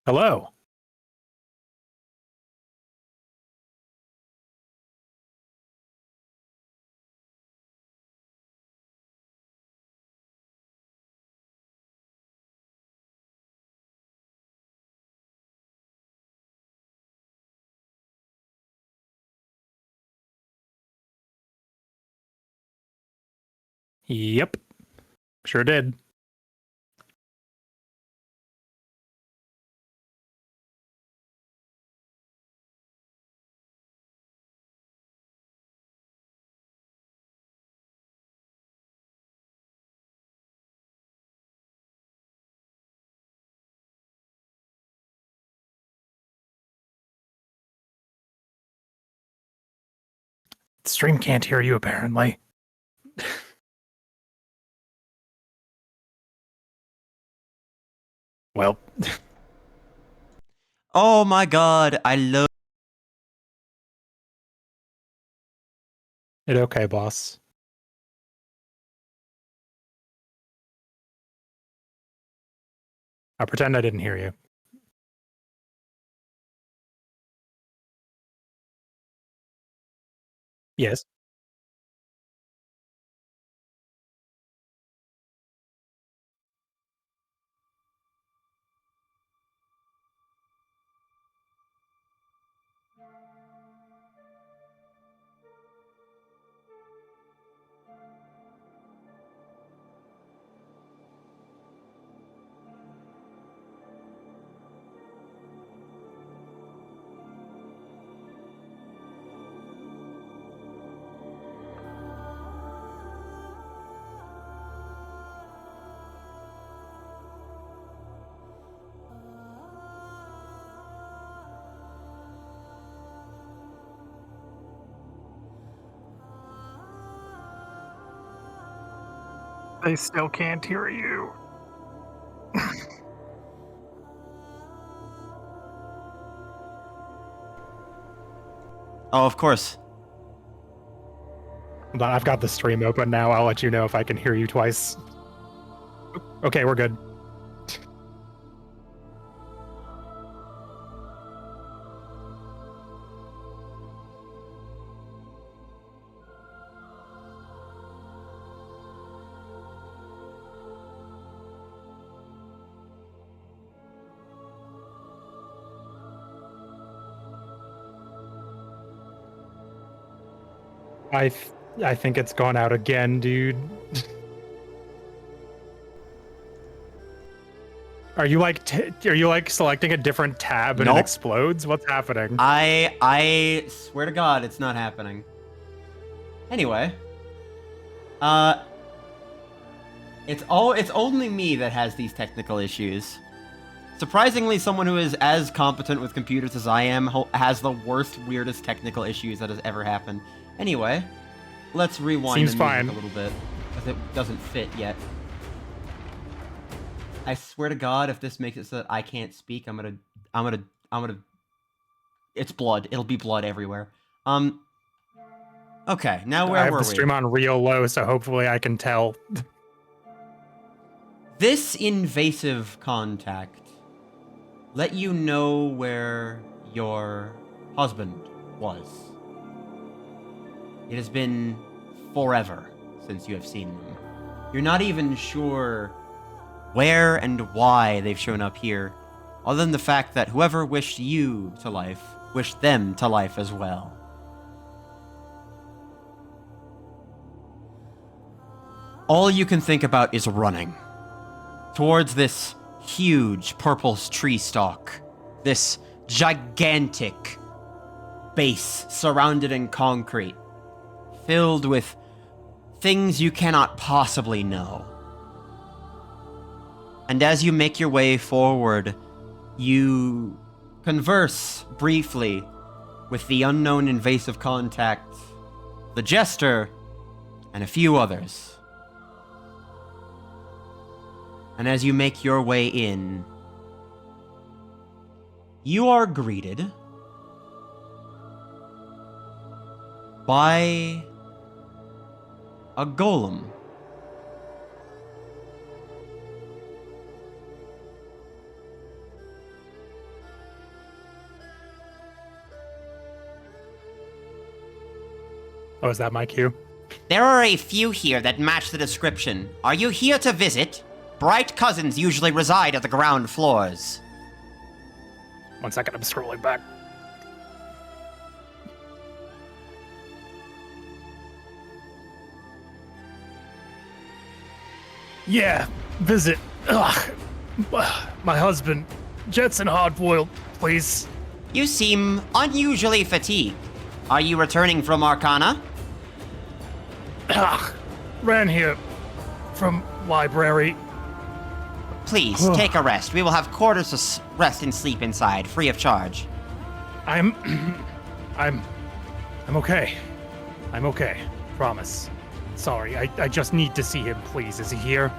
Hello. Yep, sure did. The stream can't hear you, apparently. Well, Oh my god, I love. it okay, boss. I'll pretend I didn't hear you. Yes. They still can't hear you. Oh, of course. Hold on, I've got the stream open now. I'll let you know if I can hear you twice. Okay, we're good. I I think it's gone out again, dude. Are you like selecting a different tab and it Nope. explodes? What's happening? I swear to God, it's not happening. Anyway, it's only me that has these technical issues. Surprisingly, someone who is as competent with computers as I am has the worst, weirdest technical issues that has ever happened. Anyway, let's rewind Seems the music fine. a little bit because it doesn't fit yet. I swear to God, if this makes it so that I can't speak, I'm gonna. It's blood. It'll be blood everywhere. Okay, now where I have were the stream we? on real low, so hopefully I can tell. This invasive contact let you know where your husband was. It has been forever since you have seen them. You're not even sure where and why they've shown up here, other than the fact that whoever wished you to life wished them to life as well. All you can think about is running towards this huge purple tree stalk, this gigantic base surrounded in concrete, filled with things you cannot possibly know. And as you make your way forward, you converse briefly with the unknown invasive contact, the Jester, and a few others. And as you make your way in, you are greeted by a golem. Oh, is that my cue? There are a few here that match the description. Are you here to visit? Bright cousins usually reside at the ground floors. 1 second, I'm scrolling back. Yeah, visit. Ugh. My husband, Jetson Hardboiled, please. You seem unusually fatigued. Are you returning from Arcana? Ugh. Ran here from library. Please, take a rest. We will have quarters to rest and sleep inside, free of charge. I'm okay. I'm okay. Promise. Sorry, I just need to see him, please. Is he here?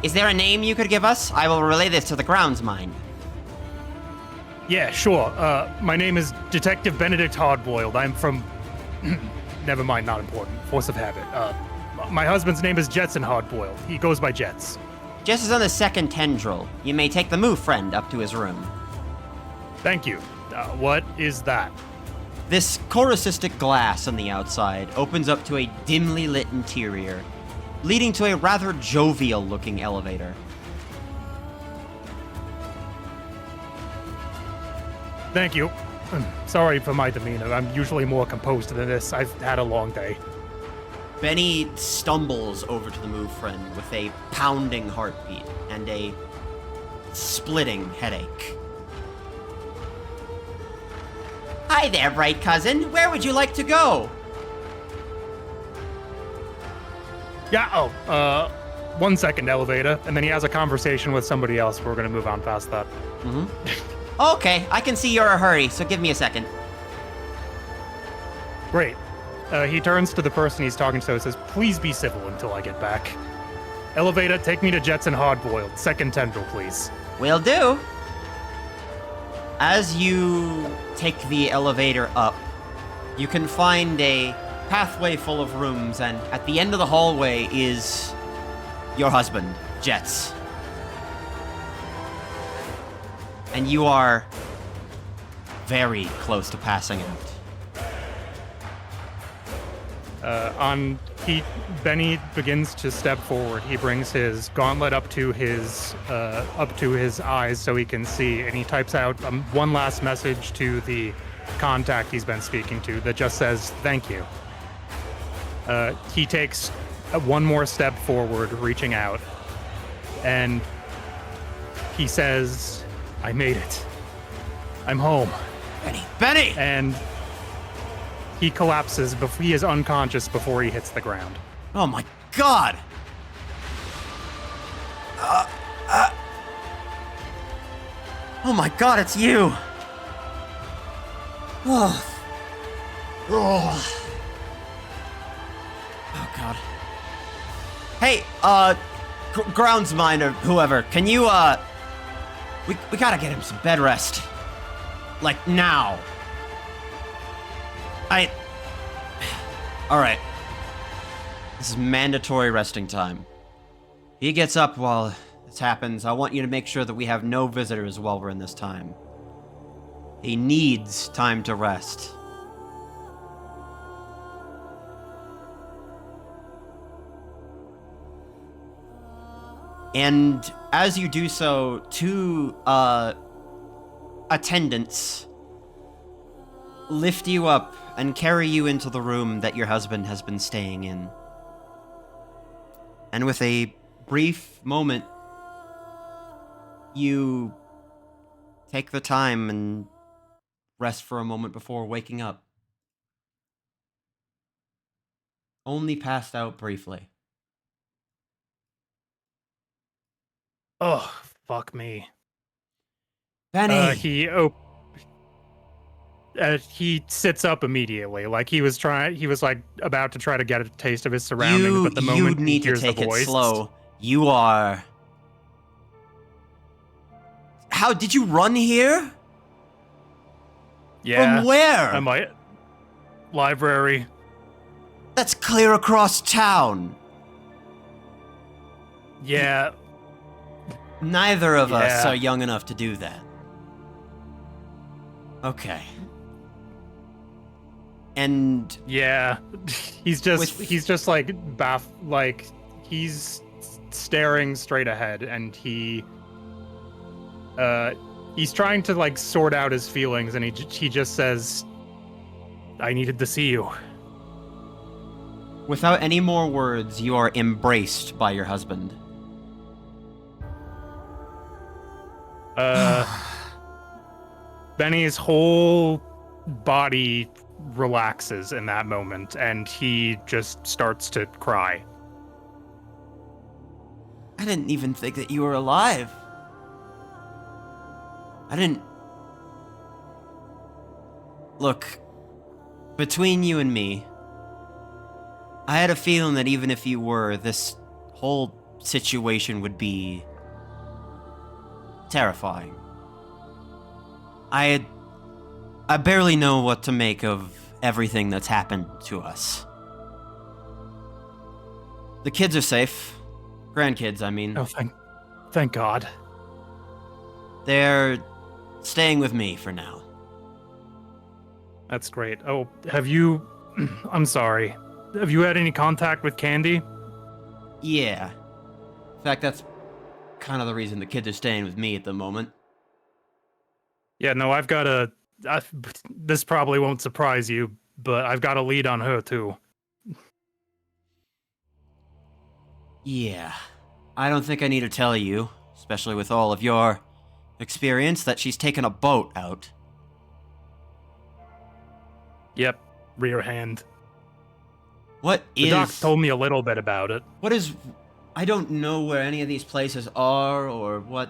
Is there a name you could give us? I will relay this to the groundsmind. Yeah, sure. My name is Detective Benedict Hardboiled. I'm from... Never mind, not important. Force of habit. My husband's name is Jetson Hardboiled. He goes by Jets. Jess is on the second tendril. You may take the move friend up to his room. Thank you. What is that? This coruscistic glass on the outside opens up to a dimly lit interior, leading to a rather jovial-looking elevator. Thank you. Sorry for my demeanor. I'm usually more composed than this. I've had a long day. Benny stumbles over to the move friend with a pounding heartbeat and a splitting headache. Hi there, bright cousin. Where would you like to go? Yeah, 1 second, elevator. And then he has a conversation with somebody else. We're gonna move on past that. Okay, I can see you're in a hurry, so give me a second. Great. He turns to the person he's talking to and says, please be civil until I get back. Elevator, take me to Jetson Hardboiled. Second tendril, please. Will do. As you take the elevator up, you can find a pathway full of rooms, and at the end of the hallway is your husband, Jets. And you are very close to passing out. Benny begins to step forward. He brings his gauntlet up to his eyes so he can see, and he types out one last message to the contact he's been speaking to that just says, thank you. He takes one more step forward, reaching out, and he says, I made it. I'm home. Benny! And he collapses, he is unconscious before he hits the ground. Oh my god! Oh my god, it's you! Oh. Oh god. Hey, groundsmind or whoever, can you, we gotta get him some bed rest. Like, now. Alright. This is mandatory resting time. He gets up while this happens. I want you to make sure that we have no visitors while we're in this time. He needs time to rest. And as you do so, two attendants lift you up and carry you into the room that your husband has been staying in. And with a brief moment, you take the time and rest for a moment before waking up. Only passed out briefly. Oh, fuck me. Benny! He sits up immediately, like he was like about to try to get a taste of his surroundings, but the moment you need he hears to take the voice, it slow. You are... How did you run here? Yeah. From where? I might. Library. That's clear across town. Yeah. Neither of us are young enough to do that. Okay. And Yeah, he's just With- he's like he's staring straight ahead, and he's trying to like sort out his feelings, and he just says, "I needed to see you." without any more words, you are embraced by your husband. Benny's whole body relaxes in that moment, and he just starts to cry. I didn't even think that you were alive. I didn't... Look, between you and me, I had a feeling that even if you were, this whole situation would be terrifying. I barely know what to make of everything that's happened to us. The kids are safe. Grandkids, I mean. Oh, thank God. They're staying with me for now. That's great. Oh, have you... I'm sorry. Have you had any contact with Candy? Yeah. In fact, that's kind of the reason the kids are staying with me at the moment. Yeah, no, I've got a... this probably won't surprise you, but I've got a lead on her, too. Yeah. I don't think I need to tell you, especially with all of your experience, that she's taken a boat out. Yep, rear hand. What The is... doc told me a little bit about it. What is... I don't know where any of these places are, or what...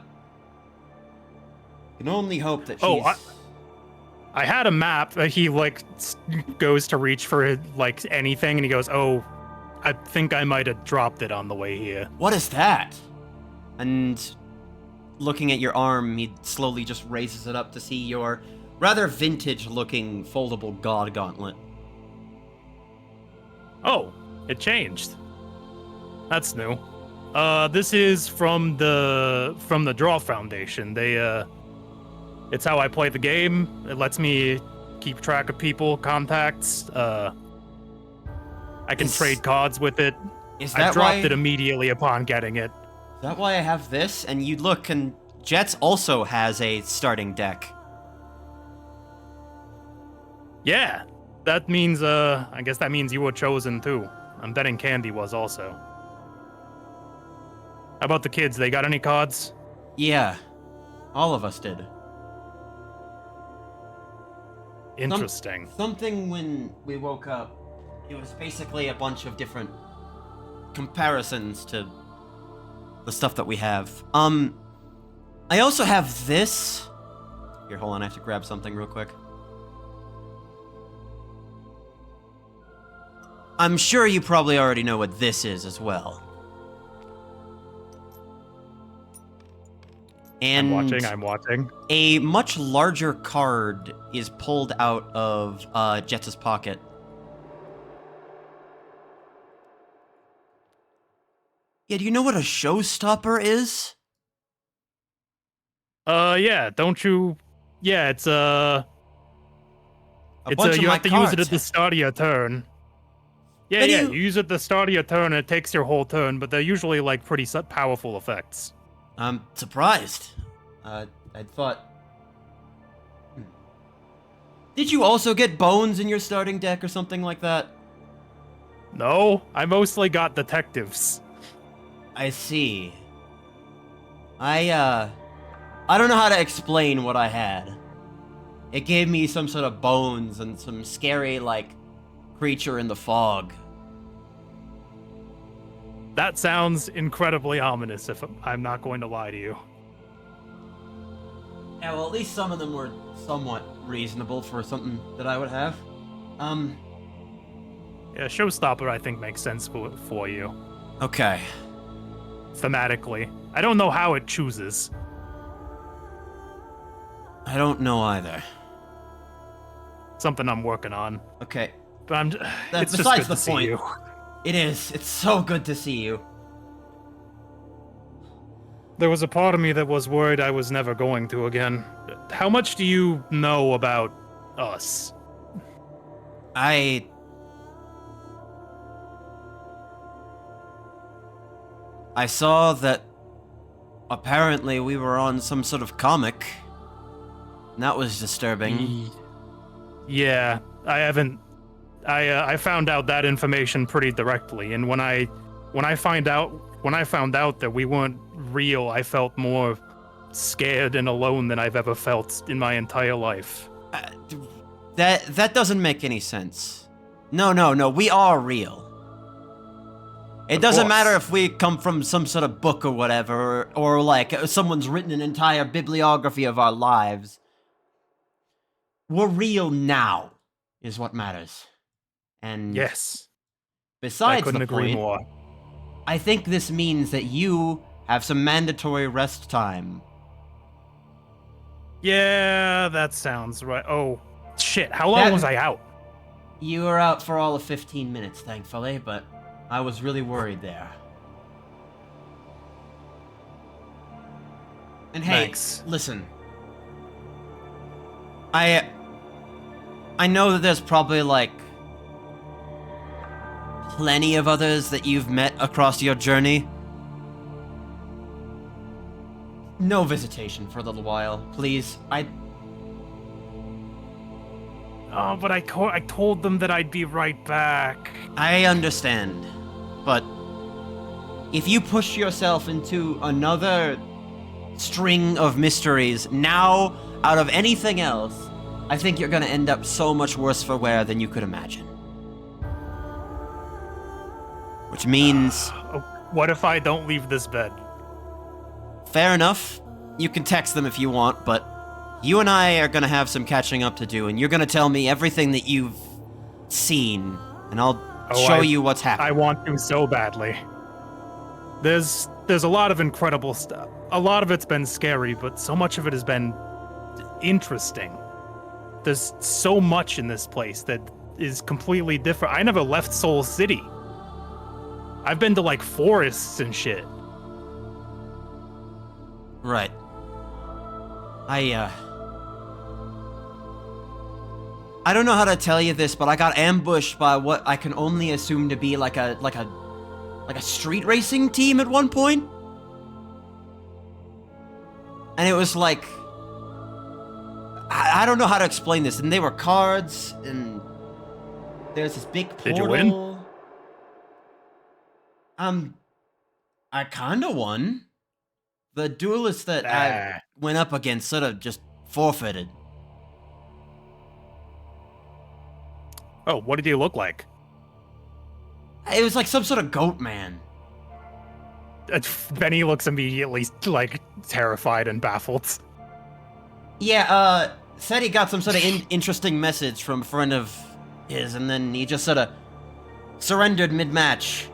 I can only hope that she's... Oh, I had a map. He, like, goes to reach for, like, anything, and he goes, oh, I think I might have dropped it on the way here. What is that? And looking at your arm, he slowly just raises it up to see your rather vintage-looking foldable god gauntlet. Oh, it changed. That's new. This is from the Draw Foundation. It's how I play the game. It lets me keep track of people, contacts. I can trade cards with it. Is I that dropped why... it immediately upon getting it. Is that why I have this? And you look, and Jets also has a starting deck. Yeah, that means, I guess that means you were chosen too. I'm betting Candy was also. How about the kids? They got any cards? Yeah, all of us did. Interesting. Something when we woke up, it was basically a bunch of different comparisons to the stuff that we have. I also have this. Here, hold on, I have to grab something real quick. I'm sure you probably already know what this is as well. And I'm watching. a much larger card is pulled out of Jets' pocket. Yeah, do you know what a showstopper is? Yeah, don't you... Yeah, it's, A bunch of you my have to use it cards. at the start of your turn. Yeah, Then yeah, you- you use it at the start of your turn, and it takes your whole turn, but they're usually, like, pretty powerful effects. I'm surprised. I thought... Did you also get bones in your starting deck or something like that? No, I mostly got detectives. I see. I don't know how to explain what I had. It gave me some sort of bones and some scary, like, creature in the fog. That sounds incredibly ominous, if I'm not going to lie to you. Yeah, well, at least some of them were somewhat reasonable for something that I would have. Yeah, Showstopper, I think, makes sense for you. Okay. Thematically. I don't know how it chooses. I don't know either. Something I'm working on. Okay. But it's just besides good the to see point. you. It is. It's so good to see you. There was a part of me that was worried I was never going to again. How much do you know about us? I saw that apparently we were on some sort of comic. And that was disturbing. Yeah, I haven't. I found out that information pretty directly, and when I found out that we weren't real, I felt more scared and alone than I've ever felt in my entire life. That doesn't make any sense. No, we are real. It doesn't matter if we come from some sort of book or whatever, or like someone's written an entire bibliography of our lives. We're real now, is what matters. And yes, besides I couldn't agree more. I think this means that you have some mandatory rest time. Yeah, that sounds right. Oh, shit, how long was I out? You were out for all of 15 minutes, thankfully, but I was really worried there. And hey, Thanks. Listen. I know that there's probably, like, plenty of others that you've met across your journey. No visitation for a little while, please. Oh, but I told them that I'd be right back. I understand, but if you push yourself into another string of mysteries now out of anything else, I think you're gonna end up so much worse for wear than you could imagine. Which means... what if I don't leave this bed? Fair enough. You can text them if you want, but you and I are gonna have some catching up to do, and you're gonna tell me everything that you've seen, and I'll show you what's happening. I want to so badly. There's a lot of incredible stuff. A lot of it's been scary, but so much of it has been interesting. There's so much in this place that is completely different. I never left Soul City. I've been to like forests and shit. Right. I don't know how to tell you this, but I got ambushed by what I can only assume to be like a street racing team at one point. And it was like, I don't know how to explain this. And they were cards, and there's this big portal. Did you win? I kinda won. The duelist that I went up against sort of just forfeited. Oh, what did he look like? It was like some sort of goat man. Benny looks immediately, like, terrified and baffled. Yeah, said he got some sort of interesting message from a friend of his, and then he just sort of surrendered mid-match.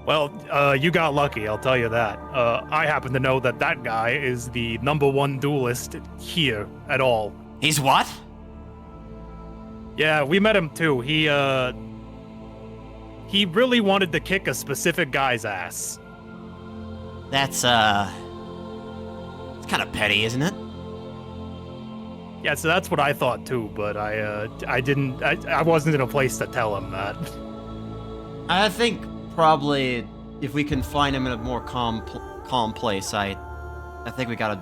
Well, you got lucky, I'll tell you that. I happen to know that that guy is the #1 duelist here at all. He's what? Yeah, we met him too. He really wanted to kick a specific guy's ass. That's, it's kind of petty, isn't it? Yeah, so that's what I thought too, but I wasn't in a place to tell him that. I think probably if we can find him in a more calm place, I think we gotta...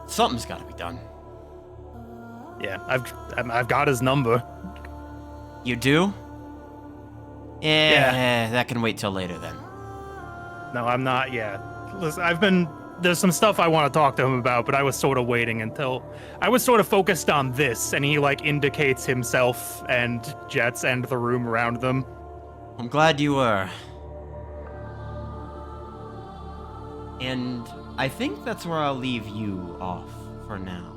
Something's gotta be done. Yeah, I've got his number. You do? Yeah, that can wait till later then. No, I'm not. Yeah, listen, there's some stuff I want to talk to him about, but I was sort of waiting until I was sort of focused on this, and he like indicates himself and Jets and the room around them. I'm glad you were. And I think that's where I'll leave you off for now.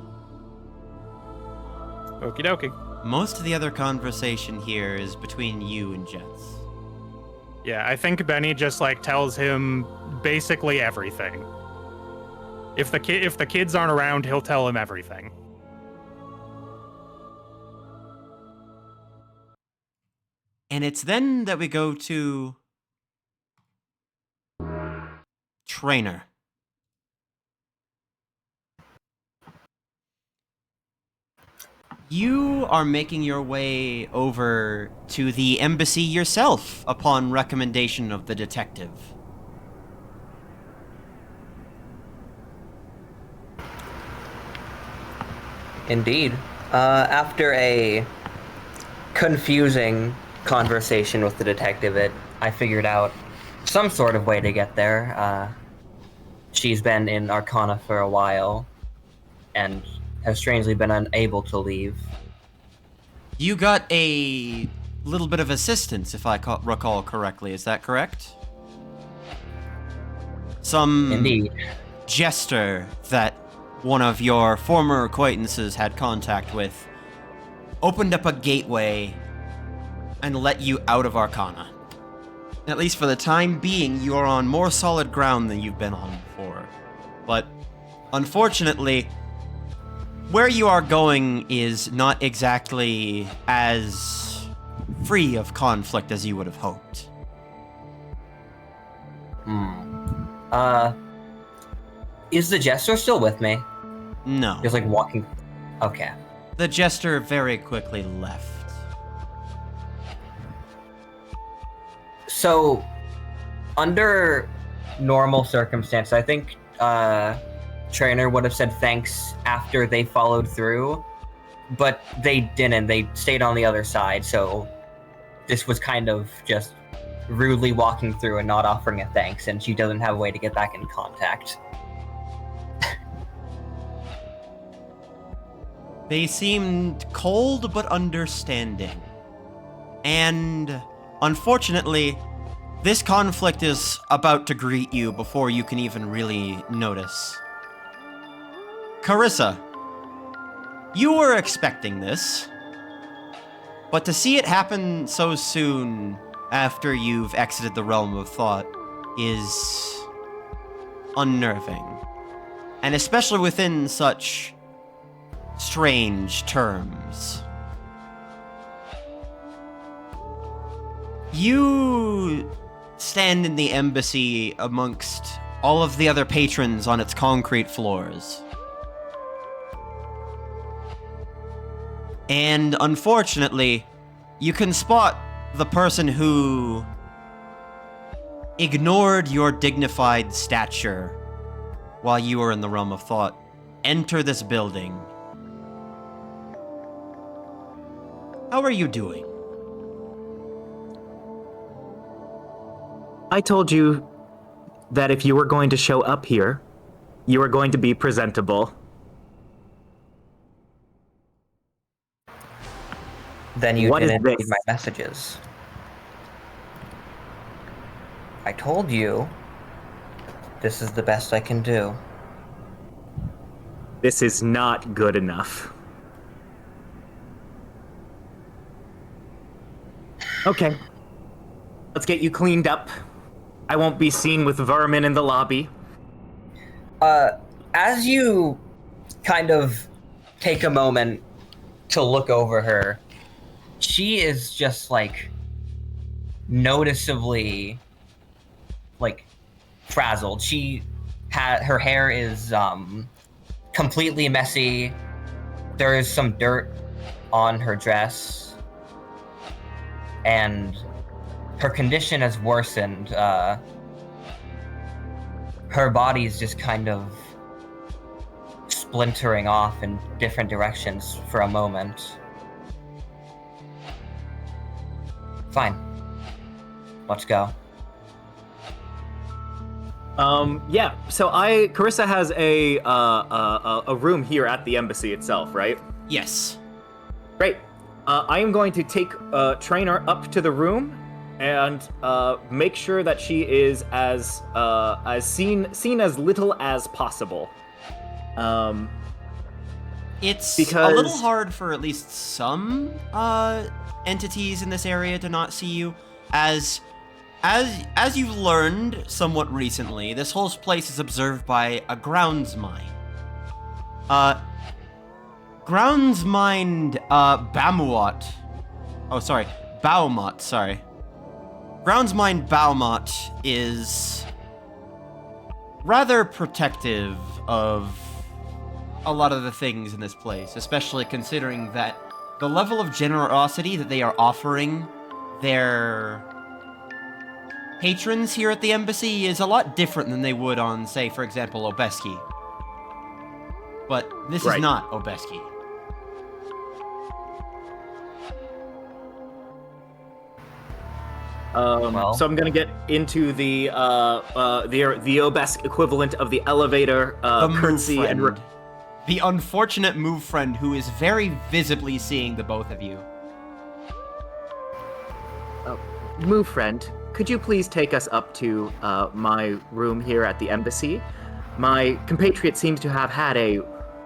Okie dokie. Most of the other conversation here is between you and Jets. Yeah, I think Benny just like tells him basically everything. If the kids aren't around, he'll tell him everything. And it's then that we go to Trainer. You are making your way over to the embassy yourself upon recommendation of the detective. Indeed. After a confusing conversation with the detective, I figured out some sort of way to get there. She's been in Arcana for a while, and has strangely been unable to leave. You got a little bit of assistance, if I recall correctly. Is that correct? Some Indeed. jester that one of your former acquaintances had contact with opened up a gateway and let you out of Arcana. At least for the time being, you are on more solid ground than you've been on before. But unfortunately, where you are going is not exactly as free of conflict as you would have hoped. Is the jester still with me? No. Just like walking. Okay. The jester very quickly left. So, under normal circumstances, I think Trainer would have said thanks after they followed through, but they didn't. They stayed on the other side, so this was kind of just rudely walking through and not offering a thanks, and she doesn't have a way to get back in contact. They seemed cold but understanding. And unfortunately, this conflict is about to greet you before you can even really notice. Carissa, you were expecting this, but to see it happen so soon after you've exited the realm of thought is unnerving. And especially within such strange terms. You stand in the embassy amongst all of the other patrons on its concrete floors. And unfortunately, you can spot the person who ignored your dignified stature while you were in the realm of thought enter this building. How are you doing? I told you that if you were going to show up here, you were going to be presentable. Then you What is didn't this? read my messages. I told you this is the best I can do. This is not good enough. Okay. Let's get you cleaned up. I won't be seen with vermin in the lobby. As you kind of take a moment to look over her, she is just like noticeably like frazzled. Her hair is completely messy. There is some dirt on her dress, and her condition has worsened. Her body's just kind of splintering off in different directions for a moment. Fine. Let's go. Yeah. So Carissa has a room here at the embassy itself, right? Yes. Great. I am going to take Trainer up to the room and make sure that she is as seen as little as possible. It's Because- a little hard for at least some entities in this area to not see you, as you've learned somewhat recently, this whole place is observed by a groundsmind. Groundsmind Baumot, sorry. Groundsmind Baumot is rather protective of a lot of the things in this place, especially considering that the level of generosity that they are offering their patrons here at the embassy is a lot different than they would on, say, for example, Obeski. But this is not Obeski. So I'm gonna get into the Obesk equivalent of the elevator, The curtsy move and friend. The unfortunate move friend who is very visibly seeing the both of you. move friend. Could you please take us up to my room here at the embassy? My compatriot seems to have had a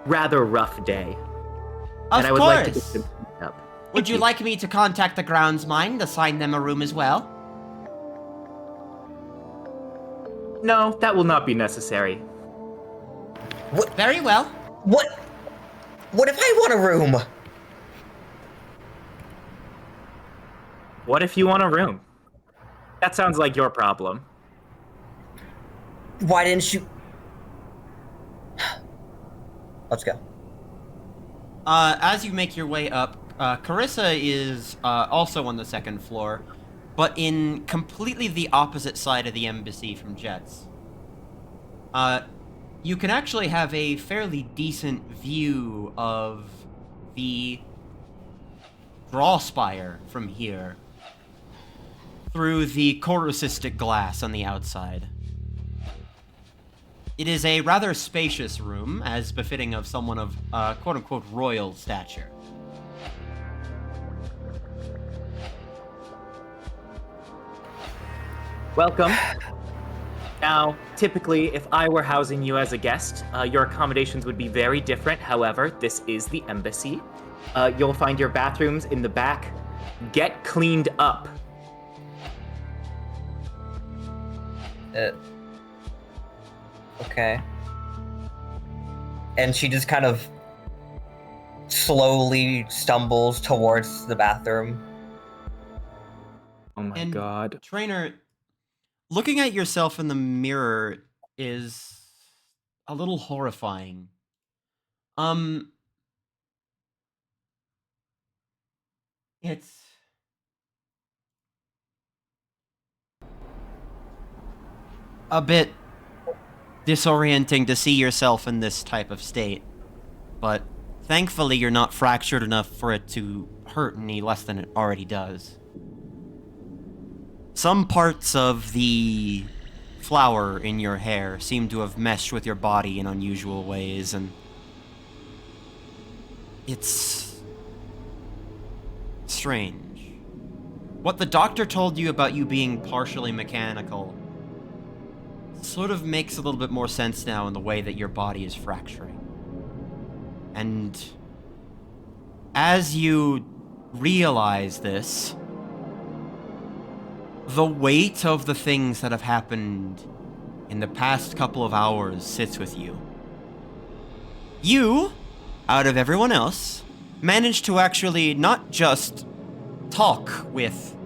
rather rough day, Of and I would course. like to get them cleaned up. Would you like me to contact the groundsmind, assign them a room as well? No, that will not be necessary. What? Very well. What? What if I want a room? What if you want a room? That sounds like your problem. Why didn't you? Let's go. As you make your way up, Carissa is also on the second floor, but in completely the opposite side of the embassy from Jet's. You can actually have a fairly decent view of the Thoughtspire from here, through the corusistic glass on the outside. It is a rather spacious room, as befitting of someone of quote-unquote royal stature. Welcome. Now, typically, if I were housing you as a guest, your accommodations would be very different. However, this is the embassy. You'll find your bathrooms in the back. Get cleaned up. Okay. And she just kind of slowly stumbles towards the bathroom. Oh my And god. Trainer, looking at yourself in the mirror is a little horrifying. It's a bit disorienting to see yourself in this type of state, but thankfully you're not fractured enough for it to hurt any less than it already does. Some parts of the flower in your hair seem to have meshed with your body in unusual ways, and it's strange. What the doctor told you about you being partially mechanical sort of makes a little bit more sense now in the way that your body is fracturing. And as you realize this, the weight of the things that have happened in the past couple of hours sits with you. You, out of everyone else, managed to actually not just talk with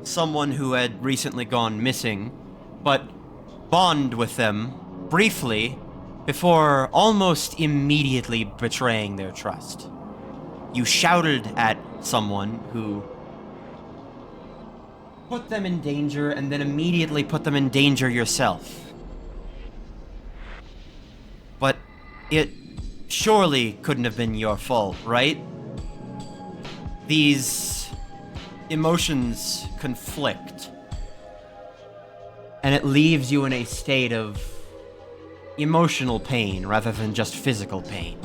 someone who had recently gone missing, but bond with them briefly before almost immediately betraying their trust. You shouted at someone who put them in danger and then immediately put them in danger yourself. But it surely couldn't have been your fault, right? These emotions conflict, and it leaves you in a state of emotional pain rather than just physical pain.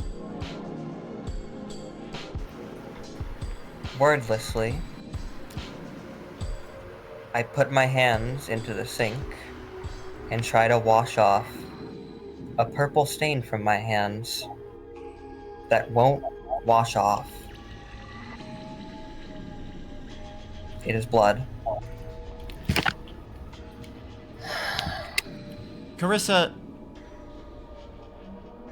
Wordlessly, I put my hands into the sink and try to wash off a purple stain from my hands that won't wash off. It is blood. Carissa,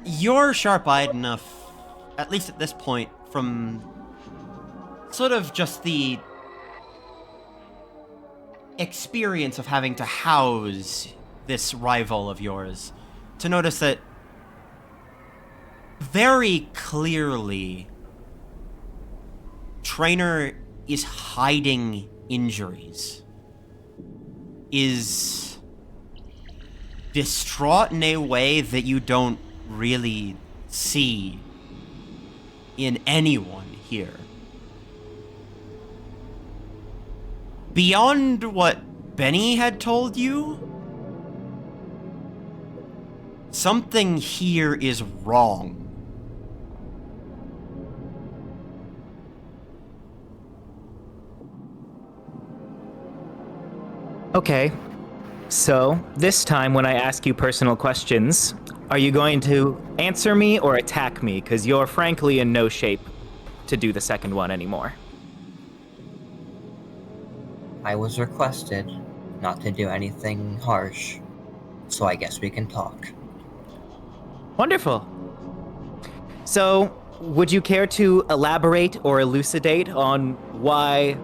you're sharp-eyed enough, at least at this point, from sort of just the experience of having to house this rival of yours, to notice that very clearly trainer is hiding injuries, is distraught in a way that you don't really see in anyone here. Beyond what Benny had told you, something here is wrong. Okay. So, this time when I ask you personal questions, are you going to answer me or attack me? Because you're frankly in no shape to do the second one anymore. I was requested not to do anything harsh, so I guess we can talk. Wonderful. So, would you care to elaborate or elucidate on why,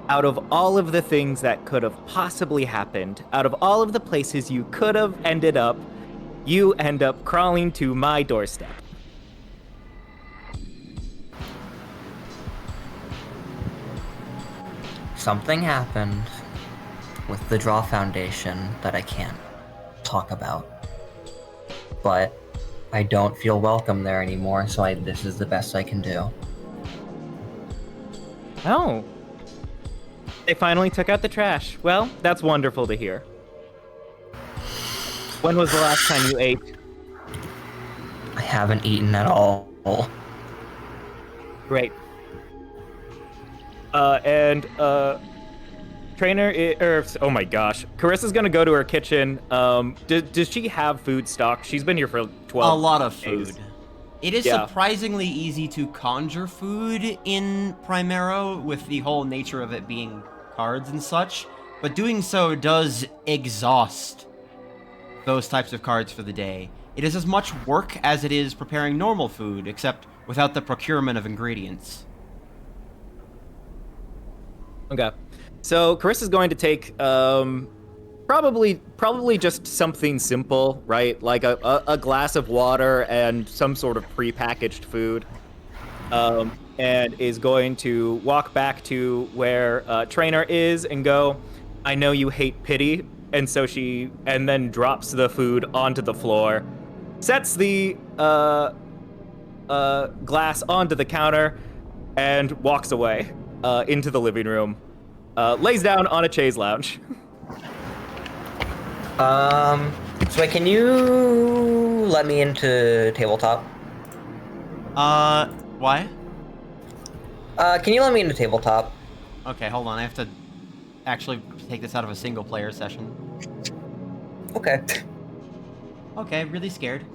out of all of the things that could have possibly happened, out of all of the places you could have ended up, you end up crawling to my doorstep? Something happened with the Draw Foundation that I can't talk about. But I don't feel welcome there anymore, so this is the best I can do. Oh. They finally took out the trash. Well, that's wonderful to hear. When was the last time you ate? I haven't eaten at all. Great. Oh my gosh. Carissa's gonna go to her kitchen. Does she have food stock? She's been here for 12 A lot of days. food. It is surprisingly easy to conjure food in Primero with the whole nature of it being cards and such, but doing so does exhaust those types of cards for the day. It is as much work as it is preparing normal food, except without the procurement of ingredients. Okay. So Carissa's going to take probably just something simple, right? Like a glass of water and some sort of prepackaged food. And is going to walk back to where Trainer is and go, I know you hate pity. And so and then drops the food onto the floor, sets the glass onto the counter, and walks away into the living room. Lays down on a chaise lounge. So wait, can you let me into tabletop? Why? Can you let me into tabletop? Okay, hold on. I have to actually take this out of a single player session. Okay. Okay, really scared.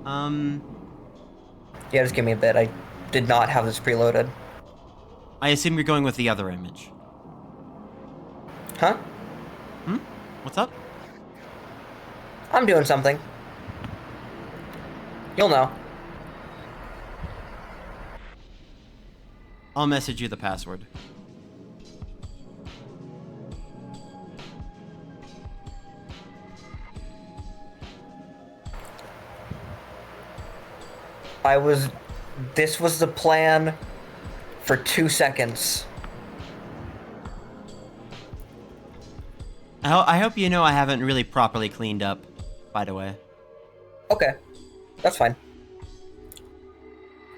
Yeah, just give me a bit. I did not have this preloaded. I assume you're going with the other image. Huh? What's up? I'm doing something. You'll know. I'll message you the password. This was the plan for 2 seconds. I hope you know I haven't really properly cleaned up, by the way. Okay. That's fine.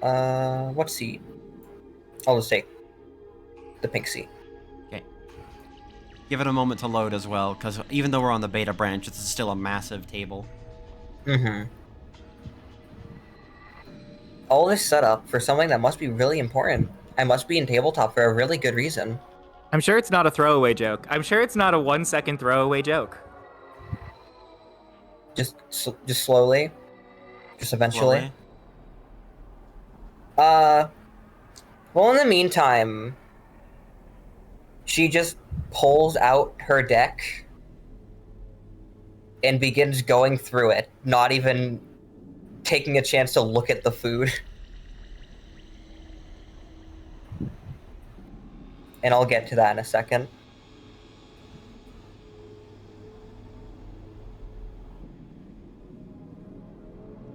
What seat? I'll just take the pink seat. Okay. Give it a moment to load as well, because even though we're on the beta branch, it's still a massive table. Mm-hmm. All this setup for something that must be really important. I must be in tabletop for a really good reason. I'm sure it's not a throwaway joke. I'm sure it's not a 1 second throwaway joke. Just slowly. Just eventually. Slowly. Well, in the meantime, she just pulls out her deck and begins going through it, not even taking a chance to look at the food. And I'll get to that in a second.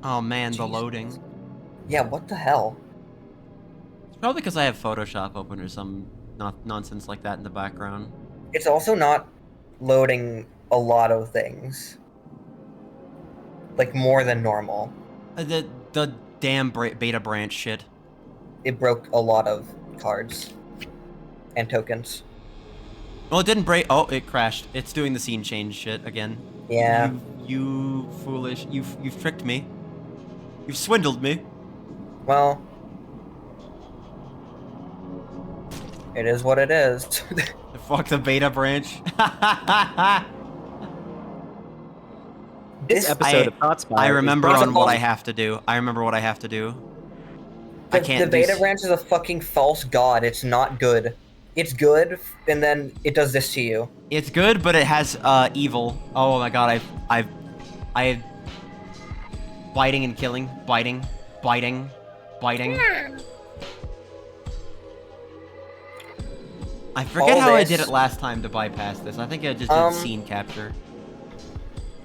Oh man, the Jesus. loading. Yeah, what the hell? It's probably because I have Photoshop open or some nonsense like that in the background. It's also not loading a lot of things. Like, more than normal. The damn beta branch shit. It broke a lot of cards and tokens. Well, it didn't break. Oh, it crashed. It's doing the scene change shit again. Yeah. You foolish. You've tricked me. You've swindled me. Well, it is what it is. Fuck the beta branch. This episode of Thoughtspire. I remember is on what I have to do. I remember what I have to do. I can't. The beta branch is a fucking false god. It's not good. It's good, and then it does this to you. It's good, but it has evil. Oh my god, I've biting and killing, biting. I forget how I did it last time to bypass this. I think I just did scene capture.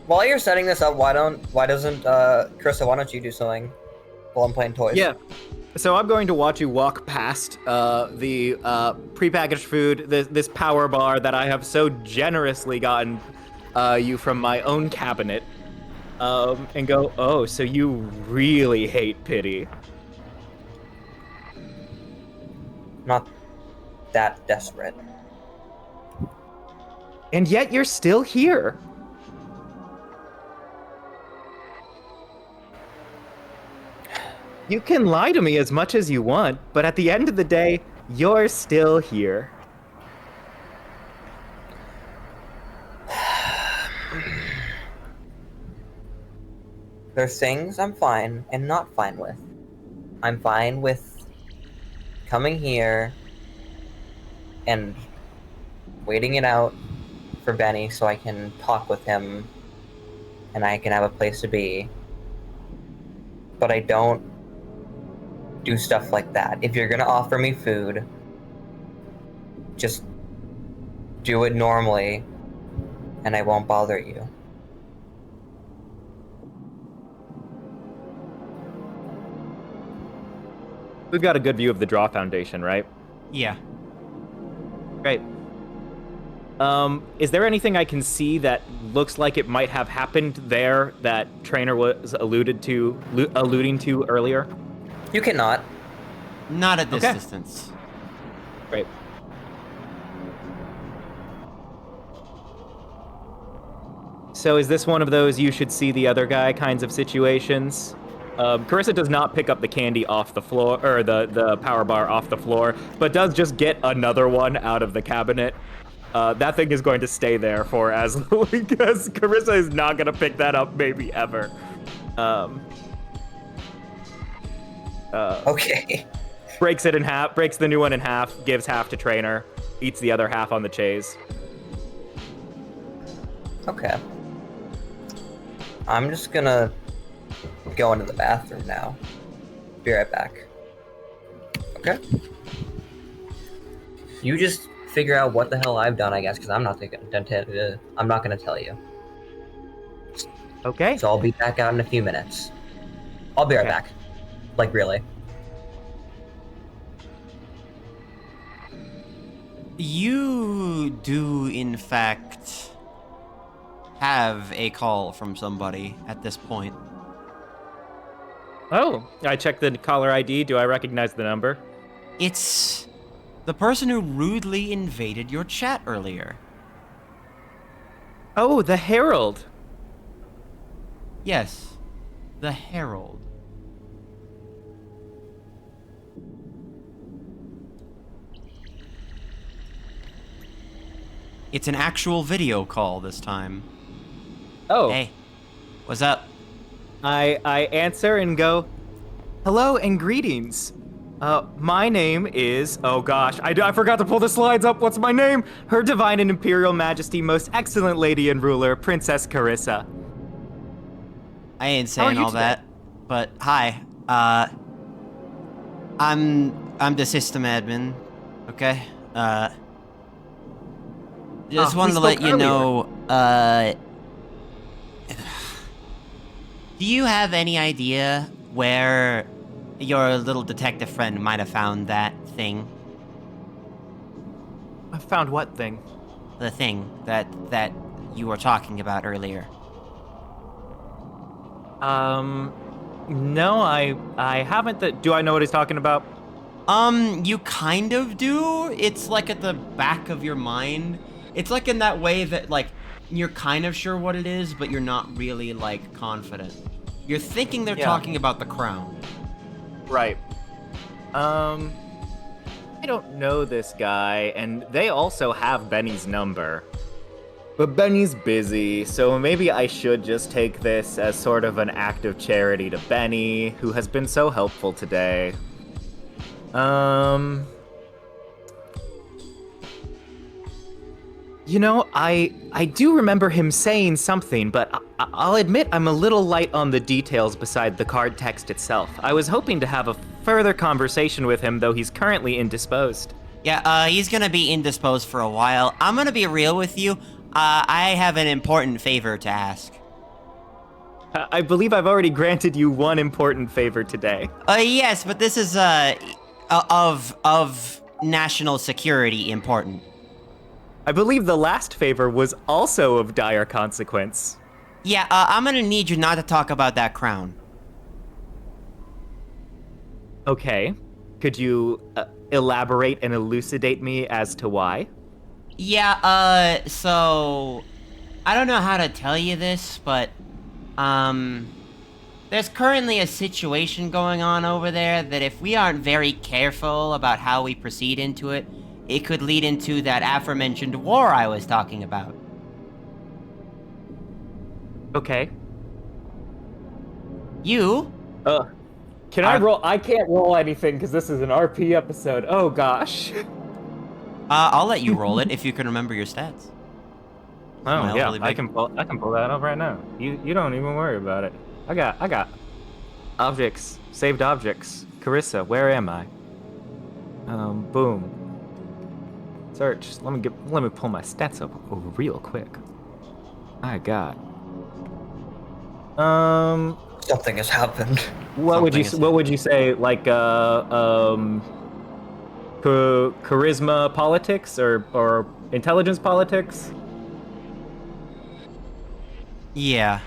While you're setting this up, why doesn't Carissa, why don't you do something while I'm playing toys? Yeah. So I'm going to watch you walk past the prepackaged food, this power bar that I have so generously gotten you from my own cabinet, and go, oh, so you really hate pity. Not that desperate. And yet you're still here. You can lie to me as much as you want, but at the end of the day, you're still here. There's things I'm fine and not fine with. I'm fine with coming here and waiting it out for Benny so I can talk with him and I can have a place to be. But I don't do stuff like that. If you're gonna offer me food, just do it normally and I won't bother you. We've got a good view of the Draw Foundation, right? Yeah. Great. Is there anything I can see that looks like it might have happened there that Trainer was alluding to earlier? You cannot. Not at this Okay. distance. Great. So is this one of those you should see the other guy kinds of situations? Carissa does not pick up the candy off the floor, or the power bar off the floor, but does just get another one out of the cabinet. That thing is going to stay there for as long as Carissa is not going to pick that up, maybe ever. Okay. Breaks it in half, breaks the new one in half, gives half to Trainer, eats the other half on the chase. Okay. I'm just gonna go into the bathroom now. Be right back. Okay? You just figure out what the hell I've done, I guess, because I'm not gonna tell you. Okay. So I'll be back out in a few minutes. I'll be right Okay. back. Like, really. You do, in fact, have a call from somebody at this point. Oh, I checked the caller ID. Do I recognize the number? It's the person who rudely invaded your chat earlier. Oh, the Herald. Yes, the Herald. It's an actual video call this time. Oh. Hey, what's up? I answer and go, hello and greetings. My name is, oh gosh, I forgot to pull the slides up. What's my name? Her Divine and Imperial Majesty, most excellent lady and ruler, Princess Carissa. I ain't How are saying you all today? that, but hi. I'm the system admin, okay? Just we wanted to spoke let you earlier. know, do you have any idea where your little detective friend might have found that thing. I found what thing? The thing that you were talking about earlier. No, I haven't. Do I know what he's talking about? You kind of do. It's like at the back of your mind. It's like in that way that, like, you're kind of sure what it is, but you're not really, like, confident. You're thinking they're talking about the crown. Right. I don't know this guy, and they also have Benny's number. But Benny's busy, so maybe I should just take this as sort of an act of charity to Benny, who has been so helpful today. You know, I do remember him saying something, but I'll admit I'm a little light on the details beside the card text itself. I was hoping to have a further conversation with him, though he's currently indisposed. Yeah, he's gonna be indisposed for a while. I'm gonna be real with you. I have an important favor to ask. I believe I've already granted you one important favor today. Yes, but this is, of national security important. I believe the last favor was also of dire consequence. Yeah, I'm gonna need you not to talk about that crown. Okay. Could you elaborate and elucidate me as to why? Yeah, so I don't know how to tell you this, but there's currently a situation going on over there that if we aren't very careful about how we proceed into it, it could lead into that aforementioned war I was talking about. Okay. You? Can I roll? I can't roll anything because this is an RP episode. Oh gosh. I'll let you roll it if you can remember your stats. Oh Well, yeah, really I big. can pull that up right now. You don't even worry about it. I got objects, saved objects. Carissa, where am I? Boom. Search. Let me pull my stats up real quick. I got. Something has happened. What would you say, like charisma politics or intelligence politics? Yeah,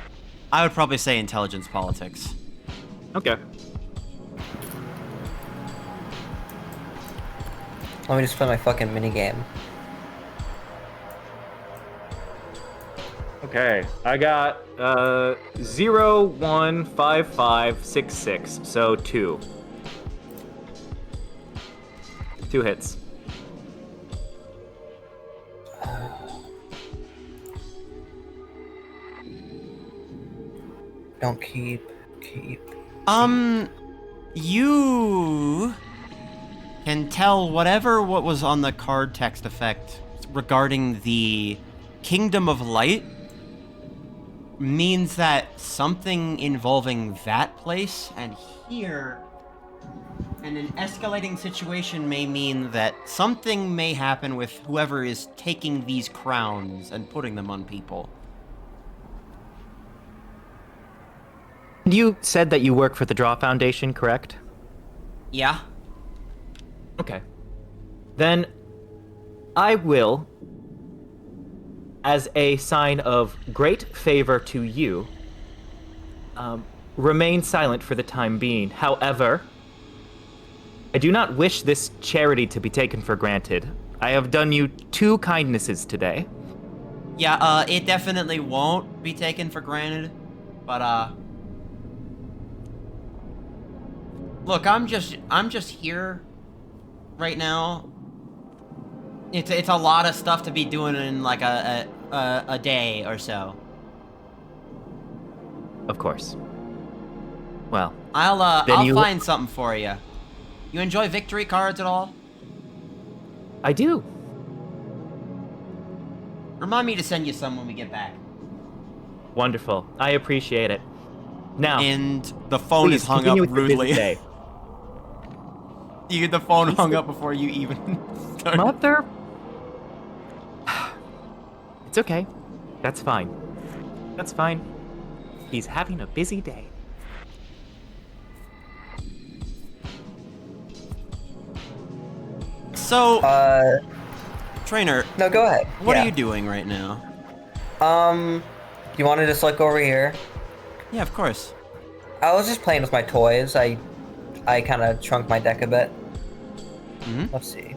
I would probably say intelligence politics. Okay. Let me just play my fucking minigame. Okay, I got 0, 1, 5, 5, 6, 6, so 2. 2 hits. Don't keep. You can tell what was on the card text effect regarding the Kingdom of Light means that something involving that place and here and an escalating situation may mean that something may happen with whoever is taking these crowns and putting them on people. You said that you work for the Draw Foundation, correct? Yeah? Okay. Then I will, as a sign of great favor to you, remain silent for the time being. However, I do not wish this charity to be taken for granted. I have done you 2 kindnesses today. Yeah, it definitely won't be taken for granted, but, look, I'm just here right now. It's a lot of stuff to be doing in like a day or so. Of course. Well, I'll find something for you. You enjoy victory cards at all? I do. Remind me to send you some when we get back. Wonderful. I appreciate it. Now, And the phone please is hung continue up with your busy rudely. day. You get the phone hung up before you even start. Mother. It's okay. That's fine. That's fine. He's having a busy day. So, Trainer, No, go ahead. what Yeah. are you doing right now? You want to just look over here? Yeah, of course. I was just playing with my toys. I kind of shrunk my deck a bit. Mm-hmm. Let's see.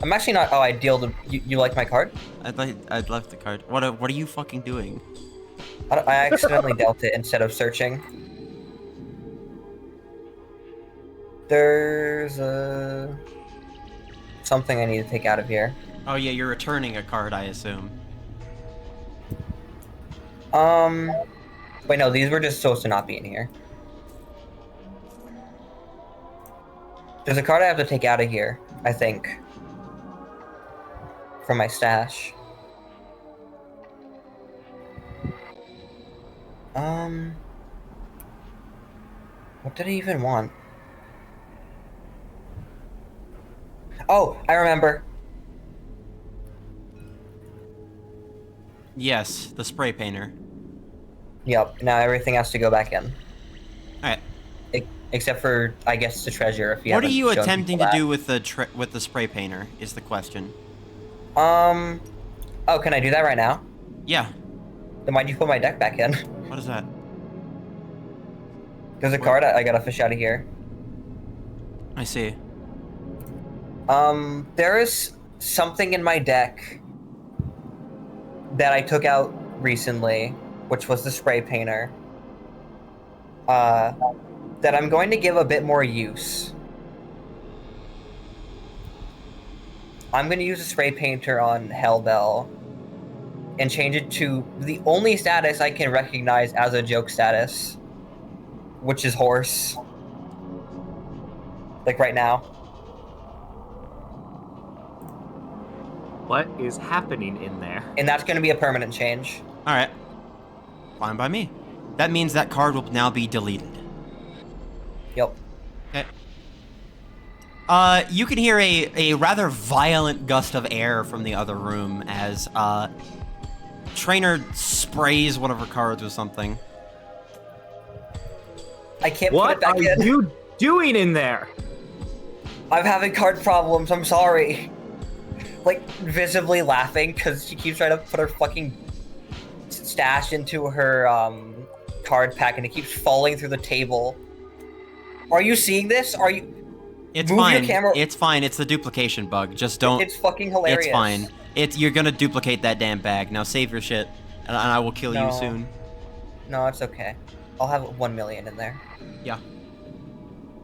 I'm actually not. Oh, I dealt. You like my card? I'd left the card. What are you fucking doing? I accidentally dealt it instead of searching. There's something I need to take out of here. Oh yeah, you're returning a card, I assume. Wait, no, these were just supposed to not be in here. There's a card I have to take out of here, I think. From my stash. What did I even want? Oh, I remember. Yes, the spray painter. Yep, now everything has to go back in. Alright. Except for, I guess, the treasure, if you What are haven't you shown attempting people to that. do with the spray painter, is the question. Oh, can I do that right now? Yeah. Then why'd you put my deck back in? What is that? There's a card I gotta fish out of here. I see. There is something in my deck that I took out recently, which was the spray painter. That I'm going to give a bit more use. I'm going to use the spray painter on Hellbell and change it to the only status I can recognize as a joke status, which is horse. Like right now. What is happening in there? And that's going to be a permanent change. Alright. Fine by me. That means that card will now be deleted. Yep. Okay. You can hear a rather violent gust of air from the other room as, Trainer sprays one of her cards with something. I can't put What it back are in. you doing in there? I'm having card problems, I'm sorry. Like, visibly laughing because she keeps trying to put her fucking stash into her, card pack and it keeps falling through the table. Are you seeing this? Are you... It's Move your fine. camera- It's fine. It's the duplication bug. Just don't... It's fucking hilarious. It's fine. You're gonna duplicate that damn bag. Now save your shit, and I will kill you No. soon. No, it's okay. I'll have 1 million in there. Yeah.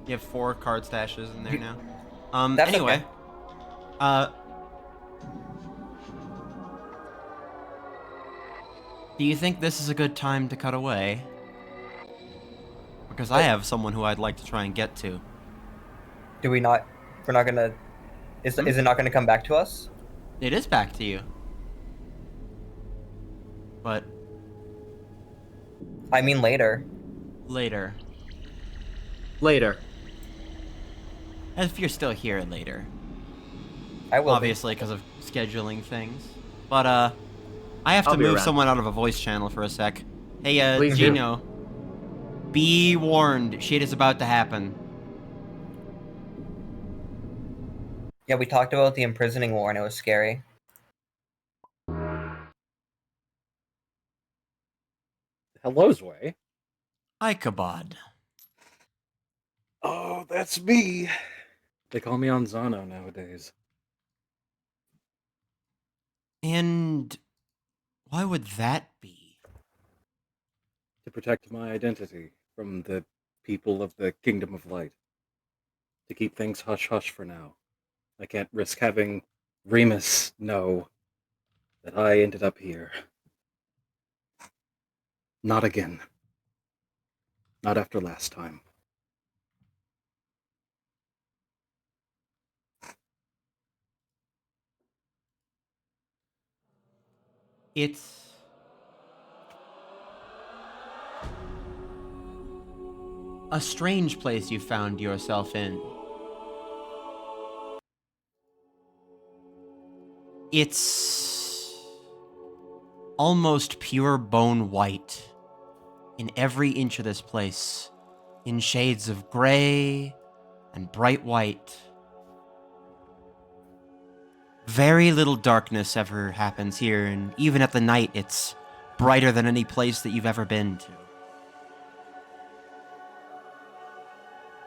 You have 4 card stashes in there now. That's anyway. okay. Do you think this is a good time to cut away? Because I have someone who I'd like to try and get to. Do we not... We're not gonna... Is it not gonna come back to us? It is back to you. But I mean later. later. Later. If you're still here later. I will. Obviously, because of scheduling things. But, I have I'll to be move around. someone out of a voice channel for a sec. Hey, Please do. Gino. Be warned, shit is about to happen. Yeah, we talked about the imprisoning war and it was scary. Hello, Zway. Hi, Kabad. Oh, that's me. They call me Anzano nowadays. And why would that be? To protect my identity from the people of the Kingdom of Light. To keep things hush-hush for now. I can't risk having Remus know that I ended up here. Not again. Not after last time. It's a strange place you found yourself in. It's almost pure bone white in every inch of this place, in shades of gray and bright white. very little darkness ever happens here, and even at the night, it's brighter than any place that you've ever been to.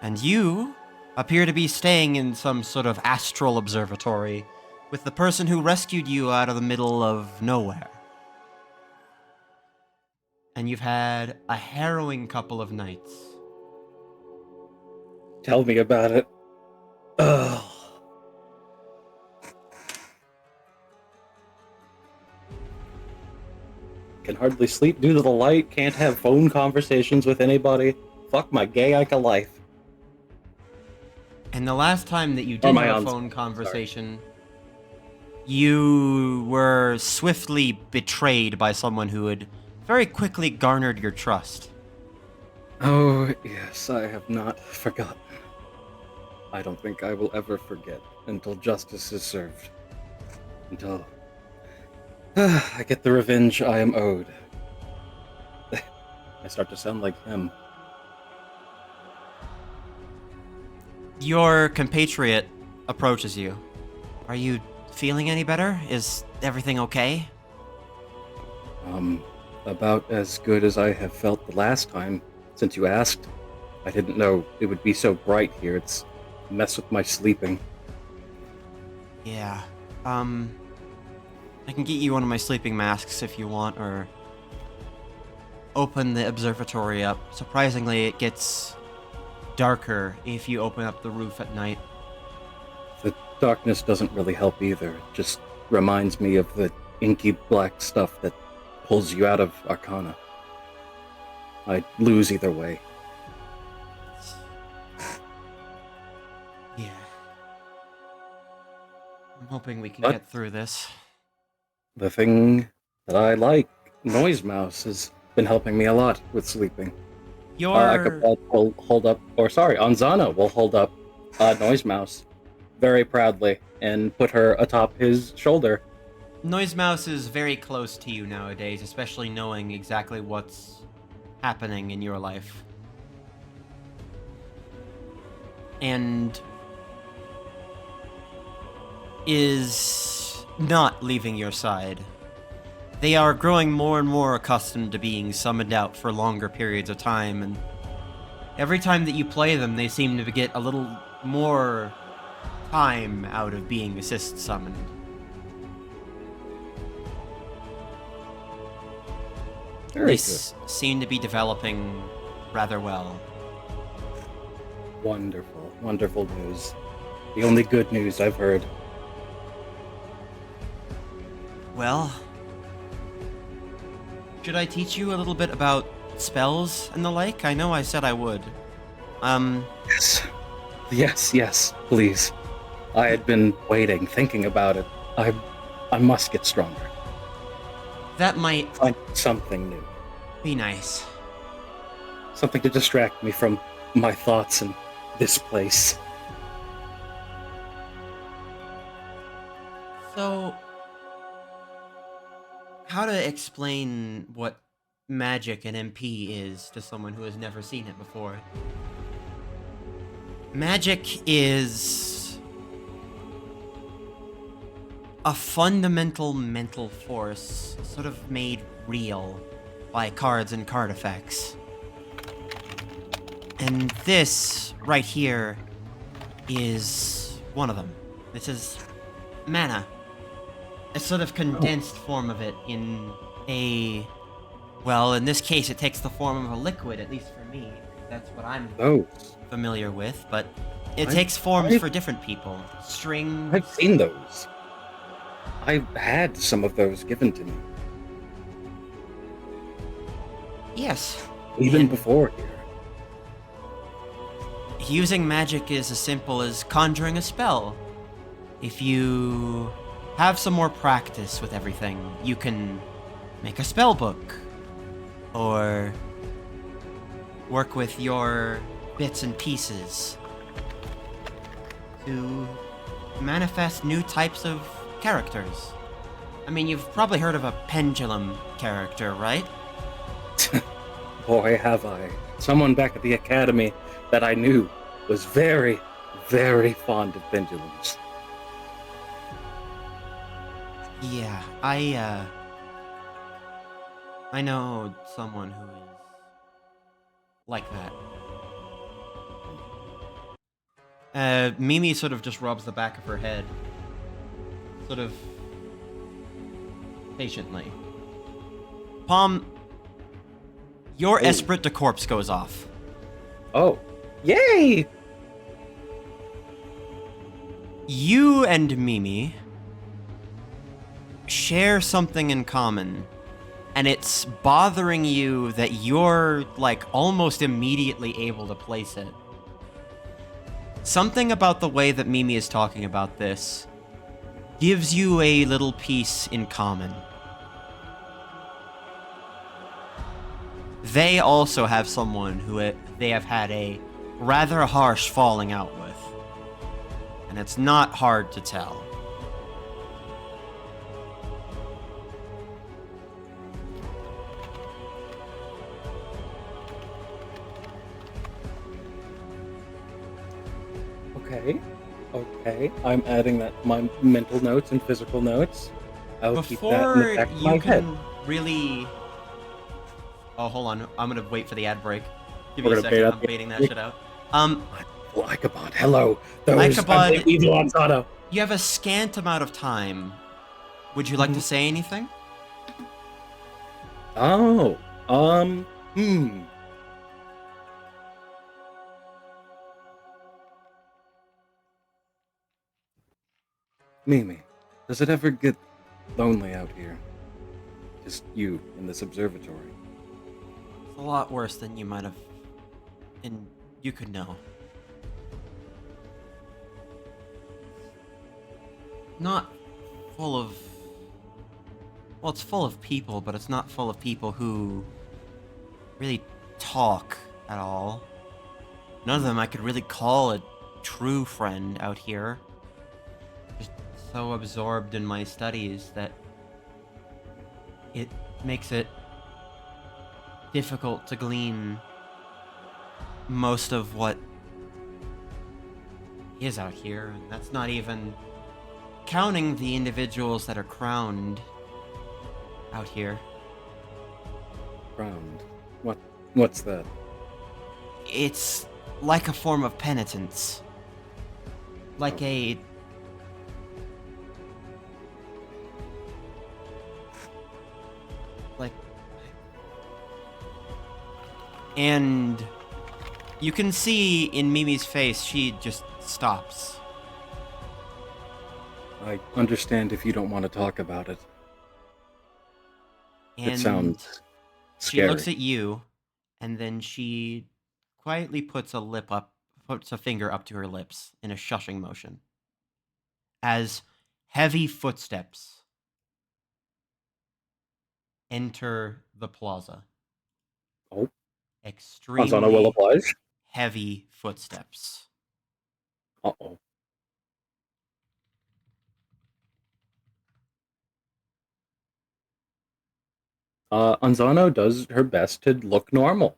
And you appear to be staying in some sort of astral observatory with the person who rescued you out of the middle of nowhere. And you've had a harrowing couple of nights. Tell me about it. Ugh. Can hardly sleep due to the light, can't have phone conversations with anybody. Fuck my gay Ike life. And the last time that you did my have a aunt's- phone conversation, you were swiftly betrayed by someone who had very quickly garnered your trust. Oh, yes, I have not forgotten. I don't think I will ever forget until justice is served. Until I get the revenge I am owed. I start to sound like him. Your compatriot approaches you. Are you feeling any better? Is everything okay? About as good as I have felt the last time since you asked. I didn't know it would be so bright here. It's messed with my sleeping. Yeah. I can get you one of my sleeping masks if you want, or open the observatory up. Surprisingly, it gets darker if you open up the roof at night. The darkness doesn't really help either. It just reminds me of the inky black stuff that pulls you out of Arcana. I'd lose either way. Yeah. I'm hoping we can What? get through this. The thing that I like, Noise Mouse, has been helping me a lot with sleeping. will hold up, or sorry, Anzana will hold up Noise Mouse very proudly and put her atop his shoulder. Noise Mouse is very close to you nowadays, especially knowing exactly what's happening in your life. And is not leaving your side. They are growing more and more accustomed to being summoned out for longer periods of time, and every time that you play them, they seem to get a little more time out of being assist summoned. Very Seem to be developing rather well. good. Wonderful, wonderful news. The only good news I've heard. Well, should I teach you a little bit about spells and the like? I know I said I would. Yes, please. I had been waiting, thinking about it. I must get stronger. That might Find something new. be nice. Something to distract me from my thoughts and this place. So, how to explain what magic and MP is to someone who has never seen it before? Magic is a fundamental mental force, sort of made real by cards and card effects. And this, right here, is one of them. This is mana. A sort of condensed form of it in a... Well, in this case, it takes the form of a liquid, at least for me. That's what I'm Oh, familiar with, but it I've- takes forms I've- for different people. Strings... I've seen those. I've had some of those given to me, Yes. even And before here. using magic is as simple as conjuring a spell. If you have some more practice with everything, you can make a spell book, or work with your bits and pieces to manifest new types of characters. I mean, you've probably heard of a pendulum character, right? Boy, have I. Someone back at the academy that I knew was very, very fond of pendulums. Yeah, I know someone who is like that. Mimi sort of just rubs the back of her head, sort of patiently. Palm, your Oh. Esprit de Corpse goes off. Oh, yay! You and Mimi share something in common, and it's bothering you that you're, like, almost immediately able to place it. Something about the way that Mimi is talking about this gives you a little piece in common. They also have someone who they have had a rather harsh falling out with. And it's not hard to tell. Okay. I'm adding that to my mental notes and physical notes. I'll keep that in the Before back of you my can head. really... Oh, hold on. I'm gonna wait for the ad break. Give We're me a gonna bait second. out I'm baiting that shit out. Ichabod, hello. Those Ichabod- evil Ansano. You have a scant amount of time. Would you like to say anything? Oh, Mimi, does it ever get lonely out here? Just you in this observatory. It's a lot worse than you might have... And you could know. Not full of... Well, it's full of people, but it's not full of people who really talk at all. None of them I could really call a true friend out here. Just so absorbed in my studies that it makes it difficult to glean most of what is out here, and that's not even counting the individuals that are crowned out here. Crowned. What's that? It's like a form of penitence. Like a... Like... And... You can see in Mimi's face, she just stops. I understand if you don't want to talk about it. And It sounds she scary. looks at you, and then she quietly puts a finger up to her lips in a shushing motion. As heavy footsteps enter the plaza. Oh, Ansano will Extremely oblige. heavy footsteps. Uh-oh. Anzano does her best to look normal.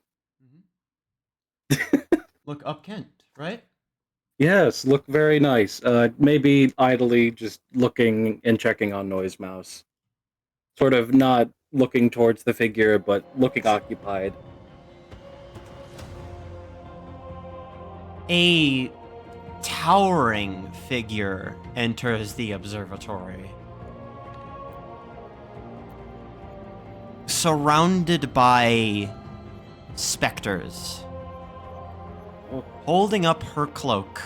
Look up Kent, right? Yes, look very nice. Maybe idly just looking and checking on Noise Mouse. Sort of not looking towards the figure, but looking occupied. A towering figure enters the observatory. Surrounded by specters. Oh. Holding up her cloak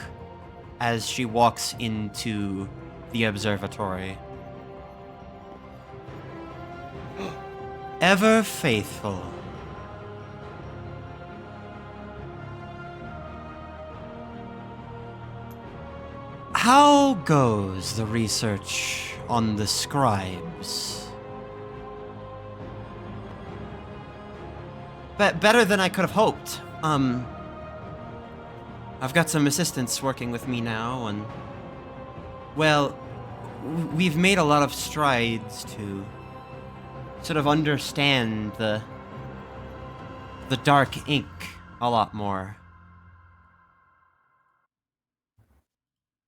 as she walks into the observatory. Ever faithful. How goes the research on the scribes? Better than I could have hoped. I've got some assistants working with me now, and... Well, we've made a lot of strides to sort of understand the dark ink a lot more.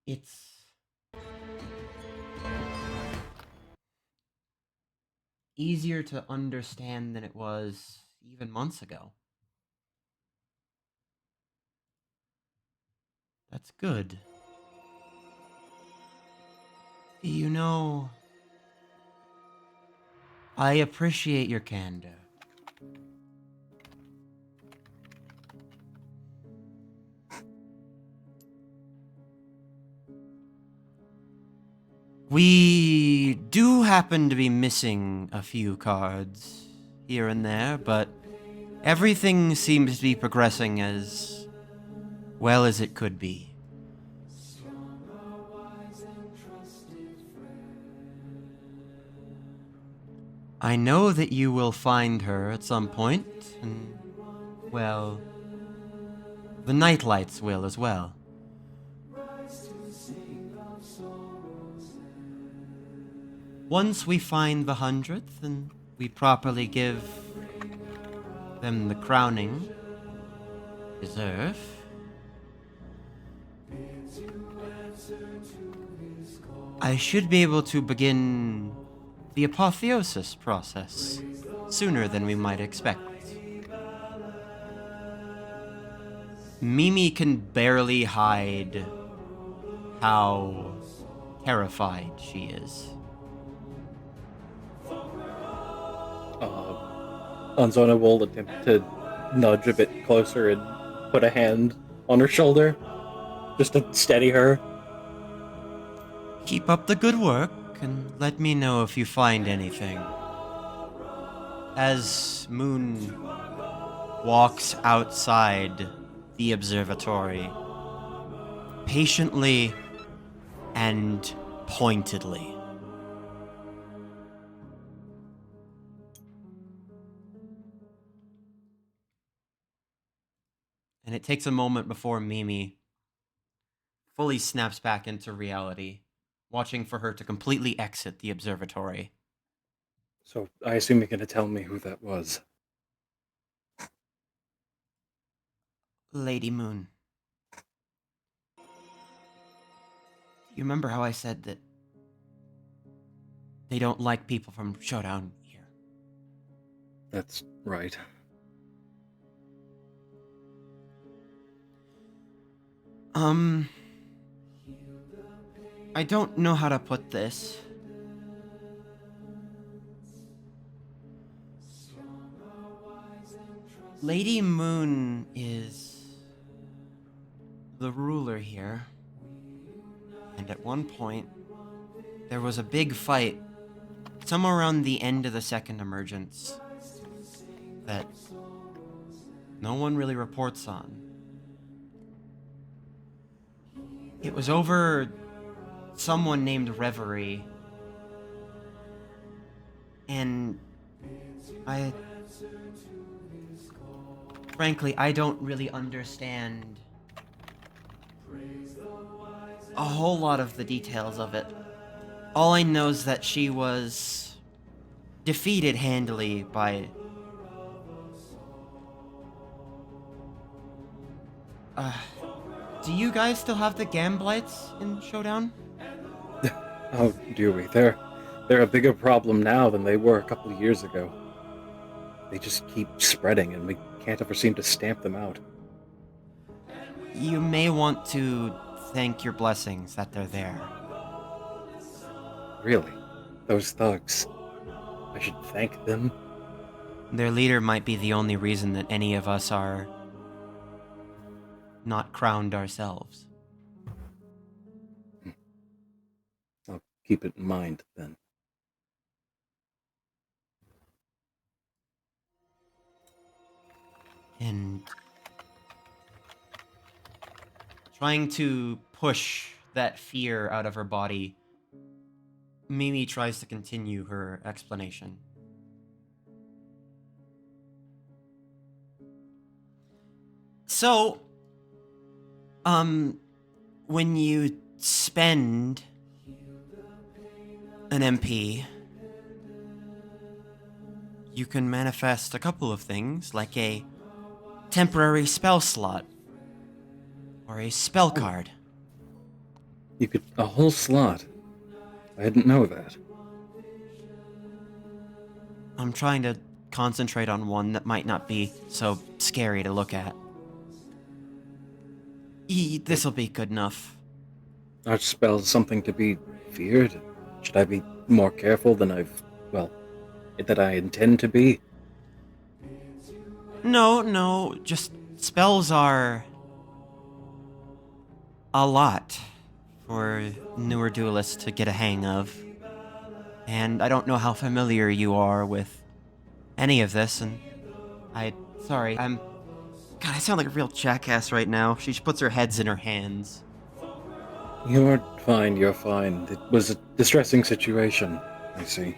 It's... easier to understand than it was even months ago. That's good. You know, I appreciate your candor. We do happen to be missing a few cards here and there, but everything seems to be progressing as well as it could be. I know that you will find her at some point, and, well, the Nightlights will as well. Once we find the 100th and we properly give them the crowning deserve, I should be able to begin the apotheosis process sooner than we might expect. Mimi can barely hide how terrified she is. Anzona will attempt to nudge a bit closer and put a hand on her shoulder, just to steady her. Keep up the good work, and let me know if you find anything. As Moon walks outside the observatory, patiently and pointedly. And it takes a moment before Mimi fully snaps back into reality, watching for her to completely exit the observatory. So I assume you're going to tell me who that was. Lady Moon. You remember how I said that they don't like people from Showdown here? That's right. I don't know how to put this. Lady Moon is the ruler here. And at one point, there was a big fight somewhere around the end of the second emergence that no one really reports on. It was over someone named Reverie. And frankly, I don't really understand a whole lot of the details of it. All I know is that she was defeated handily by do you guys still have the Gamblites in Showdown? Oh, do we? They're a bigger problem now than they were a couple of years ago. They just keep spreading, and we can't ever seem to stamp them out. You may want to thank your blessings that they're there. Really? Those thugs. I should thank them? Their leader might be the only reason that any of us are not crowned ourselves. I'll keep it in mind, then. And trying to push that fear out of her body, Mimi tries to continue her explanation. So, when you spend an MP, you can manifest a couple of things, like a temporary spell slot, or a spell card. You could... a whole slot. I didn't know that. I'm trying to concentrate on one that might not be so scary to look at. This'll be good enough. Are spells something to be feared? Should I be more careful than that I intend to be? No, just spells are a lot for newer duelists to get a hang of. And I don't know how familiar you are with any of this, and sorry, God, I sound like a real jackass right now. She puts her heads in her hands. You're fine. It was a distressing situation, I see.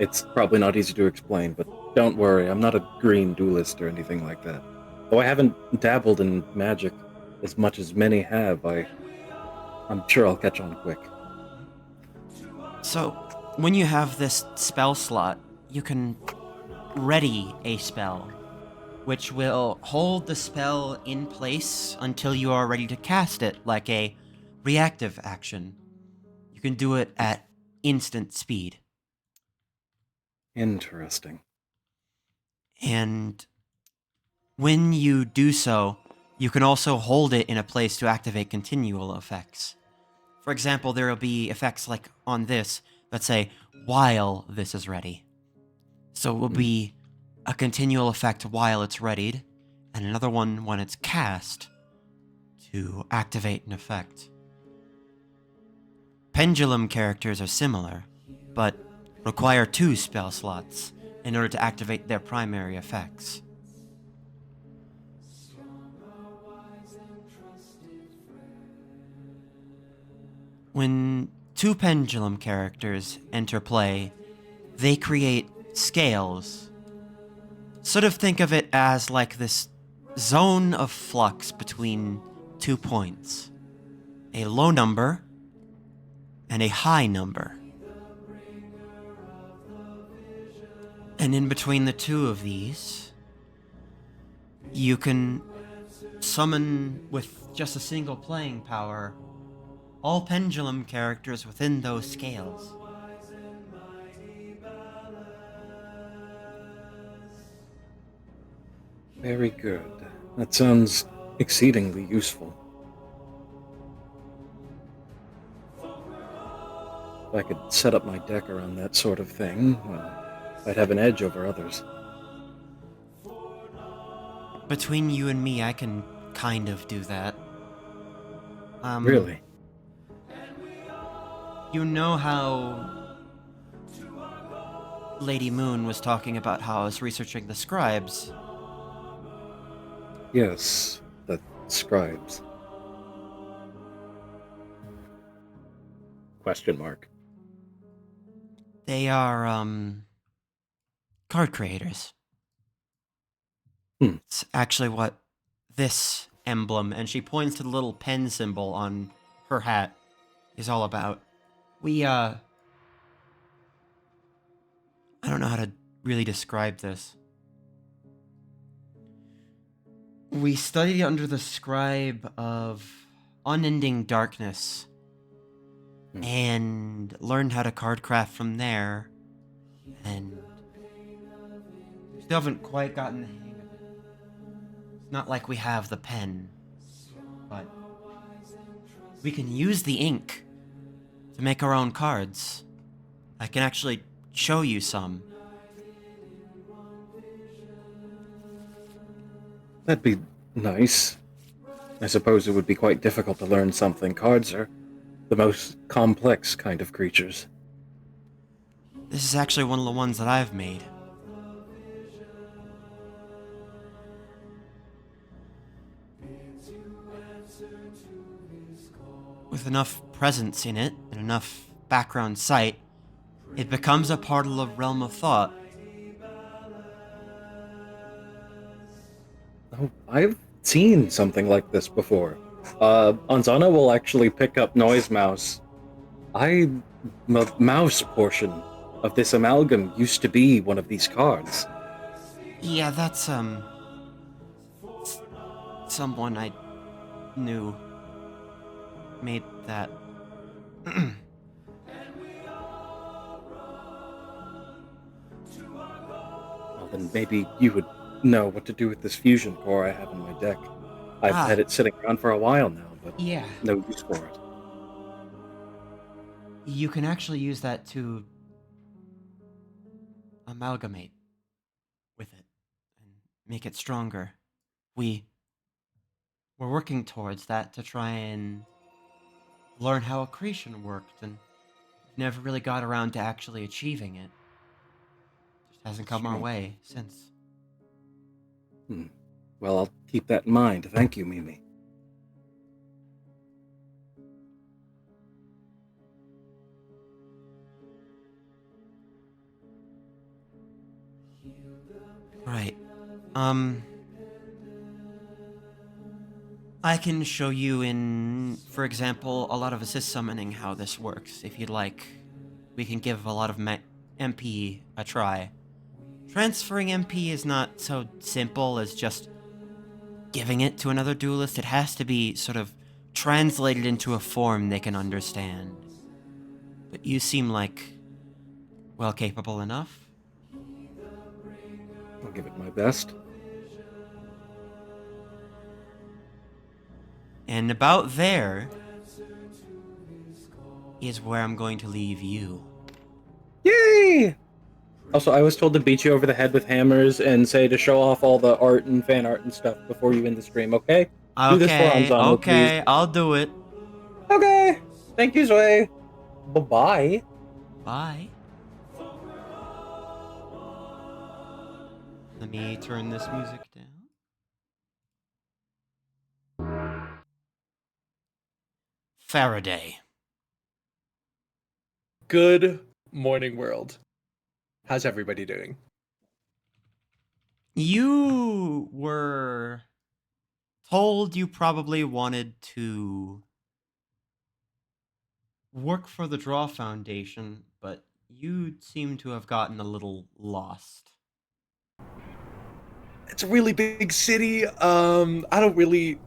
It's probably not easy to explain, but don't worry, I'm not a green duelist or anything like that. Though I haven't dabbled in magic as much as many have, I'm sure I'll catch on quick. So, when you have this spell slot, you can ready a spell, which will hold the spell in place until you are ready to cast it, like a reactive action. You can do it at instant speed. Interesting. And when you do so, you can also hold it in a place to activate continual effects. For example, there will be effects like on this that say, while this is ready. So it will be a continual effect while it's readied, and another one when it's cast to activate an effect. Pendulum characters are similar, but require 2 spell slots in order to activate their primary effects. When 2 pendulum characters enter play, they create scales. Sort of think of it as like this zone of flux between 2 points. A low number and a high number. And in between the 2 of these, you can summon with just a single playing power all pendulum characters within those scales. Very good. That sounds exceedingly useful. If I could set up my deck around that sort of thing, well, I'd have an edge over others. Between you and me, I can kind of do that. Really? You know how Lady Moon was talking about how I was researching the scribes? Yes, the scribes. Question mark. They are, card creators. It's actually what this emblem, and she points to the little pen symbol on her hat, is all about. I don't know how to really describe this. We studied under the scribe of unending darkness and learned how to cardcraft from there, and still haven't quite gotten the hang of it. It's not like we have the pen, but we can use the ink to make our own cards. I can actually show you some. That'd be nice. I suppose it would be quite difficult to learn something. Cards are the most complex kind of creatures. This is actually one of the ones that I've made. With enough presence in it and enough background sight, it becomes a part of the realm of thought. Oh, I've seen something like this before. Anzana will actually pick up Noise Mouse. The mouse portion of this amalgam used to be one of these cards. Yeah, that's, someone I knew made that. then maybe you would know what to do with this fusion core I have in my deck. I've had it sitting around for a while now, but Yeah. no use for it. You can actually use that to amalgamate with it and make it stronger. We're working towards that to try and learn how accretion worked, and never really got around to actually achieving it. Just hasn't come our way since. Well, I'll keep that in mind. Thank you, Mimi. Right. I can show you in, for example, a lot of assist summoning how this works. If you'd like, we can give a lot of MP a try. Transferring MP is not so simple as just giving it to another duelist. It has to be sort of translated into a form they can understand. But you seem like well capable enough. I'll give it my best. And about there is where I'm going to leave you. Yay! Also, I was told to beat you over the head with hammers and say to show off all the art and fan art and stuff before you end the stream, okay? Do this for Anzano, Okay, please. I'll do it. Okay. Thank you, Zoe. Bye-bye. Bye. Let me turn this music down. Faraday. Good morning, world. How's everybody doing? You were told you probably wanted to work for the Draw Foundation, but you seem to have gotten a little lost. It's a really big city. I don't really.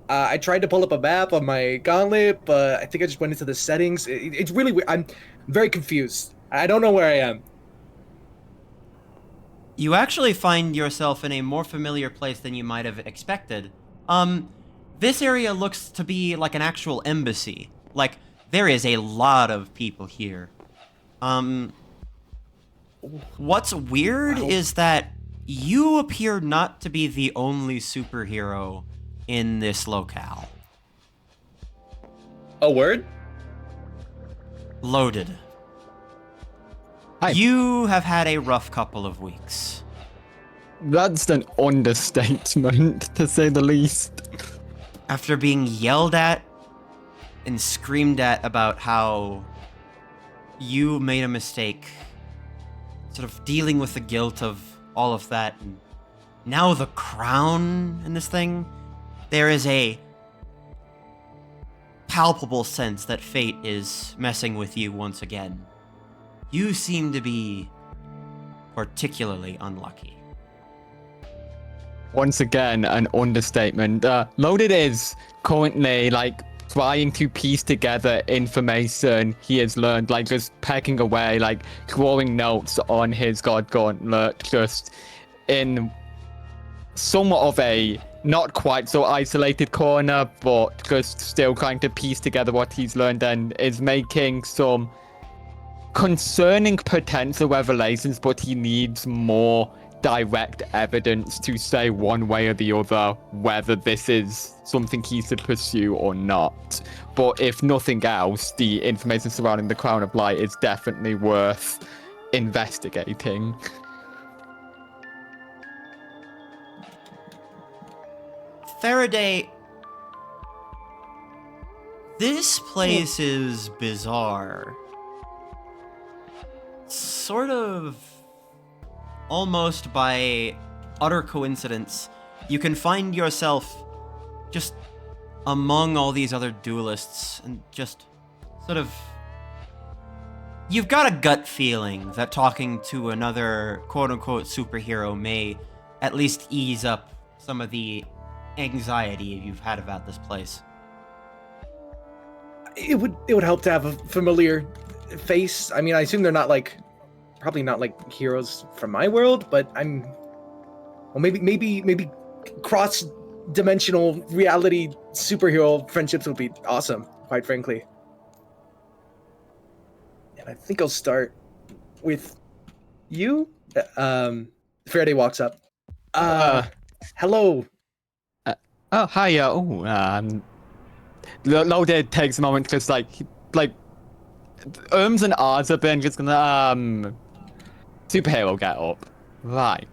I tried to pull up a map on my gauntlet, but I think I just went into the settings. It's really weird. I'm very confused. I don't know where I am. You actually find yourself in a more familiar place than you might have expected. This area looks to be like an actual embassy. Like, there is a lot of people here. What's weird is that you appear not to be the only superhero in this locale. A word? Loaded. Hi. You have had a rough couple of weeks. That's an understatement, to say the least. After being yelled at and screamed at about how you made a mistake, sort of dealing with the guilt of all of that, and now the crown and this thing, there is a palpable sense that fate is messing with you once again. You seem to be particularly unlucky. Once again, an understatement. Loaded is currently, trying to piece together information he has learned, just pecking away, drawing notes on his God Gauntlet, just in somewhat of a not quite so isolated corner, but just still trying to piece together what he's learned, and is making some concerning potential revelations, but he needs more direct evidence to say one way or the other whether this is something he should pursue or not. But if nothing else, the information surrounding the Crown of Light is definitely worth investigating. Faraday, this place is bizarre. Sort of almost by utter coincidence, you can find yourself just among all these other duelists and just sort of... You've got a gut feeling that talking to another quote-unquote superhero may at least ease up some of the anxiety you've had about this place. It would help to have a familiar face. I mean, I assume they're not probably not like heroes from my world, but maybe cross-dimensional reality superhero friendships would be awesome, quite frankly. And I think I'll start with you. Faraday walks up. Hello. Oh, hi. Loaded takes a moment because like ums and ahs have been just gonna superhero get up. Right.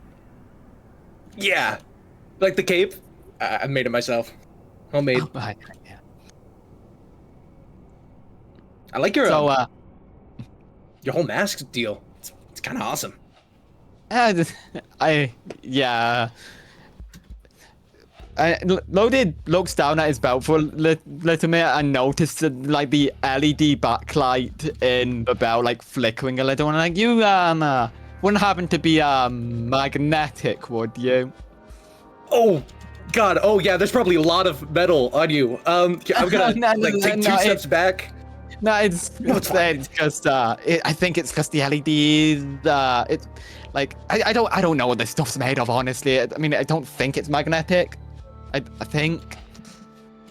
Yeah. Like the cape? I made it myself. Homemade. Oh, right. Yeah. I like your So your whole mask deal. It's kind of awesome. Loaded looks down at his belt for a little minute and noticed like the LED backlight in the belt like flickering a little, and like, you wouldn't happen to be magnetic, would you? Oh God! Oh yeah, there's probably a lot of metal on you. I'm gonna take 2 steps back. No, it's just I think it's just the LEDs. It's like I don't know what this stuff's made of, honestly. I mean, I don't think it's magnetic. I think.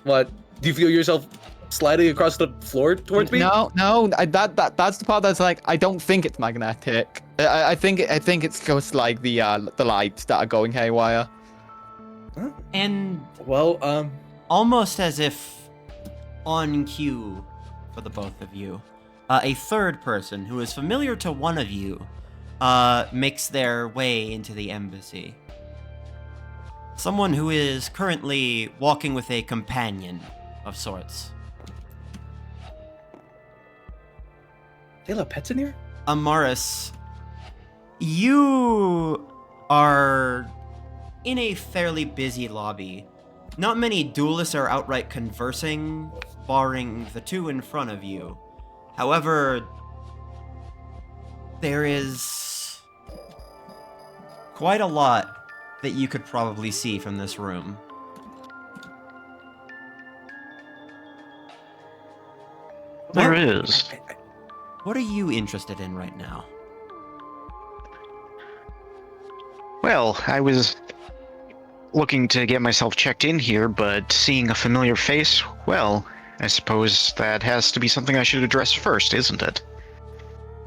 What? Do you feel yourself sliding across the floor towards me? No. That's the part that's like, I don't think it's magnetic. I think it's just like the lights that are going haywire. Huh? And Well, almost as if on cue for the both of you, a third person who is familiar to one of you makes their way into the embassy. Someone who is currently walking with a companion of sorts. they let pets in here? Amaris, you are in a fairly busy lobby. Not many duelists are outright conversing, barring the two in front of you. However, there is quite a lot that you could probably see from this room. There is. What are you interested in right now? Well, I was looking to get myself checked in here, but seeing a familiar face, well, I suppose that has to be something I should address first, isn't it?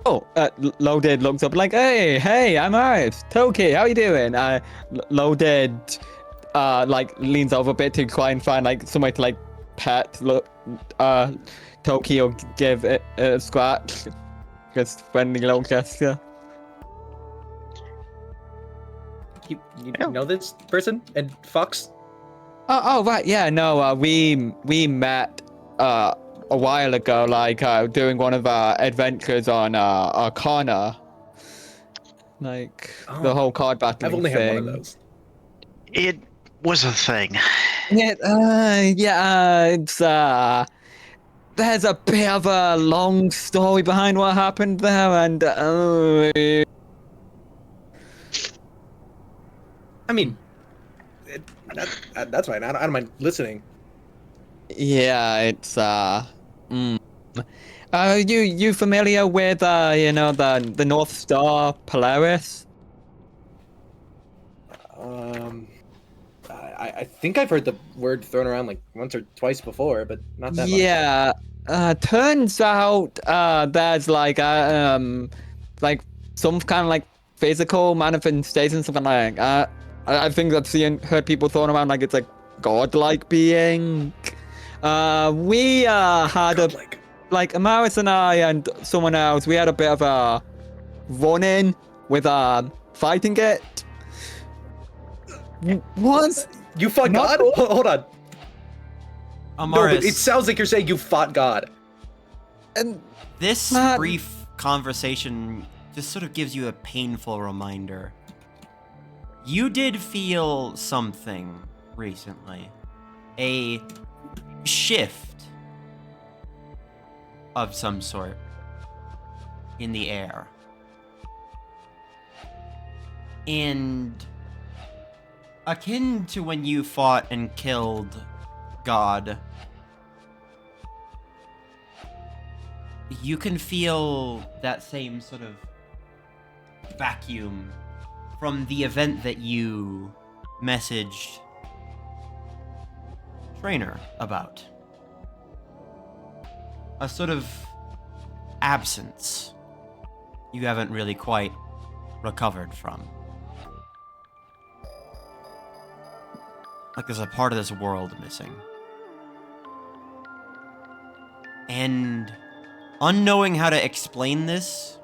Oh, Loaded looks up like, hey, I'm Ives. Toki, how you doing? Loaded, like, leans over a bit to try and find, like, somewhere to, like, pet, Toki or give it a scratch. Just friendly little gesture. You know this person? And Fox? Oh, right, yeah, no, we met, a while ago, like, doing one of our adventures on, Arcana. Like, the whole card battling I've only thing. had one of those. It was a thing. It's, there's a bit of a long story behind what happened there, and, I mean, that's fine. I don't mind listening. yeah, it's, you familiar with, the North Star Polaris? I think I've heard the word thrown around like once or twice before, but not that much. Yeah, turns out, there's like some kind of like physical manifestation, something like I think I've heard people throwing around like it's like godlike being. We had like Amaris and I and someone else, we had a bit of a run-in with fighting it. What? You fought God? Hold on. Amaris, No, but it sounds like you're saying you fought God. And this brief conversation just sort of gives you a painful reminder. You did feel something recently. A shift of some sort in the air. And akin to when you fought and killed God, you can feel that same sort of vacuum from the event that you messaged Trainer about. A sort of absence you haven't really quite recovered from. Like there's a part of this world missing. And unknowing how to explain this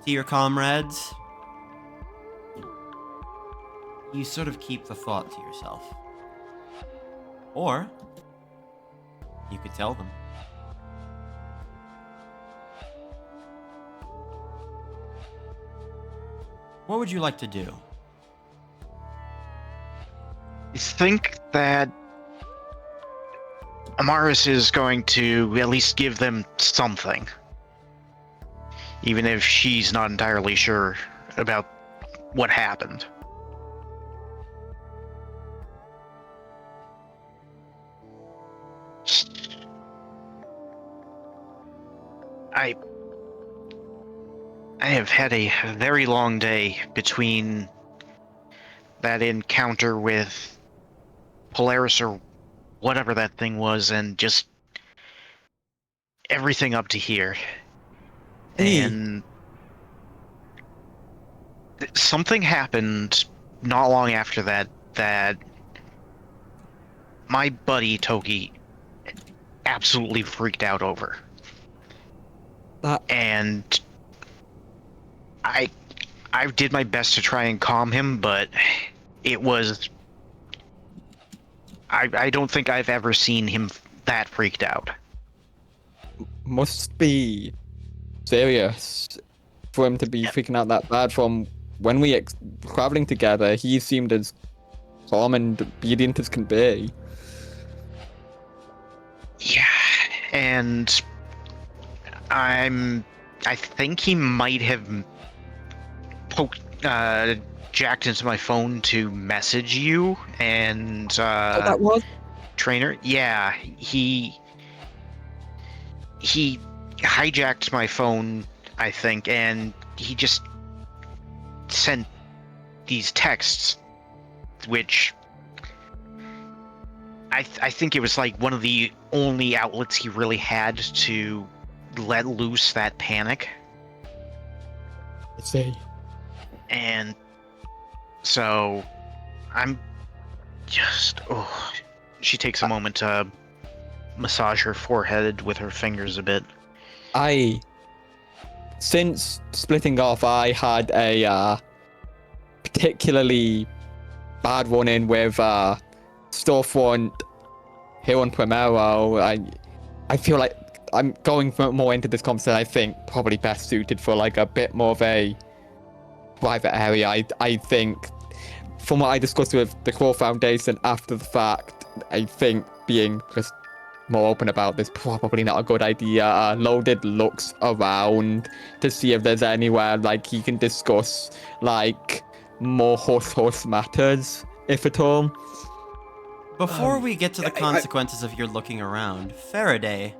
to your comrades, you sort of keep the thought to yourself. Or you could tell them. What would you like to do? I think that Amaris is going to at least give them something. Even if she's not entirely sure about what happened. I have had a very long day between that encounter with Polaris or whatever that thing was and just everything up to here. And something happened not long after that my buddy Toki absolutely freaked out over. And I did my best to try and calm him, but it was... I don't think I've ever seen him that freaked out. Must be serious for him to be freaking out that bad. From when we traveling together, he seemed as calm and obedient as can be. Yeah, and I think he might have jacked into my phone to message you and That was? Trainer. Yeah, he hijacked my phone, I think, and he just sent these texts, which I think it was like one of the only outlets he really had to let loose that panic. I see. And so I'm just... Oh, she takes a moment to massage her forehead with her fingers a bit. Since splitting off, I had a particularly bad run-in with Storefront here on Primero. I feel like I'm going more into this conversation. I think probably best suited for like a bit more of a private area. I think from what I discussed with the Core Foundation after the fact, I think being just more open about this probably not a good idea. Loaded looks around to see if there's anywhere like he can discuss like more horse matters, if at all. Before we get to the consequences of your looking around, Faraday,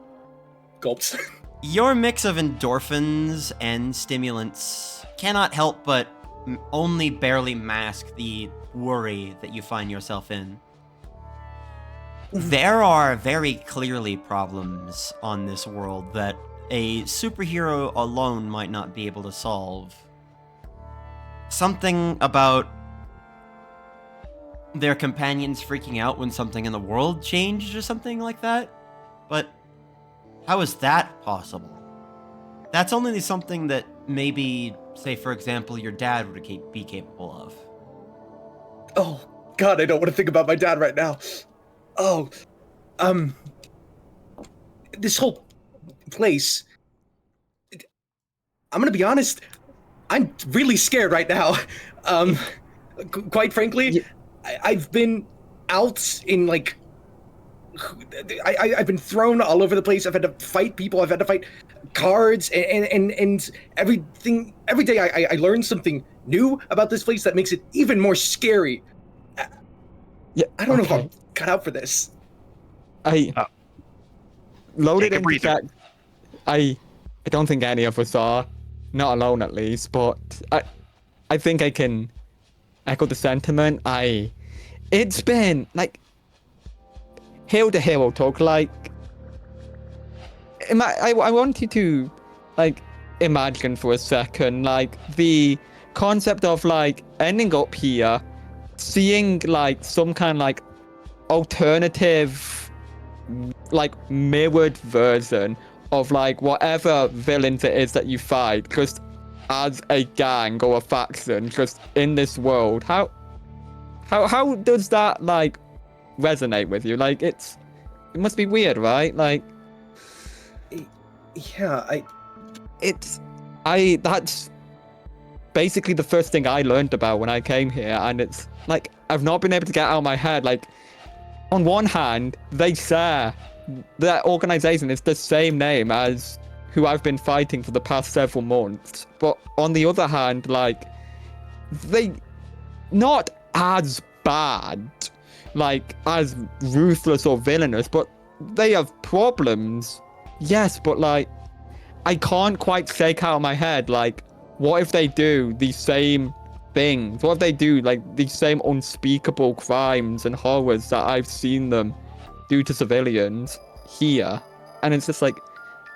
Gulps. your mix of endorphins and stimulants cannot help but only barely mask the worry that you find yourself in. There are very clearly problems on this world that a superhero alone might not be able to solve. Something about their companions freaking out when something in the world changed or something like that. But how is that possible? That's only something that maybe, say for example, your dad would be capable of. Oh, God, I don't want to think about my dad right now. Oh, this whole place, I'm gonna be honest, I'm really scared right now. Quite frankly, I've been out in, like, I've been thrown all over the place. I've had to fight people. I've had to fight cards and everything. Every day I learn something new about this place that makes it even more scary. Yeah, I don't know if I'm cut out for this. Loaded Take a into breather. fact, I don't think any of us are. not alone at least, but I think I can echo the sentiment. It's been like hero to hero talk. Like, I want you to like imagine for a second, like the concept of like ending up here, seeing like some kind of like alternative, like mirrored version of like whatever villains it is that you fight, just as a gang or a faction, just in this world. How does that like resonate with you? Like it must be weird, right? Like, yeah, that's basically the first thing I learned about when I came here, and it's like I've not been able to get out of my head. Like, on one hand, they share that organization is the same name as who I've been fighting for the past several months, but on the other hand, like, they not as bad, like as ruthless or villainous, but they have problems. Yes, but like, I can't quite shake out of my head, like, what if they do these same things? What if they do like these same unspeakable crimes and horrors that I've seen them do to civilians here? And it's just like,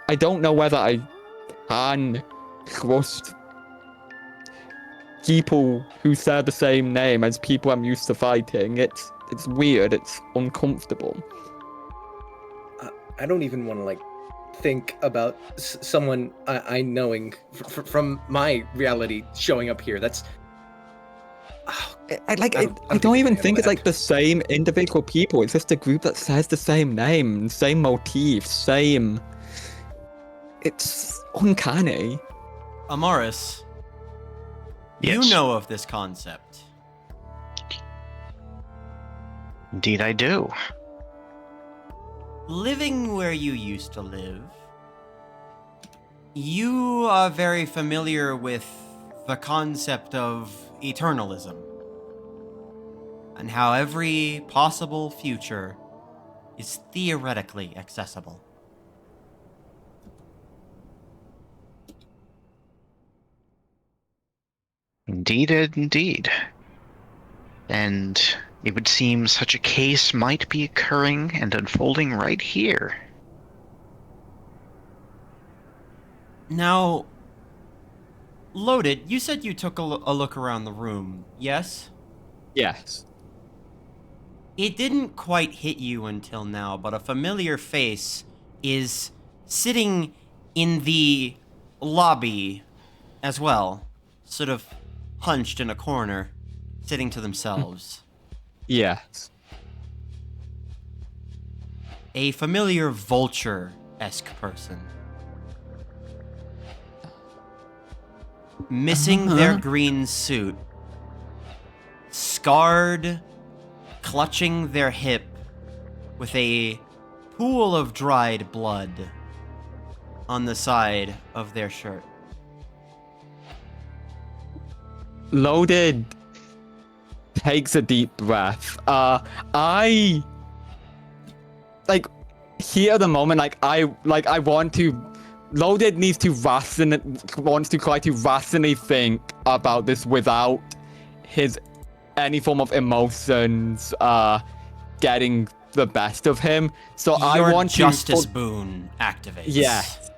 I don't know whether I can trust people who share the same name as people I'm used to fighting. It's weird. It's uncomfortable. I don't even want to like think about someone I knowing from my reality showing up here. That's I don't even think it's like the same individual people. It's just a group that says the same name, same motifs, same. It's uncanny. Amaris, Yes. you know of this concept. Indeed, I do. Living where you used to live, you are very familiar with the concept of eternalism and how every possible future is theoretically accessible. Indeed, indeed. And it would seem such a case might be occurring and unfolding right here. Now, Loaded, you said you took a look around the room, yes? Yes. It didn't quite hit you until now, but a familiar face is sitting in the lobby as well, sort of hunched in a corner, sitting to themselves. Yes. A familiar vulture-esque person. Missing their green suit, scarred, clutching their hip with a pool of dried blood on the side of their shirt. Loaded takes a deep breath. I like here at the moment, I want to. Loaded wants to try to rationally think about this without his any form of emotions getting the best of him. So I want justice boon activates. Yes.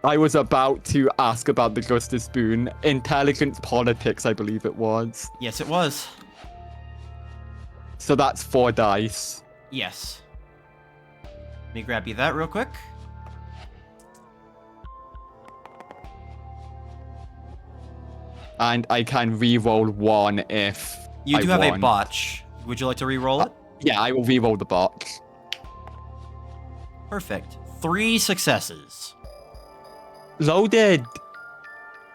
I was about to ask about the justice boon. Intelligence politics, I believe it was. Yes, it was. So that's 4 dice. Yes. Let me grab you that real quick. And I can re-roll 1 if You do have want. a botch. Would you like to re-roll it? Yeah, I will re-roll the botch. Perfect. 3 successes. Loaded,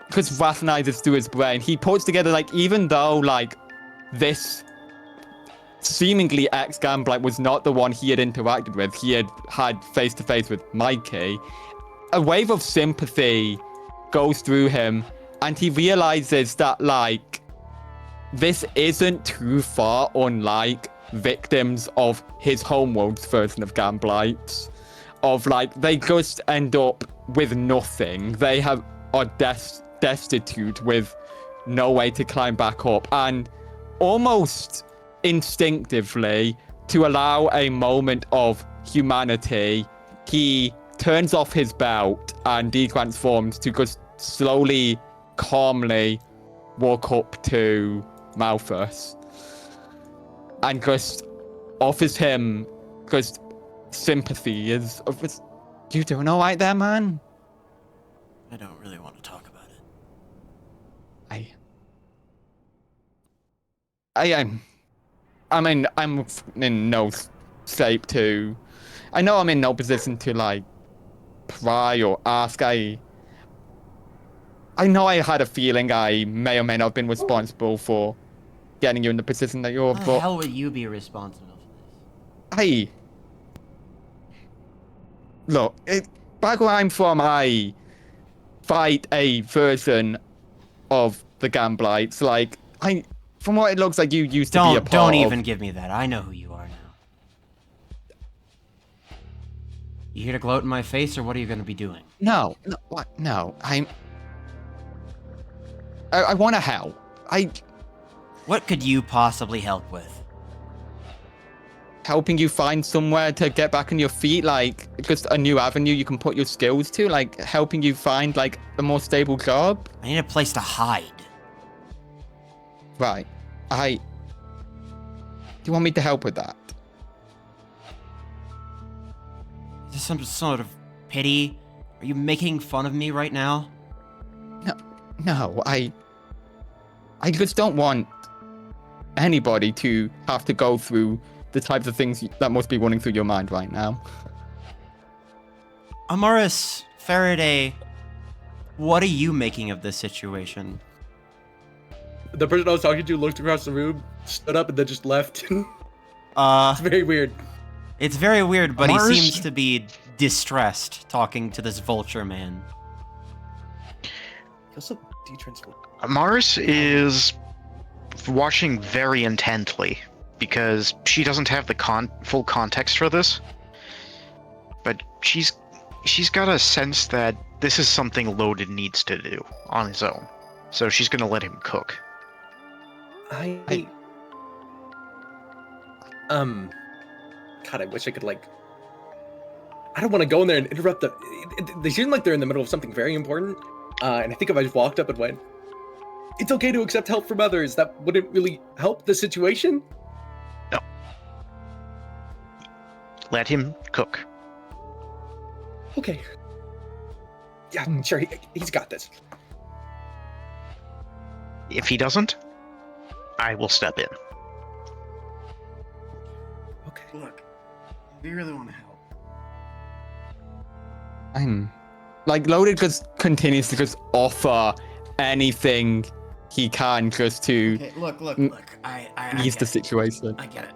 because rationalizes through his brain, he puts together, like, even though, like, this seemingly ex-Gamblight was not the one he had interacted with, he had face-to-face with Mikey, a wave of sympathy goes through him, and he realizes that, like, this isn't too far unlike victims of his homeworld's version of Gamblights. Of, like, they just end up with nothing. They are destitute with no way to climb back up, and almost instinctively, to allow a moment of humanity, he turns off his belt and detransforms to just slowly, calmly walk up to Malthus and just offers him just sympathy. You doing all right there, man? I don't really want to talk about it. I'm in no shape to. I know I'm in no position to like pry or ask. I know I had a feeling I may or may not have been responsible for getting you in the position that you're. How the But hell would you be responsible for this? Look, back where I'm from, I fight a version of the Gamblites. Like, from what it looks like, you used to be a part Don't of... even give me that. I know who you are now. You here to gloat in my face, or what are you going to be doing? No, what? No, I want to help. What could you possibly help with? Helping you find somewhere to get back on your feet, like just a new avenue you can put your skills to, like helping you find like a more stable job. I need a place to hide. Right. Do you want me to help with that? Is this some sort of pity? Are you making fun of me right now? No, I just don't want anybody to have to go through the types of things that must be running through your mind right now. Amaris, Faraday, what are you making of this situation? The person I was talking to looked across the room, stood up, and then just left. It's very weird. It's very weird, but Amaris? he seems to be distressed talking to this vulture man. Also, detransfer. Mars is watching very intently because she doesn't have the full context for this. But she's got a sense that this is something Loaded needs to do on his own. So she's gonna let him cook. God, I wish I could, like... I don't want to go in there and interrupt them. They seem like they're in the middle of something very important. And I think if I just walked up and went, it's okay to accept help from others, that wouldn't really help the situation? No. Let him cook. Okay. Yeah, I'm sure he's got this. If he doesn't, I will step in. Okay. Look, we really want to help. I'm like Loaded just continues to just offer anything he can just to Okay, look. I ease get the it. situation. I get it.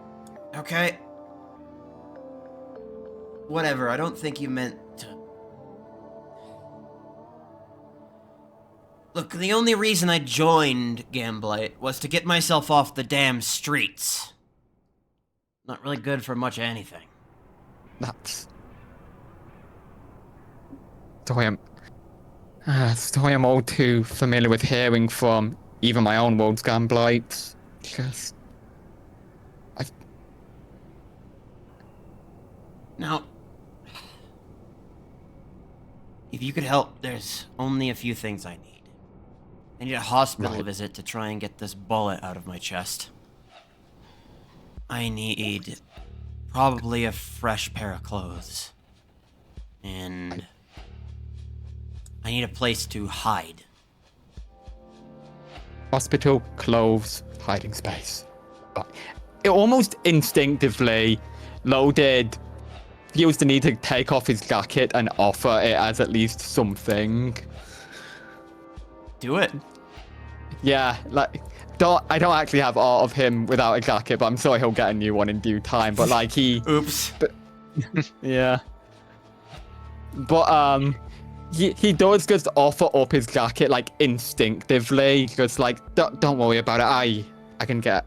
Okay. Whatever, I don't think you meant to... Look, the only reason I joined Gamblight was to get myself off the damn streets. Not really good for much of anything. That's story I'm all too familiar with hearing from even my own world's Gamblites. Just Now, if you could help, there's only a few things I need. I need a hospital Right. visit to try and get this bullet out of my chest. I need probably a fresh pair of clothes. And I need a place to hide. hospital, clothes, hiding space. But it almost instinctively, Loaded feels the need to take off his jacket and offer it as at least something. Do it. Yeah, like I don't actually have art of him without a jacket, but I'm sure he'll get a new one in due time. But like Oops. yeah. But he does just offer up his jacket like instinctively, just like don't worry about it. I can get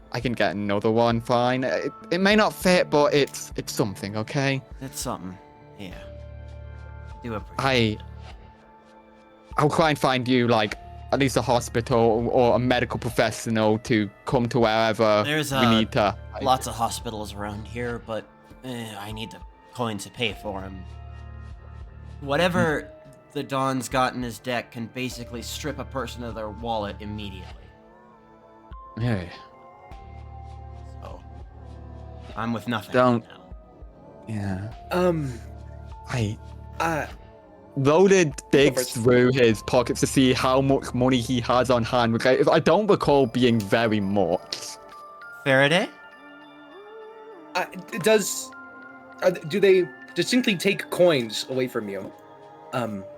another one, fine. It may not fit, but it's something, okay? That's something. Yeah. Do appreciate it. I'll try and find you like at least a hospital or a medical professional to come to wherever There's we need to. lots of hospitals around here, but I need the coins to pay for them. Whatever the Don's got in his deck can basically strip a person of their wallet immediately. Yeah. So I'm with nothing Don't- now. Yeah. Uh, Loaded digs first. through his pockets to see how much money he has on hand, which I don't recall being very much. Faraday? do they distinctly take coins away from you?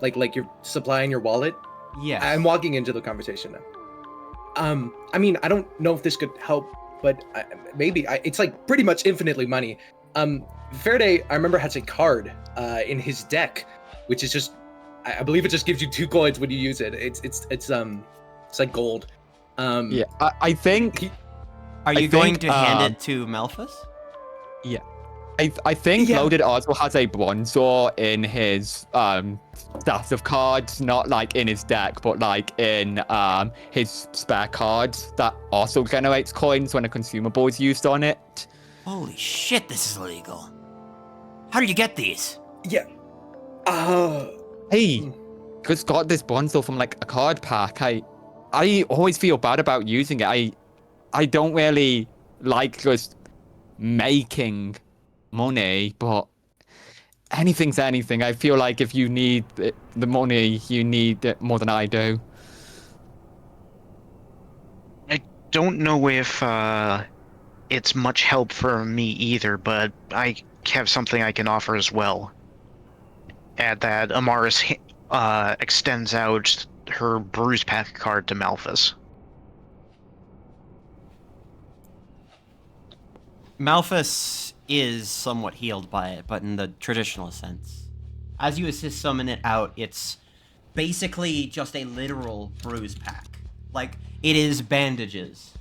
Like you're supplying your wallet? Yes. I'm walking into the conversation now. I mean, I don't know if this could help, but it's like pretty much infinitely money. Faraday, I remember, has a card in his deck, which is just, I believe it just gives you 2 coins when you use it. It's like gold. Yeah, I think. Are you I going think, to hand it to Malphus? Yeah. I think Yeah. Loaded also has a bronzor in his stash of cards, not like in his deck, but like in his spare cards that also generates coins when a consumable is used on it. Holy shit, this is illegal. How do you get these? Yeah. Hey, just got this bronzor from like a card pack. I always feel bad about using it. I don't really like just making money, but anything's anything. I feel like if you need the money, you need it more than I do. I don't know if it's much help for me either, but I have something I can offer as well. At that, Amaris extends out her bruise pack card to Malphus. Malphus is somewhat healed by it, but in the traditional sense. As you assist summon it out, it's basically just a literal bruise pack. Like, it is bandages,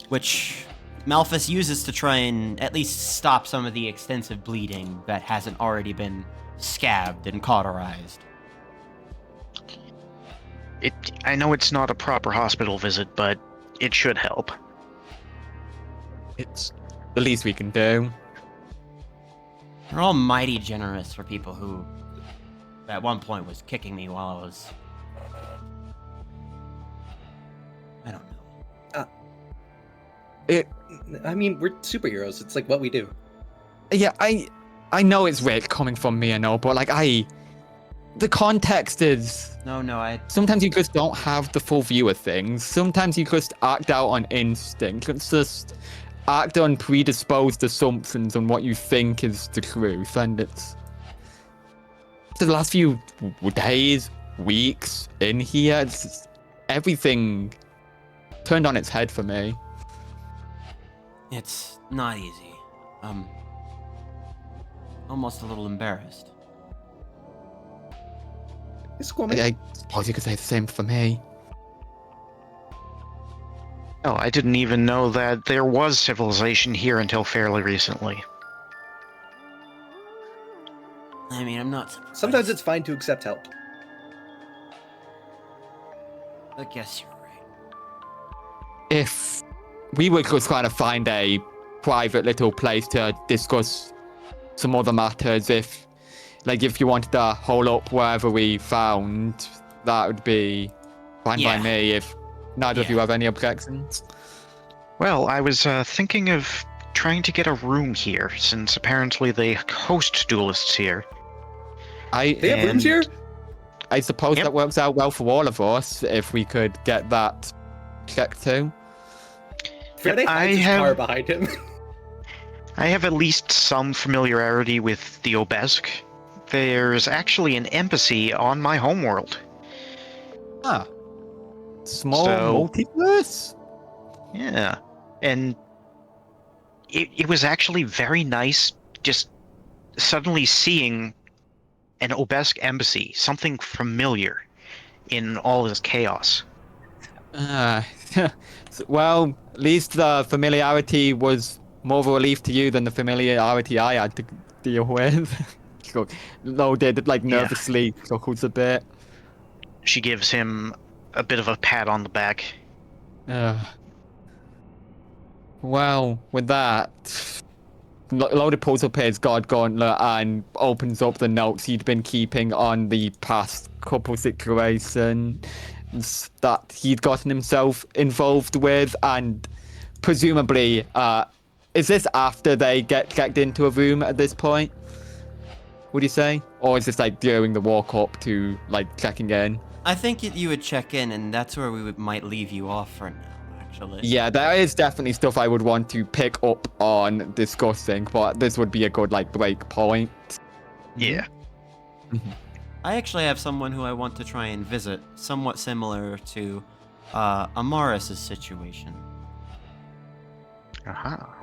which Malphus uses to try and at least stop some of the extensive bleeding that hasn't already been scabbed and cauterized. I know it's not a proper hospital visit, but it should help. It's the least we can do. They're all mighty generous for people who, at one point, was kicking me while I was... I don't know. I mean, we're superheroes. It's like what we do. Yeah, I know it's weird coming from me, I know, but like the context is No, sometimes you just don't have the full view of things. Sometimes you just act out on instinct. It's just act on predisposed assumptions on what you think is the truth, and it's the last few days, weeks in here, it's just, everything turned on its head for me. It's not easy. Almost a little embarrassed. It's cool, man. I suppose you could say the same for me. Oh, I didn't even know that there was civilization here until fairly recently. I mean, I'm not surprised. Sometimes it's fine to accept help. I guess you're right. If we were just trying to find a private little place to discuss some other matters, if you wanted to hole up wherever we found, that would be fine by Yeah. me, if neither of you have any objections. Well, I was thinking of trying to get a room here, since apparently they host duelists here. They have rooms here? I suppose Yep. that works out well for all of us, if we could get that checked too. Freddy I hides his have- car behind him. I have at least some familiarity with the Obesk. There's actually an embassy on my homeworld. Ah. Small So- multiverse? Yeah. And it was actually very nice just suddenly seeing an Obesk embassy, something familiar in all this chaos. Well, at least the familiarity was more of a relief to you than the familiarity I had to deal with. Loaded, like, Yeah. nervously chuckles a bit. She gives him a bit of a pat on the back. Well, with that, Loader pulls up his God Gauntlet and opens up the notes he'd been keeping on the past couple situations that he'd gotten himself involved with, and presumably, is this after they get checked into a room at this point? Would you say? Or is this like during the walk up to like checking in? I think you would check in, and that's where we might leave you off for now, actually. Yeah, there is definitely stuff I would want to pick up on discussing, but this would be a good like break point. Yeah. I actually have someone who I want to try and visit, somewhat similar to Amaris' situation. Aha.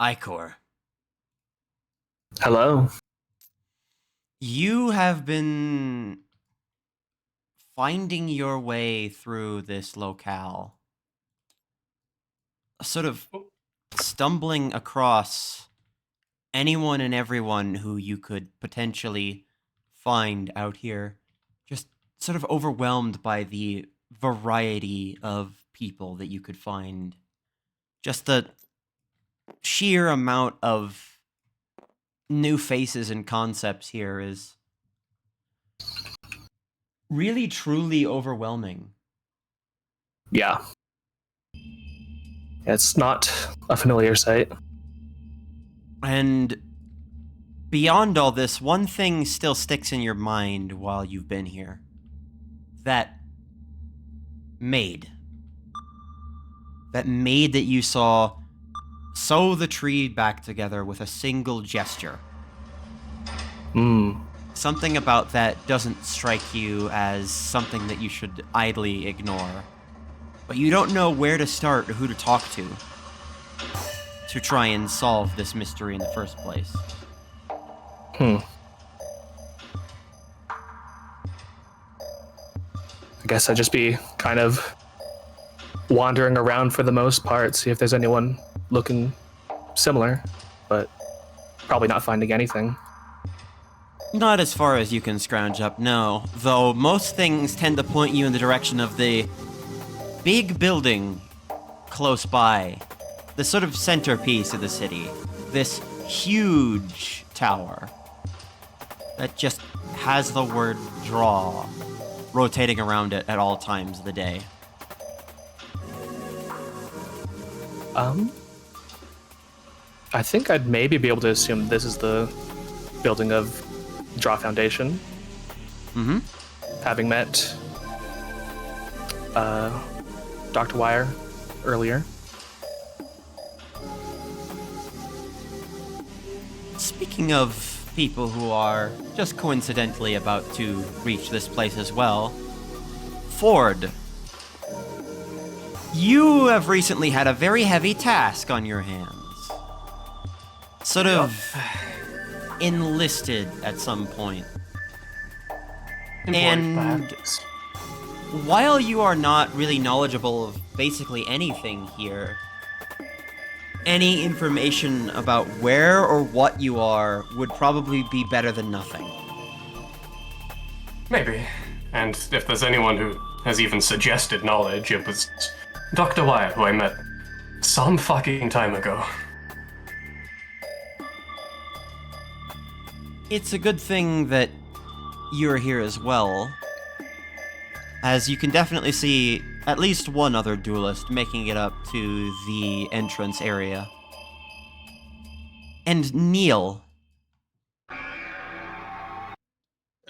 Icor. Hello. You have been finding your way through this locale, sort of stumbling across anyone and everyone who you could potentially find out here, just sort of overwhelmed by the variety of people that you could find. Just the sheer amount of new faces and concepts here is really truly overwhelming. Yeah. It's not a familiar sight. And beyond all this, one thing still sticks in your mind while you've been here. That maid. That maid that you saw sew the tree back together with a single gesture. Something about that doesn't strike you as something that you should idly ignore. But you don't know where to start or who to talk to try and solve this mystery in the first place. I guess I'd just be kind of wandering around for the most part, see if there's anyone looking similar, but probably not finding anything. Not as far as you can scrounge up, no. Though most things tend to point you in the direction of the big building close by. The sort of centerpiece of the city. This huge tower that just has the word draw rotating around it at all times of the day. I think I'd maybe be able to assume this is the building of Draw Foundation. Having met Dr. Wire earlier. Speaking of people who are just coincidentally about to reach this place as well, Ford, you have recently had a very heavy task on your hands. Sort of enlisted at some point. And while you are not really knowledgeable of basically anything here, any information about where or what you are would probably be better than nothing. Maybe. And if there's anyone who has even suggested knowledge, it was Dr. Wyatt, who I met some fucking time ago. It's a good thing that you're here as well, as you can definitely see at least one other duelist making it up to the entrance area. And Neil.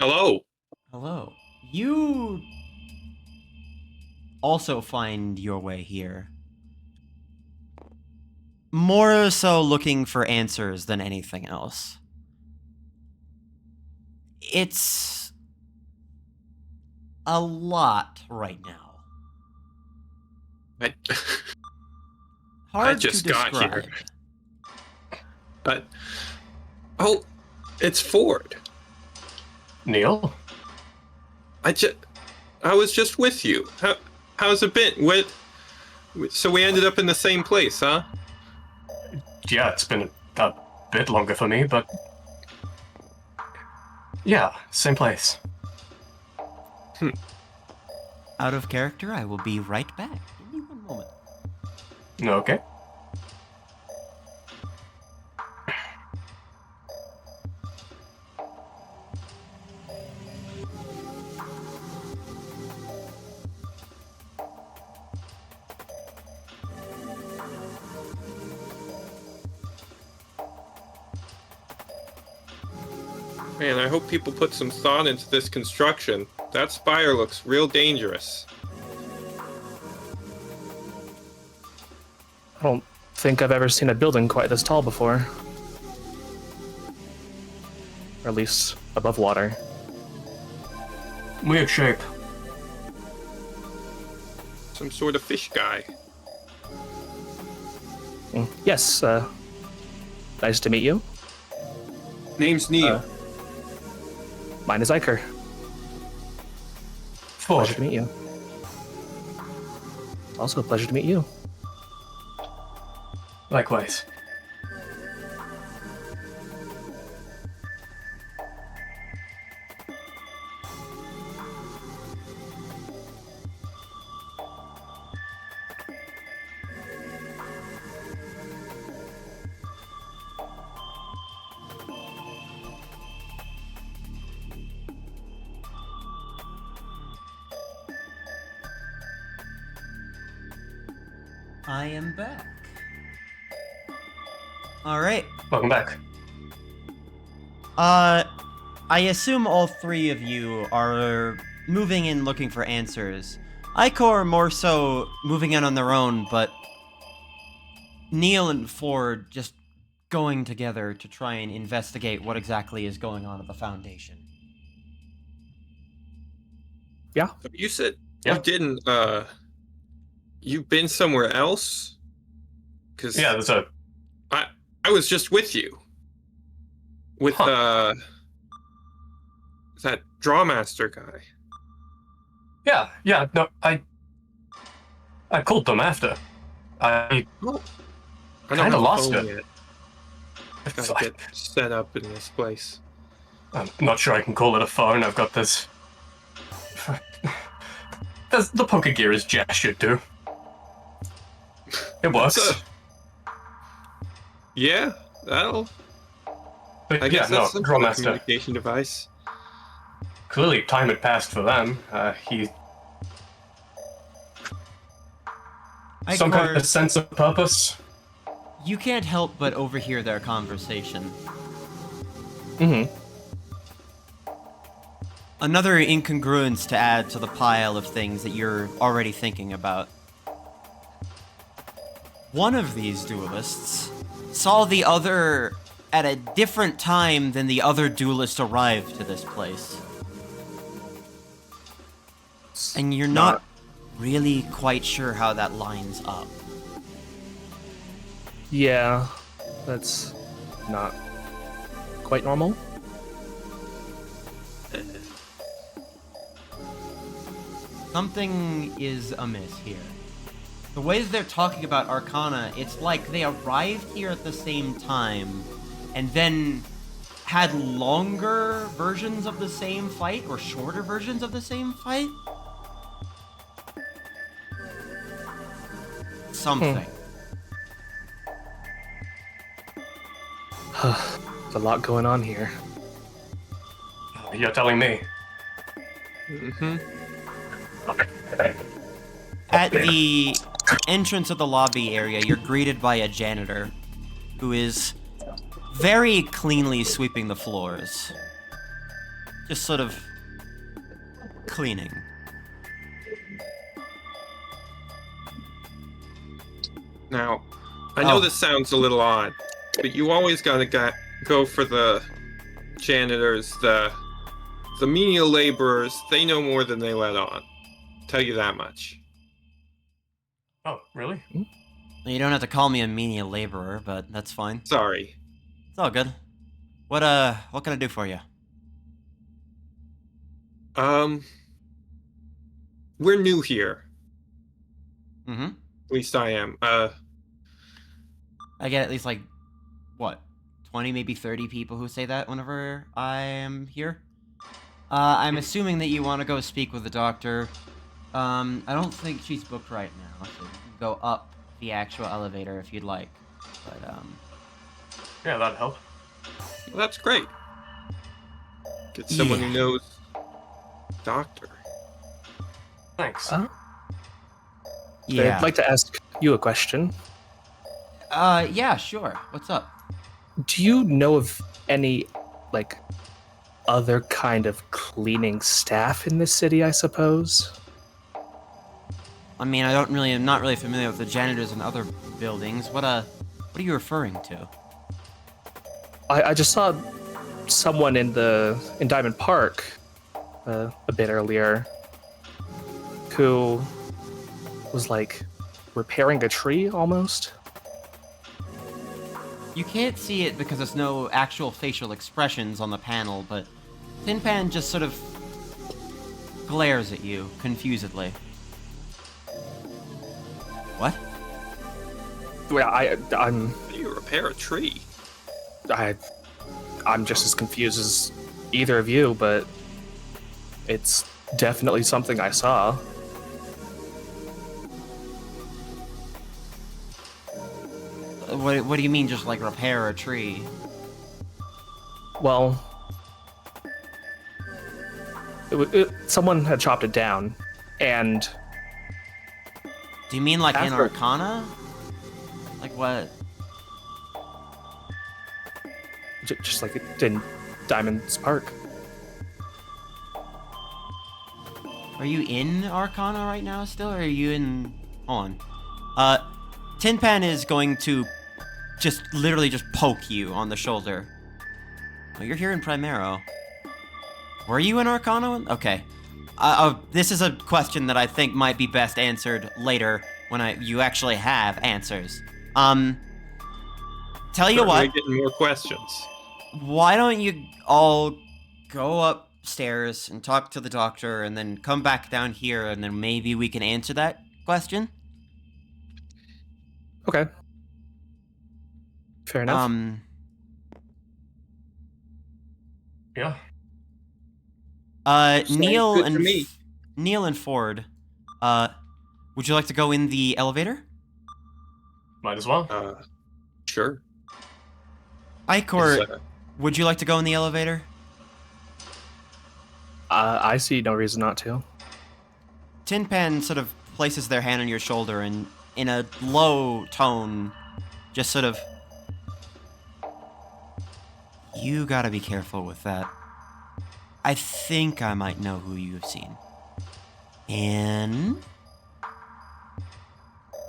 Hello. Hello. You also find your way here. More so looking for answers than anything else. It's a lot right now. Hard I just to got describe. here. But it's Ford. Neil? I was just with you. How's it been? So we ended up in the same place, huh? Yeah, it's been a bit longer for me, but Yeah, same place. Out of character, I will be right back. Give me one moment. Okay. Man, I hope people put some thought into this construction. That spire looks real dangerous. I don't think I've ever seen a building quite this tall before. Or at least above water. Weird shape. Some sort of fish guy. Yes, nice to meet you. Name's Neil. Mine is Iker. Pleasure to meet you. Also a pleasure to meet you. Likewise. I am back. Alright. Welcome back. I assume all three of you are moving in looking for answers. Icor more so moving in on their own, but Neil and Ford just going together to try and investigate what exactly is going on at the Foundation. Yeah. You said Yeah. you didn't, you've been somewhere else? Cause Yeah, there's a... I was just with you. With, that Drawmaster guy. Yeah, no, I called them after. I kind of lost it. Yet. Gotta get set up in this place. I'm not sure I can call it a phone. I've got this... the poker gear is jack shit, too. It works. Yeah, that'll... But I guess yeah, no, that's some sort of Drawmaster. communication device. Clearly, time had passed for them. Some kind of sense of purpose. You can't help but overhear their conversation. Mm-hmm. Another incongruence to add to the pile of things that you're already thinking about. One of these duelists saw the other at a different time than the other duelist arrived to this place. And you're not really quite sure how that lines up. Yeah, that's not quite normal. Something is amiss here. The way that they're talking about Arcana, it's like they arrived here at the same time, and then had longer versions of the same fight, or shorter versions of the same fight? Something. There's a lot going on here. You're telling me. Mm-hmm. At the entrance of the lobby area, you're greeted by a janitor who is very cleanly sweeping the floors. Just sort of cleaning. Now, I know Oh. this sounds a little odd, but you always gotta go for the janitors, the menial laborers. They know more than they let on. Tell you that much. Oh, really? You don't have to call me a menial laborer, but that's fine. Sorry. It's all good. What can I do for you? We're new here. Mm-hmm. At least I am. I get at least, like, what, 20, maybe 30 people who say that whenever I am here? I'm assuming that you want to go speak with the doctor. I don't think she's booked right now, so you can go up the actual elevator if you'd like. But, Yeah, that'd help. Well, that's great. Get someone who knows doctor. Thanks. yeah. I'd like to ask you a question. Yeah, sure. What's up? Do you know of any, like, other kind of cleaning staff in this city, I suppose? I mean, I'm not really familiar with the janitors in other buildings. What are you referring to? I just saw someone in Diamond Park a bit earlier who was like repairing a tree almost. You can't see it because there's no actual facial expressions on the panel, but Tin Pan just sort of glares at you confusedly. What? Yeah, I'm How do you repair a tree? I'm just as confused as either of you, but it's definitely something I saw. What do you mean, just like repair a tree? Well, someone had chopped it down, and Do you mean like in After- Arcana? Like what? just like in Diamond's Park. Are you in Arcana right now still, or are you in... Hold on. Tin Pan is going to literally just poke you on the shoulder. Oh, you're here in Primero. Were you in Arcana? Okay. This is a question that I think might be best answered later when you actually have answers. Tell you what, We're getting more questions. why don't you all go upstairs and talk to the doctor and then come back down here and then maybe we can answer that question? Okay. Fair enough. Yeah. Neil good and to me. Neil and Ford, would you like to go in the elevator? Might as well. Sure. Icor, It's, would you like to go in the elevator? I see no reason not to. Tin Pan sort of places their hand on your shoulder and in a low tone, just sort of... You gotta be careful with that. I think I might know who you've seen. And...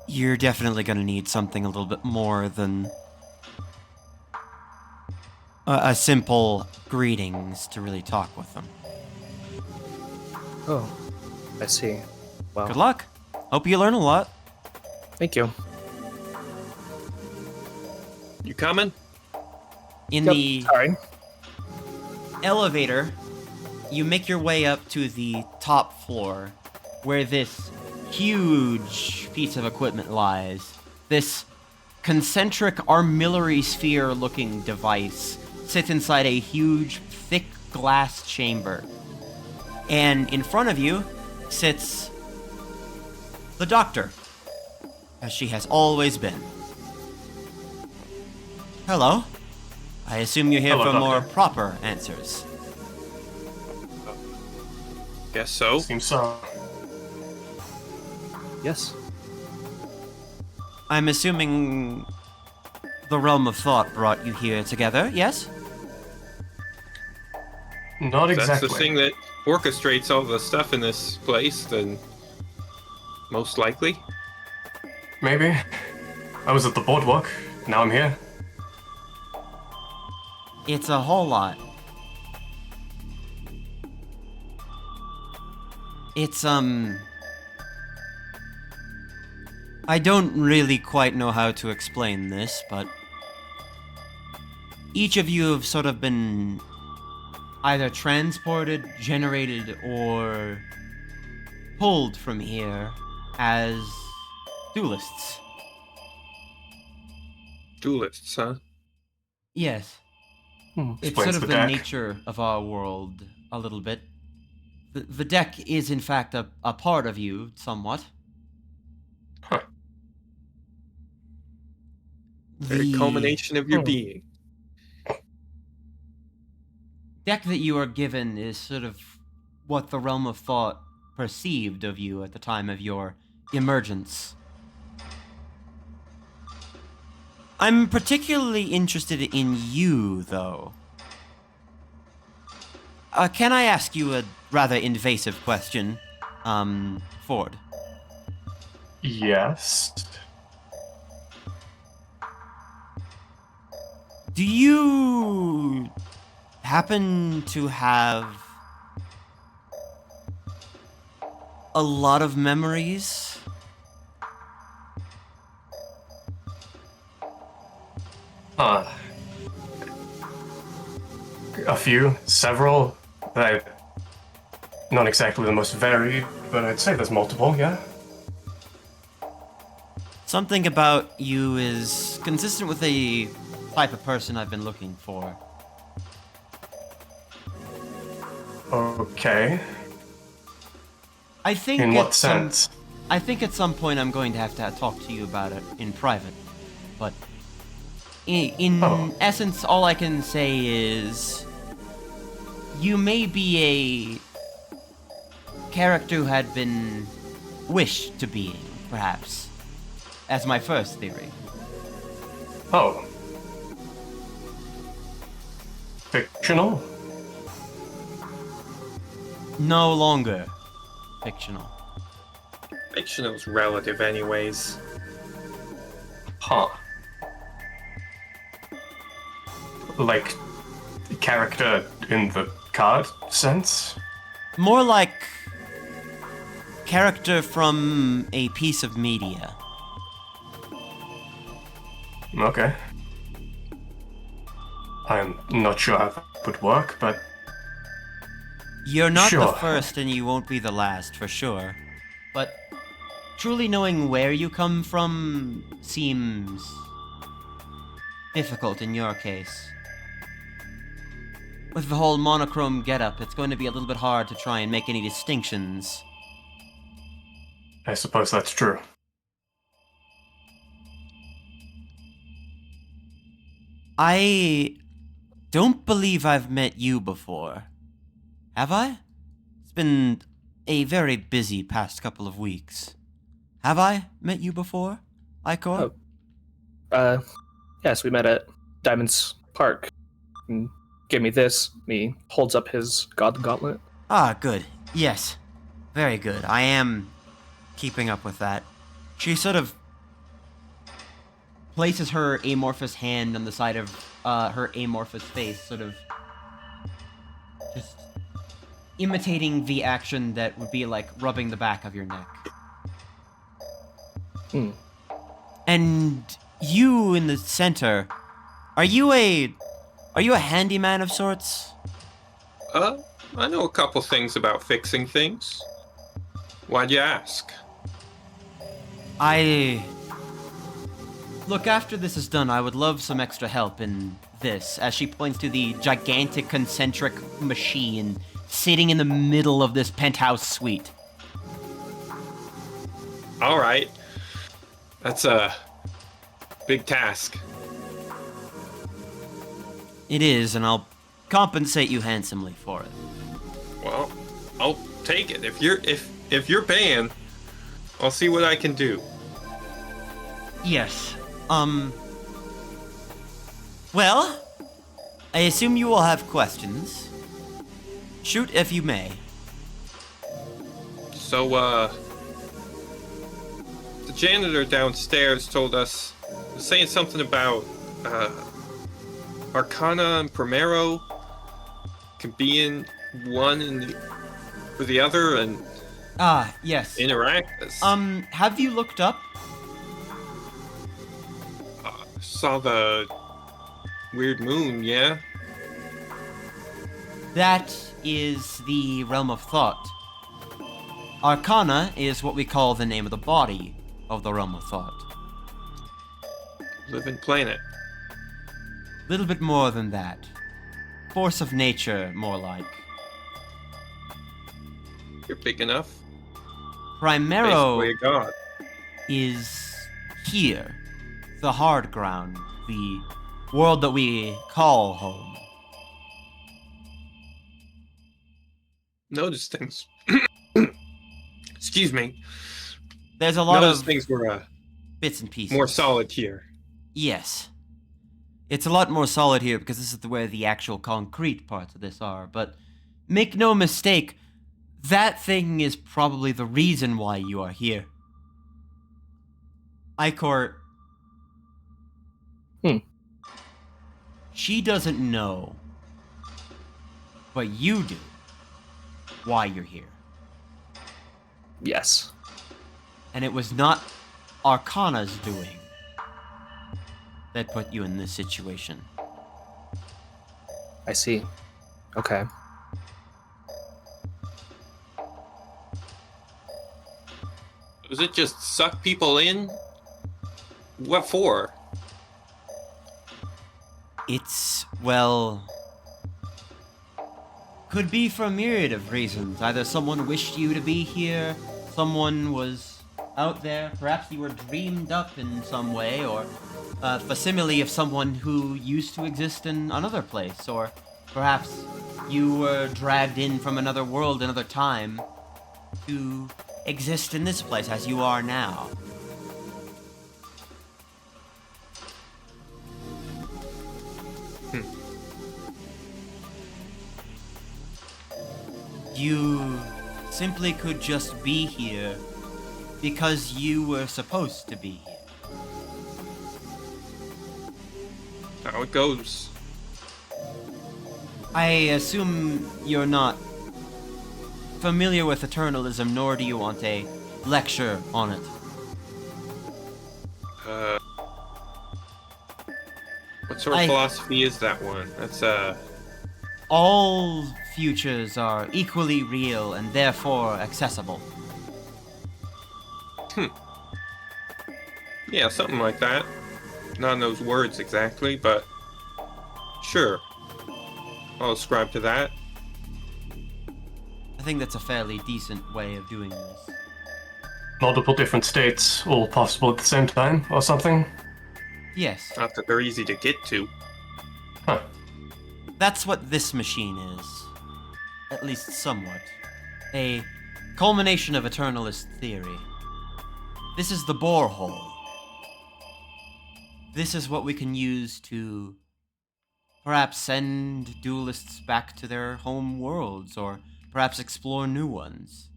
You're definitely gonna need something a little bit more than... a simple greetings to really talk with them. Oh, I see. Well, Good luck. Hope you learn a lot. thank you. You coming? In Yep, the sorry. elevator, you make your way up to the top floor, where this huge piece of equipment lies. This concentric armillary sphere-looking device sits inside a huge, thick glass chamber. And in front of you sits the doctor, as she has always been. Hello. I assume you're here Hello, for more Doctor. proper answers. Guess so. Seems so. Yes. I'm assuming the realm of thought brought you here together, yes? Not If exactly. That's the thing that orchestrates all the stuff in this place, then most likely. Maybe. I was at the boardwalk. Now I'm here. It's a whole lot. It's, I don't really quite know how to explain this, but each of you have sort of been either transported, generated, or pulled from here as duelists. Duelists, huh? Yes. It's Explains sort of the the deck. nature of our world a little bit. The deck is, in fact, a part of you, somewhat. Huh. A culmination of your being. Deck that you are given is sort of what the realm of thought perceived of you at the time of your emergence. I'm particularly interested in you, though. Can I ask you a rather invasive question, Ford? Yes. Do you happen to have a lot of memories? A few, several. Not exactly the most varied, but I'd say there's multiple, yeah? Something about you is consistent with the type of person I've been looking for. Okay. I think In what sense? I think at some point I'm going to have to talk to you about it in private. But in essence, all I can say is you may be a character who had been wished to be, perhaps. As my first theory. Oh. Fictional? No longer fictional. Fictional's relative, anyways. Huh. Like, character in the card sense? More like character from a piece of media. Okay. I'm not sure how that would work, but... You're not the Sure. first and you won't be the last, for sure. But truly knowing where you come from seems difficult in your case. With the whole monochrome getup, it's going to be a little bit hard to try and make any distinctions. I suppose that's true. I don't believe I've met you before. Have I? It's been a very busy past couple of weeks. Have I met you before, Icor? Yes, we met at Diamond's Park. And gave me this. He holds up his god gauntlet. Ah, good. Yes. Very good. I am keeping up with that. She sort of places her amorphous hand on the side of her amorphous face, sort of just imitating the action that would be like rubbing the back of your neck. And you in the center, are you a handyman of sorts? I know a couple things about fixing things. Why'd you ask? Look, after this is done, I would love some extra help in this, as she points to the gigantic concentric machine sitting in the middle of this penthouse suite. All right. That's a big task. It is, and I'll compensate you handsomely for it. Well, I'll take it. If you're paying, I'll see what I can do. Yes. Well, I assume you will have questions. Shoot if you may. So, the janitor downstairs told us, was saying something about, Arcana and Primero can be in one and with the other and Yes. interact. Have you looked up? Saw the weird moon, yeah? That is the realm of thought. Arcana is what we call the name of the body of the realm of thought. Living planet. Little bit more than that. Force of nature, more like. You're big enough. Primero Basically a god. is here, the hard ground, the world that we call home. Notice things. Excuse me. There's a lot Notice of things were bits and pieces. more solid here. Yes. It's a lot more solid here because this is where the actual concrete parts of this are, but make no mistake, that thing is probably the reason why you are here. Icor. She doesn't know, but you do, why you're here. Yes. And it was not Arcana's doing that put you in this situation. I see. Okay. Does it just suck people in? What for? It's, well, could be for a myriad of reasons. Either someone wished you to be here, someone was out there, perhaps you were dreamed up in some way, or a facsimile of someone who used to exist in another place, or perhaps you were dragged in from another world, another time, to exist in this place as you are now. You simply could just be here because you were supposed to be here. How it goes. I assume you're not familiar with Eternalism, nor do you want a lecture on it. What sort of philosophy is that one? That's All futures are equally real and therefore accessible. Yeah, something like that. Not in those words exactly, but sure. I'll ascribe to that. I think that's a fairly decent way of doing this. Multiple different states, all possible at the same time, or something? Yes. Not that they're easy to get to. Huh. That's what this machine is. At least somewhat. A culmination of Eternalist theory. This is the borehole. This is what we can use to perhaps send duelists back to their home worlds, or perhaps explore new ones.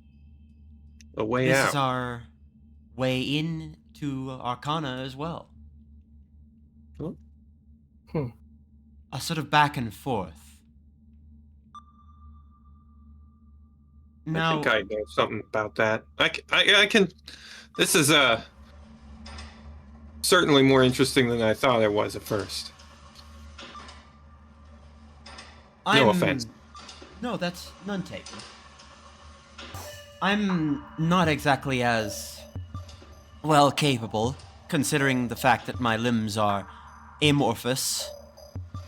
A way This out. is our way in to Arcana as well. A sort of back and forth. Now, I think I know something about that. I can. This is certainly more interesting than I thought it was at first. No offense. No, that's none taken. I'm not exactly as well capable, considering the fact that my limbs are amorphous.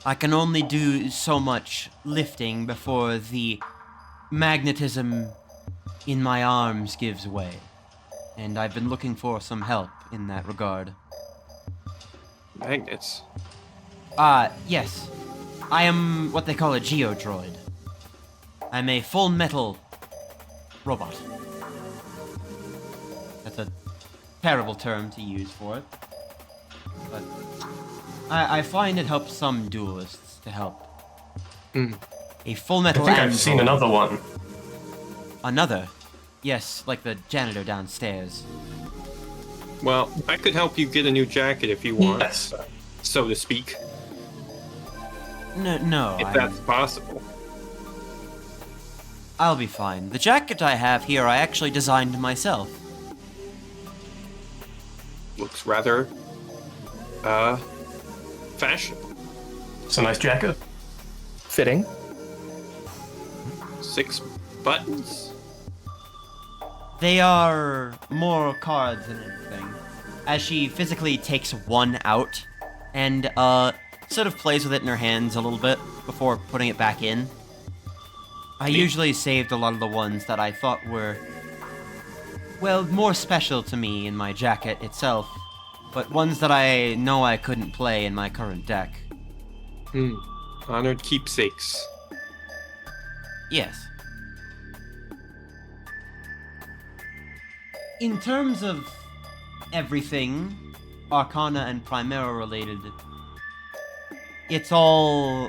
I can only do so much lifting before the magnetism in my arms gives way. And I've been looking for some help in that regard. Magnets. Yes. I am what they call a geodroid. I'm a full metal robot. That's a terrible term to use for it. But I find it helps some duelists to help. A full metal I think I've android. seen another one. Another? Yes, like the janitor downstairs. Well, I could help you get a new jacket if you want, Yes. so to speak. No, If that's possible. I'll be fine. The jacket I have here I actually designed myself. Looks rather, fashionable. It's a nice jacket. Fitting. 6 buttons. They are more cards than anything. As she physically takes one out and sort of plays with it in her hands a little bit before putting it back in. I usually saved a lot of the ones that I thought were, well, more special to me in my jacket itself, but ones that I know I couldn't play in my current deck. Honored keepsakes. Yes. In terms of everything, Arcana and Primera related, it's all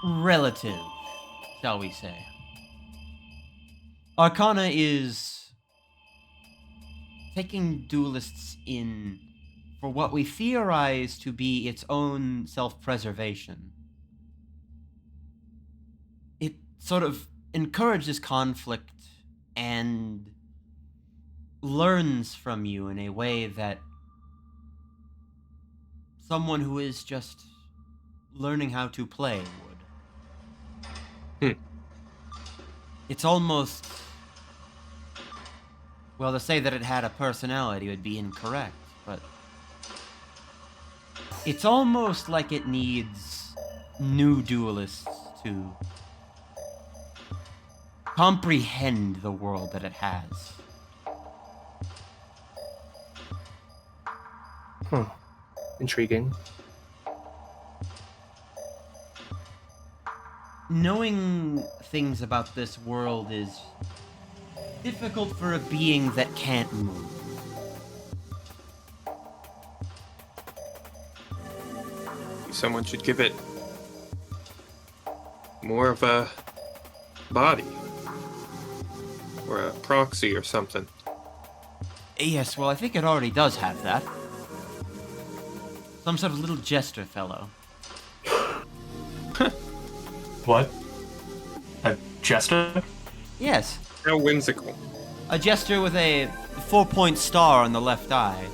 relative, shall we say. Arcana is taking duelists in for what we theorize to be its own self-preservation. It sort of encourages conflict and learns from you in a way that someone who is just learning how to play would. It's almost... Well, to say that it had a personality would be incorrect, but... It's almost like it needs new duelists to comprehend the world that it has. Intriguing. Knowing things about this world is difficult for a being that can't move. Someone should give it more of a body. Or a proxy or something. Yes, well, I think it already does have that. Some sort of little jester fellow. What? A jester? Yes, How whimsical. a jester with a 4-point star on the left eye.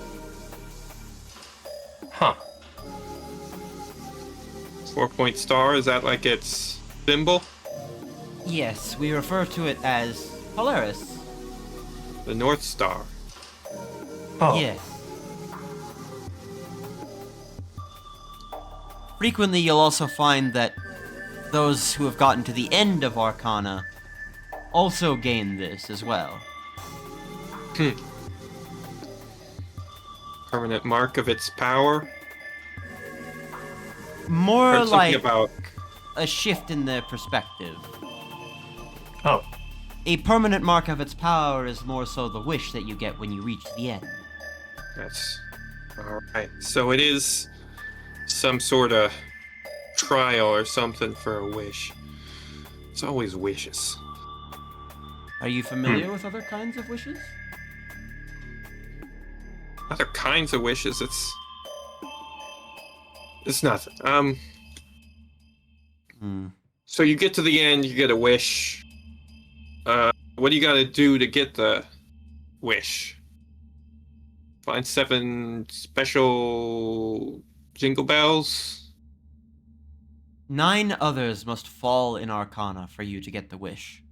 Huh. 4-point star, is that like its symbol? Yes, we refer to it as Polaris. The North Star. Oh. Yes. Frequently, you'll also find that those who have gotten to the end of Arcana also gain this as well. Permanent mark of its power. More Heard something like about a shift in their perspective. Oh. A permanent mark of its power is more so the wish that you get when you reach the end. that's alright. So it is some sort of trial or something for a wish. It's always wishes. Are you familiar with other kinds of wishes? Other kinds of wishes, it's nothing. So you get to the end, you get a wish. What do you gotta do to get the wish? Find 7 special jingle bells? 9 others must fall in Arcana for you to get the wish.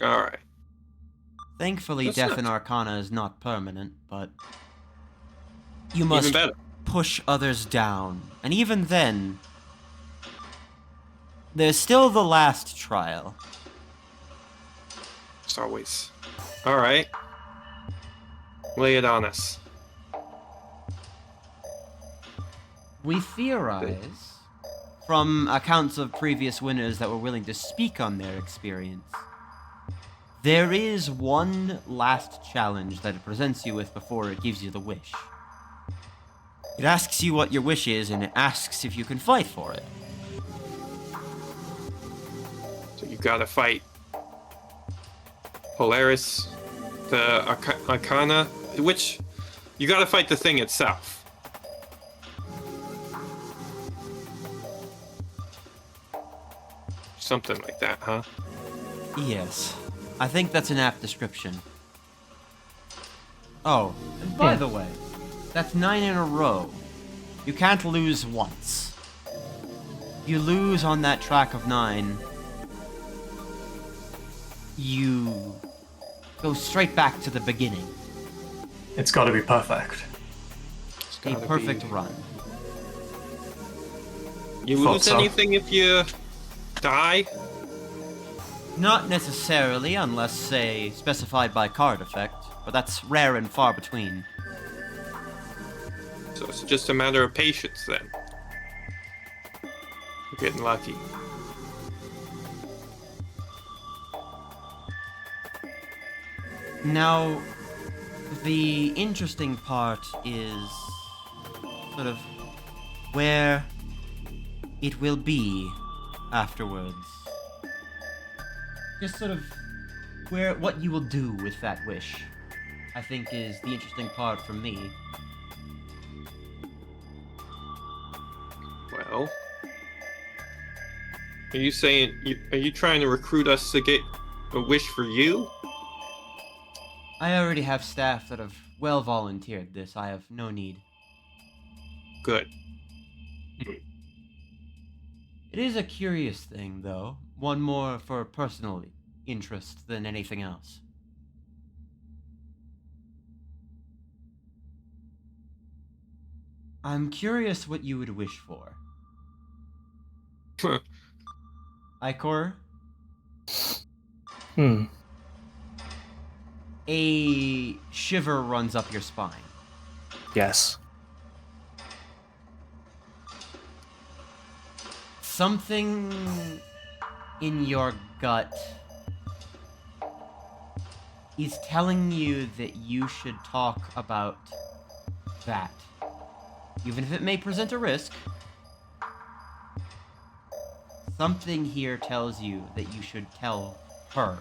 Alright. Thankfully, That's death not- in Arcana is not permanent, but you Even must better. push others down. And even then, there's still the last trial. It's always. Alright. Lay it on us. We theorize, from accounts of previous winners that were willing to speak on their experience, there is one last challenge that it presents you with before it gives you the wish. It asks you what your wish is, and it asks if you can fight for it. So you gotta fight Polaris, the Arcana, which you gotta fight the thing itself. Something like that, huh? Yes. I think that's an apt description. Oh, and by the way, that's 9 in a row. You can't lose once. If you lose on that track of 9, you go straight back to the beginning. It's gotta be perfect. It's A gotta perfect be run. You Thought lose so. anything if you die? Not necessarily, unless, say, specified by card effect, but that's rare and far between. So it's just a matter of patience then. You're getting lucky. Now, the interesting part is sort of where it will be afterwards. Just sort of what you will do with that wish, I think, is the interesting part for me. Well, are you saying are you trying to recruit us to get a wish for you? I already have staff that have well volunteered this. I have no need. Good. It is a curious thing, though. One more for personal interest than anything else. I'm curious what you would wish for. Ikor? A shiver runs up your spine. Yes. Something in your gut is telling you that you should talk about that. Even if it may present a risk, something here tells you that you should tell her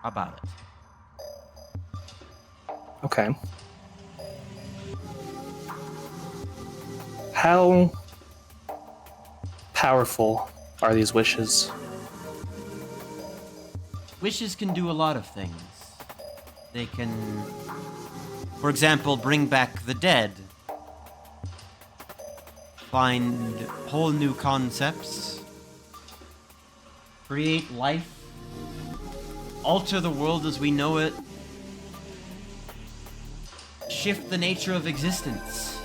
about it. Okay. How powerful are these wishes? Wishes can do a lot of things. They can, for example, bring back the dead, find whole new concepts, create life, alter the world as we know it, shift the nature of existence,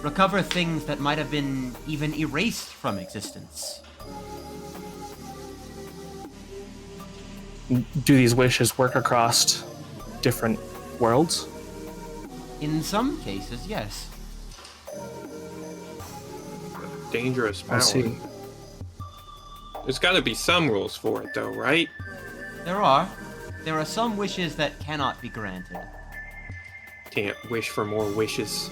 recover things that might have been even erased from existence. Do these wishes work across different worlds? In some cases, yes. Dangerous power. I see. There's got to be some rules for it, though, right? There are. There are some wishes that cannot be granted. Can't wish for more wishes.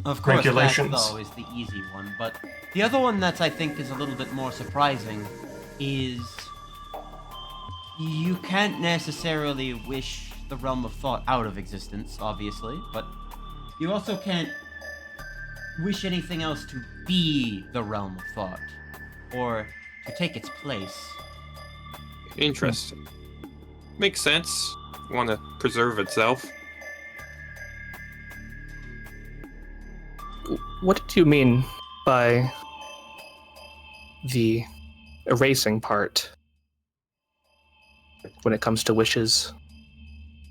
Of course, Regulations. that's always the easy one, but the other one that I think is a little bit more surprising is you can't necessarily wish the realm of thought out of existence, obviously, but you also can't wish anything else to be the realm of thought, or to take its place. Interesting. Makes sense. Want to preserve itself. What did you mean by the erasing part when it comes to wishes?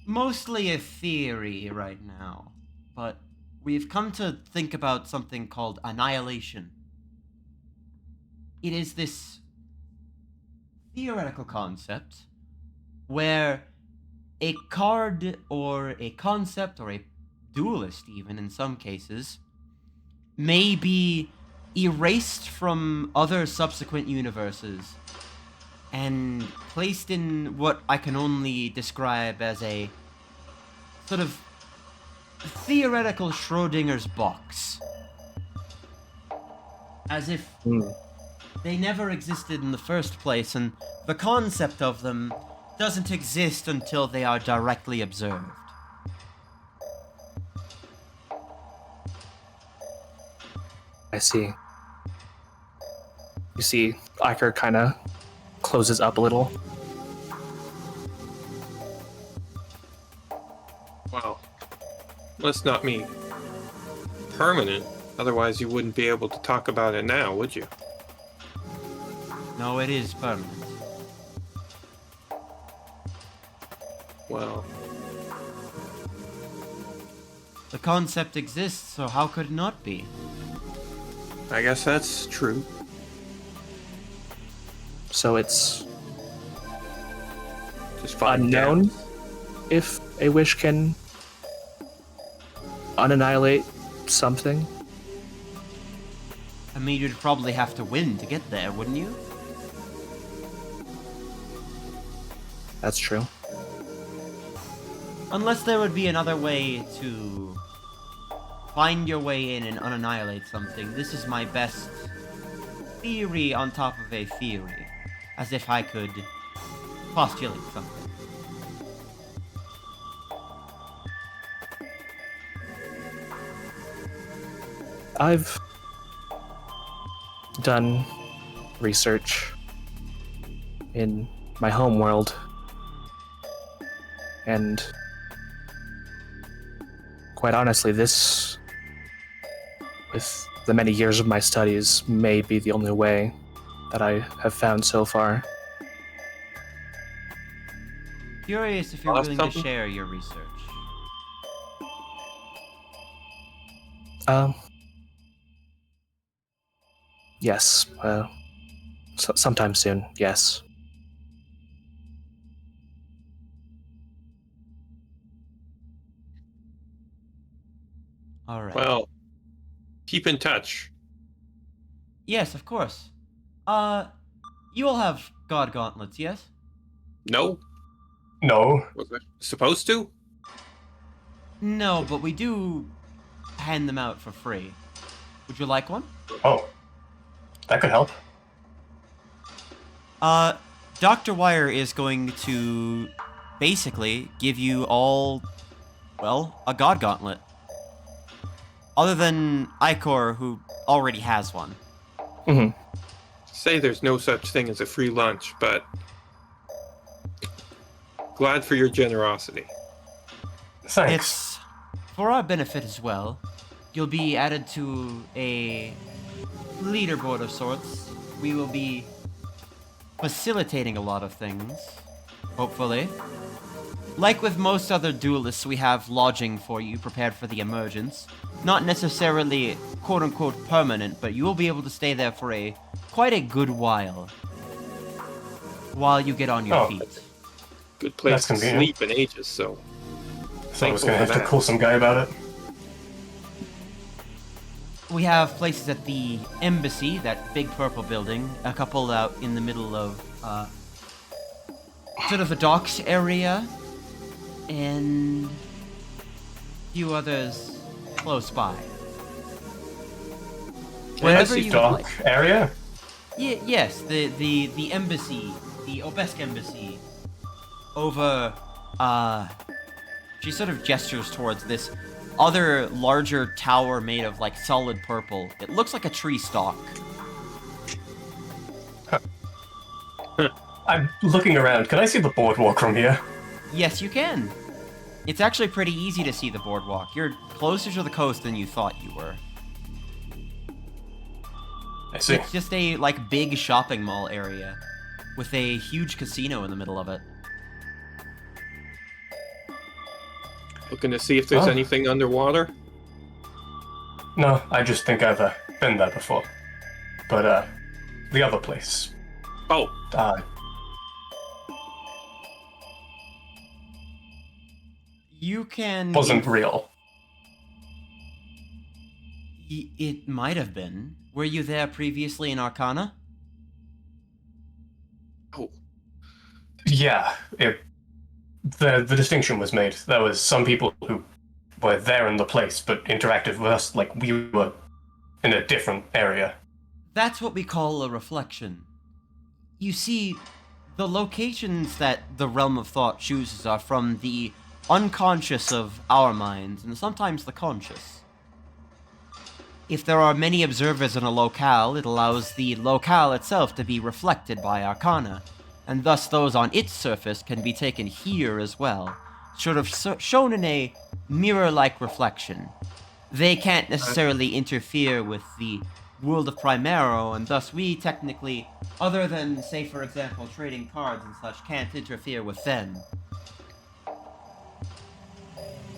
Mostly a theory right now, but we've come to think about something called annihilation. It is this theoretical concept where a card or a concept or a duelist, even in some cases, may be erased from other subsequent universes and placed in what I can only describe as a sort of theoretical Schrodinger's box. As if they never existed in the first place, and the concept of them doesn't exist until they are directly observed. I see. You see, Iker kind of closes up a little. Wow. Must not mean permanent. Otherwise, you wouldn't be able to talk about it now, would you? No, it is permanent. Well, The concept exists, so how could it not be? I guess that's true. So it's Just find unknown out. if a wish can unannihilate something. I mean, you'd probably have to win to get there, wouldn't you? That's true. Unless there would be another way to find your way in and unannihilate something. This is my best theory on top of a theory. As if I could postulate something. I've done research in my home world, and quite honestly, this, with the many years of my studies, may be the only way that I have found so far. Curious if you're Lost willing something? to share your research. Yes, sometime soon, yes. Alright. Well, keep in touch. Yes, of course. You all have god gauntlets, yes? No? No. Was I supposed to? No, but we do hand them out for free. Would you like one? Oh. That could help. Dr. Wire is going to basically give you all, well, a god gauntlet. Other than Ikor, who already has one. Mm-hmm. Say there's no such thing as a free lunch, but glad for your generosity. Thanks. It's for our benefit as well. You'll be added to a leaderboard of sorts. We will be facilitating a lot of things, hopefully. Like with most other duelists, we have lodging for you prepared for the emergence. Not necessarily quote-unquote permanent, but you will be able to stay there for quite a good while you get on your Oh. feet. Good place That's to convenient. sleep in ages, so So I was thankful gonna for have to that. call some guy about it. We have places at the embassy, that big purple building, a couple out in the middle of sort of the docks area, and a few others close by. Wherever you would Dock like. area? Yes, the embassy, the Obesk embassy, over, she sort of gestures towards this other larger tower made of, like, solid purple. It looks like a tree stalk. I'm looking around. Can I see the boardwalk from here? Yes, you can. It's actually pretty easy to see the boardwalk. You're closer to the coast than you thought you were. I see. It's just a, like, big shopping mall area with a huge casino in the middle of it. looking to see if there's Oh. anything underwater. No, I just think I've been there before. But, the other place. Oh, You can... wasn't real. It might have been. Were you there previously in Arcana? oh, Yeah, the distinction was made. There was some people who were there in the place, but interacted with us like we were in a different area. That's what we call a reflection. You see, the locations that the Realm of Thought chooses are from the unconscious of our minds, and sometimes the conscious. If there are many observers in a locale, it allows the locale itself to be reflected by Arcana, and thus those on its surface can be taken here as well, sort of shown in a mirror-like reflection. They can't necessarily interfere with the world of Primero, and thus we technically, other than, say for example, trading cards and such, can't interfere with them.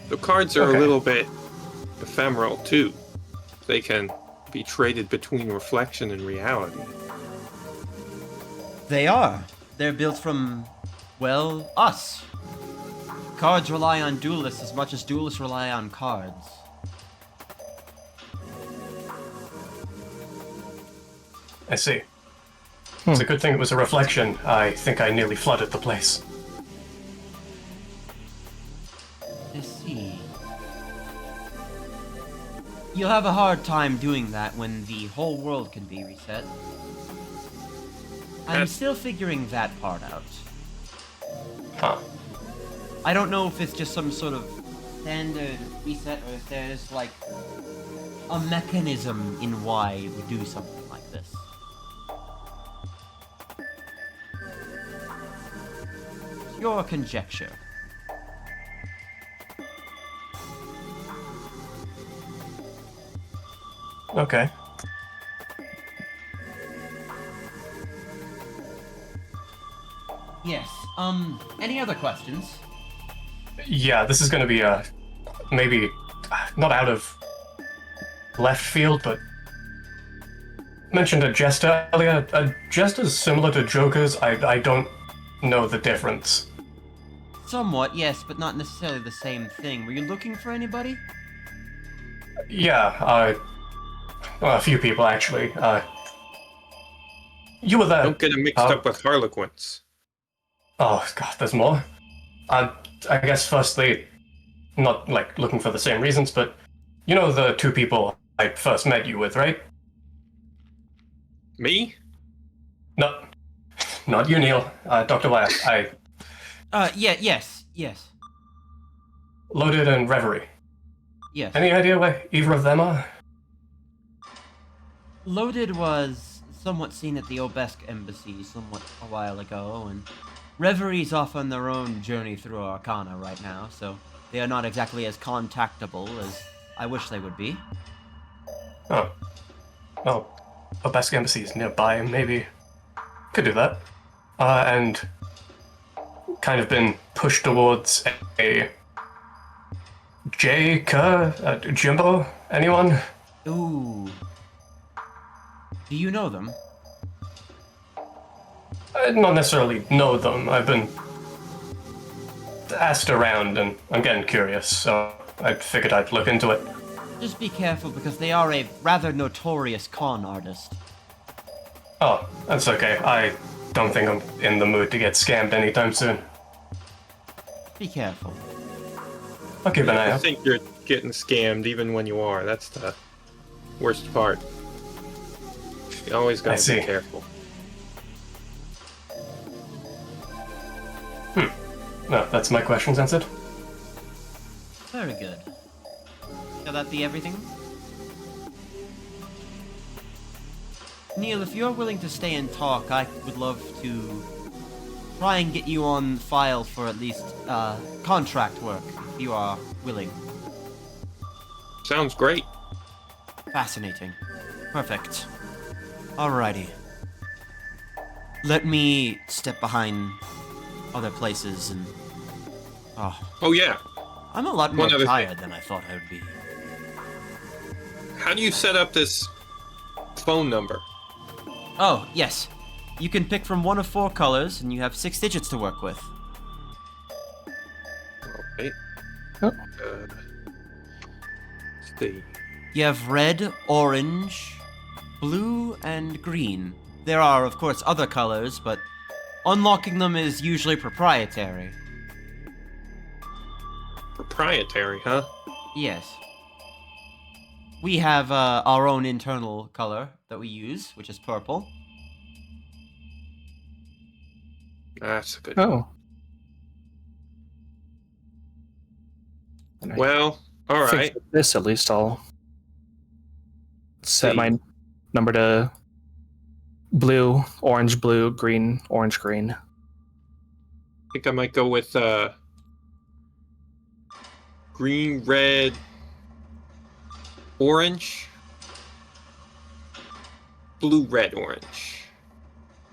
the cards are Okay. a little bit ephemeral too. They can be traded between reflection and reality. They are. They're built from, well, us. Cards rely on duelists as much as duelists rely on cards. I see. It's a good thing it was a reflection. I think I nearly flooded the place. I see. You'll have a hard time doing that when the whole world can be reset. I'm still figuring that part out. Huh. I don't know if it's just some sort of standard reset or if there's like a mechanism in why it would do something like this. Your conjecture. Okay. Yes, any other questions? Yeah, this is gonna be maybe not out of left field, but mentioned a jester earlier. A jester's similar to jokers. I don't know the difference. Somewhat, yes, but not necessarily the same thing. Were you looking for anybody? Yeah, well, a few people actually. You were there. Don't get it mixed up with Harlequins. Oh god, there's more. I guess firstly, not like looking for the same reasons, but you know the two people I first met you with, right? Me? No, not you, Neil. Dr. Wyatt. Yes. Loaded and Reverie. Yes. Any idea where either of them are? Loaded was somewhat seen at the Obesk embassy somewhat a while ago, and Reverie's off on their own journey through Arcana right now, so they are not exactly as contactable as I wish they would be. Oh. Well, Obesk embassy is nearby, maybe could do that. And kind of been pushed towards a J. Kerr, Jimbo? Anyone? Ooh. Do you know them? I not necessarily know them. I've been asked around and I'm getting curious, so I figured I'd look into it. Just be careful because they are a rather notorious con artist. Oh, that's okay. I don't think I'm in the mood to get scammed anytime soon. Be careful. I'll keep an eye I out. think you're getting scammed even when you are. That's the worst part. You always I gotta see. be careful. No, that's my questions answered. Very good. Shall that be everything? Neil, if you're willing to stay and talk, I would love to try and get you on file for at least contract work, if you are willing. Sounds great. Fascinating. Perfect. Alrighty. Let me step behind other places and... Oh yeah. I'm a lot more One other tired than I thought I would be. How do you set up this phone number? Oh, yes. You can pick from one of 4 colors, and you have 6 digits to work with. Okay. Oh. Let's see. You have red, orange, blue, and green. There are, of course, other colors, but unlocking them is usually proprietary. Proprietary, huh? Yes. We have our own internal color that we use, which is purple. That's a good. Oh. Well, all think right. for this at least I'll set See. my number to blue, green, orange, green. I think I might go with green, red, orange, blue, red, orange.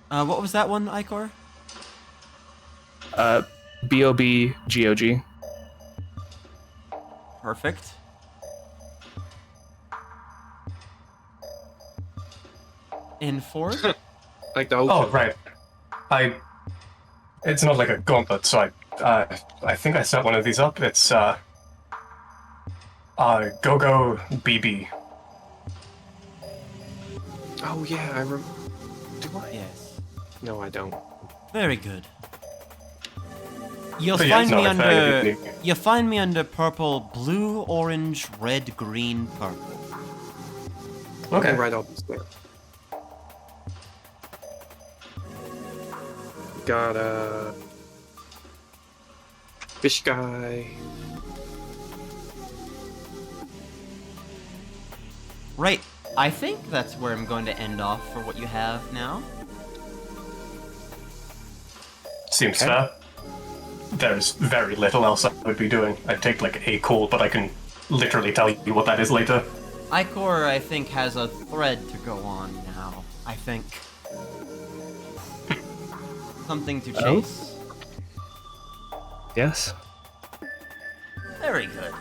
What was that one, Icor? BOBGOG. Perfect. In Ford? Like the ocean. Oh, right. It's not like a gauntlet, so I think I set one of these up. It's, Go-Go BB. Oh yeah, I remember. Do I? Yes. No, I don't. Very good. You'll So yeah, find it's not me a thing, under. it- You'll find me under purple, blue, orange, red, green, purple. Okay. Right off the step. Got a fish guy. Right. I think that's where I'm going to end off for what you have now. Seems fair. There's very little else I would be doing. I'd take like a call, but I can literally tell you what that is later. Icor, I think, has a thread to go on now. I think. Something to Oh? chase. Yes. Very good.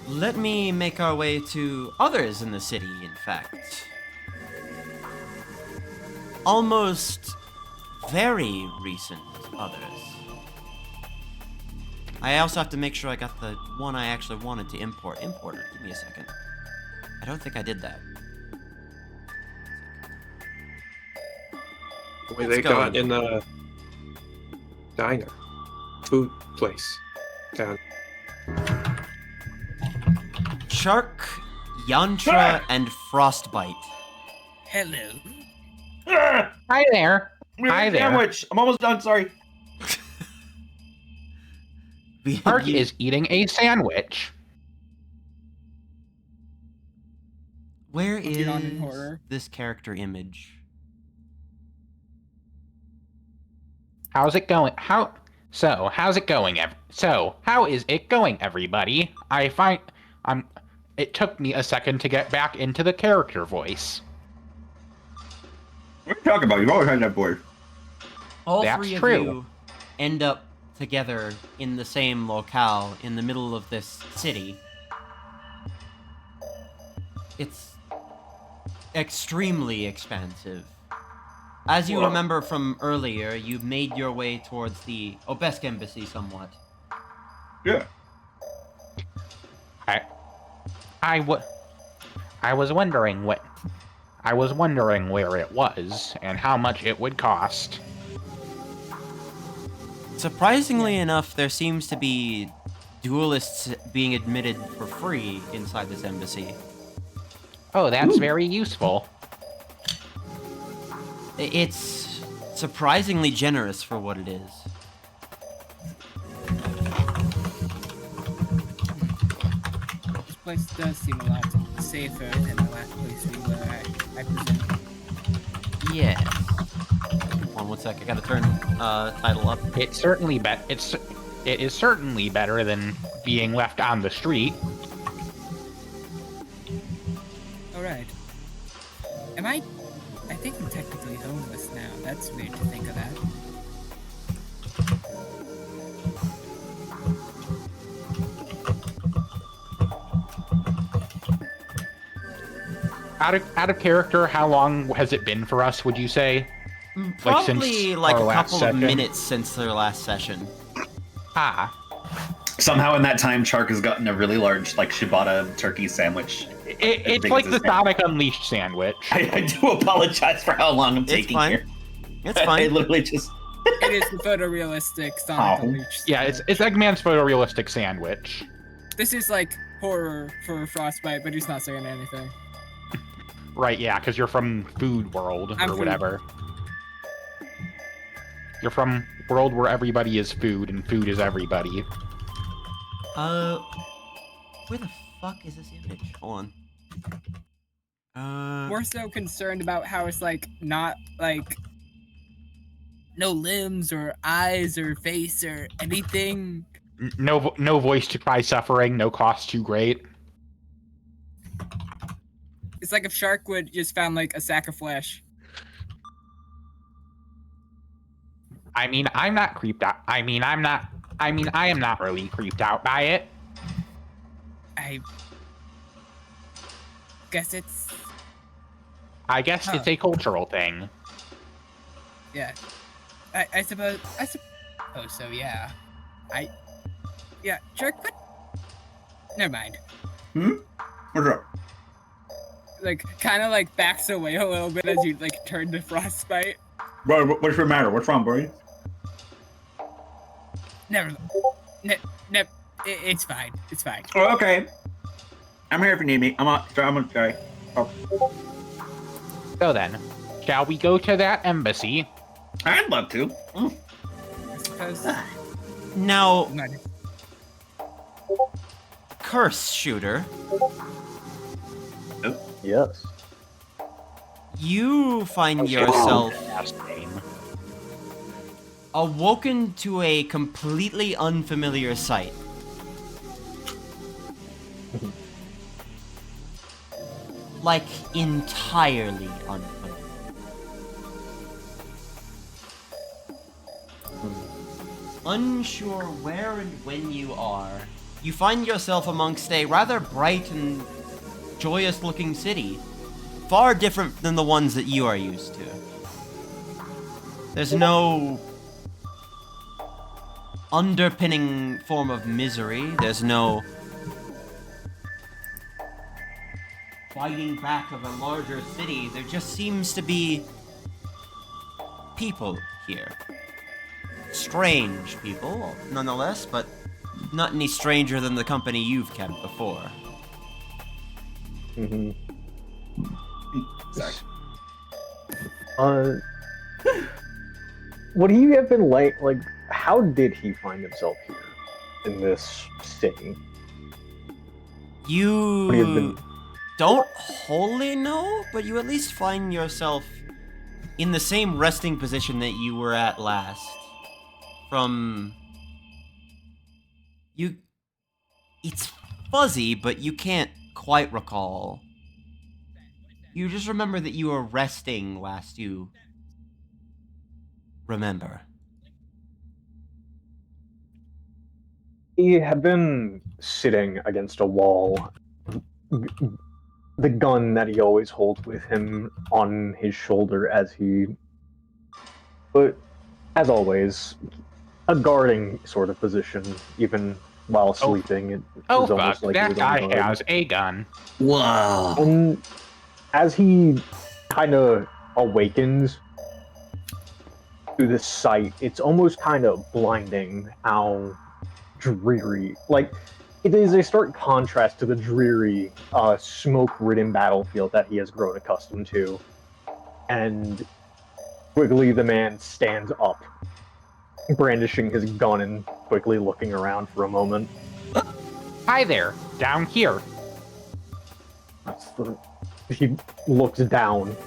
Let me make our way to others in the city, in fact. Almost very recent others. I also have to make sure I got the one I actually wanted to import. Importer, give me a second. I don't think I did that. Where Let's they go. got in the diner, food place down. Shark, Yantra, and Frostbite. Hello. Hi there. Hi there. Sandwich. I'm almost done. Sorry. Park is eating a sandwich. Where Get on in is horror. this character image? How's it going? How's it going? How is it going, everybody? It took me a second to get back into the character voice. What are you talking about? You've always had that voice. All That's three of true. you end up together in the same locale in the middle of this city. It's extremely expansive. As you Whoa. remember from earlier, you made your way towards the Obesk Embassy somewhat. Yeah. I was wondering where it was and how much it would cost. Surprisingly enough, there seems to be duelists being admitted for free inside this embassy. Oh, that's very useful. It's surprisingly generous for what it is. This place does seem a lot safer than the last place we were at, I presume. Yes. Hold on one sec, I gotta turn title up. It is certainly better than being left on the street. Alright. I think I'm technically homeless now. That's weird to think of that. Out of character, how long has it been for us, would you say? Probably like our a last couple session? of minutes since their last session. Ah. Somehow in that time, Chark has gotten a really large, like, ciabatta turkey sandwich. It's big like as the his hand. Sonic Unleashed sandwich. I do apologize for how long I'm It's taking fine. here. It's I fine. literally just... It is the photorealistic Sonic Oh. Unleashed. Yeah, it's Eggman's photorealistic sandwich. This is like horror for Frostbite, but he's not saying anything. Right, yeah, because you're from Food World I'm or from- whatever. You're from world where everybody is food and food is everybody. Where the fuck is this image? Hold on. More so concerned about how it's like not like no limbs or eyes or face or anything. No voice to cry suffering, no cost too great. It's like if Sharkwood just found like a sack of flesh. I mean, I'm not creeped out. I am not really creeped out by it. I guess it's it's a cultural thing. yeah. I suppose so. Yeah. Jerk. What? Never mind. What's up? Like, kind of like backs away a little bit as you like turn to Frostbite. Bro, what's the matter? What's wrong, bro? Never. It's fine. It's fine. Oh, okay. I'm here if you need me. I'm sorry. Oh. So then, shall we go to that embassy? I'd love to. I suppose. Now, Curse Shooter. Yes. You find yourself awoken to a completely unfamiliar sight. Like, entirely unfamiliar. Unsure where and when you are, you find yourself amongst a rather bright and joyous-looking city, far different than the ones that you are used to. There's no underpinning form of misery. There's no fighting back of a larger city. There just seems to be people here. Strange people, nonetheless, but not any stranger than the company you've kept before. Mm-hmm. Sorry. Would he have been like, how did he find himself here in this city? You Would he have been... don't wholly know, but you at least find yourself in the same resting position that you were at last. It's fuzzy, but you can't quite recall. You just remember that you were resting last you remember. He had been sitting against a wall, the gun that he always holds with him on his shoulder but as always, a guarding sort of position, even while sleeping. It was almost like that he was on guy guard. has a gun. Wow. And as he kind of awakens to this sight, it's almost kind of blinding how dreary. Like, it is a stark contrast to the dreary, smoke-ridden battlefield that he has grown accustomed to. And quickly the man stands up, brandishing his gun and quickly looking around for a moment. Hi there, down here. He looks down.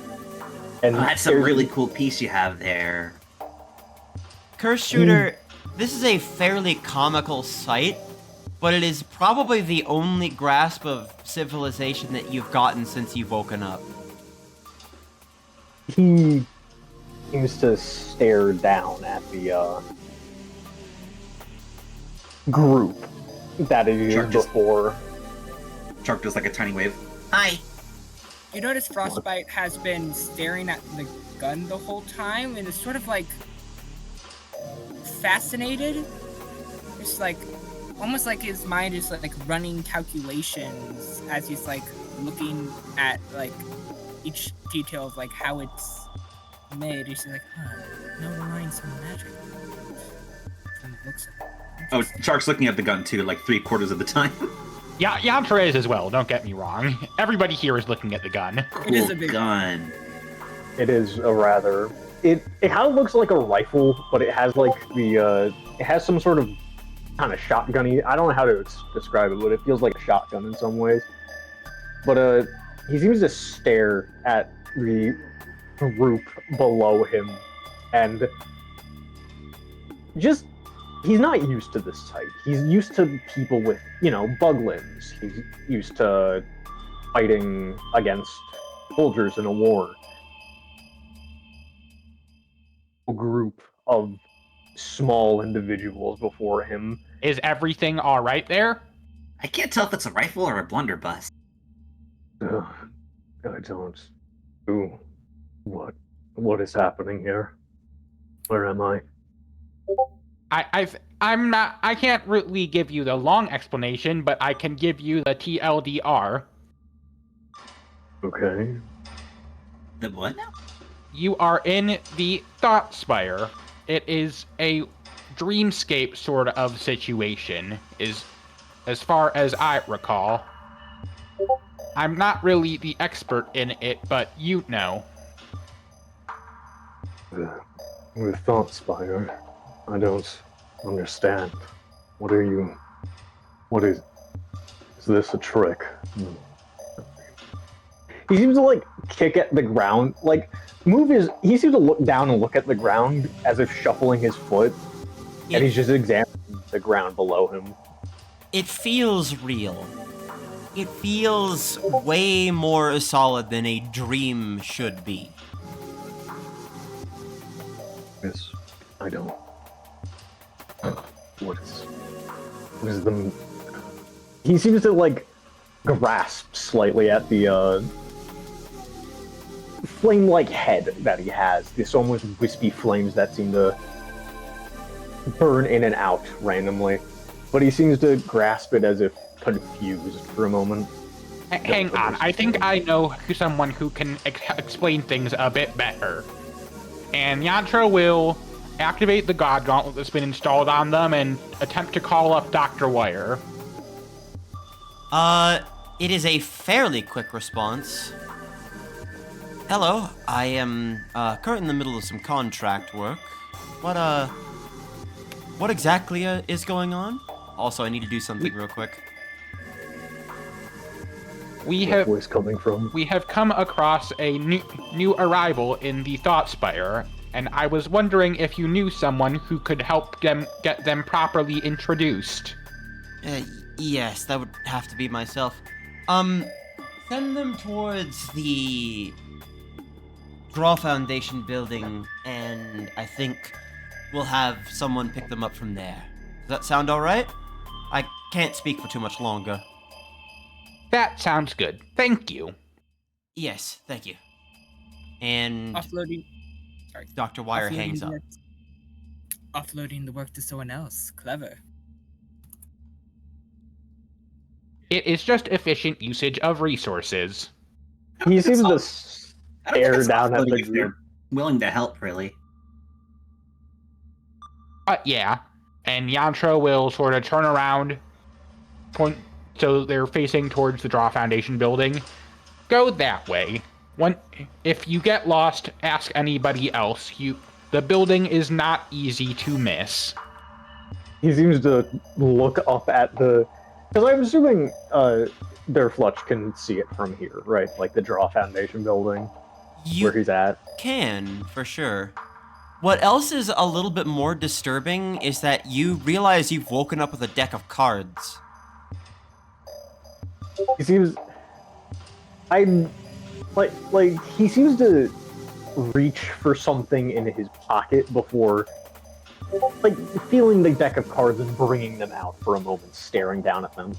And That's a really cool piece you have there. Curse Shooter, this is a fairly comical sight, but it is probably the only grasp of civilization that you've gotten since you've woken up. He seems to stare down at the group that it is before. Shark does like a tiny wave. Hi. You notice Frostbite has been staring at the gun the whole time and is sort of like fascinated. It's like almost like his mind is like running calculations as he's like looking at like each detail of like how it's made. He's like, no lines of magic. And looks at it. Oh, Shark's looking at the gun too, like 3/4 of the time. Yeah, Yantra is as well, don't get me wrong. Everybody here is looking at the gun. It is a big gun. It is a rather... It kind of looks like a rifle, but it has like the... it has some sort of kind of shotgun-y... I don't know how to describe it, but it feels like a shotgun in some ways. But he seems to stare at the group below him, and just... He's not used to this sight. He's used to people with, bug limbs. He's used to fighting against soldiers in a war. A group of small individuals before him. Is everything all right there? I can't tell if it's a rifle or a blunderbuss. I don't. Ooh, what is happening here? Where am I? I can't really give you the long explanation, but I can give you the TLDR. Okay. The what now? You are in the Thoughtspire. It is a dreamscape sort of situation, is as far as I recall. I'm not really the expert in it, but you know. The Thoughtspire. I don't understand. What are you? What is this a trick? He seems to like kick at the ground. Like he seems to look down and look at the ground as if shuffling his foot, and he's just examining the ground below him. It feels real. It feels way more solid than a dream should be. Yes, I don't. What is the? He seems to like grasp slightly at the flame-like head that he has. This almost wispy flames that seem to burn in and out randomly, but he seems to grasp it as if confused for a moment. Hang on, I think I know someone who can explain things a bit better. And Yantra will activate the God Gauntlet that's been installed on them and attempt to call up Dr. Wire. It is a fairly quick response. Hello, I am currently in the middle of some contract work. What exactly is going on? Also, I need to do something real quick. We have come across a new arrival in the Thoughtspire, and I was wondering if you knew someone who could help get them properly introduced. Yes, that would have to be myself. Send them towards the Draw Foundation building, and I think we'll have someone pick them up from there. Does that sound alright? I can't speak for too much longer. That sounds good. Thank you. Yes, thank you. And Offloading. Sorry. Dr. Wire hangs up. Offloading the work to someone else. Clever. It is just efficient usage of resources. He seems to stare down at the group. Willing to help, really. Yeah. And Yantra will sort of turn around, point, so they're facing towards the Draw Foundation building. Go that way. If you get lost, ask anybody else. The building is not easy to miss. He seems to look up at the... Because I'm assuming Derflutch can see it from here, right? Like the Draw Foundation building, where he's at. Can, for sure. What else is a little bit more disturbing is that you realize you've woken up with a deck of cards. He seems... he seems to reach for something in his pocket before, feeling the deck of cards and bringing them out for a moment, staring down at them.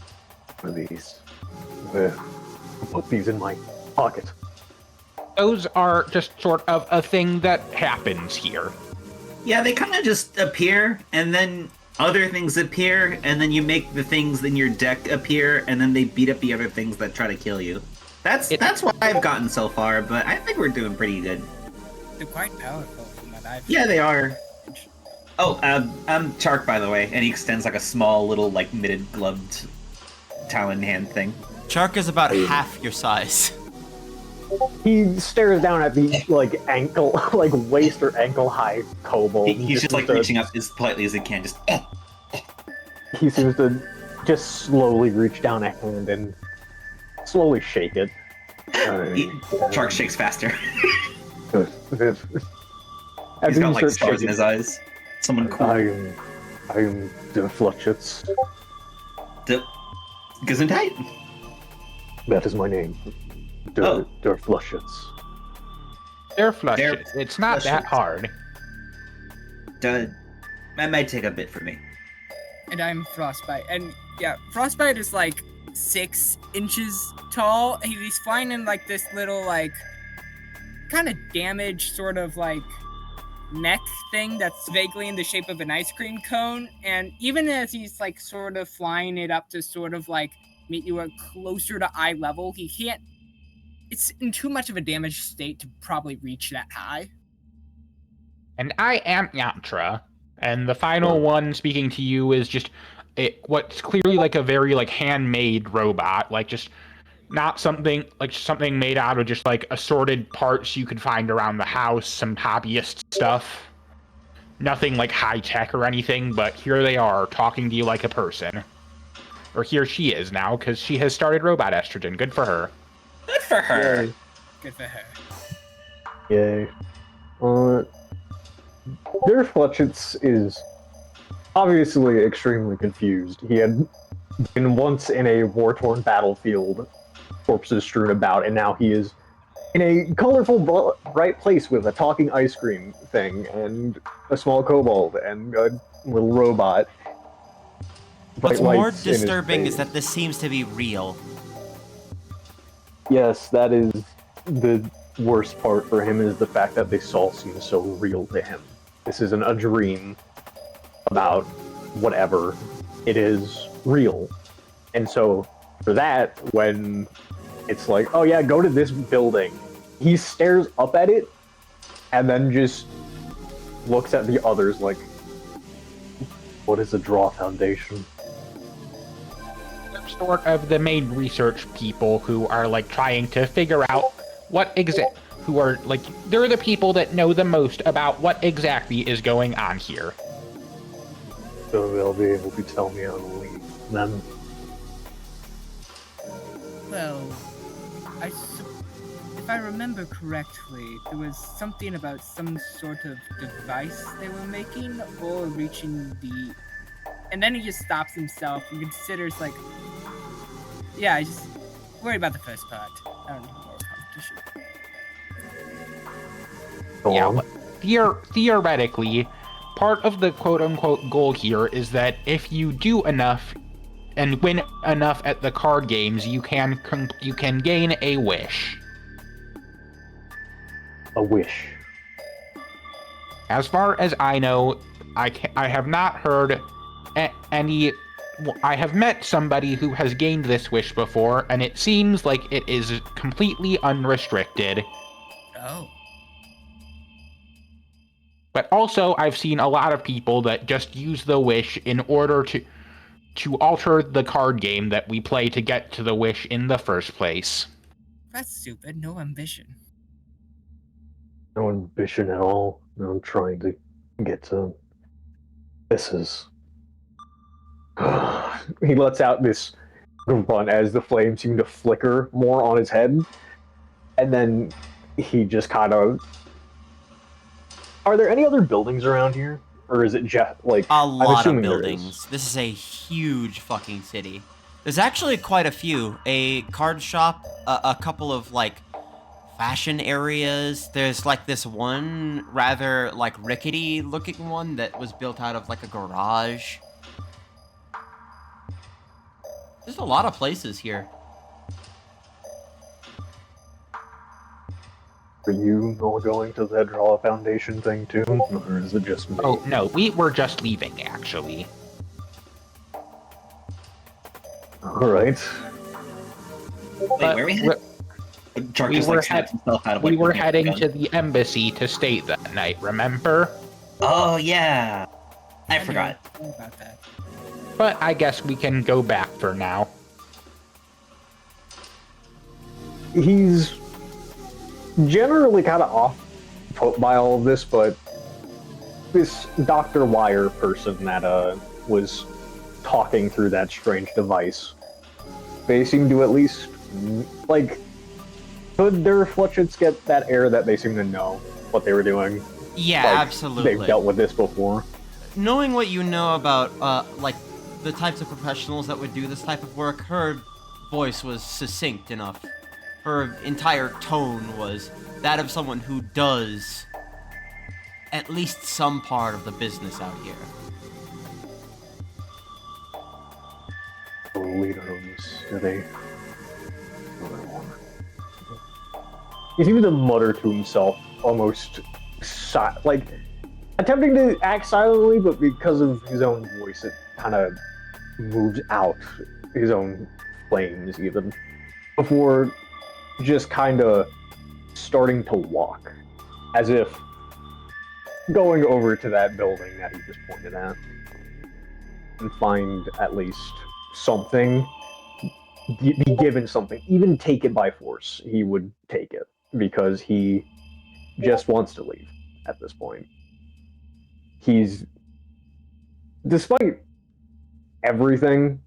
What are these? Put these in my pocket. Those are just sort of a thing that happens here. Yeah, they kind of just appear, and then other things appear, and then you make the things in your deck appear, and then they beat up the other things that try to kill you. That's what I've gotten so far, but I think we're doing pretty good. They're quite powerful from what I've... Yeah, they are. Oh, I'm Chark, by the way, and he extends like a small little, knitted, gloved talon hand thing. Chark is about half your size. He stares down at the, ankle, waist or ankle high kobold. He's just, reaching up as politely as he can, just... He seems to just slowly reach down a hand and slowly shake it. Chark shakes faster. He's got, stars in his eyes. Someone cool. I am Derflutch. Gesundheit. That is my name. Derflutch. Derflutch. It's not that hard. That might take a bit for me. And I'm Frostbite. And Yeah, Frostbite is like 6 inches tall. He's flying in like this little like kind of damaged sort of like neck thing that's vaguely in the shape of an ice cream cone. And even as he's like sort of flying it up to sort of like meet you at closer to eye level, he can't. It's in too much of a damaged state to probably reach that high. And I am Yantra, and the final one speaking to you is just what's clearly like a very like handmade robot, like just not something like something made out of just like assorted parts you could find around the house, some hobbyist stuff. Nothing like high tech or anything, but here they are talking to you like a person. Or here she is now, because she has started robot estrogen. Good for her. Good for her. Yay. Good for her. Yay. Their Fletchitz is obviously extremely confused. He had been once in a war-torn battlefield, corpses strewn about, and now he is in a colorful, bright place with a talking ice cream thing, and a small kobold, and a little robot. What's more disturbing is that this seems to be real. Yes, that is the worst part for him, is the fact that this all seems so real to him. This isn't a dream about whatever. It is real. And so, for that, when it's like, oh yeah, go to this building, he stares up at it, and then just looks at the others like, what is a Draw Foundation? They're sort of the main research people who are like trying to figure out what who are like, they're the people that know the most about what exactly is going on here. So they'll be able to tell me how to leave then. Well, if I remember correctly, there was something about some sort of device they were making or reaching the... And then he just stops himself and considers like, yeah, I just worry about the first part. I don't need more competition. Yeah, theoretically, part of the quote-unquote goal here is that if you do enough and win enough at the card games, you can gain a wish. A wish. As far as I know, I have not heard any... I have met somebody who has gained this wish before, and it seems like it is completely unrestricted. Oh. But also, I've seen a lot of people that just use the wish in order to alter the card game that we play to get to the wish in the first place. That's stupid. No ambition. No ambition at all. No, I'm trying to get to... This is... He lets out this grunt as the flames seem to flicker more on his head. And then he just kind of... Are there any other buildings around here? Or is it just, like... A lot of buildings. This is a huge fucking city. There's actually quite a few. A card shop, a couple of, like, fashion areas. There's, like, this one rather, like, rickety-looking one that was built out of, like, a garage. There's a lot of places here. Are you all going to the Draw Foundation thing too? Or is it just me? Oh, no, we were just leaving, actually. Alright. Wait, where are we headed? We were heading to the embassy to stay that night, remember? Oh, yeah. I forgot. About that. But I guess we can go back for now. He's generally kind of off put by all of this, but this Dr. Wire person that was talking through that strange device, they seem to at least, like, could their Fletchits get that air that they seem to know what they were doing? Yeah, like, absolutely. They've dealt with this before. Knowing what you know about, like, the types of professionals that would do this type of work, her voice was succinct enough. Her entire tone was that of someone who does at least some part of the business out here. the leader of this city. He seems to mutter to himself, almost like attempting to act silently, but because of his own voice, it kind of moves out his own flames, even before just kind of starting to walk, as if going over to that building that he just pointed at and find at least something, be given something, even take it by force. He would take it because he just wants to leave at this point. He's, despite everything,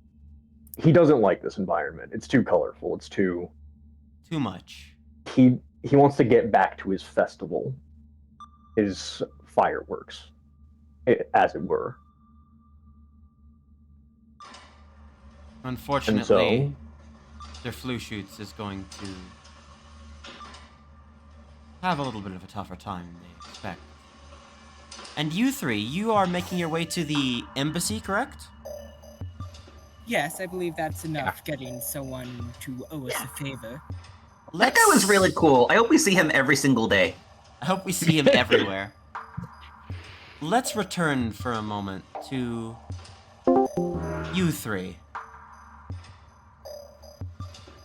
he doesn't like this environment. It's too colorful. It's too much. He wants to get back to his festival, his fireworks, as it were. Unfortunately, their flu shoots is going to have a little bit of a tougher time than they expect. And you three, you are making your way to the embassy, correct? Yes, I believe that's enough getting someone to owe us a favor. That guy was really cool. I hope we see him every single day. I hope we see him everywhere. Let's return for a moment to you three.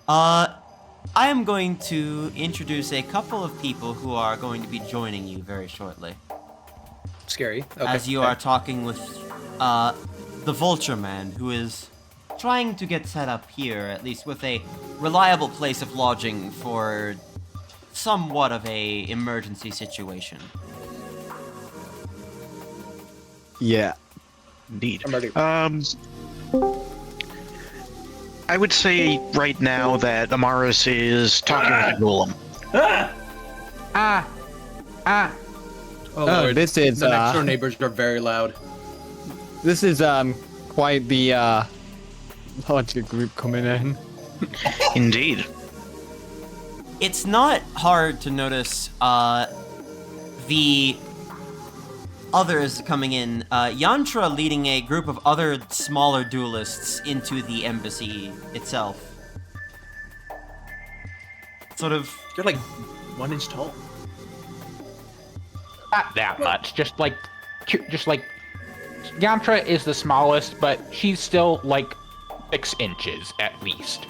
I am going to introduce a couple of people who are going to be joining you very shortly. Scary. Okay. As you are talking with the Vulture Man, who is trying to get set up here, at least with a reliable place of lodging for somewhat of a emergency situation. Yeah. Indeed. I'm ready. I would say right now that Amaris is talking with the golem. Oh, Lord. This is the next door neighbors are very loud. This is quite the larger group coming in. Indeed. It's not hard to notice the others coming in. Yantra leading a group of other smaller duelists into the embassy itself. Sort of. They're like 1 inch tall. Not that much. Just like Yantra is the smallest, but she's still like 6 inches at least.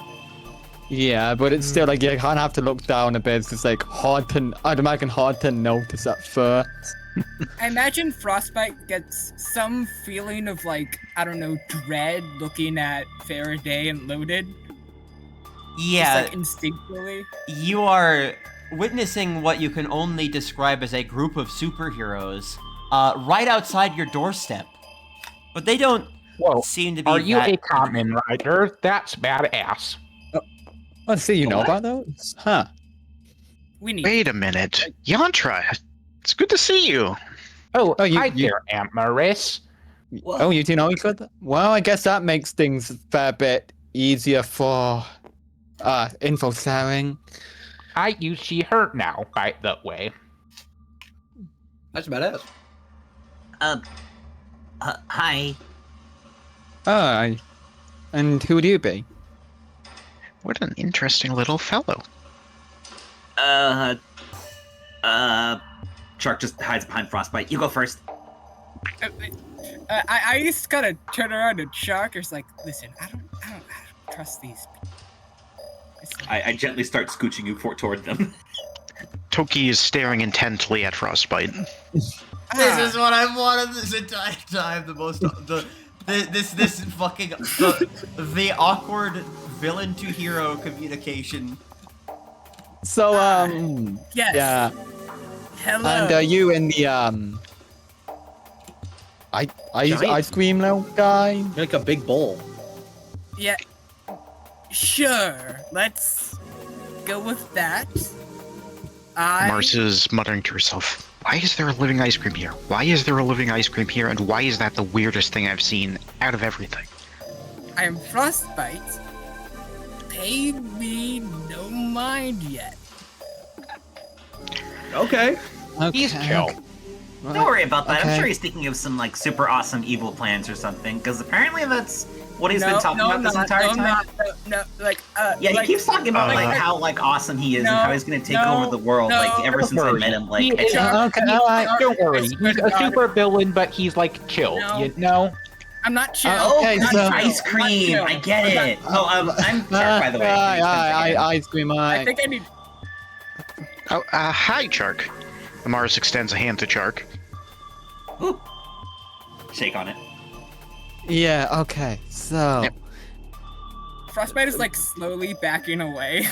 Yeah, but it's still like you kind of have to look down a bit. It's just like I'd imagine hard to notice at first. I imagine Frostbite gets some feeling of like, I don't know, dread looking at Faraday and Loaded. Yeah. Just like instinctually. You are witnessing what you can only describe as a group of superheroes right outside your doorstep. But they don't seem to be. Are you a common rider? That's badass. Let's see, you know about those? Huh. Wait a minute. Yantra, it's good to see you. Hi there, Aunt Maris. Oh, you two know each other? Well, I guess that makes things a fair bit easier for info sharing. I use she, her now, by the way. That's badass. Hi. Hi. And who would you be? What an interesting little fellow. Shark just hides behind Frostbite. You go first. I just gotta turn around and Shark is like, listen, I don't trust these people. I gently start scooching you toward them. Toki is staring intently at Frostbite. This is what I've wanted this entire time. This fucking the awkward villain to hero communication. So yes. Yeah. Hello. And are you in the ice cream little guy? You're like a big bowl. Yeah. Sure. Let's go with that. Mars is muttering to herself, why is there a living ice cream here? Why is there a living ice cream here? And why is that the weirdest thing I've seen out of everything? I am Frostbite. Pay me no mind yet. Okay. He's chill. Don't worry about that. I'm Okay. sure he's thinking of some like super awesome evil plans or something, because apparently that's what he's been talking about this entire time. Yeah, he keeps talking about like how like awesome he is and how he's gonna take over the world. Like ever since I met him, like He is, don't worry. He's a super villain, but he's like chill. You know. I'm not chill. Okay, I'm so not ice chill. cream. I get it. I'm Chark, by the way. Ice cream. I think I need. Oh, hi, Chark. Amaris extends a hand to Chark. Ooh. Shake on it. Yeah. Okay. So. Frostbite is like slowly backing away.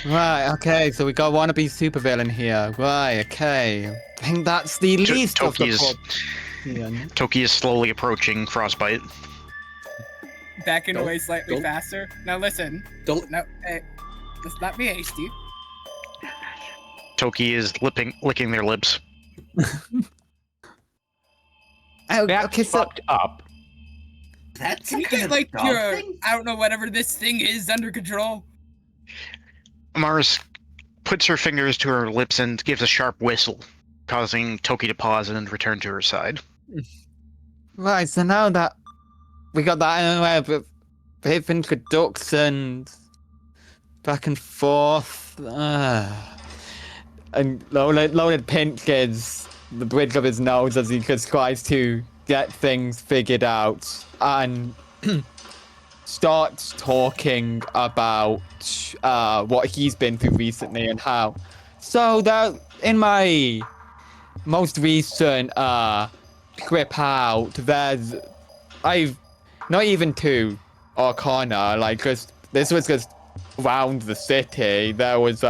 Right. Okay. So we got wannabe supervillain here. Right. Okay. I think that's the least of the problem. Toki is slowly approaching Frostbite. Backing Don't- away slightly don't- faster. Now listen. Don't. No. Hey, let's not be hasty. Toki is licking their lips. That's fucked up. That's Can you get like your I don't know whatever this thing is under control? Amaris puts her fingers to her lips and gives a sharp whistle, causing Toki to pause and return to her side. Right. So now that we got that brief introduction, back and forth, and Loaded pinches the bridge of his nose as he just tries to get things figured out and starts talking about what he's been through recently and how. So that in my most recent trip out, I've not even to Arcana, like just this was just around the city. There was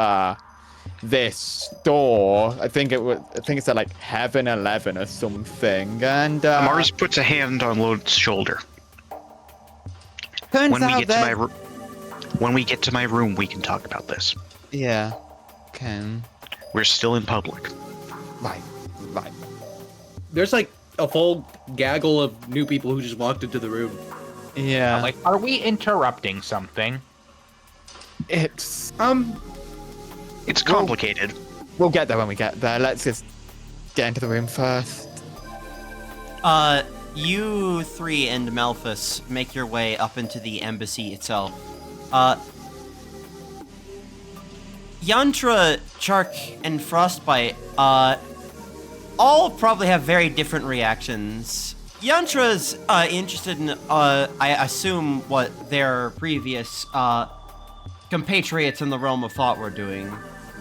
this store. I think it's at like Heaven 11 or something. And Amaris puts a hand on Load's shoulder. Turns When we out get to when we get to my room, we can talk about this. Yeah. Can. We're still in public. Right. There's like a full gaggle of new people who just walked into the room. Yeah. Like, are we interrupting something? It's It's complicated. We'll get there when we get there. Let's just get into the room first. You three and Malphus make your way up into the embassy itself. Yantra, Chark, and Frostbite, all probably have very different reactions. Yantra's interested in, I assume, what their previous compatriots in the realm of thought were doing.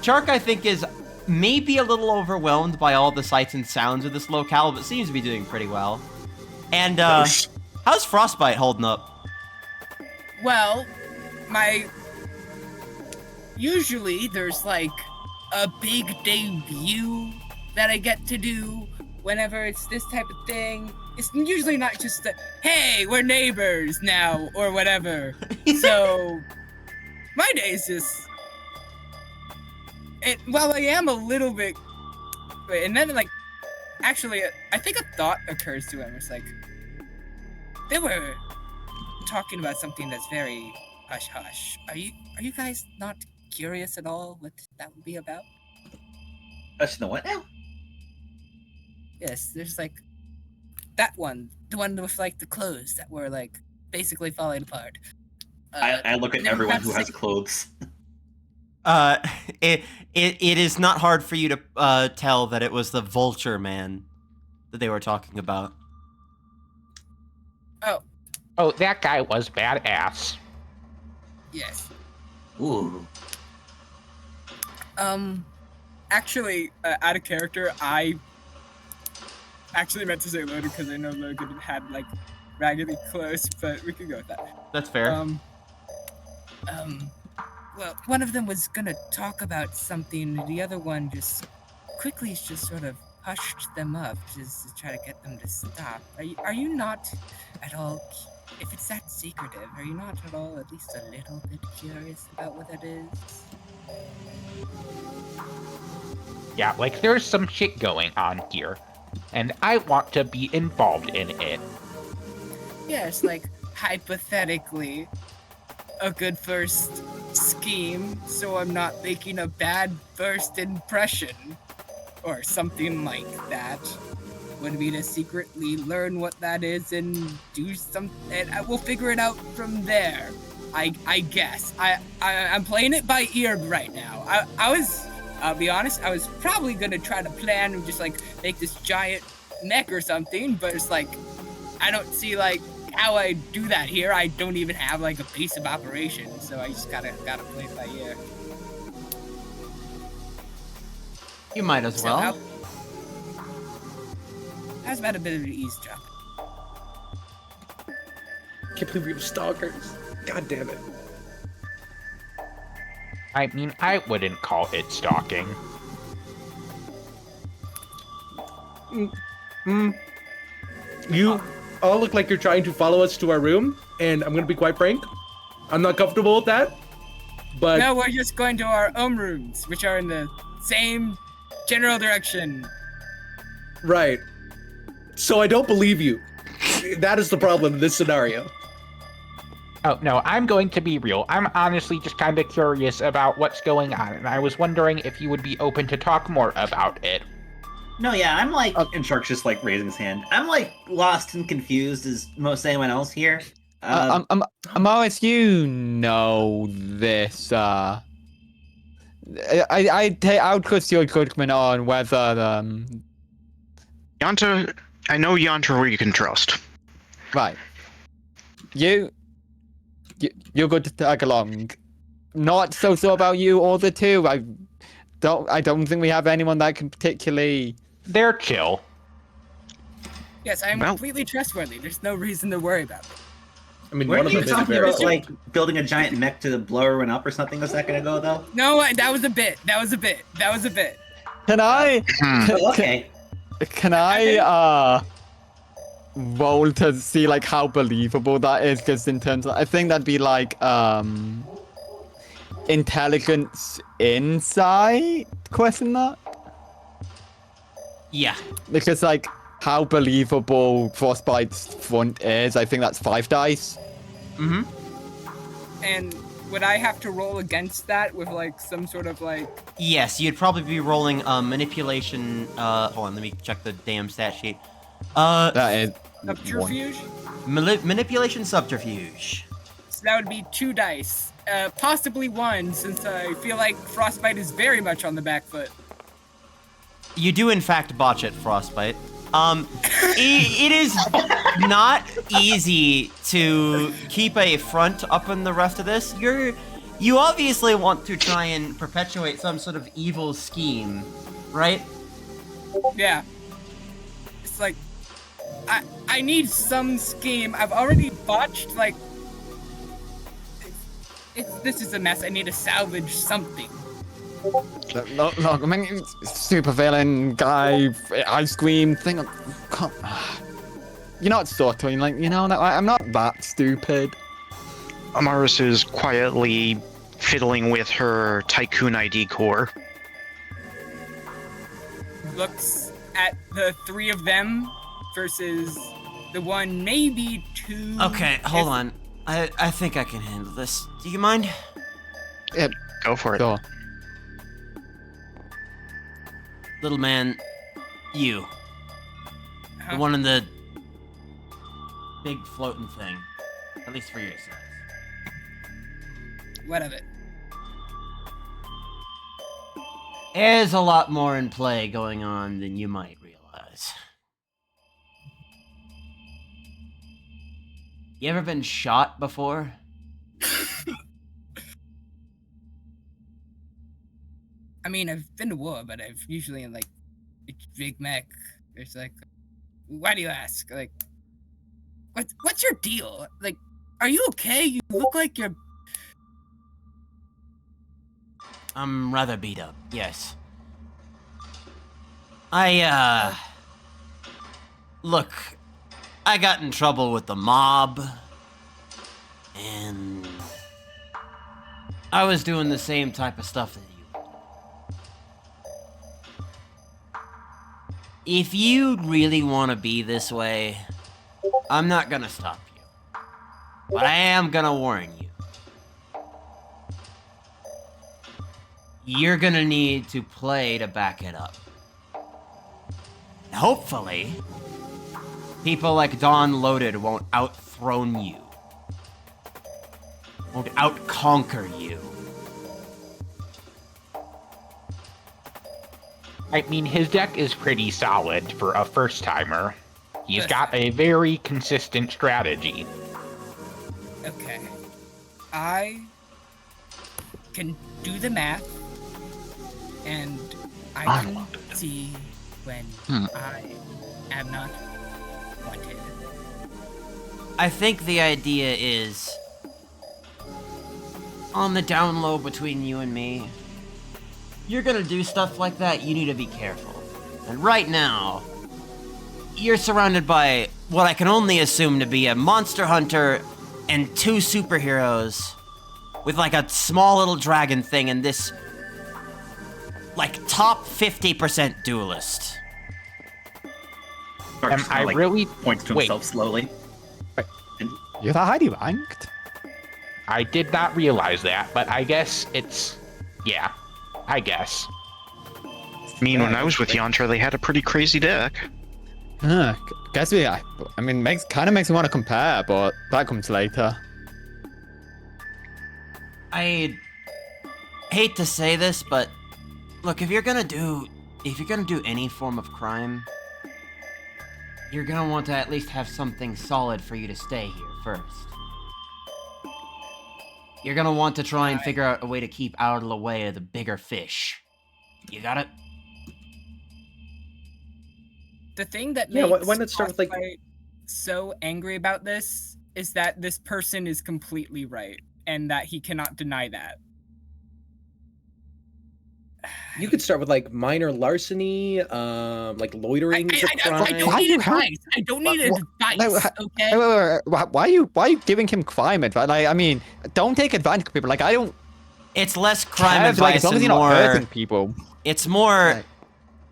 Chark, I think, is maybe a little overwhelmed by all the sights and sounds of this locale, but seems to be doing pretty well. And, how's Frostbite holding up? Well, usually there's like a big debut that I get to do whenever it's this type of thing. It's usually not just the, hey, we're neighbors now, or whatever. So, my day's just... While I am a little bit... And then, like, actually, I think a thought occurs to him. It's like, they were talking about something that's very hush-hush. Are you guys not curious at all what that would be about? Hush the what now? Yes, there's like that one, the one with like the clothes that were like basically falling apart. I look at never everyone got who to has see- clothes. It is not hard for you to tell that it was the Vulture Man that they were talking about. Oh, that guy was badass. Yes. Ooh. Actually, out of character, I actually meant to say Logan because I know Logan had like raggedy clothes, but we could go with that. That's fair. Well, one of them was gonna talk about something, and the other one just quickly just sort of hushed them up just to try to get them to stop. Are you not at all, if it's that secretive, are you not at all at least a little bit curious about what it is? Yeah, like there's some shit going on here, and I want to be involved in it. Yes, like hypothetically, a good first scheme, so I'm not making a bad first impression. or something like that, would be to secretly learn what that is and do some, and we'll figure it out from there. I guess. I'm playing it by ear right now. I'll be honest, I was probably gonna try to plan and just like make this giant mech or something, but it's like I don't see like how I do that here. I don't even have like a base of operations, so I just gotta play it by ear. You might as well. How's about a bit of an eavesdrop? Can't believe we have stalkers. God damn it. I mean, I wouldn't call it stalking. You all look like you're trying to follow us to our room, and I'm gonna be quite frank, I'm not comfortable with that. But no, we're just going to our own rooms, which are in the same general direction. Right. So I don't believe you. That is the problem in this scenario. Oh, no, I'm going to be real. I'm honestly just kind of curious about what's going on, and I was wondering if you would be open to talk more about it. No, yeah, I'm like, and Shark's just like raising his hand. I'm like lost and confused as most anyone else here. Morris, you know this. I would trust your judgment on whether Yanta, I know Yanta where you can trust. Right. You're good to tag along. Not so sure about you or the two. I don't think we have anyone that can particularly. They're chill. Yes, I'm completely trustworthy. There's no reason to worry about it. I mean, weren't you talking about like building a giant mech to blow everyone up or something a second ago, though? No, that was a bit. That was a bit. Can I? Okay. Can I roll to see like how believable that is? Just in terms of, I think that'd be like intelligence insight? Question that. Yeah. Because like how believable Frostbite's front is, I think that's 5 dice. Mm-hmm. And would I have to roll against that with like some sort of like? Yes, you'd probably be rolling manipulation. Hold on, let me check the damn stat sheet. That is subterfuge. Manipulation subterfuge. So that would be 2 dice, possibly 1, since I feel like Frostbite is very much on the back foot. You do in fact botch it, Frostbite. It is not easy to keep a front up in the rest of this. You obviously want to try and perpetuate some sort of evil scheme, right? Yeah. It's like, I need some scheme. I've already botched, like, this is a mess. I need to salvage something. Look, I mean, super villain guy, ice cream thing. You're not stuttering, like, you know, I'm not that stupid. Amaris is quietly fiddling with her Tycoon ID core. Looks at the 3 of them versus the 1, maybe 2. Okay, hold on. I think I can handle this. Do you mind? Yeah, go for it. Sure. Little man, you. Uh-huh. The one in the big floating thing. At least for your size. What of it? There's a lot more in play going on than you might realize. You ever been shot before? I mean, I've been to war, but I've usually in like a big mech. There's like, why do you ask? Like, what's your deal? Like, are you okay? You look like you're. I'm rather beat up, yes. Look, I got in trouble with the mob, and I was doing the same type of stuff that you. If you really want to be this way, I'm not gonna stop you. But I am gonna warn you. You're gonna need to play to back it up. Hopefully, people like Dawn Loaded won't outthrone you. Won't outconquer you. I mean, his deck is pretty solid for a first-timer. He's got a very consistent strategy. Okay. I can do the math, and I can see when I am not wanted. I think the idea is, on the down low between you and me, you're gonna do stuff like that, you need to be careful. And right now, you're surrounded by what I can only assume to be a monster hunter and 2 superheroes with like a small little dragon thing and this like top 50% duelist. I really points to himself slowly. You're highly ranked. I did not realize that, but I guess it's... yeah, I guess. I mean, when I was with Yantra, they had a pretty crazy deck. Guess I mean, kind of makes me want to compare, but that comes later. I hate to say this, but look, if you're gonna do any form of crime, you're gonna want to at least have something solid for you to stay here first. You're gonna want to try and figure out a way to keep out of the way of the bigger fish. You got it? The thing that makes why not start with, like- Thoughtspire so angry about this is that this person is completely right, and that he cannot deny that. You could start with like minor larceny, like loitering is a crime. I don't need advice. I don't need advice. Okay. Why are you giving him crime advice? Like, I mean, don't take advantage of people. Like, I don't. It's less crime advice like, as long as and you're more. not hurting people. It's more.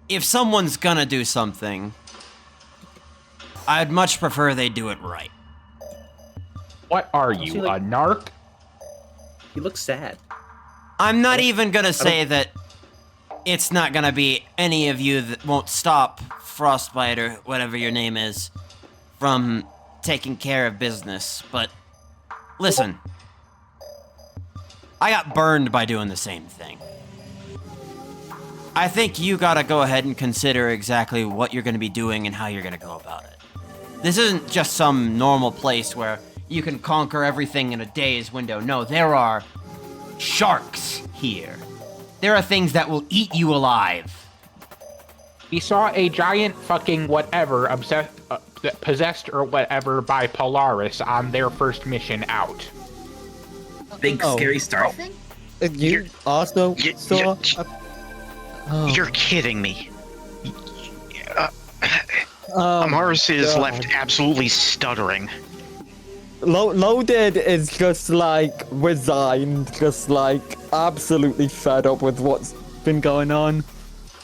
If someone's gonna do something, I'd much prefer they do it right. What are you, a narc? He looks sad. I'm not even gonna say that it's not gonna be any of you that won't stop Frostbite or whatever your name is from taking care of business, but listen. I got burned by doing the same thing. I think you gotta go ahead and consider exactly what you're gonna be doing and how you're gonna go about it. This isn't just some normal place where you can conquer everything in a day's window. No, there are sharks here. There are things that will eat you alive. We saw a giant fucking whatever possessed or whatever by Polaris on their first mission out. Big scary star thing? You also saw. You're kidding me. Amaris is left absolutely stuttering. Loaded is just like resigned, just like absolutely fed up with what's been going on.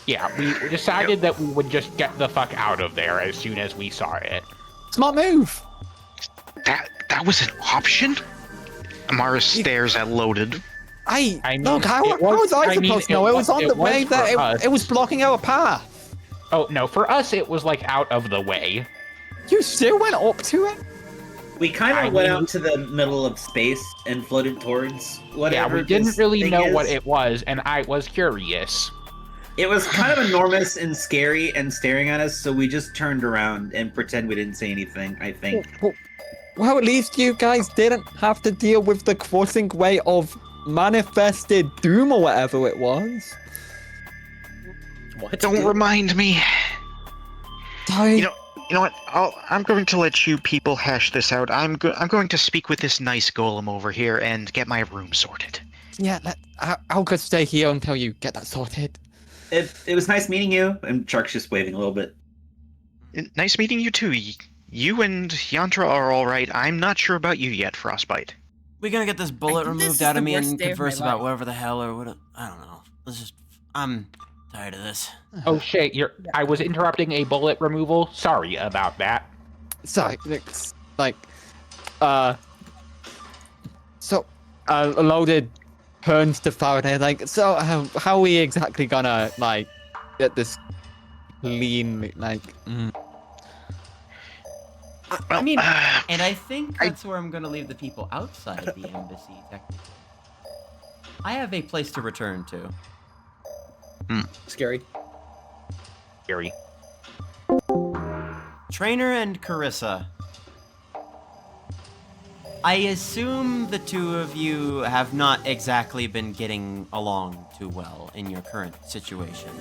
Yeah, we decided that we would just get the fuck out of there as soon as we saw it. Smart move. That was an option? Amaris stares at Loaded. I mean, look, how was I supposed to know? It was on the way that it was blocking our path. Oh no, for us it was like out of the way. You still went up to it? We kind of went out to the middle of space and floated towards whatever. Yeah, we didn't really thing know is. what it was, and I was curious. It was kind of enormous and scary and staring at us, so we just turned around and pretend we didn't say anything, I think. Well, at least you guys didn't have to deal with the crossing way of manifested doom or whatever it was. What? Don't remind me. Sorry. You know what? I'm going to let you people hash this out. I'm going to speak with this nice golem over here and get my room sorted. Yeah, I'll just stay here until you get that sorted. It was nice meeting you, and Shark's just waving a little bit. Nice meeting you too. You and Yantra are all right. I'm not sure about you yet, Frostbite. We gonna get this bullet removed out of me and converse about whatever the hell or what? I don't know. I'm tired of this. Oh shit! I was interrupting a bullet removal. Sorry about that. Sorry, Loaded turns to Faraday like, so how are we exactly gonna like get this cleanly. Like, I mean, and I think that's where I'm going to leave the people outside the embassy, technically. I have a place to return to. Scary. Scary. Trainer and Carissa. I assume the two of you have not exactly been getting along too well in your current situation.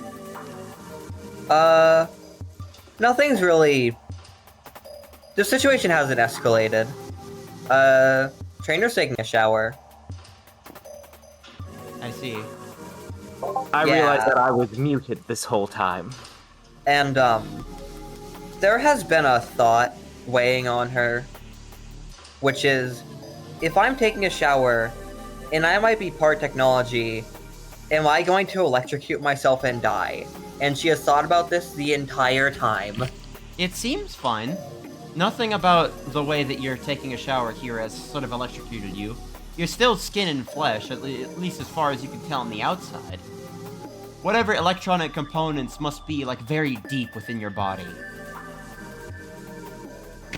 Nothing's really... The situation hasn't escalated. Trainer's taking a shower. I see. I realized that I was muted this whole time. And, there has been a thought weighing on her, which is, if I'm taking a shower, and I might be part technology, am I going to electrocute myself and die? And she has thought about this the entire time. It seems fine. Nothing about the way that you're taking a shower here has sort of electrocuted you. You're still skin and flesh, at least as far as you can tell on the outside. Whatever electronic components must be, like, very deep within your body.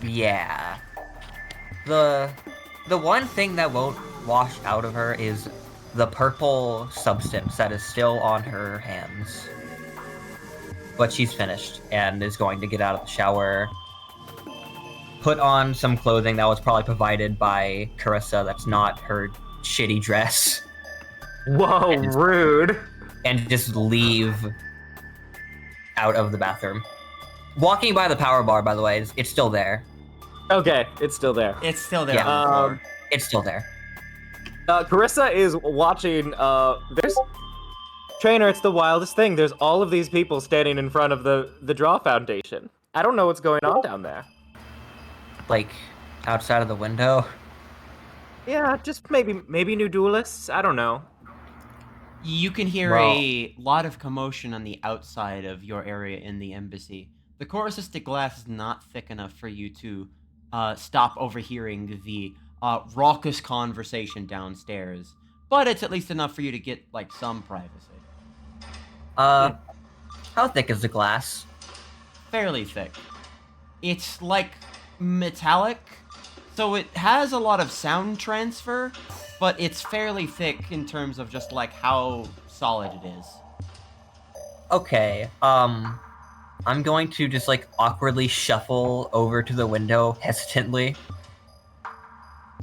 Yeah. The one thing that won't wash out of her is the purple substance that is still on her hands. But she's finished and is going to get out of the shower, put on some clothing that was probably provided by Carissa that's not her shitty dress. Whoa, rude. And just leave out of the bathroom. Walking by the power bar, by the way, it's still there. Okay, it's still there. It's still there. Yeah, on the floor. it's still there. Carissa is watching, there's... Trainer, it's the wildest thing. There's all of these people standing in front of the Draw Foundation. I don't know what's going on down there. Like, outside of the window? Yeah, just maybe new duelists? I don't know. You can hear a lot of commotion on the outside of your area in the embassy. The corusistic glass is not thick enough for you to stop overhearing the raucous conversation downstairs, but it's at least enough for you to get, like, some privacy. How thick is the glass? Fairly thick. It's, like, metallic, so it has a lot of sound transfer, but it's fairly thick in terms of just, like, how solid it is. Okay, I'm going to just, like, awkwardly shuffle over to the window hesitantly.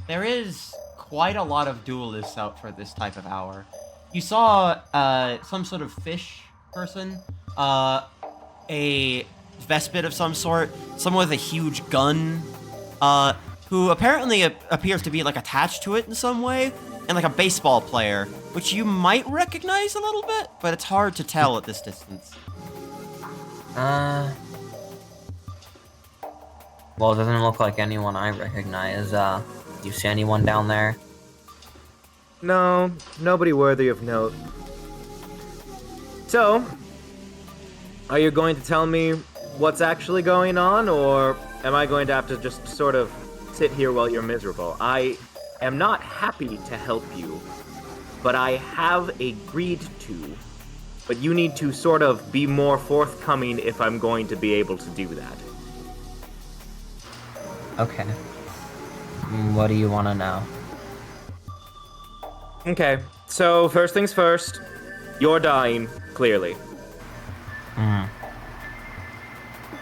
There is quite a lot of duelists out for this type of hour. You saw some sort of fish person, a Vespid of some sort, someone with a huge gun, who apparently appears to be, like, attached to it in some way, and, like, a baseball player, which you might recognize a little bit, but it's hard to tell at this distance. Well, it doesn't look like anyone I recognize. You see anyone down there? No, nobody worthy of note. So, are you going to tell me what's actually going on, or am I going to have to just sort of sit here while you're miserable? I am not happy to help you, but I have agreed to. But you need to sort of be more forthcoming if I'm going to be able to do that. Okay. What do you want to know? Okay, so first things first, you're dying, clearly.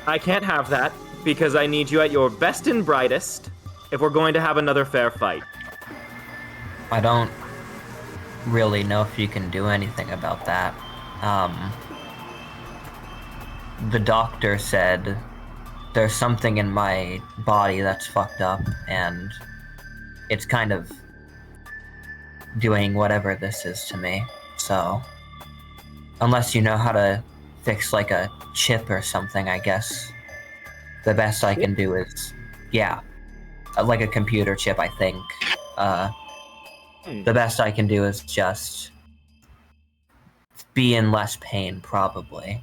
I can't have that, because I need you at your best and brightest if we're going to have another fair fight. I don't really know if you can do anything about that. The doctor said there's something in my body that's fucked up, and it's kind of doing whatever this is to me. So, unless you know how to fix, like, a chip or something, I guess the best I can do is, yeah, like a computer chip, I think. The best I can do is just be in less pain, probably.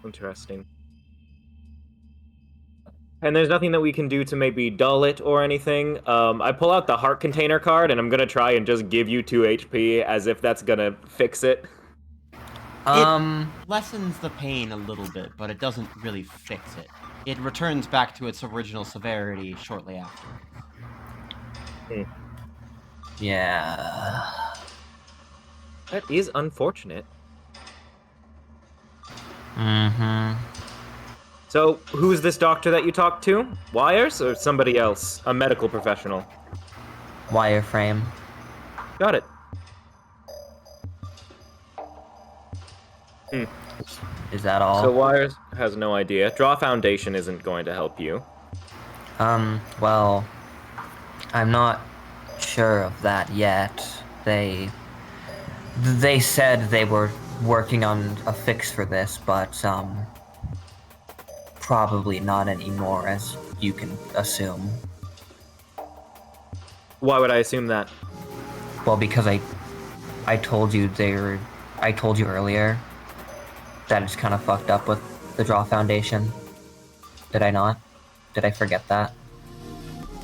Interesting. And there's nothing that we can do to maybe dull it or anything. I pull out the heart container card, and I'm gonna try and just give you 2 HP as if that's gonna fix it. It lessens the pain a little bit, but it doesn't really fix it. It returns back to its original severity shortly after. Yeah. That is unfortunate. Mm-hmm. So, who's this doctor that you talked to? Wires or somebody else? A medical professional? Wireframe. Got it. Is that all? So Wires has no idea. Draw Foundation isn't going to help you. Well, I'm not sure of that yet. They said they were working on a fix for this, but, probably not anymore, as you can assume. Why would I assume that? Well, because I told you earlier that it's kind of fucked up with the Draw Foundation. Did I not? Did I forget that?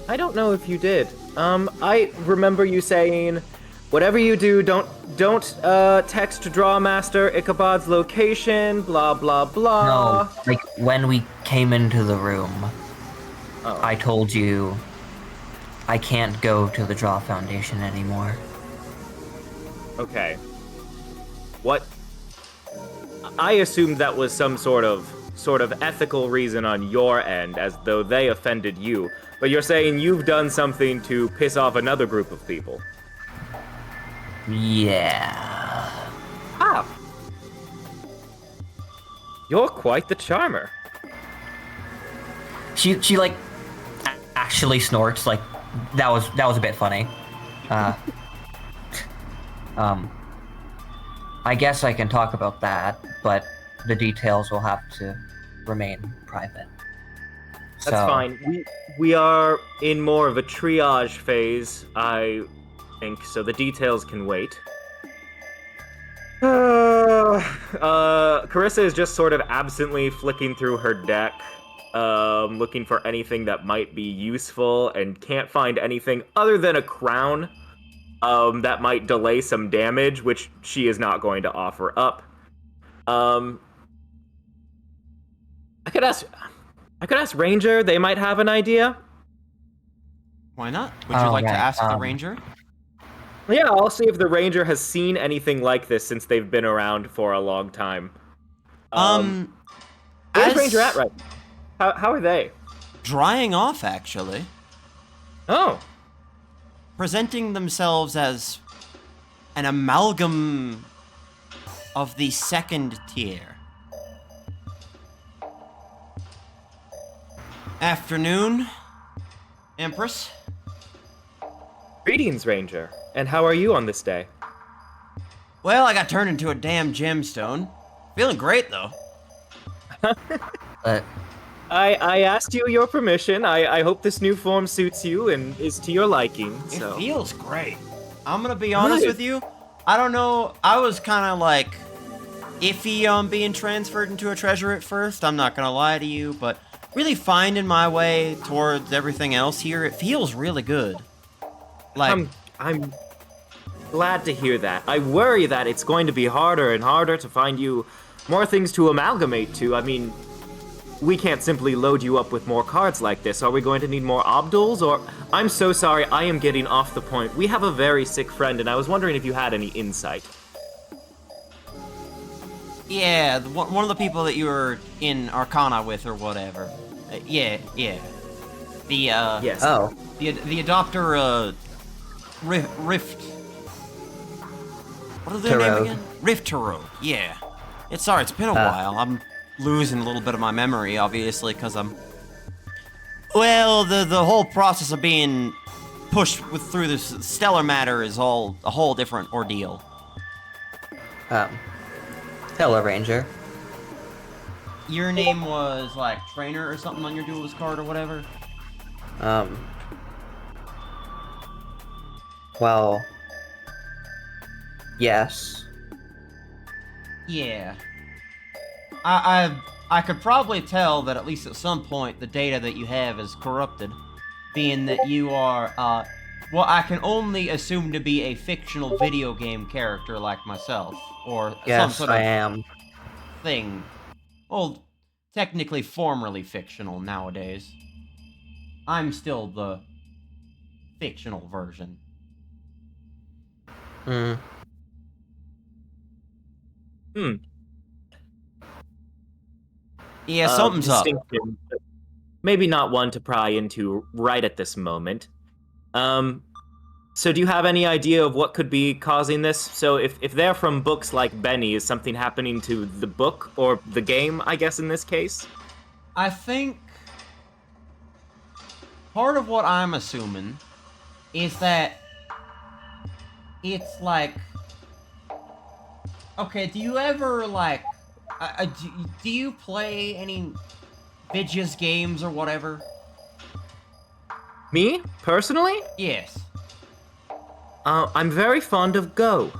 I don't know if you did. I remember you saying, whatever you do, don't text Drawmaster Ichabod's location, blah blah blah. No, like when we came into the room, I told you I can't go to the Draw Foundation anymore. Okay. What? I assumed that was some sort of ethical reason on your end, as though they offended you. But you're saying you've done something to piss off another group of people. Yeah. Ah. You're quite the charmer. She like actually snorts. Like that was a bit funny. I guess I can talk about that, but the details will have to remain private. That's fine. We are in more of a triage phase, I think, so the details can wait. Carissa is just sort of absently flicking through her deck, looking for anything that might be useful, and can't find anything other than a crown that might delay some damage, which she is not going to offer up. I could ask Ranger. They might have an idea. Why not? Would you like to ask the Ranger? Yeah, I'll see if the Ranger has seen anything like this since they've been around for a long time. Where's Ranger at right now? How are they? Drying off, actually. Oh. Presenting themselves as an amalgam of the second tier. Afternoon, Empress. Greetings, Ranger. And how are you on this day? Well, I got turned into a damn gemstone. Feeling great, though. I asked you your permission. I hope this new form suits you and is to your liking. So. It feels great. I'm gonna be honest with you. I don't know. I was kind of like iffy on being transferred into a treasure at first. I'm not gonna lie to you, but really finding my way towards everything else here, it feels really good. Like I'm glad to hear that. I worry that it's going to be harder and harder to find you more things to amalgamate to. I mean, we can't simply load you up with more cards like this. Are we going to need more Obduls? Or I'm so sorry, I am getting off the point. We have a very sick friend, and I was wondering if you had any insight. Yeah, one of the people that you were in Arcana with or whatever. Yeah. The yes. Oh. The adopter Rift. What is their name again? Rift Tarot. Yeah. It's been a while. I'm losing a little bit of my memory, obviously, because well, the whole process of being pushed through this stellar matter is a whole different ordeal. Hello, Ranger. Your name was like Trainer or something on your duelist card or whatever? Well, yes. Yeah. I could probably tell that at least at some point the data that you have is corrupted, being that you are what I can only assume to be a fictional video game character like myself, or some Yes, sort of I am. thing. Well, technically formerly fictional nowadays. I'm still the fictional version. Hmm. Yeah, something's up. Distinction, but maybe not one to pry into right at this moment. So do you have any idea of what could be causing this? So if they're from books like Benny, is something happening to the book or the game, I guess, in this case? I think part of what I'm assuming is that it's like, okay, do you ever like, do you play any Vidya's games or whatever? Me, personally? Yes. I'm very fond of Go.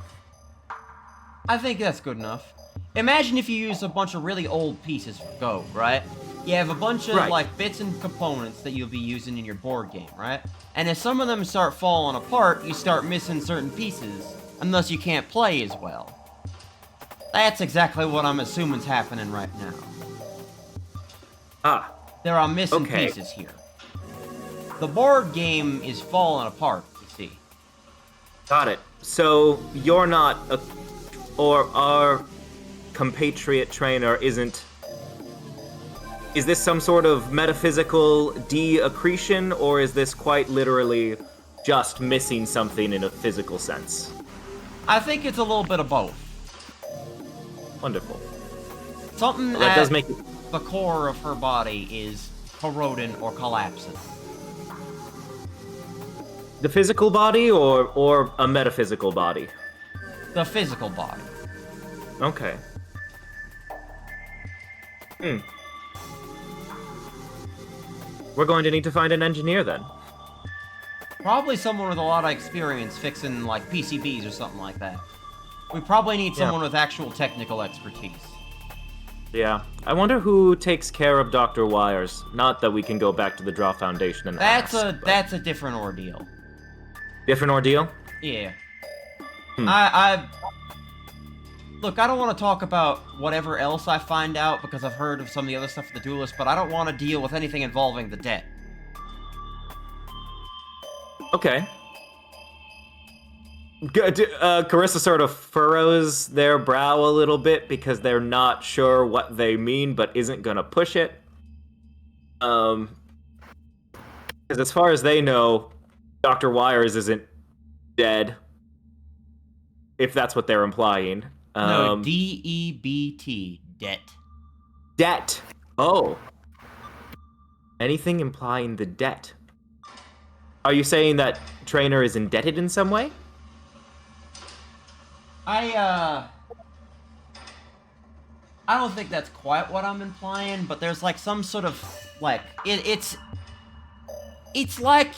I think that's good enough. Imagine if you use a bunch of really old pieces for Go, right? You have a bunch of like bits and components that you'll be using in your board game, right? And if some of them start falling apart, you start missing certain pieces, and thus you can't play as well. That's exactly what I'm assuming's happening right now. Ah. There are missing pieces here. The board game is falling apart, you see. Got it. So you're not or our compatriot trainer isn't. Is this some sort of metaphysical de-accretion, or is this quite literally just missing something in a physical sense? I think it's a little bit of both. Wonderful. Something that does make the core of her body is corroding or collapsing. The physical body or a metaphysical body? The physical body. Okay. We're going to need to find an engineer then. Probably someone with a lot of experience fixing like PCBs or something like that. We probably need someone with actual technical expertise. Yeah. I wonder who takes care of Dr. Wires. Not that we can go back to the Draw Foundation and That's ask, a different ordeal. Different ordeal? Yeah. Hmm. Look, I don't want to talk about whatever else I find out because I've heard of some of the other stuff with the duelist, but I don't want to deal with anything involving the debt. Okay. Carissa sort of furrows their brow a little bit because they're not sure what they mean, but isn't gonna push it. Because as far as they know, Dr. Wires isn't dead. If that's what they're implying. No, D-E-B-T, debt. Debt. Oh. Anything implying the debt. Are you saying that Trainer is indebted in some way? I don't think that's quite what I'm implying, but there's like some sort of like it's like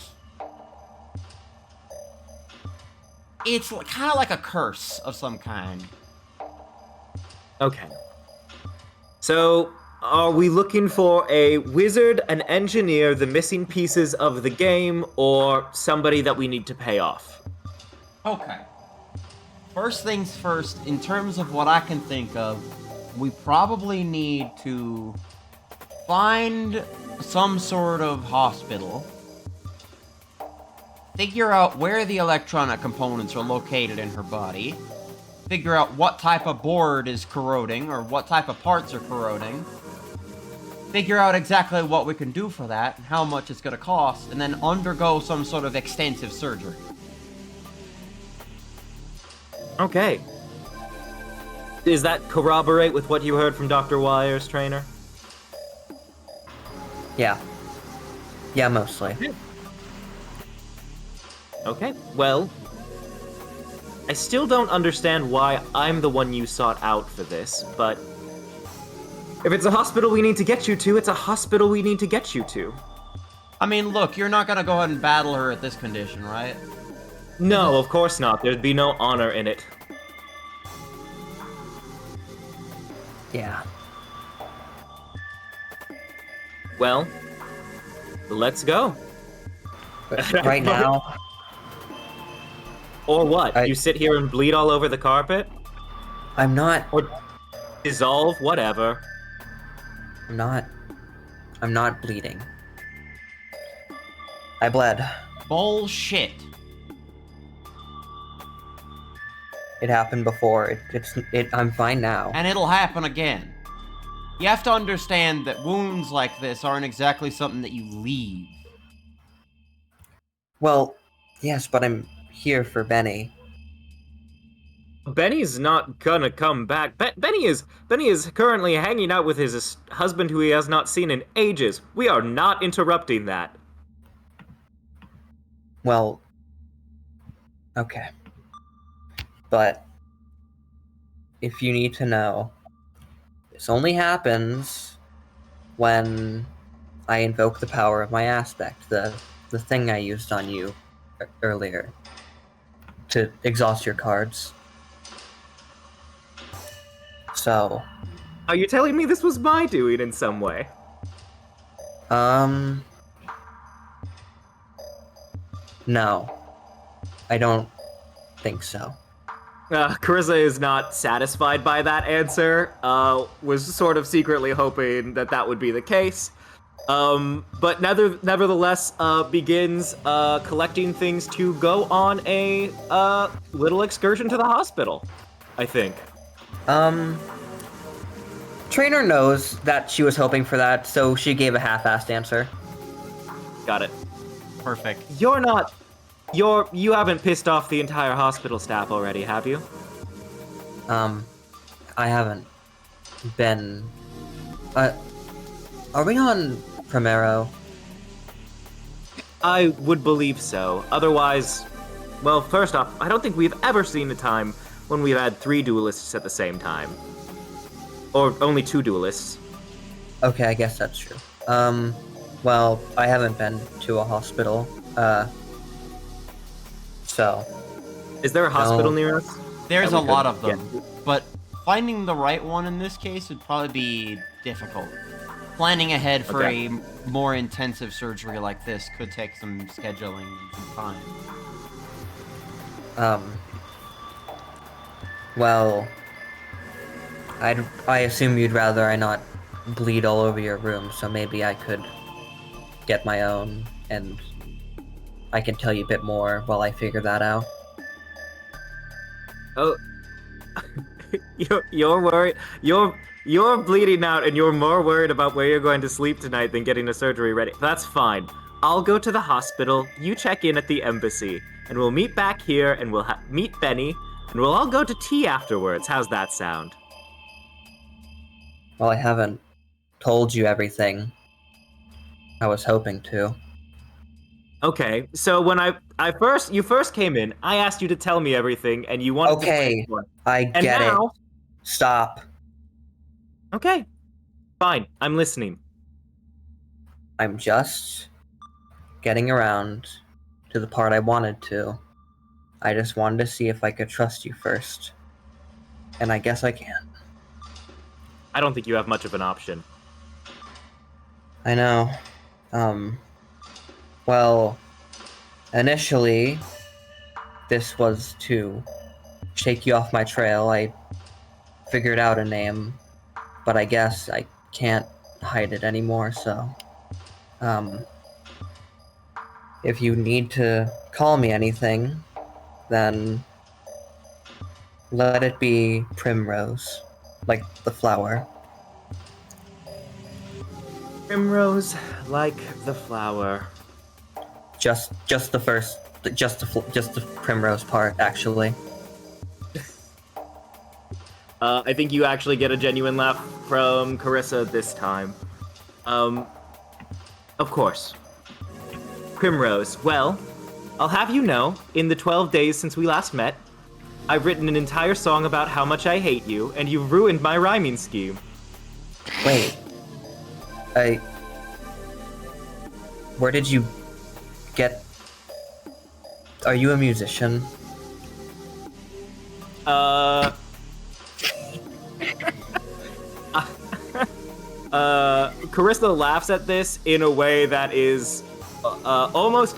it's kind of like a curse of some kind. Okay. So, are we looking for a wizard, an engineer, the missing pieces of the game, or somebody that we need to pay off? Okay. First things first, in terms of what I can think of, we probably need to find some sort of hospital, figure out where the electronic components are located in her body, figure out what type of board is corroding or what type of parts are corroding, figure out exactly what we can do for that and how much it's going to cost, and then undergo some sort of extensive surgery. Okay. Does that corroborate with what you heard from Dr. Wires, Trainer? Yeah. Yeah, mostly. Okay, well, I still don't understand why I'm the one you sought out for this, but if it's a hospital we need to get you to, it's a hospital we need to get you to. I mean, look, you're not gonna go ahead and battle her at this condition, right? No, of course not. There'd be no honor in it. Yeah. Well, let's go. Right now, Or what? You sit here and bleed all over the carpet? I'm not. Or dissolve, whatever. I'm not bleeding. I bled. Bullshit. It happened before. I'm fine now. And it'll happen again. You have to understand that wounds like this aren't exactly something that you leave. Well, yes, but I'm here for Benny. Benny's not gonna come back. Benny is currently hanging out with his husband who he has not seen in ages. We are not interrupting that. Well, okay. But if you need to know, this only happens when I invoke the power of my aspect, the thing I used on you earlier to exhaust your cards. So, are you telling me this was my doing in some way? No. I don't think so. Carissa is not satisfied by that answer, was sort of secretly hoping that that would be the case, but nevertheless begins collecting things to go on a little excursion to the hospital, I think. Trainer knows that she was hoping for that, so she gave a half-assed answer. Got it. Perfect. You haven't pissed off the entire hospital staff already, have you? I haven't been... are we on Primero? I would believe so. Otherwise, well, first off, I don't think we've ever seen a time when we've had 3 duelists at the same time. Or only 2 duelists. Okay, I guess that's true. Well, I haven't been to a hospital, so... Is there a hospital near us? There's a lot of them, but finding the right one in this case would probably be difficult. Planning ahead for a more intensive surgery like this could take some scheduling and some time. Well, I assume you'd rather I not bleed all over your room, so maybe I could get my own, and I can tell you a bit more while I figure that out. Oh, you're worried. You're bleeding out, and you're more worried about where you're going to sleep tonight than getting a surgery ready. That's fine. I'll go to the hospital. You check in at the embassy, and we'll meet back here, and we'll meet Benny, and we'll all go to tea afterwards. How's that sound? Well, I haven't told you everything. I was hoping to. Okay, so when you first came in, I asked you to tell me everything, and you wanted to I get it. Stop. Okay, fine. I'm listening. I'm just getting around to the part I wanted to. I just wanted to see if I could trust you first. And I guess I can. I don't think you have much of an option. I know. Well, initially, this was to shake you off my trail. I figured out a name, but I guess I can't hide it anymore, so... if you need to call me anything, then let it be Primrose, like the flower. Primrose, like the flower. Just the Primrose part, actually. I think you actually get a genuine laugh from Carissa this time. Of course. Primrose, well, I'll have you know, in the 12 days since we last met, I've written an entire song about how much I hate you, and you've ruined my rhyming scheme. Wait. Where did you get... Are you a musician? Carissa laughs at this in a way that is almost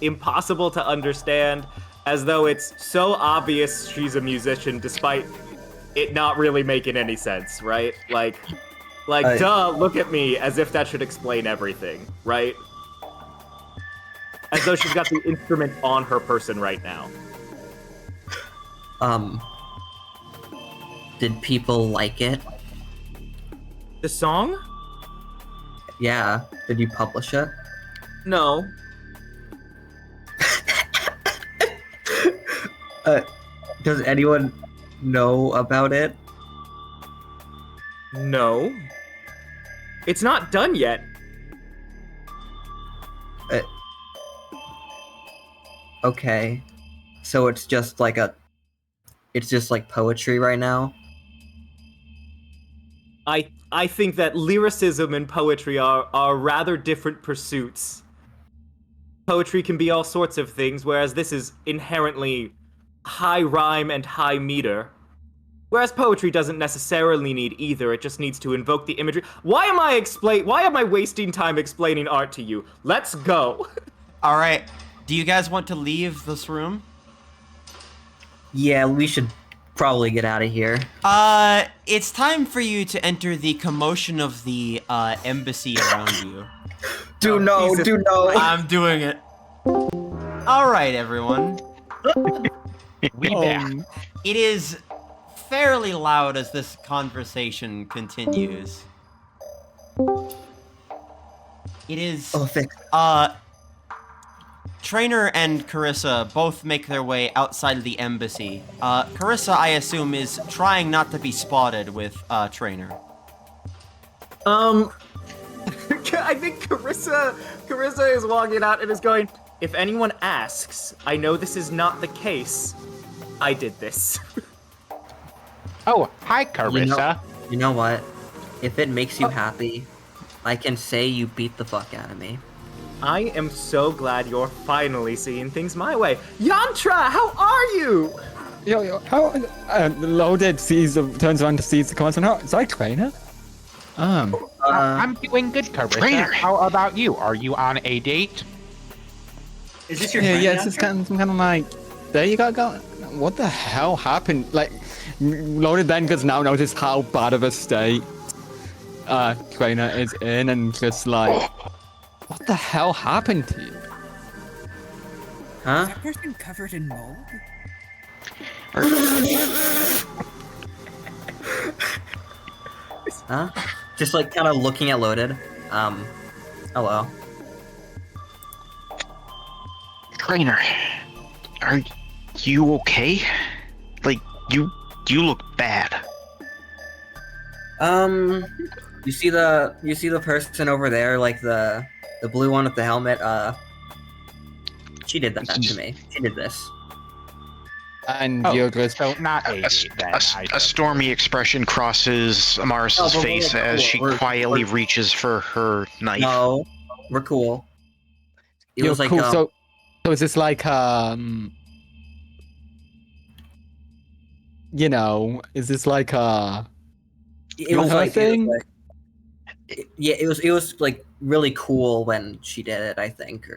impossible to understand, as though it's so obvious she's a musician, despite it not really making any sense, right? Like, duh, look at me, as if that should explain everything, right? As though she's got the instrument on her person right now. Did people like it? The song? Yeah. Did you publish it? No. Does anyone know about it? No. It's not done yet. Okay. So it's just like poetry right now? I think that lyricism and poetry are rather different pursuits. Poetry can be all sorts of things, whereas this is inherently high rhyme and high meter. Whereas poetry doesn't necessarily need either, it just needs to invoke the imagery. Why am I wasting time explaining art to you? Let's go. All right. Do you guys want to leave this room? Yeah, we should probably get out of here. It's time for you to enter the commotion of the embassy around you. Do no. I'm doing it. All right, everyone. It is fairly loud as this conversation continues. It is. Trainer and Carissa both make their way outside of the embassy. Carissa, I assume, is trying not to be spotted with Trainer. I think Carissa is walking out and is going, if anyone asks, I know this is not the case. I did this. Oh, hi, Carissa. You know what? If it makes you happy, I can say you beat the fuck out of me. I am so glad you're finally seeing things my way. Yantra, how are you? Yo, how? Loaded turns around to seize the comments on her. Is that Trainer? I'm doing good, Carissa. Trainer. How about you? Are you on a date? Is this your Yeah, friend? yeah, it's just kind of like, there you go. What the hell happened? Like, Loaded then does now notice how bad of a state Trainer is in, and just like, what the hell happened to you? Huh? Is that person covered in mold? Huh? Just like kind of looking at Loaded. Hello. Trainer, are you okay? Like, you look bad. You see the person over there, like the blue one with the helmet? She did that to me. She did this. And you're just not a stormy expression crosses Amaris's face as she quietly reaches for her knife. No, we're cool. It You're was like cool. So is this like you know, is this like it was like thing? Yeah, it was like really cool when she did it, I think.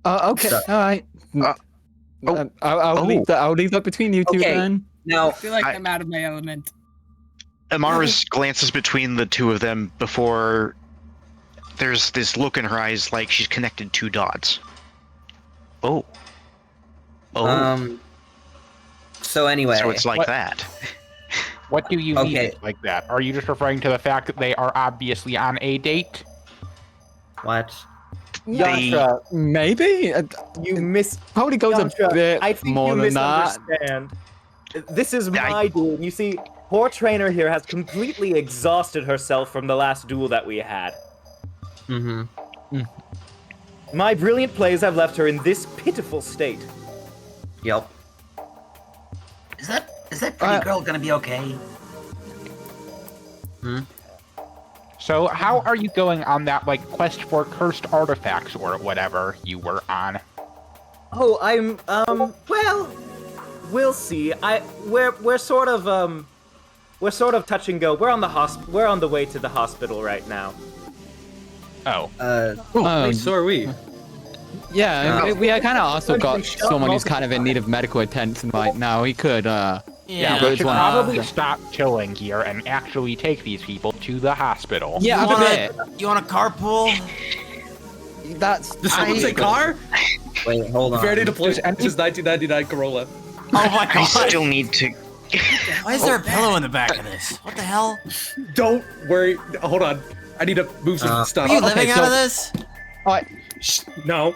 Okay, all right. I'll leave that between you two then. Now I feel like I'm out of my element. Amaris glances between the two of them before there's this look in her eyes like she's connected two dots. Oh. So anyway. So it's like that. What do you mean it's like that? Are you just referring to the fact that they are obviously on a date? What? Yantra, maybe you probably goes Yantra, a bit I think more you than that. misunderstand. This is my duel. You see, poor Trainer here has completely exhausted herself from the last duel that we had. Mm-hmm. My brilliant plays have left her in this pitiful state. Yep. Is that pretty girl gonna be okay? Hmm? So how are you going on that like quest for cursed artifacts or whatever you were on? Oh, I'm well, we'll see. We're sort of touch and go. We're on the way to the hospital right now. Oh. So are we. Yeah, we kind of also got Shot someone who's multiple kind of in need of medical attention right now. He could, Yeah, go we to should one- probably stop chilling here and actually take these people to the hospital. You want a carpool? That's. Does someone say car? Wait, hold on. Fair to deploy. This is 1999 Corolla. Oh my god. I still need to. Why is there a pillow in the back of this? What the hell? Don't worry. Hold on. I need to move some stuff. Are you living out of this? Alright. No.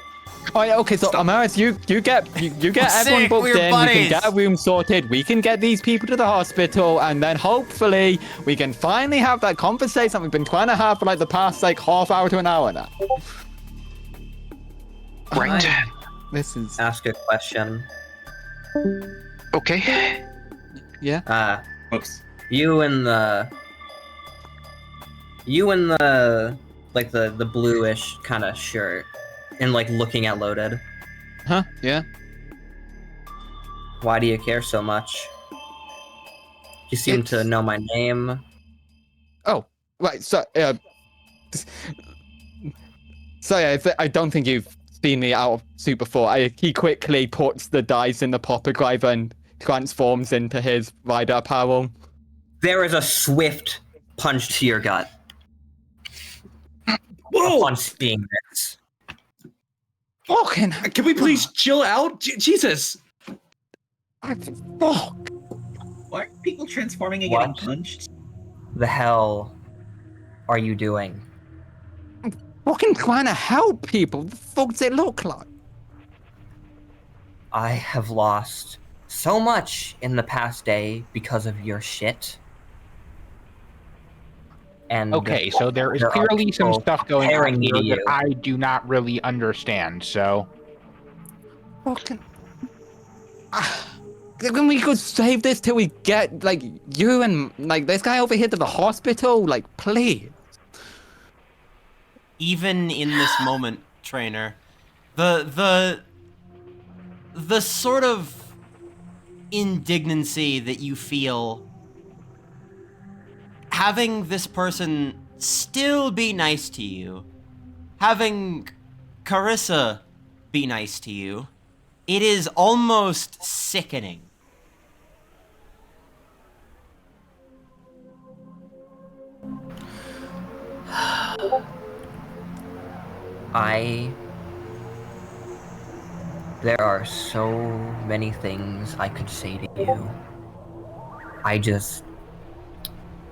Oh, okay, so Amaris, you get everyone sick, booked we're in, we buddies. can get a room sorted, we can get these people to the hospital, and then hopefully we can finally have that conversation that we've been trying to have for like the past like half hour to an hour now. Right. This is. Ask a question. Okay. Yeah. Whoops. You and the like the bluish kind of shirt, and like looking at Loaded. Huh? Yeah. Why do you care so much? You seem to know my name. Oh, right. So, I don't think you've seen me out of suit before. He quickly puts the dice in the popper driver and transforms into his rider apparel. There is a swift punch to your gut. Whoa! Upon seeing this. Fucking. Can we please chill out? Jesus. Fuck. Why are people transforming and What? getting punched? The hell are you doing? Fucking trying to help people. What the fuck does it look like? I have lost so much in the past day because of your shit. And Okay, so there is are clearly some people stuff going on comparing me here to that you. I do not really understand, so... Fucking. Can we go save this till we get, like, you and, like, this guy over here to the hospital? Like, please. Even in this moment, trainer, the sort of indignancy that you feel having this person still be nice to you, having Carissa be nice to you, it is almost sickening. There are so many things I could say to you.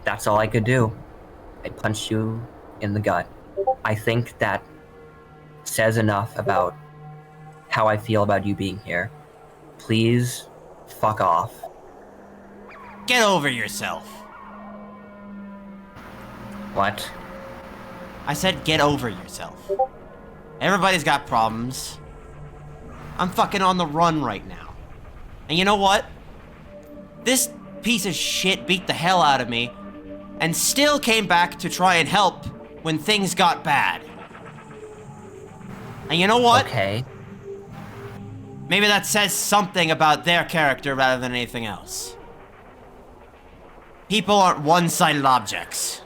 That's all I could do. I punched you in the gut. I think that says enough about how I feel about you being here. Please, fuck off. Get over yourself. What? I said get over yourself. Everybody's got problems. I'm fucking on the run right now. And you know what? This piece of shit beat the hell out of me and still came back to try and help when things got bad. And you know what? Okay. Maybe that says something about their character rather than anything else. People aren't one-sided objects.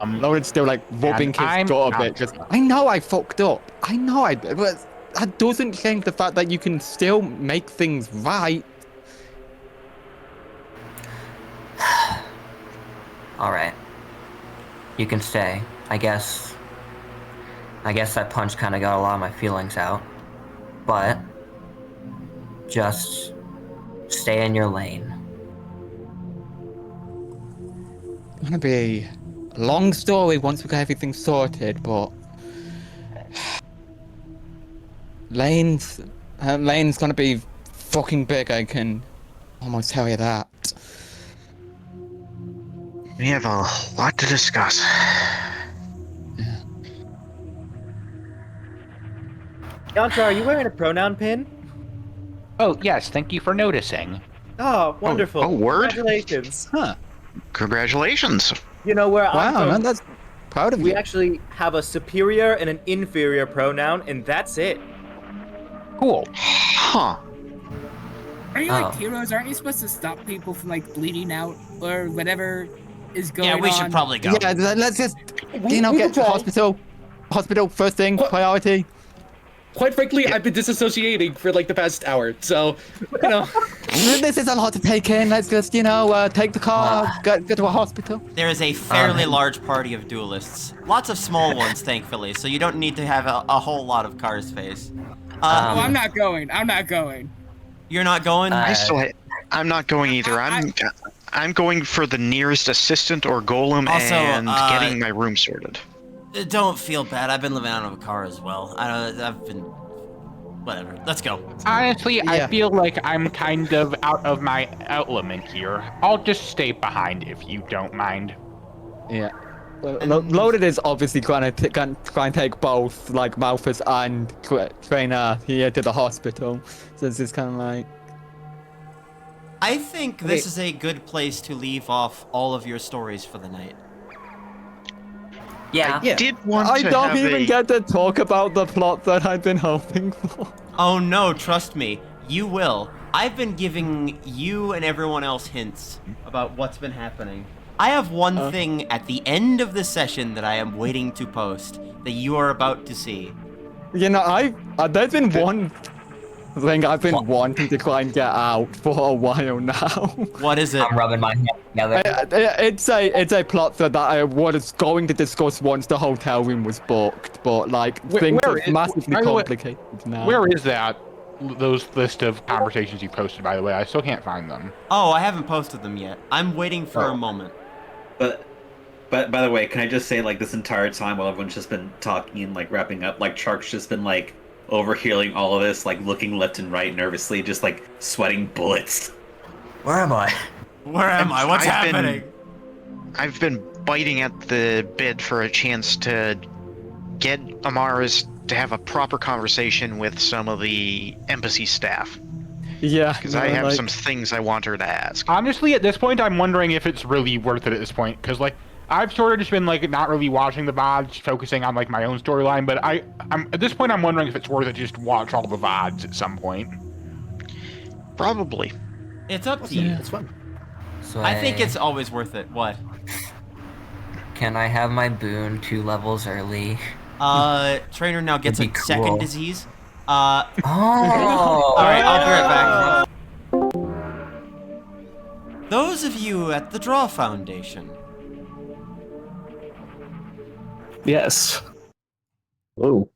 Lauren's still like rubbing And his I'm jaw a not bit. Just, I know I fucked up. I know I did. But that doesn't change the fact that you can still make things right. Alright. You can stay. I guess that punch kind of got a lot of my feelings out. But just stay in your lane. It's gonna be a long story once we get everything sorted, but Lane's gonna be fucking big. I can almost tell you that. We have a lot to discuss. Yantra, are you wearing a pronoun pin? Oh, yes, thank you for noticing. Oh, wonderful. oh, word? Congratulations. Huh. Congratulations. You know where I'm Wow, from, man, that's proud of we you. actually have a superior and an inferior pronoun, and that's it. Cool. Huh. Are you Oh. like heroes? Aren't you supposed to stop people from like bleeding out or whatever is going on? Yeah, we should probably go. Yeah, let's just, We get can to the try. hospital. Hospital first thing, priority. Quite frankly, I've been disassociating for like the past hour, so you know. This is a lot to take in. Let's just, take the car, get to a hospital. There is a fairly large party of duelists. Lots of small ones, thankfully, so you don't need to have a whole lot of car space. I'm not going. I'm not going. You're not going? I'm not going either. I'm going for the nearest assistant or golem Also, and getting my room sorted. Don't feel bad. I've been living out of a car as well. I've been... Whatever. Let's go. Honestly, I feel like I'm kind of out of my element here. I'll just stay behind if you don't mind. Yeah. Loaded is obviously trying to take both, like, Malthus and Trainer here to the hospital. So this is kind of like... I think this is a good place to leave off all of your stories for the night. Yeah. I don't even get to talk about the plot that I've been hoping for. Oh no, trust me, you will. I've been giving you and everyone else hints about what's been happening. I have one thing at the end of the session that I am waiting to post that you are about to see. You know, there's been one thing I've been wanting to try and get out for a while now. What is it? I'm rubbing my hands together. It's a plot that I was going to discuss once the hotel room was booked, but like things are massively complicated now. Where is that? Those list of conversations you posted, by the way. I still can't find them. Oh, I haven't posted them yet. I'm waiting for a moment. But by the way, can I just say, like, this entire time while everyone's just been talking and like wrapping up, like Chark's just been like overhearing all of this, like looking left and right nervously, just like sweating bullets. Where am I? Where am I? What's happening? I've been biting at the bit for a chance to get Amaris to have a proper conversation with some of the embassy staff. Yeah. Because I have some things I want her to ask. Honestly, at this point, I'm wondering if it's really worth it at this point, because like I've sort of just been like not really watching the VODs, focusing on like my own storyline. But I'm at this point, I'm wondering if it's worth it to just watch all the VODs at some point. Probably. It's up to you. It's fun. So I think it's always worth it. What? Can I have my boon 2 levels early? Trainer now gets a That'd be second cool. disease. Oh. Alright, I'll be right back. Those of you at the Draw Foundation. Yes. Hello.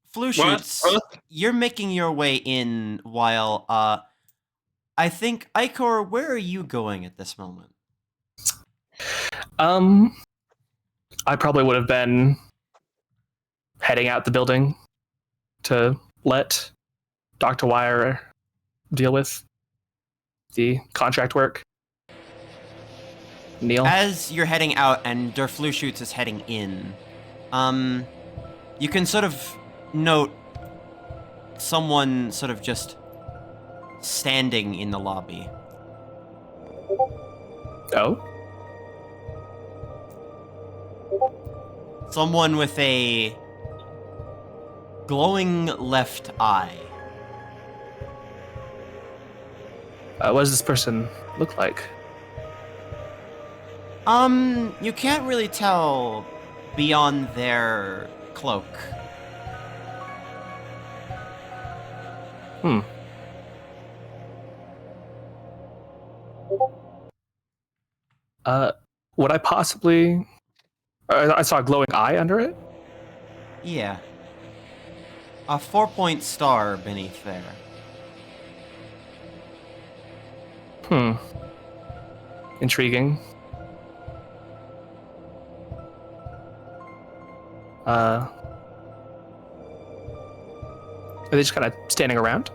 Flu Shoots, you're making your way in while, I think, Ikor, where are you going at this moment? I probably would have been heading out the building to let Dr. Wire deal with the contract work. Neil? As you're heading out and Der Flu Shoots is heading in, you can sort of note someone sort of just standing in the lobby. Oh? Someone with a glowing left eye. What does this person look like? You can't really tell beyond their cloak. Would I possibly... I saw a glowing eye under it? Yeah. A 4-point star beneath there. Intriguing. Are they just kind of standing around?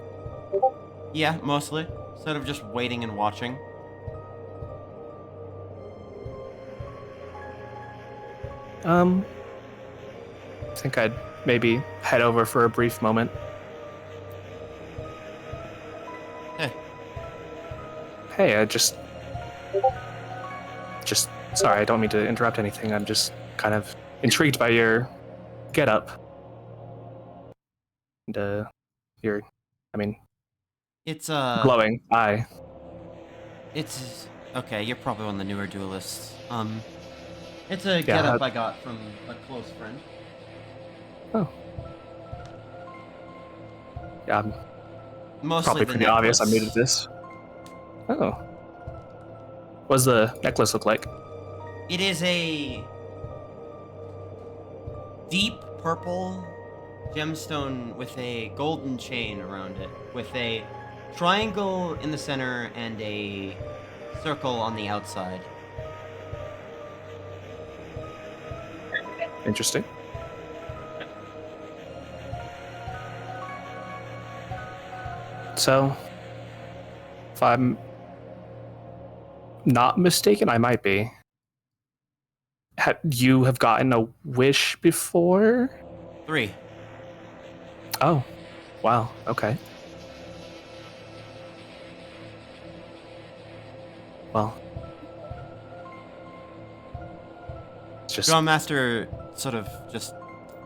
Yeah, mostly. Sort of just waiting and watching. I think I'd maybe head over for a brief moment. Hey, I just sorry, I don't mean to interrupt anything. I'm just kind of intrigued by your getup. And It's glowing eye. It's okay, you're probably one of the newer duelists. It's a getup I got from a close friend. Oh. Yeah, Mostly probably the pretty obvious I'm new to necklace. this. Oh. What does the necklace look like? It is a deep purple gemstone with a golden chain around it, with a triangle in the center and a circle on the outside. Interesting. So, if I'm not mistaken, I might be. You have gotten a wish before? 3. Oh, wow. Okay. Well, just Draw Master sort of just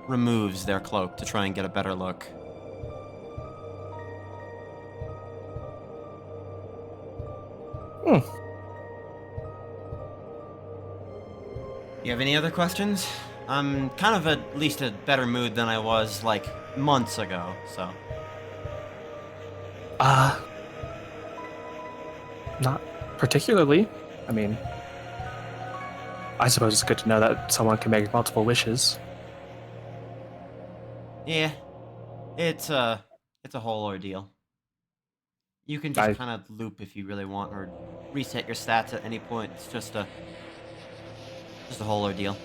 removes their cloak to try and get a better look. You have any other questions? I'm kind of at least a better mood than I was, like, months ago, so. Not particularly. I mean, I suppose it's good to know that someone can make multiple wishes. Yeah. It's a whole ordeal. You can just kind of loop if you really want, or reset your stats at any point. It's just a whole ordeal.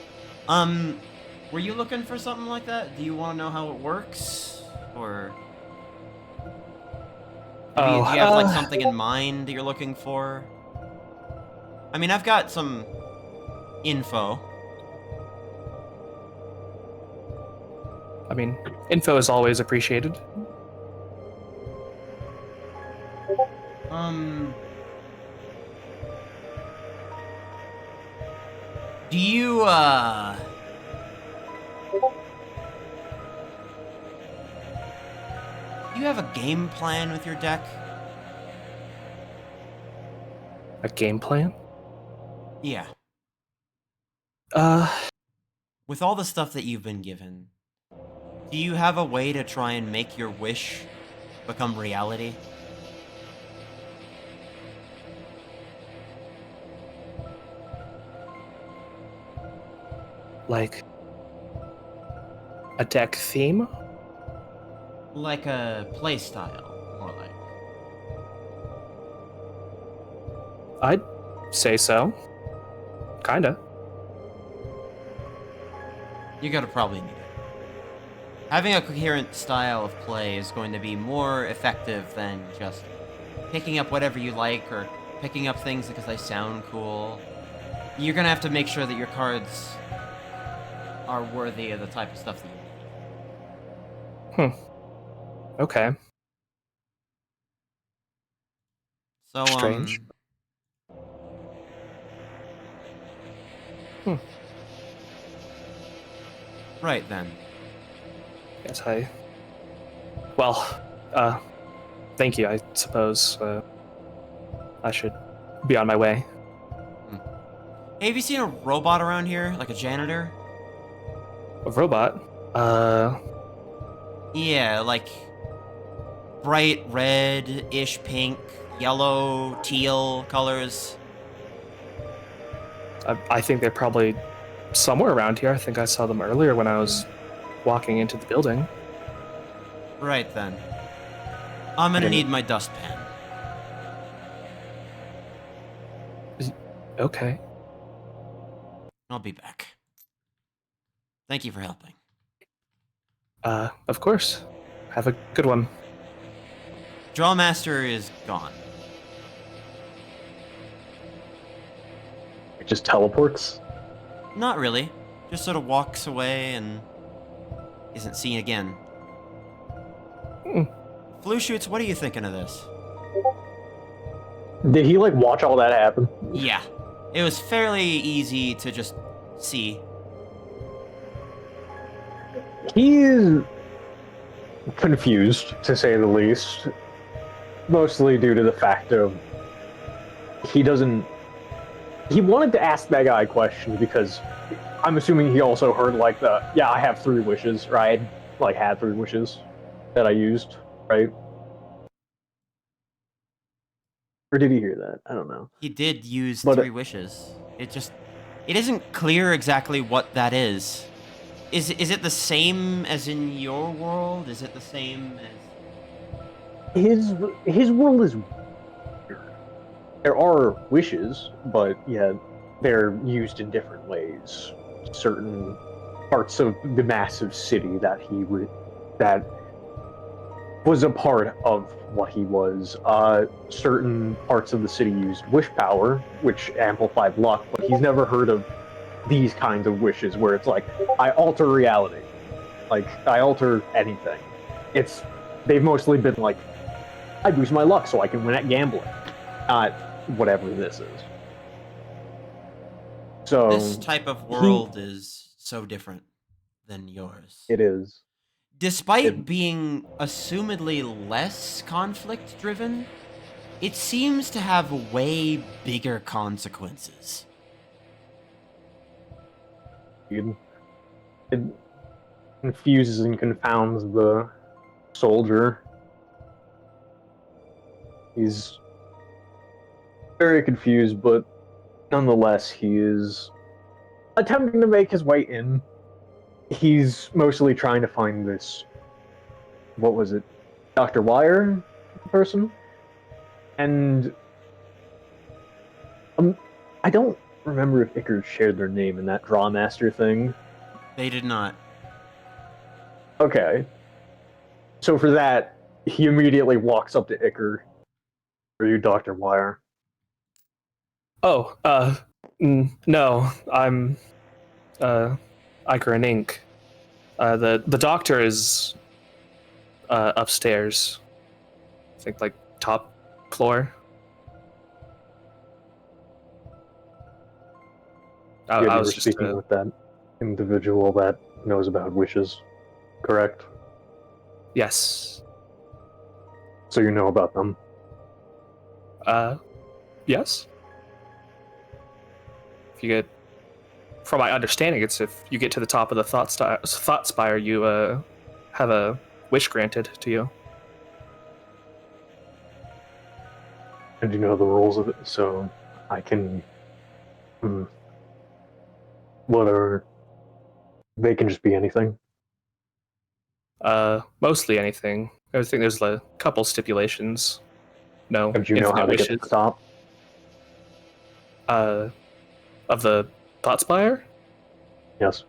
Were you looking for something like that? Do you want to know how it works? Or do you have like something in mind that you're looking for? I mean, I've got some info. I mean, info is always appreciated. Do you, do you have a game plan with your deck? A game plan? Yeah. With all the stuff that you've been given, do you have a way to try and make your wish become reality? Like a deck theme? Like a play style, more like. I'd say so. Kinda. You're gonna probably need it. Having a coherent style of play is going to be more effective than just picking up whatever you like or picking up things because they sound cool. You're gonna have to make sure that your cards are worthy of the type of stuff that you need. Okay. So, Strange. Right then. Yes, well, thank you, I suppose. I should be on my way. Hey, have you seen a robot around here? Like a janitor? A robot? Yeah, like bright red-ish pink, yellow, teal colors. I think they're probably somewhere around here. I think I saw them earlier when I was walking into the building. Right then. I'm gonna need my dustpan. Okay. I'll be back. Thank you for helping. Of course. Have a good one. Drawmaster is gone. It just teleports? Not really. Just sort of walks away and isn't seen again. Blue Shoots, what are you thinking of this? Did he like watch all that happen? Yeah. It was fairly easy to just see. He is confused, to say the least. Mostly due to the fact of he doesn't he wanted to ask that guy a question because I'm assuming he also heard like I have 3 wishes, right? Like had 3 wishes that I used, right? Or did he hear that? I don't know. He did use But, 3 wishes. It isn't clear exactly what that is. Is it the same as in your world? Is it the same as... His world is weird. There are wishes, but yeah, they're used in different ways. Certain parts of the massive city that that was a part of what he was. Certain parts of the city used wish power, which amplified luck, but he's never heard of these kinds of wishes where it's like, I alter reality. Like, I alter anything. They've mostly been like, I boost my luck so I can win at gambling. Not whatever this is. So This type of world is so different than yours. It is. Despite being assumedly less conflict-driven, it seems to have way bigger consequences. It confuses and confounds the soldier. He's very confused, but nonetheless, he is attempting to make his way in. He's mostly trying to find this, what was it, Dr. Wire person? And I don't remember if Icar shared their name in that Drawmaster thing. They did not. Okay. So for that, he immediately walks up to Icar. Are you Dr. Wire? Oh, no, I'm, Icar and Ink. The doctor is, upstairs. I think, like, top floor. You I were was just speaking with that individual that knows about wishes, correct? Yes. So you know about them? Yes. If you get, from my understanding, it's if you get to the top of the Thoughtspire, you have a wish granted to you. And you know the rules of it, so I can. Whether they can just be anything. Mostly anything. I think there's a couple stipulations. No. And you know how to get to the top? Of the Thoughtspire? Yes.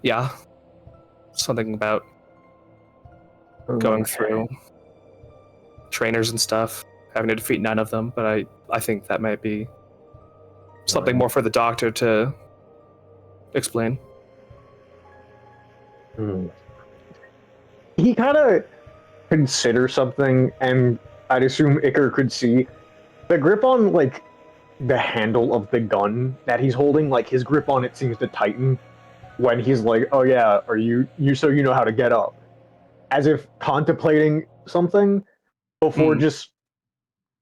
Yeah. Something about going through trainers and stuff, having to defeat none of them, but I think that might be something more for the doctor to explain. He kind of considers something, and I'd assume Icar could see the grip on, like, the handle of the gun that he's holding. Like, his grip on it seems to tighten when he's like, oh yeah, are you so you know how to get up. As if contemplating something before just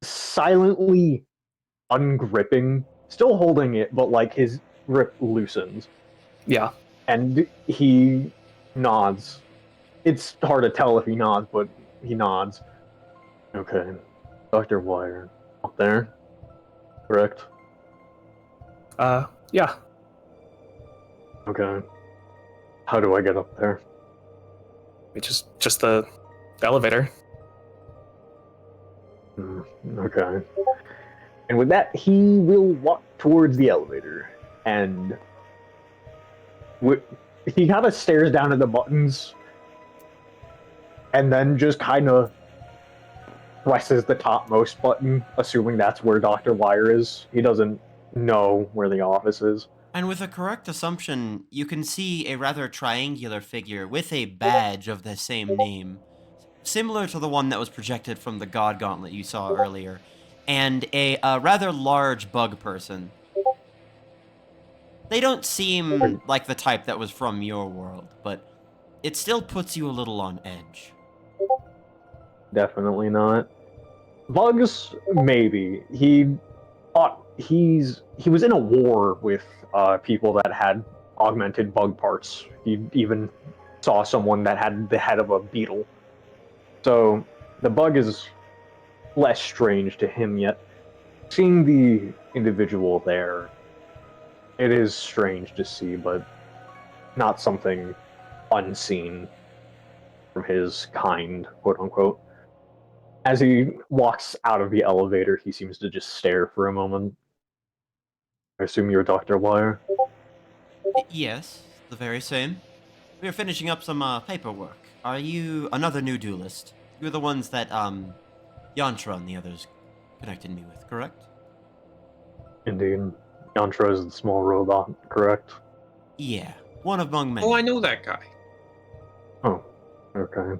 silently ungripping, still holding it, but like his grip loosens. Yeah. And he nods. It's hard to tell if he nods, but he nods. Okay. Dr. Wire. Up there? Correct? Yeah. Okay. How do I get up there? It's just the elevator. Okay. And with that, he will walk towards the elevator. And he kind of stares down at the buttons and then just kind of presses the topmost button, assuming that's where Dr. Wire is. He doesn't know where the office is. And with a correct assumption, you can see a rather triangular figure with a badge of the same name, similar to the one that was projected from the God Gauntlet you saw earlier, and a rather large bug person. They don't seem like the type that was from your world, but it still puts you a little on edge. Definitely not. Bugs, maybe. He was in a war with people that had augmented bug parts. He even saw someone that had the head of a beetle. So the bug is less strange to him, yet seeing the individual there, it is strange to see, but not something unseen from his kind, quote unquote. As he walks out of the elevator, he seems to just stare for a moment. I assume you're Dr. Wire? Yes, the very same. We are finishing up some paperwork. Are you another new duelist? You're the ones that Yantra and the others connected me with, correct? Indeed. Yantra is the small robot, correct? Yeah, one among many. Oh, I know that guy. Oh, okay.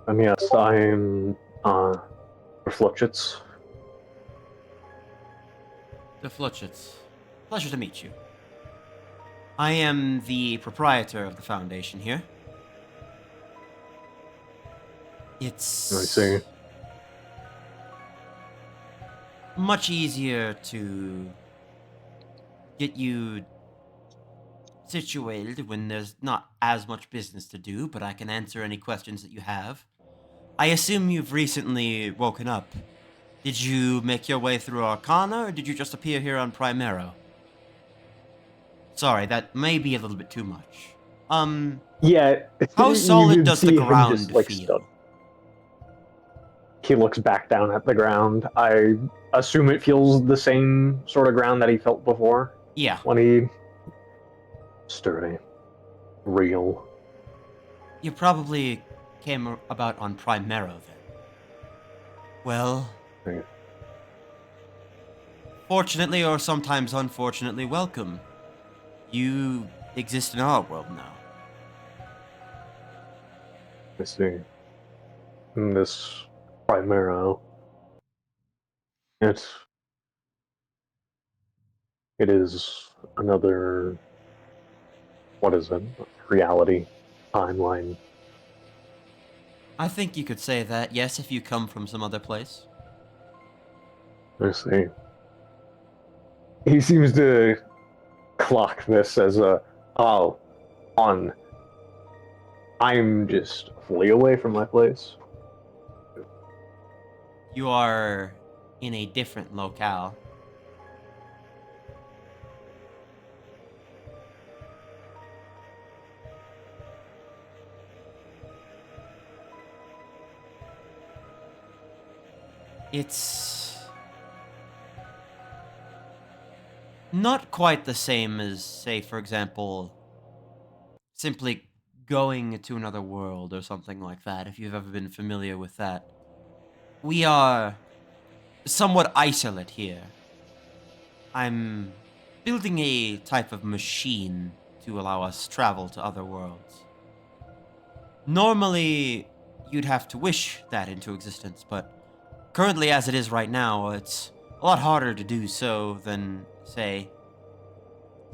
And yes, I'm Refluxits. The Flutchits. Pleasure to meet you. I am the proprietor of the foundation here. It's I see. much easier to get you situated when there's not as much business to do, but I can answer any questions that you have. I assume you've recently woken up. Did you make your way through Arcana, or did you just appear here on Primero? Sorry, that may be a little bit too much. Yeah. How you solid can does the see him ground just, like, feel? stuck. He looks back down at the ground. I assume it feels the same sort of ground that he felt before. Yeah. When he... Sturdy. Real. You probably came about on Primero then. Well, Yeah. fortunately or sometimes unfortunately, welcome. You exist in our world now. I see. In this Primero, it is another, what is it? Reality timeline. I think you could say that, yes, if you come from some other place. I see. He seems to clock this as a, oh, I'm just fully away from my place. You are in a different locale. It's not quite the same as, say, for example, simply going to another world or something like that, if you've ever been familiar with that. We are somewhat isolate here. I'm building a type of machine to allow us travel to other worlds. Normally, you'd have to wish that into existence, but currently as it is right now, it's a lot harder to do so than, say,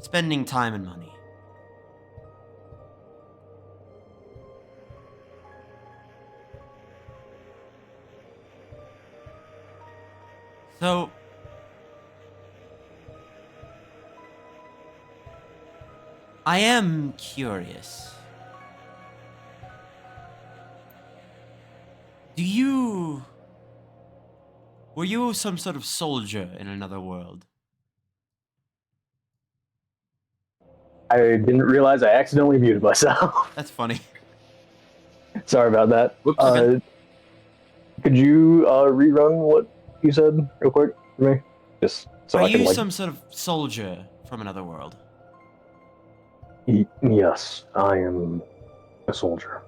spending time and money. So, I am curious. Were you some sort of soldier in another world? I didn't realize I accidentally muted myself. That's funny. Sorry about that. Okay. Could you rerun what you said real quick for me? Just so Are I can, you like... some sort of soldier from another world? Yes, I am a soldier.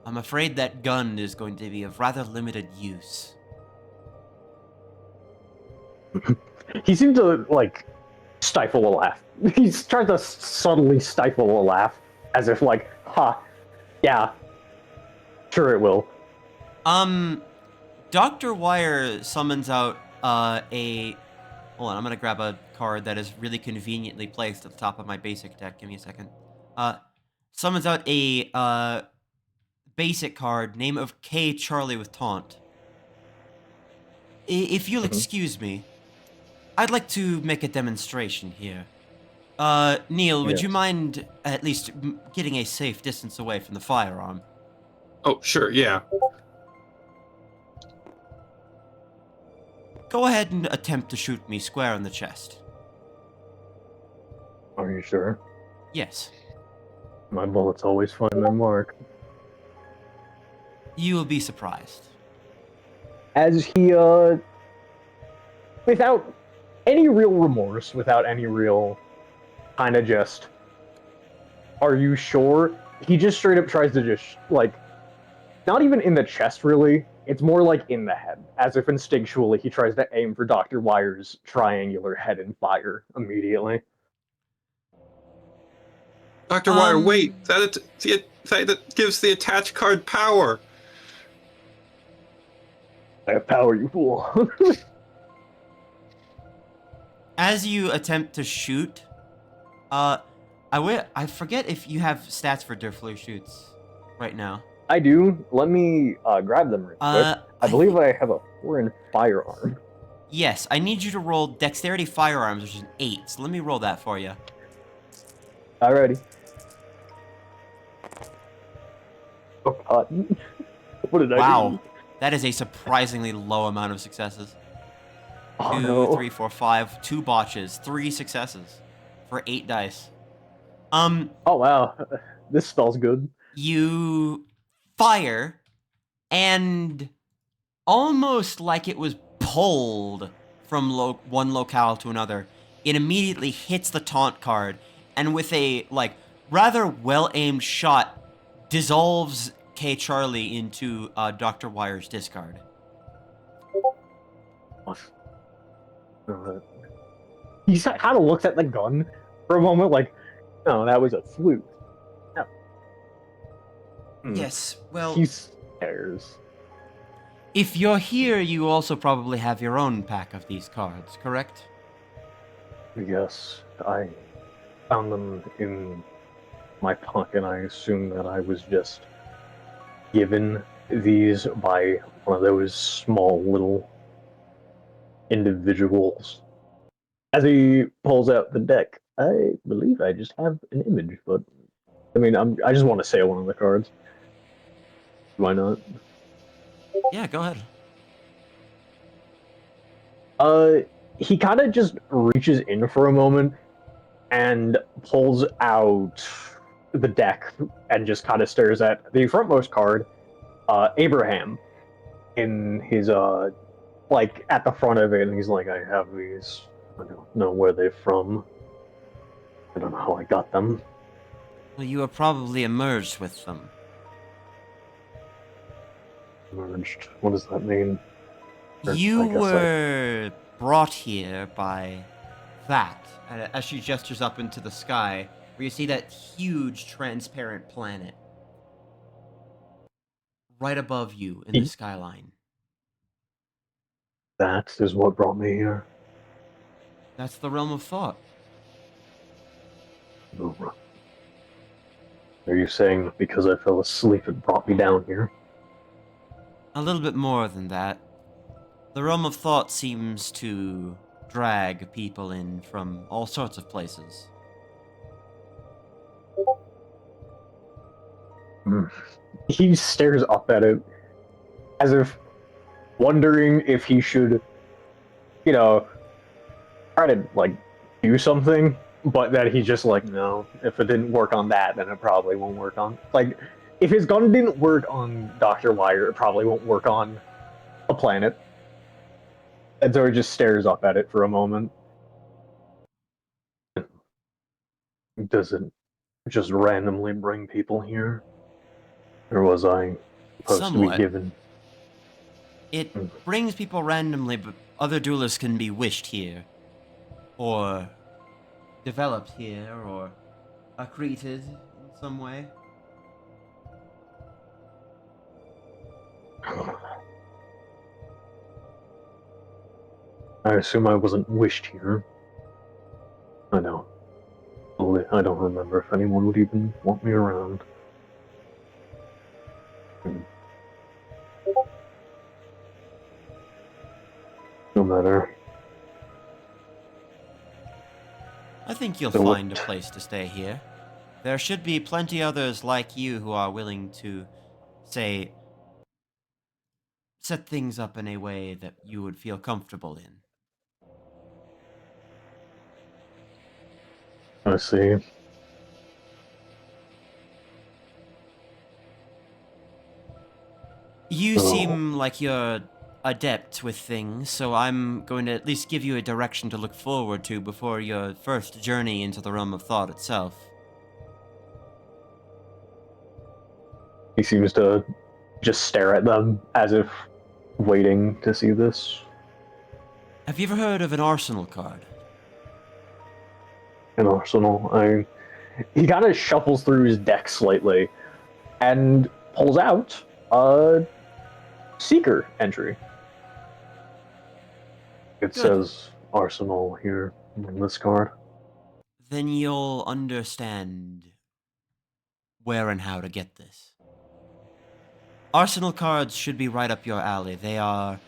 I'm afraid that gun is going to be of rather limited use. He seemed to, like, stifle a laugh. He's trying to subtly stifle a laugh, as if like, yeah, sure it will. Dr. Wire summons out a... Hold on, I'm gonna grab a card that is really conveniently placed at the top of my basic deck. Give me a second. Summons out a basic card, name of K. Charlie with taunt. If you'll excuse me, I'd like to make a demonstration here. Neil, would you Yes. mind at least getting a safe distance away from the firearm? Oh, sure, yeah. Go ahead and attempt to shoot me square in the chest. Are you sure? Yes. My bullets always find their mark. You will be surprised. As he, without any real remorse, without any real kind of just, are you sure? He just straight up tries to just, like, not even in the chest, really. It's more like in the head, as if instinctually he tries to aim for Dr. Wire's triangular head and fire immediately. Dr. Wire, wait! That gives the attach card power! I have power, you fool. As you attempt to shoot, I forget if you have stats for Durfler shoots right now. I do. Let me grab them real quick. I believe I have a 4 in firearm. Yes, I need you to roll Dexterity Firearms, which is an 8. So let me roll that for you. Alrighty. Oh god. What did I do? Wow, that is a surprisingly low amount of successes. Oh, 2, no. 3, 4, 5, 2 botches, 3 successes for 8 dice. Oh wow, this spell's good. You fire, and almost like it was pulled from one locale to another, it immediately hits the taunt card, and with a rather well-aimed shot, dissolves K. Charlie into Dr. Wire's discard. He kind of looks at the gun for a moment, like, "No, that was a fluke." No. Yes, well, he stares. If you're here, you also probably have your own pack of these cards, correct? Yes, I found them in my pocket. I assume that I was just given these by one of those small little individuals. As he pulls out the deck, I believe I just have an image, but I mean, I just want to say one of the cards. Why not? Yeah, go ahead. He kind of just reaches in for a moment and pulls out the deck and just kind of stares at the frontmost card, Abraham, in his, at the front of it, and he's like, I have these. I don't know where they're from. I don't know how I got them. Well, you are probably emerged with them. Emerged? What does that mean? You were brought here by that, as she gestures up into the sky, where you see that huge transparent planet right above you in the skyline. That is what brought me here. That's the realm of thought. Are you saying because I fell asleep it brought me down here? A little bit more than that. The realm of thought seems to drag people in from all sorts of places. He stares up at it as if wondering if he should, try to, do something, but that he's just like, no, if it didn't work on that, then it probably won't work on... if his gun didn't work on Dr. Wire, it probably won't work on a planet. And so he just stares up at it for a moment. Does it just randomly bring people here? Or was I supposed to be given? It brings people randomly, but other duelists can be wished here. Or developed here, or accreted in some way. I assume I wasn't wished here. I don't remember if anyone would even want me around. No matter. I think you'll So find a what- place to stay here. There should be plenty others like you who are willing to, say, set things up in a way that you would feel comfortable in. I see. You So- seem like you're adept with things, so I'm going to at least give you a direction to look forward to before your first journey into the realm of thought itself. He seems to just stare at them as if waiting to see this. Have you ever heard of an arsenal card? An arsenal. He kind of shuffles through his deck slightly and pulls out a Seeker entry. It says Arsenal here on this card. Then you'll understand where and how to get this. Arsenal cards should be right up your alley. They are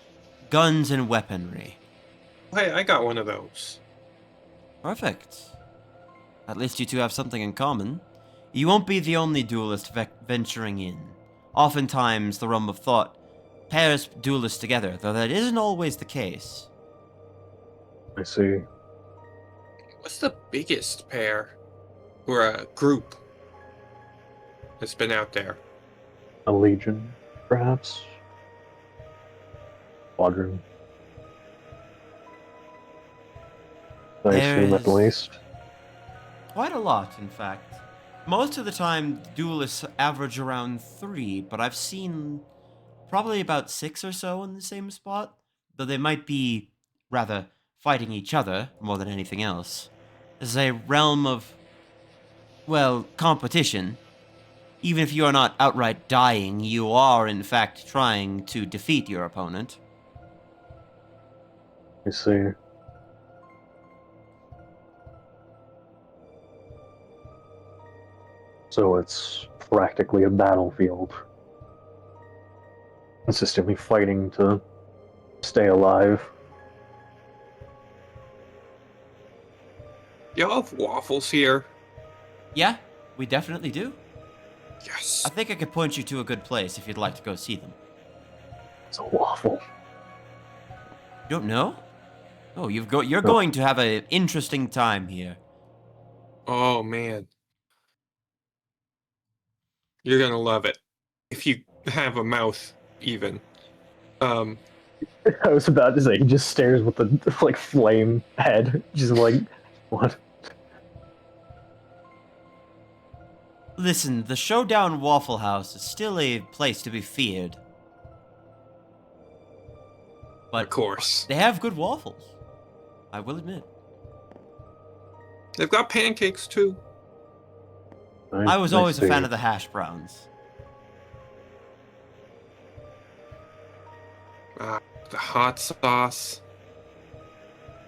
guns and weaponry. Hey, I got one of those. Perfect. At least you two have something in common. You won't be the only duelist venturing in. Oftentimes, the realm of thought pairs duelists together, though that isn't always the case. I see. What's the biggest pair or a group that's been out there? A legion, perhaps? Squadron. I assume at There's- least. Quite a lot, in fact. Most of the time, duelists average around 3, but I've seen probably about 6 or so in the same spot, though they might be, rather, fighting each other more than anything else. This is a realm of, well, competition. Even if you are not outright dying, you are, in fact, trying to defeat your opponent. I see. So it's practically a battlefield. Consistently fighting to stay alive. Y'all have waffles here? Yeah, we definitely do. Yes. I think I could point you to a good place if you'd like to go see them. It's a waffle. You don't know? Oh, you're going to have an interesting time here. Oh man. You're gonna love it. If you have a mouth, even. I was about to say, he just stares with the like flame head, just like, what? Listen, the Showdown Waffle House is still a place to be feared. But of course. They have good waffles. I will admit. They've got pancakes too. I was always a fan of the hash browns. The hot sauce.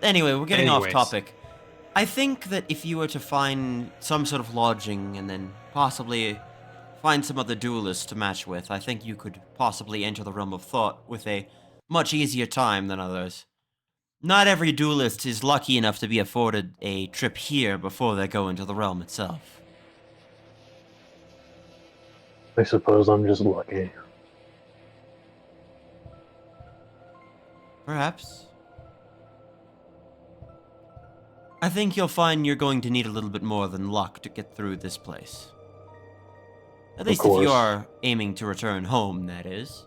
Anyway, we're getting off Anyways. topic. I think that if you were to find some sort of lodging and then possibly find some other duelists to match with, I think you could possibly enter the realm of thought with a much easier time than others. Not every duelist is lucky enough to be afforded a trip here before they go into the realm itself. I suppose I'm just lucky. Perhaps. I think you'll find you're going to need a little bit more than luck to get through this place. At Of least if you course. are aiming to return home, that is.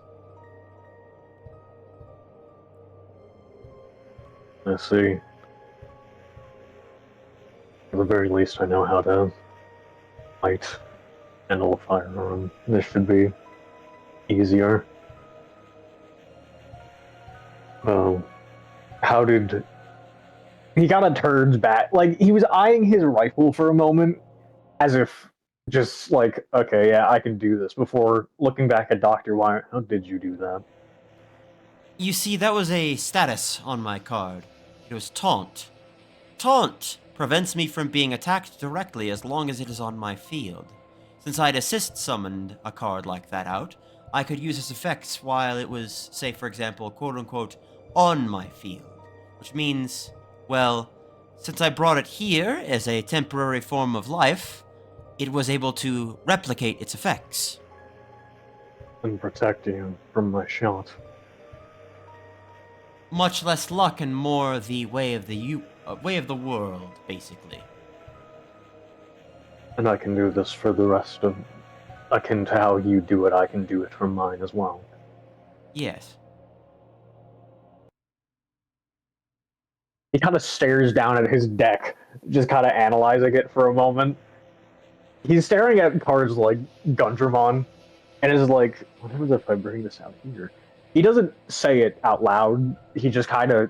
I see. At the very least, I know how to fight, handle a firearm. This should be easier. How did... He kind of turns back. Like, he was eyeing his rifle for a moment, as if just like, okay, yeah, I can do this, before looking back at Dr. Wire. How did you do that? You see, that was a status on my card. It was Taunt. Taunt prevents me from being attacked directly as long as it is on my field. Since I'd assist summoned a card like that out, I could use its effects while it was, say, for example, quote unquote, on my field. Which means, well, since I brought it here as a temporary form of life, it was able to replicate its effects. And protect you from my shot. Much less luck and more the way of the world, basically. And I can do this for the rest of... Akin to how you do it, I can do it for mine as well. Yes. He kind of stares down at his deck, just kind of analyzing it for a moment. He's staring at cards like Gundramon, and is like, what happens if I bring this out here? He doesn't say it out loud, he just kind of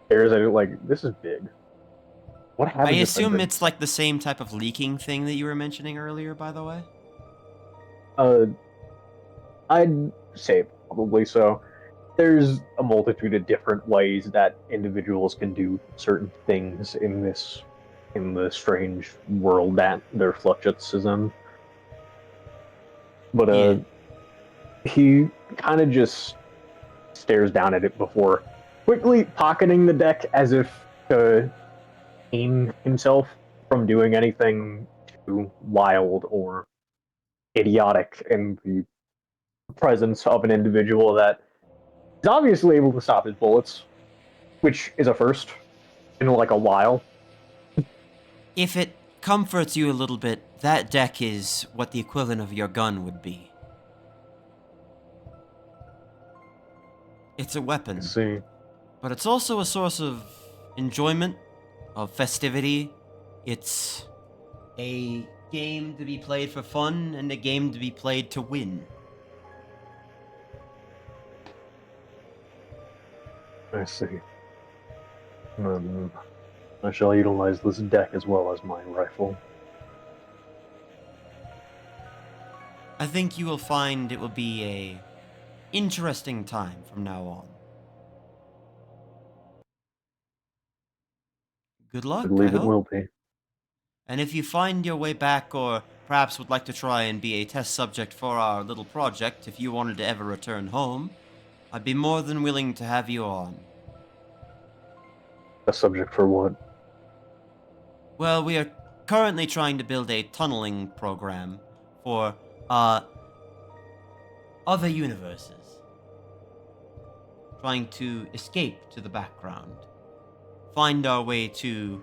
stares at it like, this is big. What happens I if assume bring... it's like the same type of leaking thing that you were mentioning earlier, by the way? I'd say probably so. There's a multitude of different ways that individuals can do certain things in the strange world that their Fluxus is in. But he kind of just stares down at it before quickly pocketing the deck as if to aim himself from doing anything too wild or idiotic in the presence of an individual that is obviously able to stop his bullets, which is a first in like a while. If it comforts you a little bit, that deck is what the equivalent of your gun would be. It's a weapon. See. But it's also a source of enjoyment, of festivity. It's a game to be played for fun and a game to be played to win. I see. I shall utilize this deck as well as my rifle. I think you will find it will be a interesting time from now on. Good luck, I believe I it hope. will be. And if you find your way back, or perhaps would like to try and be a test subject for our little project, if you wanted to ever return home, I'd be more than willing to have you on. A subject for what? Well, we are currently trying to build a tunneling program for, other universes. Trying to escape to the background. Find our way to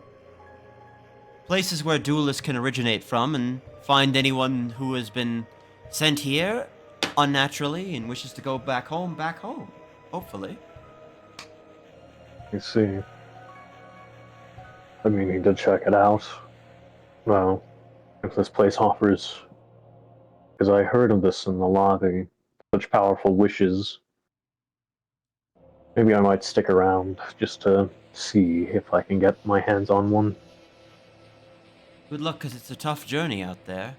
places where duelists can originate from, and find anyone who has been sent here unnaturally and wishes to go back home, hopefully. You see. I mean, to check it out. Well, if this place offers... Because I heard of this in the lobby. Such powerful wishes. Maybe I might stick around just to see if I can get my hands on one. Good luck, because it's a tough journey out there.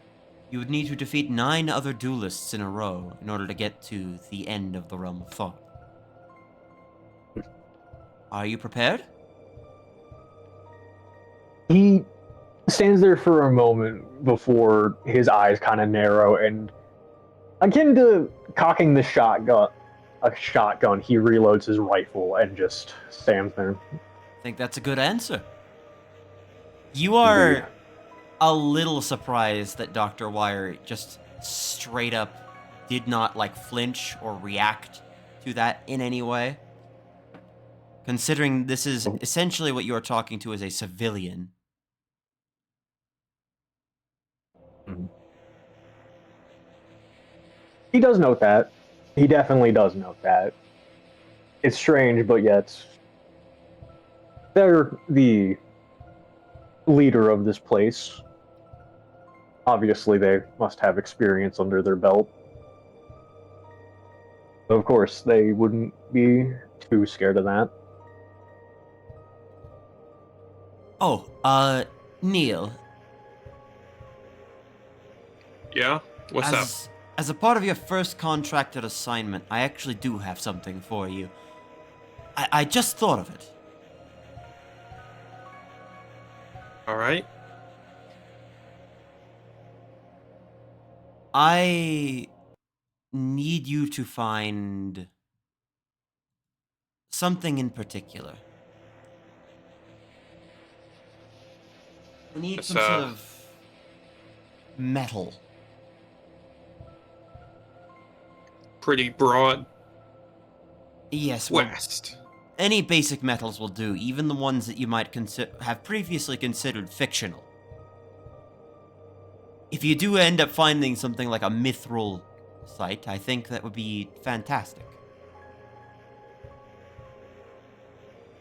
You would need to defeat 9 other duelists in a row in order to get to the end of the realm of thought. Are you prepared? He stands there for a moment before his eyes kind of narrow, and akin to cocking the shotgun, he reloads his rifle and just stands there. I think that's a good answer. You are a little surprised that Dr. Wire just straight up did not flinch or react to that in any way. Considering this is essentially what you are talking to as a civilian. He does note that. He definitely does note that. It's strange, but yet they're the leader of this place. Obviously, they must have experience under their belt. Of course, they wouldn't be too scared of that. Oh, Neil. Yeah? What's up? As a part of your first contracted assignment, I actually do have something for you. I just thought of it. Alright. I need you to find something in particular. We need It's, some sort of metal. pretty broad. Yes, well, West. any basic metals will do, even the ones that you might have previously considered fictional. If you do end up finding something like a mithril site, I think that would be fantastic.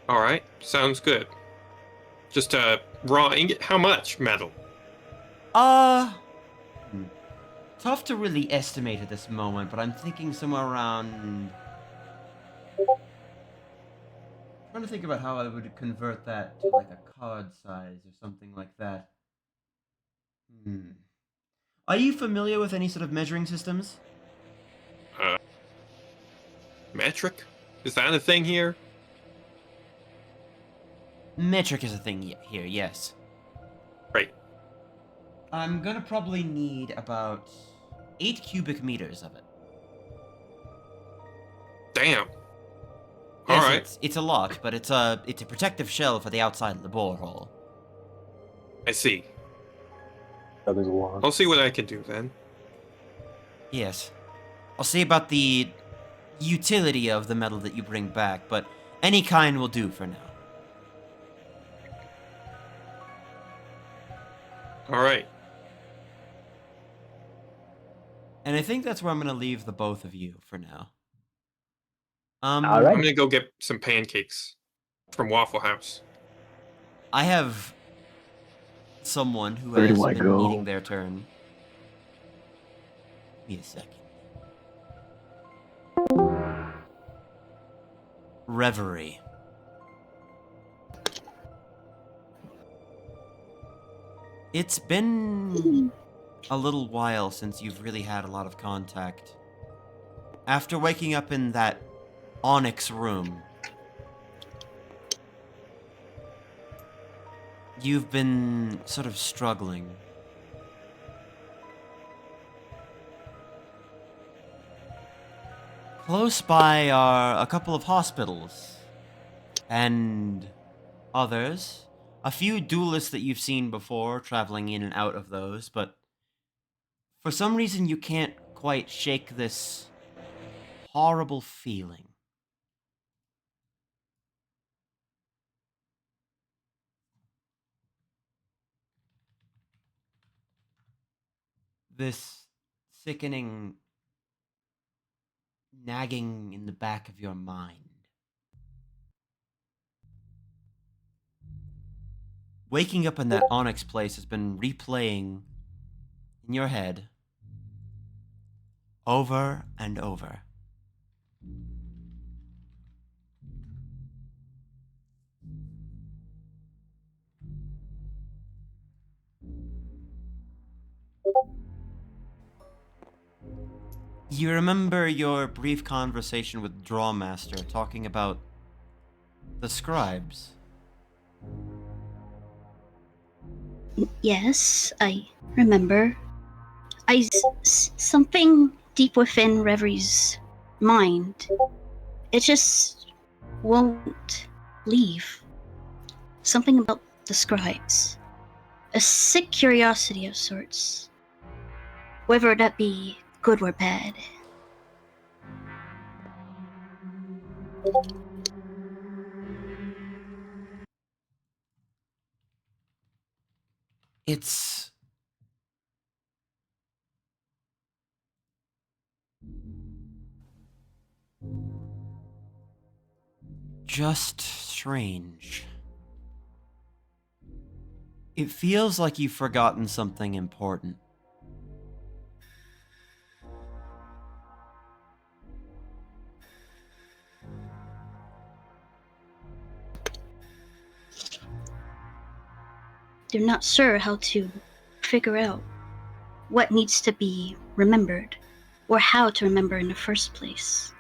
All right, sounds good. Just raw ingot. How much metal? Tough to really estimate at this moment, but I'm thinking somewhere around... trying to think about how I would convert that to like a card size or something like that. Are you familiar with any sort of measuring systems? Metric? Is that a thing here? Metric is a thing here, yes. Right. I'm gonna probably need about 8 cubic meters of it. Damn. Yes, All right. it's a lot, but it's a protective shell for the outside of the borehole. I see. That is a lot. I'll see what I can do then. Yes. I'll see about the utility of the metal that you bring back, but any kind will do for now. All right. And I think that's where I'm gonna leave the both of you for now. I'm gonna go get some pancakes from Waffle House. I have someone who Where has do I been go? needing their turn. Give me a second. Reverie. It's been a little while since you've really had a lot of contact. After waking up in that onyx room, you've been sort of struggling. Close by are a couple of hospitals, and others. A few duelists that you've seen before traveling in and out of those, but for some reason you can't quite shake this horrible feeling. This sickening nagging in the back of your mind. Waking up in that onyx place has been replaying in your head over and over. You remember your brief conversation with Drawmaster talking about the scribes. Yes, I remember. Something deep within Reverie's mind. It just won't leave. Something about the scribes. A sick curiosity of sorts. Whether that be good or bad. It's just strange. It feels like you've forgotten something important. They're not sure how to figure out what needs to be remembered or how to remember in the first place.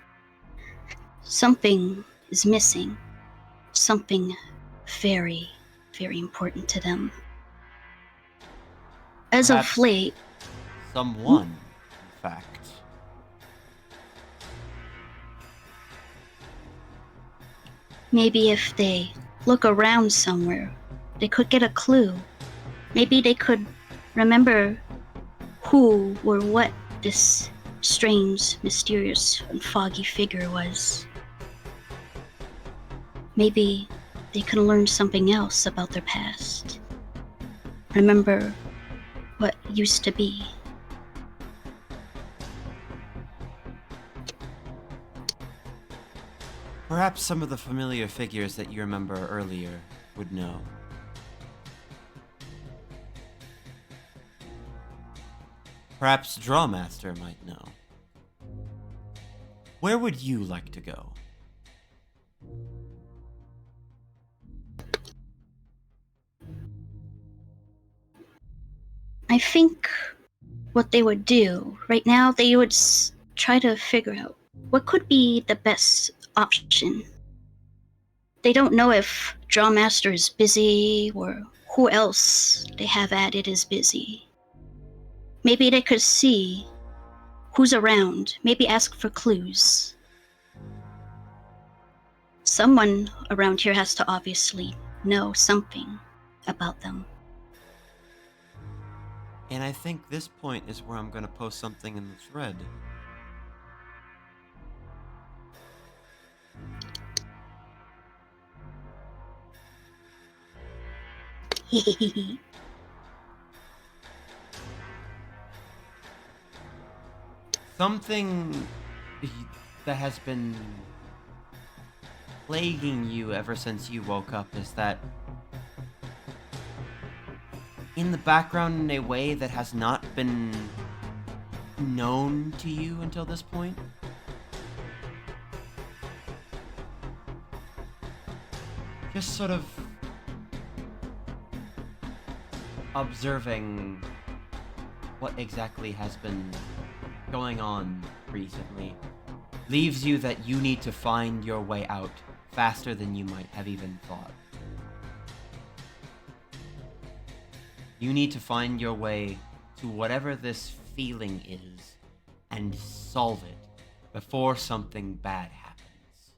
Something is missing. Something very, very important to them. As Perhaps of late, someone, in fact. Maybe if they look around somewhere, they could get a clue. Maybe they could remember who or what this strange, mysterious, and foggy figure was. Maybe they can learn something else about their past. Remember what used to be. Perhaps some of the familiar figures that you remember earlier would know. Perhaps Drawmaster might know. Where would you like to go? I think what they would do right now, they would try to figure out what could be the best option. They don't know if Drawmaster is busy or who else they have added is busy. Maybe they could see who's around, maybe ask for clues. Someone around here has to obviously know something about them. And I think this point is where I'm going to post something in the thread. Something that has been plaguing you ever since you woke up is that in the background, in a way that has not been known to you until this point, just sort of observing what exactly has been going on recently leaves you that you need to find your way out faster than you might have even thought. You need to find your way to whatever this feeling is and solve it before something bad happens.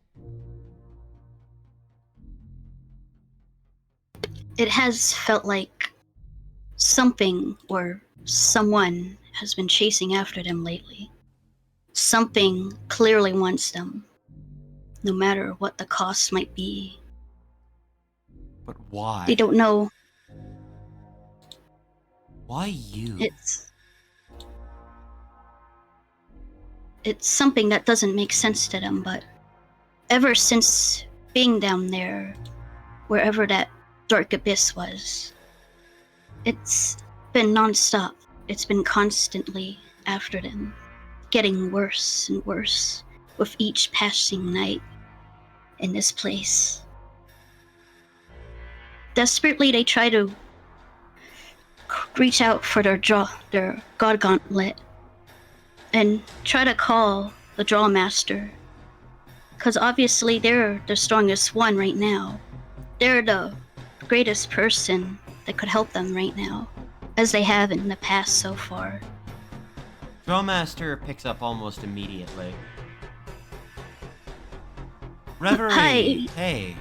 It has felt like something or someone has been chasing after them lately. Something clearly wants them, no matter what the cost might be. But why? They don't know. Why you? It's something that doesn't make sense to them, but ever since being down there, wherever that dark abyss was, it's been nonstop. It's been constantly after them, getting worse and worse with each passing night in this place. Desperately, they try to reach out for their god gauntlet and try to call the draw master, because obviously they're the strongest one right now. They're the greatest person that could help them right now, as they have in the past so far. Drawmaster picks up almost immediately. Reverie! Hi. Hey.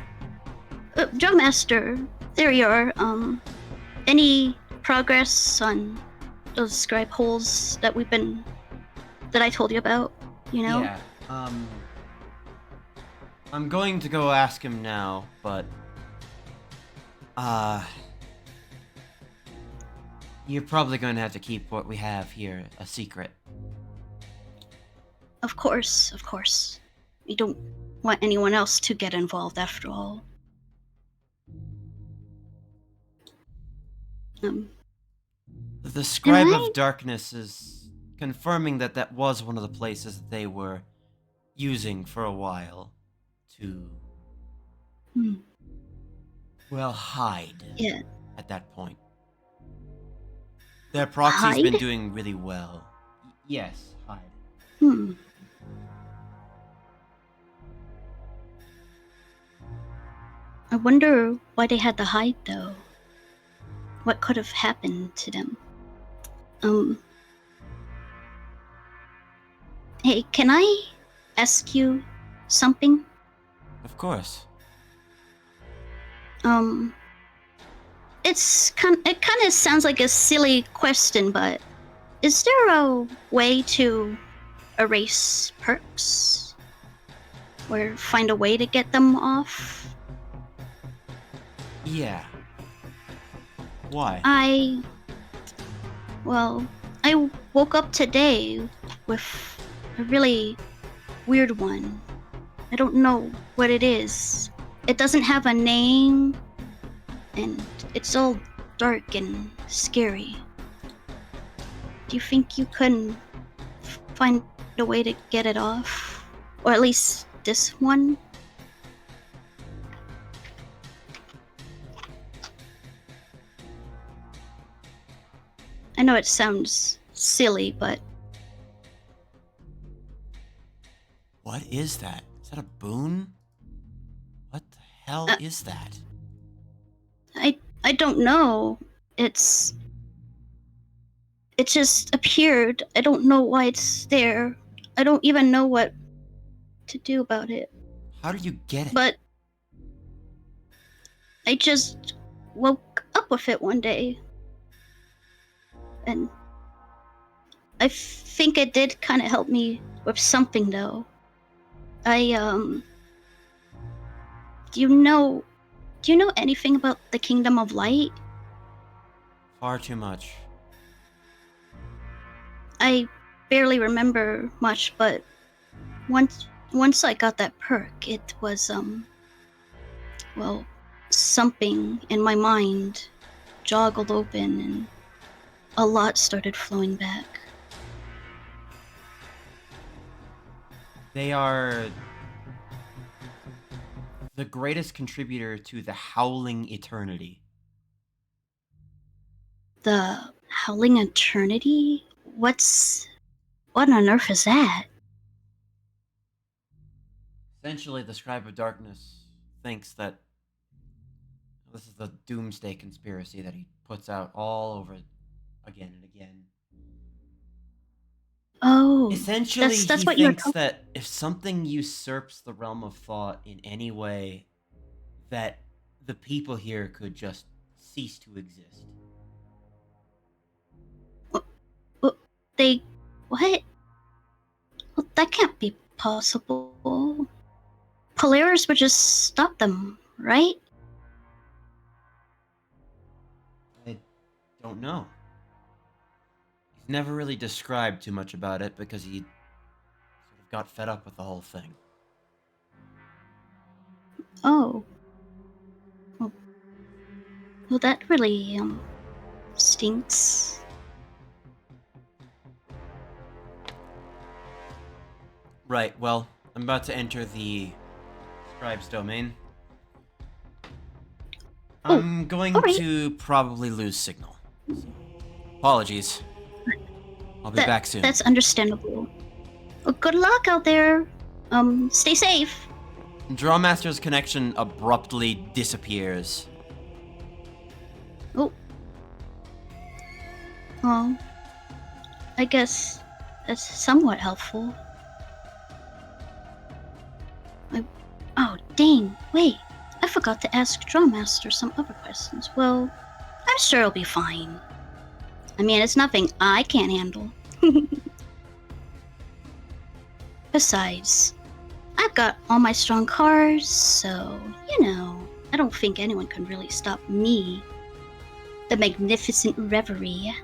Drawmaster, there you are. Any progress on those scribe holes that I told you about, you know? Yeah, I'm going to go ask him now, but, you're probably going to have to keep what we have here a secret. Of course. We don't want anyone else to get involved after all. The Scribe of Darkness is confirming that that was one of the places that they were using for a while to, well, hide. Yeah. At that point. Their proxy's been Hide? doing really well. Yes, hide. I wonder why they had to hide, though. What could have happened to them? Hey, can I ask you something? Of course. It kind of sounds like a silly question, but is there a way to erase perks? Or find a way to get them off? Yeah. Why? I woke up today with a really weird one. I don't know what it is. It doesn't have a name, and it's all dark and scary. Do you think you can find a way to get it off? Or at least this one? I know it sounds silly, but... What is that? Is that a boon? What the hell is that? I don't know. It just appeared. I don't know why it's there. I don't even know what to do about it. How did you get it? But I just woke up with it one day. And I think it did kind of help me with something, though. Do you know anything about the Kingdom of Light? Far too much. I barely remember much, but once I got that perk, it was, something in my mind joggled open and a lot started flowing back. They are the greatest contributor to the Howling Eternity. The Howling Eternity? What on earth is that? Essentially, the Scribe of Darkness thinks that this is the doomsday conspiracy that he puts out all over again and again. Oh, essentially, that's he what you're thinks that if something usurps the realm of thought in any way, that the people here could just cease to exist. What? Well, that can't be possible. Polaris would just stop them, right? I don't know. He's never really described too much about it because he sort of got fed up with the whole thing. Oh. Well, that really, stinks. Right, well, I'm about to enter the Scribe's domain. I'm going to probably lose signal. So, apologies. I'll be back soon. That's understandable. Well, good luck out there. Stay safe. Drawmaster's connection abruptly disappears. Oh. Well, I guess that's somewhat helpful. Oh, dang. Wait. I forgot to ask Drawmaster some other questions. Well, I'm sure it'll be fine. I mean, it's nothing I can't handle. Besides, I've got all my strong cards, so, I don't think anyone can really stop me. The magnificent reverie.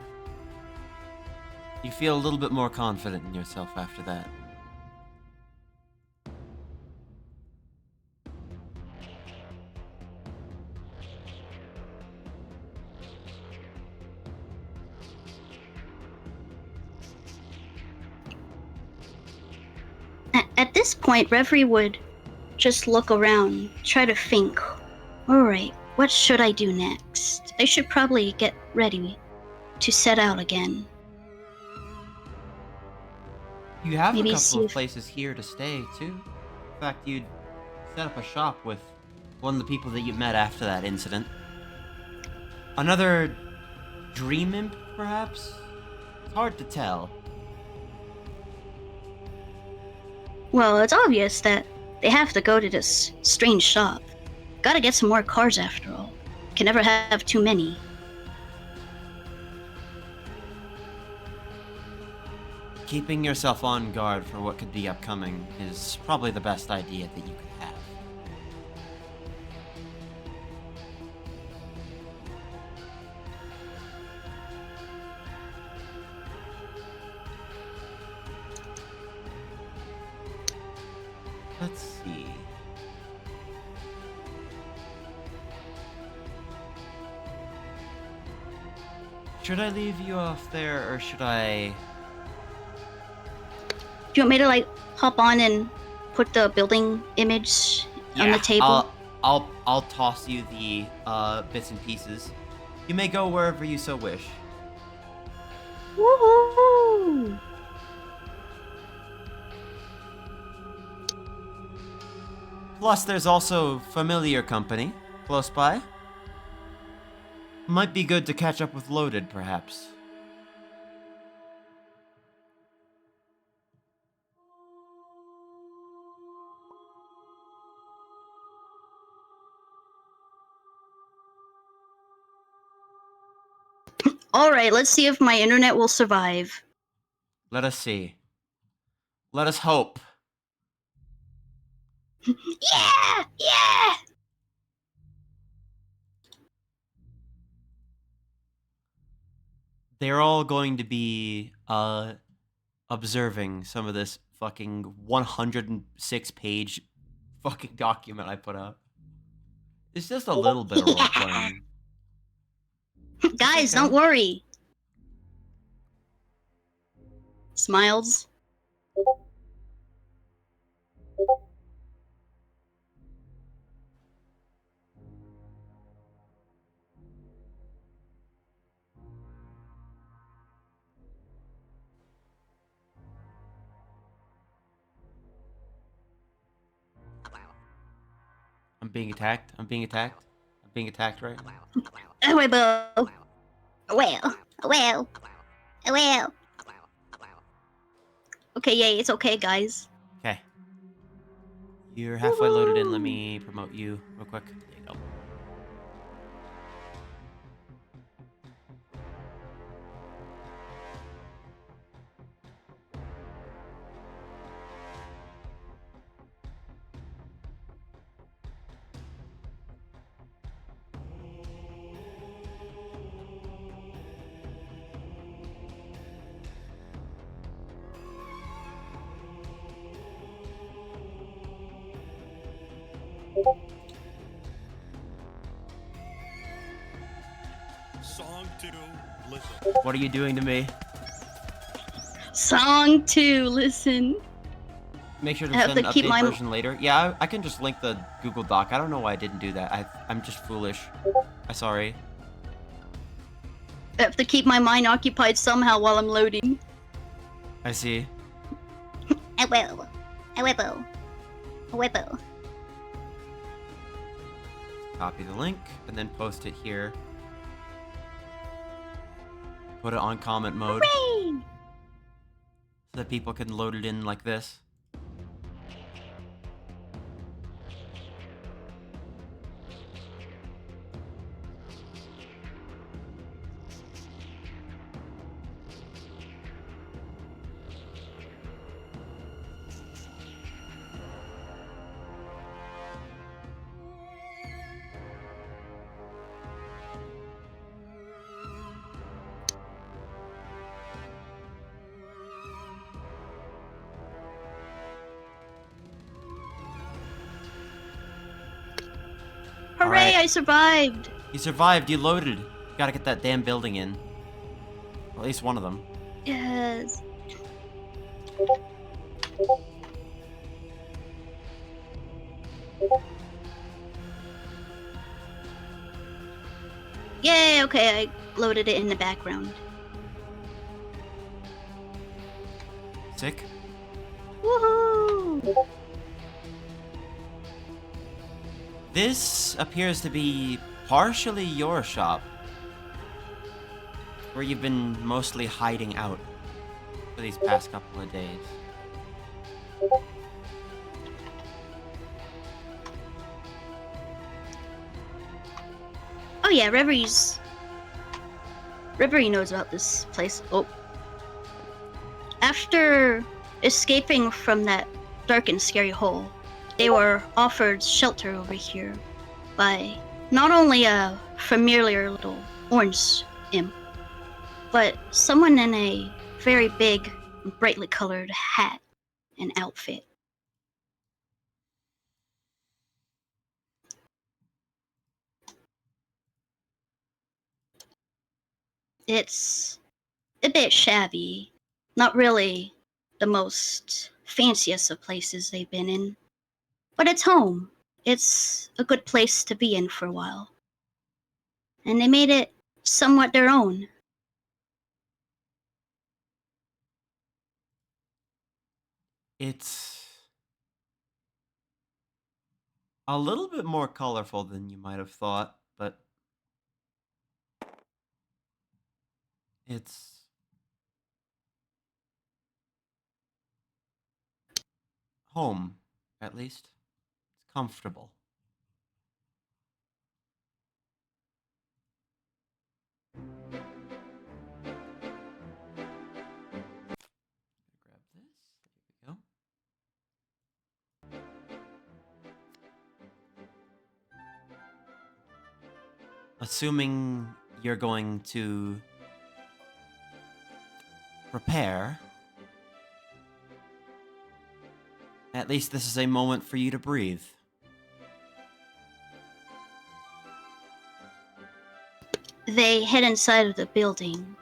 You feel a little bit more confident in yourself after that. At this point, Reverie would just look around, try to think. Alright, what should I do next? I should probably get ready to set out again. You have Maybe a couple see of if- places here to stay, too. In fact, you'd set up a shop with one of the people that you met after that incident. Another dream imp, perhaps? It's hard to tell. Well, it's obvious that they have to go to this strange shop. Gotta get some more cars after all. Can never have too many. Keeping yourself on guard for what could be upcoming is probably the best idea that you could have. Let's see. Should I leave you off there, or should I... Do you want me to like hop on and put the building image on the table? I'll toss you the bits and pieces. You may go wherever you so wish. Woohoo! Plus, there's also familiar company close by. Might be good to catch up with Loaded, perhaps. Alright, let's see if my internet will survive. Let us see. Let us hope. Yeah! Yeah! They're all going to be observing some of this fucking 106-page fucking document I put up. It's just a little bit of role playing. Guys, don't worry. Smiles. I'm being attacked. I'm being attacked. I'm being attacked right now. Well. Okay, yay, it's okay, guys. Okay. You're halfway loaded in. Let me promote you real quick. There you go. Song 2, listen. What are you doing to me? Song 2, listen. Make sure to I have send an to keep update my- version later. Yeah, I can just link the Google Doc. I don't know why I didn't do that. I'm just foolish. I'm sorry. I have to keep my mind occupied somehow while I'm loading. I see. I will. Copy the link and then post it here. Put it on comment mode Hooray! so that people can load it in like this. Hooray, I survived! You survived. You loaded. You gotta get that damn building in. Or at least one of them. Yes. Yay, okay, I loaded it in the background. Sick. Woohoo! This appears to be partially your shop, where you've been mostly hiding out for these past couple of days. Oh yeah, Reverie knows about this place. Oh. After escaping from that dark and scary hole, they were offered shelter over here by not only a familiar little orange imp, but someone in a very big, brightly colored hat and outfit. It's a bit shabby, not really the most fanciest of places they've been in, but it's home. It's a good place to be in for a while. And they made it somewhat their own. It's a little bit more colorful than you might have thought, but it's home, at least. It's comfortable. Grab this. There we go. Assuming you're going to prepare, at least this is a moment for you to breathe. They head inside of the building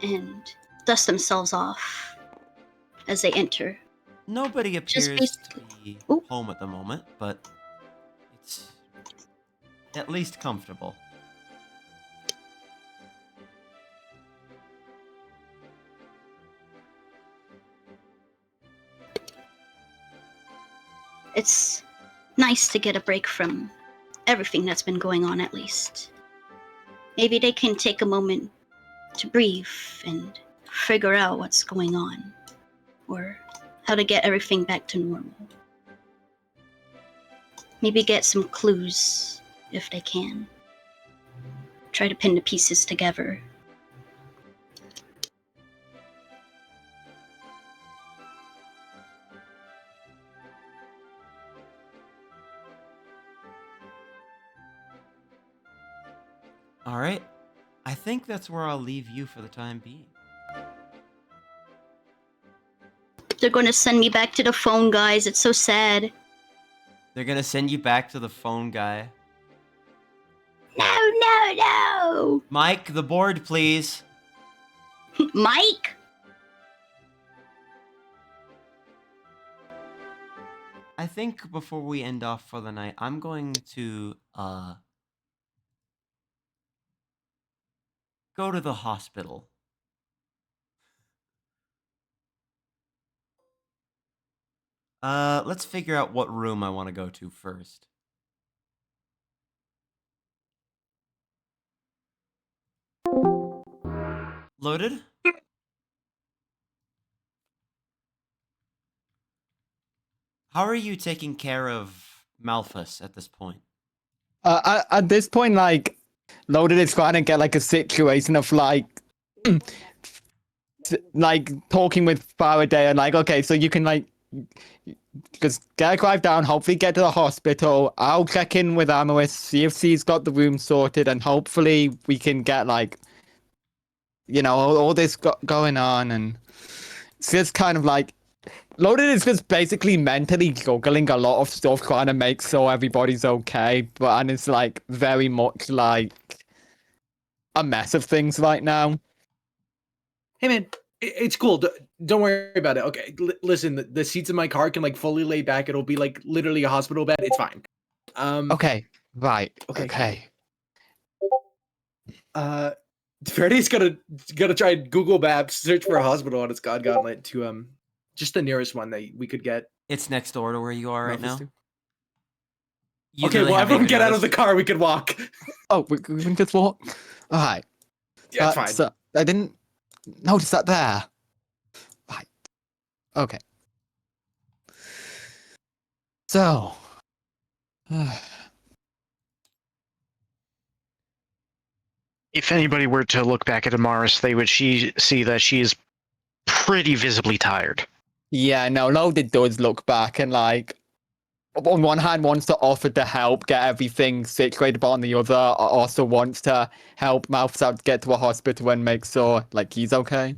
and dust themselves off as they enter. Nobody Just appears to be home at the moment, but it's at least comfortable. It's nice to get a break from everything that's been going on, at least. Maybe they can take a moment to breathe and figure out what's going on, or how to get everything back to normal. Maybe get some clues if they can. Try to pin the pieces together. All right. I think that's where I'll leave you for the time being. They're going to send me back to the phone, guys. It's so sad. They're gonna send you back to the phone guy. No! Mike, the board, please. Mike? I think before we end off for the night, I'm going to go to the hospital. Let's figure out what room I want to go to first. Loaded? How are you taking care of Malphus at this point? At this point, like, Loaded is trying to get like a situation of like talking with Faraday and like, okay, so you can like just get a drive down, hopefully get to the hospital. I'll check in with Amaris, see if she's got the room sorted, and hopefully we can get like, you know, all this going on. And it's just kind of like, Loaded is just basically mentally juggling a lot of stuff, trying to make sure everybody's okay, and it's like very much like a mess of things right now. Hey man, it's cool. Don't worry about it. Okay, listen, the seats in my car can like fully lay back. It'll be like literally a hospital bed. It's fine. Okay, right. Okay. Freddy's gonna try and Google Maps, search for a hospital on its God Gauntlet to just the nearest one that we could get. It's next door to where you are right now. Okay, well, everyone get out of the car. We can walk. Oh, we can just walk? Alright. Yeah, it's fine. So, I didn't notice that there. Right. Okay. So. if anybody were to look back at Amaris, they would see that she is pretty visibly tired. Yeah, no, Loaded does look back and, like, on one hand wants to offer to help get everything situated, but on the other also wants to help Malphus out to get to a hospital and make sure, like, he's okay.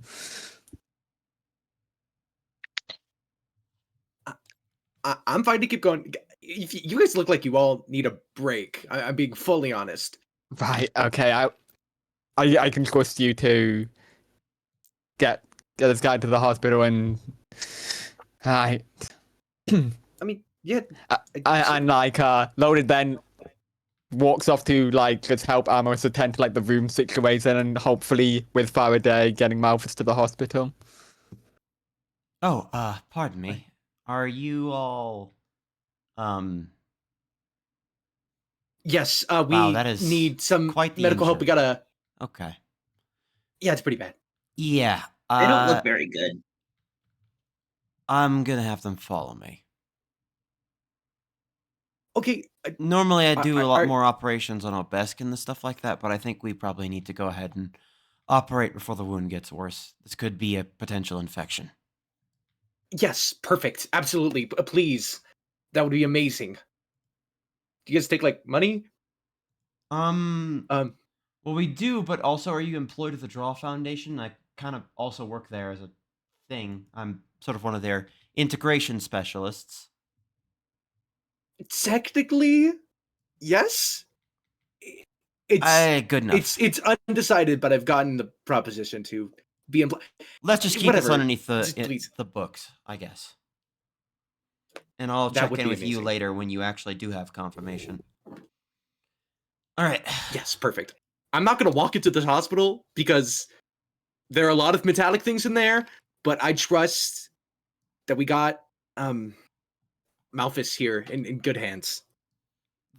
I'm fine to keep going. You guys look like you all need a break. I'm being fully honest. Right, okay, I can trust you to get this guy to the hospital and... Right. I mean, yeah. And like, Loaded then walks off to, like, just help Amaris attend to, like, the room situation and hopefully, with Faraday, getting Malphus to the hospital. Oh, pardon me. Are you all, Yes, we wow, that is need some quite the medical help. We gotta... Okay. Yeah, it's pretty bad. Yeah. They don't look very good. I'm gonna have them follow me. Okay. Normally I do a lot more operations on Obesk and stuff like that, but I think we probably need to go ahead and operate before the wound gets worse. This could be a potential infection. Yes, perfect. Absolutely. Please. That would be amazing. Do you guys take, like, money? Well, we do, but also, are you employed at the Draw Foundation? I kind of also work there as a thing. I'm sort of one of their integration specialists. Technically, yes. It's good enough. It's undecided, but I've gotten the proposition to be employed. Let's just keep Whatever. this underneath Please. the books, I guess. And I'll That check would in be with you amazing. later when you actually do have confirmation. All right. Yes, perfect. I'm not going to walk into this hospital because there are a lot of metallic things in there, but I trust that we got Malphus here in good hands.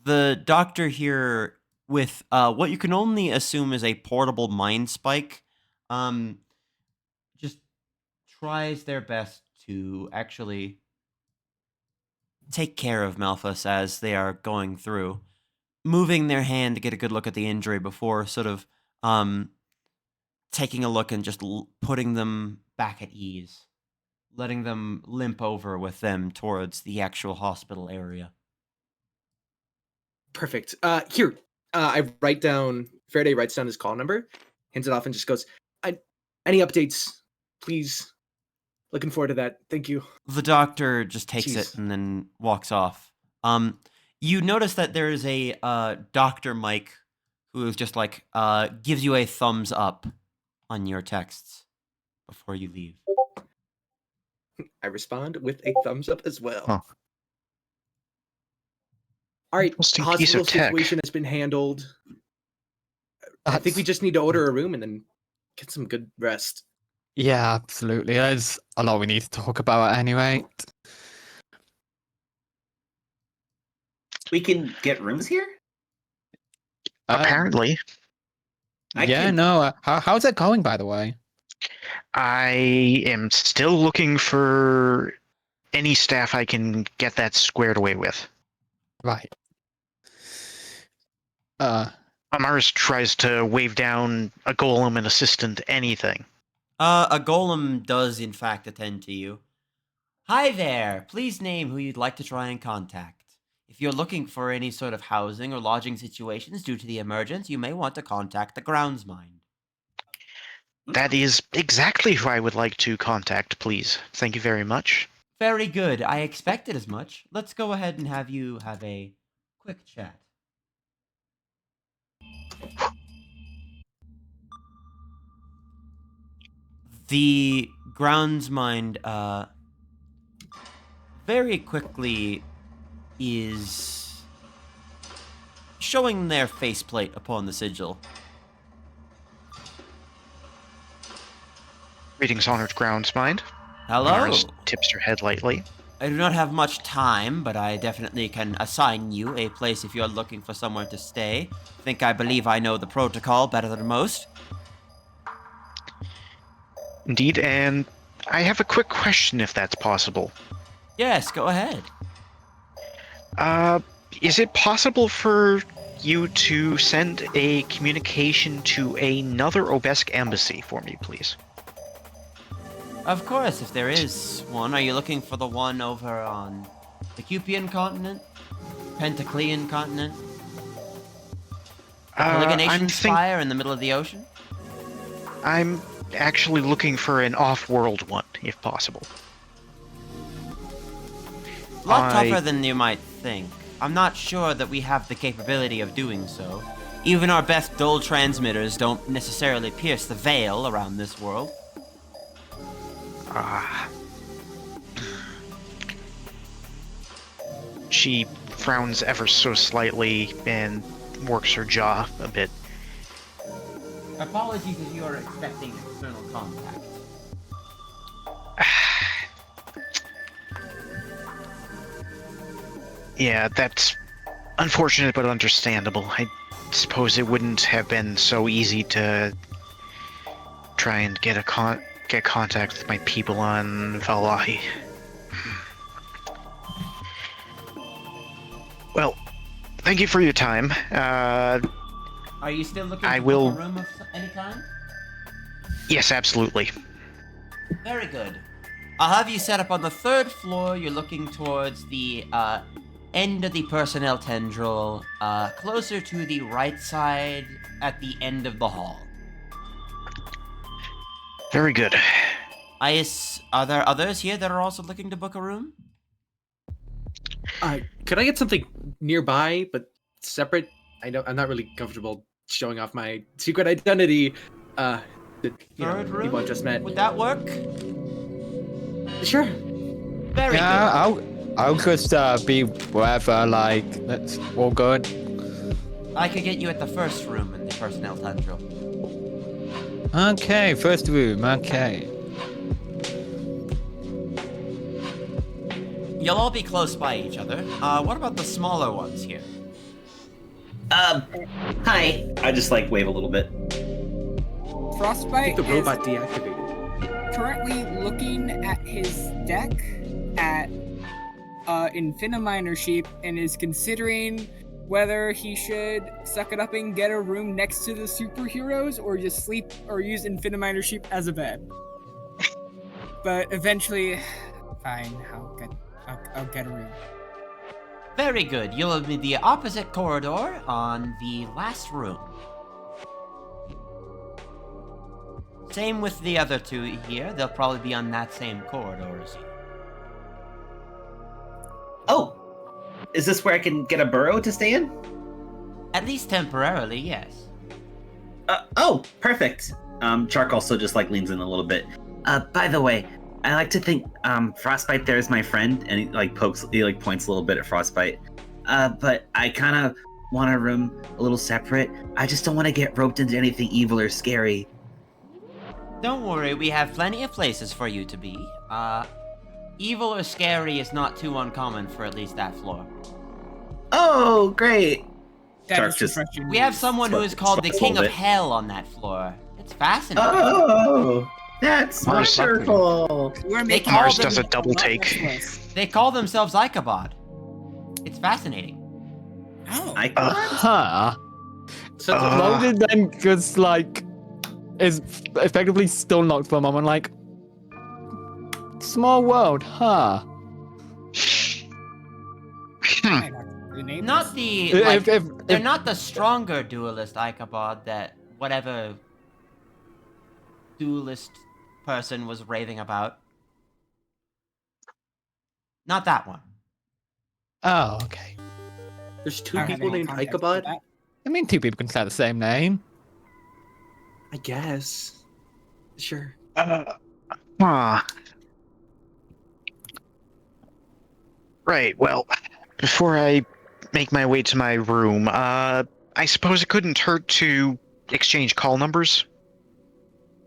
The doctor here with what you can only assume is a portable mind spike just tries their best to actually take care of Malphus as they are going through, moving their hand to get a good look at the injury before sort of taking a look and just putting them back at ease, letting them limp over with them towards the actual hospital area. Perfect. Here, I write down. Faraday writes down his call number, hands it off, and just goes, "Any updates, please? Looking forward to that. Thank you." The doctor just takes it and then walks off. You notice that there is a Dr. Mike who is just like gives you a thumbs up on your texts before you leave. I respond with a thumbs up as well. Huh. All right, Interesting piece hospital of tech. situation has been handled. I think we just need to order a room and then get some good rest. Yeah, absolutely. There's a lot we need to talk about anyway. We can get rooms here? Apparently. How's it going, by the way? I am still looking for any staff I can get that squared away with. Right. Amaris tries to wave down a golem, an assistant, anything. A golem does in fact attend to you. Hi there. Please name who you'd like to try and contact. If you're looking for any sort of housing or lodging situations due to the emergence, you may want to contact the groundsmind. That is exactly who I would like to contact, please. Thank you very much. Very good. I expected as much. Let's go ahead and have you have a quick chat. The groundsmind very quickly is showing their faceplate upon the sigil. Greetings, honored groundsmind. Hello. Amaris tips her head lightly. I do not have much time, but I definitely can assign you a place if you're looking for somewhere to stay. I believe I know the protocol better than most. Indeed, and I have a quick question if that's possible. Yes, go ahead. Is it possible for you to send a communication to another Obesk embassy for me, please. Of course, if there is one. Are you looking for the one over on the Cupian continent? Pentaclean continent? The Polygonation Spire in the middle of the ocean? I'm actually looking for an off-world one, if possible. A lot tougher than you might think. I'm not sure that we have the capability of doing so. Even our best dual transmitters don't necessarily pierce the veil around this world. She frowns ever so slightly and works her jaw a bit. Apologies if you are expecting external contact. Yeah, that's unfortunate but understandable. I suppose it wouldn't have been so easy to try and get contact with my people on Valahi. Well, thank you for your time. Are you still looking for a room of any kind? Yes, absolutely. Very good. I'll have you set up on the 3rd floor. You're looking towards the end of the personnel tendril, closer to the right side at the end of the hall. Very good. Are there others here that are also looking to book a room? Could I get something nearby but separate? I'm not really comfortable showing off my secret identity. Third room? People I just met. Would that work? Sure. Very good. I'll just be wherever, like, that's all good. I could get you at the 1st room in the personnel tendril. Okay, 1st room, okay. You'll all be close by each other. What about the smaller ones here? Hi. I just like wave a little bit. Frostbite the robot is deactivated. currently looking at his deck at Infiniminer Sheep and is considering whether he should suck it up and get a room next to the superheroes or just sleep or use Infiniminer Sheep as a bed. But eventually, fine, I'll get a room. Very good. You'll be the opposite corridor on the last room. Same with the other two here. They'll probably be on that same corridor as you. Oh! Is this where I can get a burrow to stay in? At least temporarily, yes. Oh, perfect. Chark also just like leans in a little bit. By the way, I like to think Frostbite there is my friend, and he points a little bit at Frostbite. But I kind of want a room a little separate. I just don't want to get roped into anything evil or scary. Don't worry, we have plenty of places for you to be. Evil or scary is not too uncommon for at least that floor. Oh, great! We have someone who is called the King of Hell on that floor. It's fascinating. Oh, that's wonderful. Mars does a double take. They call themselves Ichabod. It's fascinating. Oh. Huh. So Loaded then just is effectively still knocked for a moment, like, small world, huh? Not the they're not the stronger duelist Ichabod that whatever duelist person was raving about. Not that one. Oh, okay. There's two people named Ichabod? I mean, two people can share the same name. I guess. Sure. Right, well, before I make my way to my room, I suppose it couldn't hurt to exchange call numbers?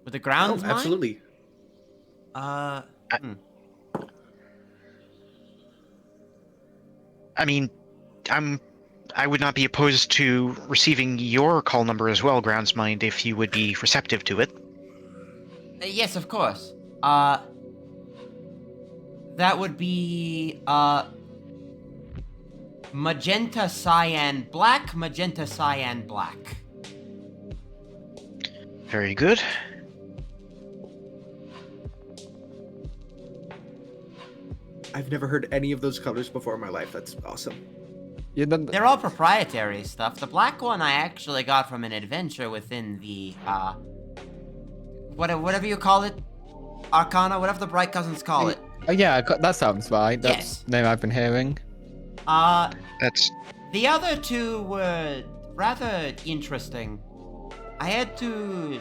With the ground line? Absolutely. I mean, I would not be opposed to receiving your call number as well, Groundsmind, if you would be receptive to it. Yes, of course. That would be magenta, cyan, black, magenta, cyan, black. Very good. I've never heard any of those colors before in my life. That's awesome. They're all proprietary stuff. The black one I actually got from an adventure within the, whatever you call it, Arcana, whatever the Bright Cousins call it. Oh, yeah, that sounds right. That's the name I've been hearing. That's... The other two were rather interesting. I had to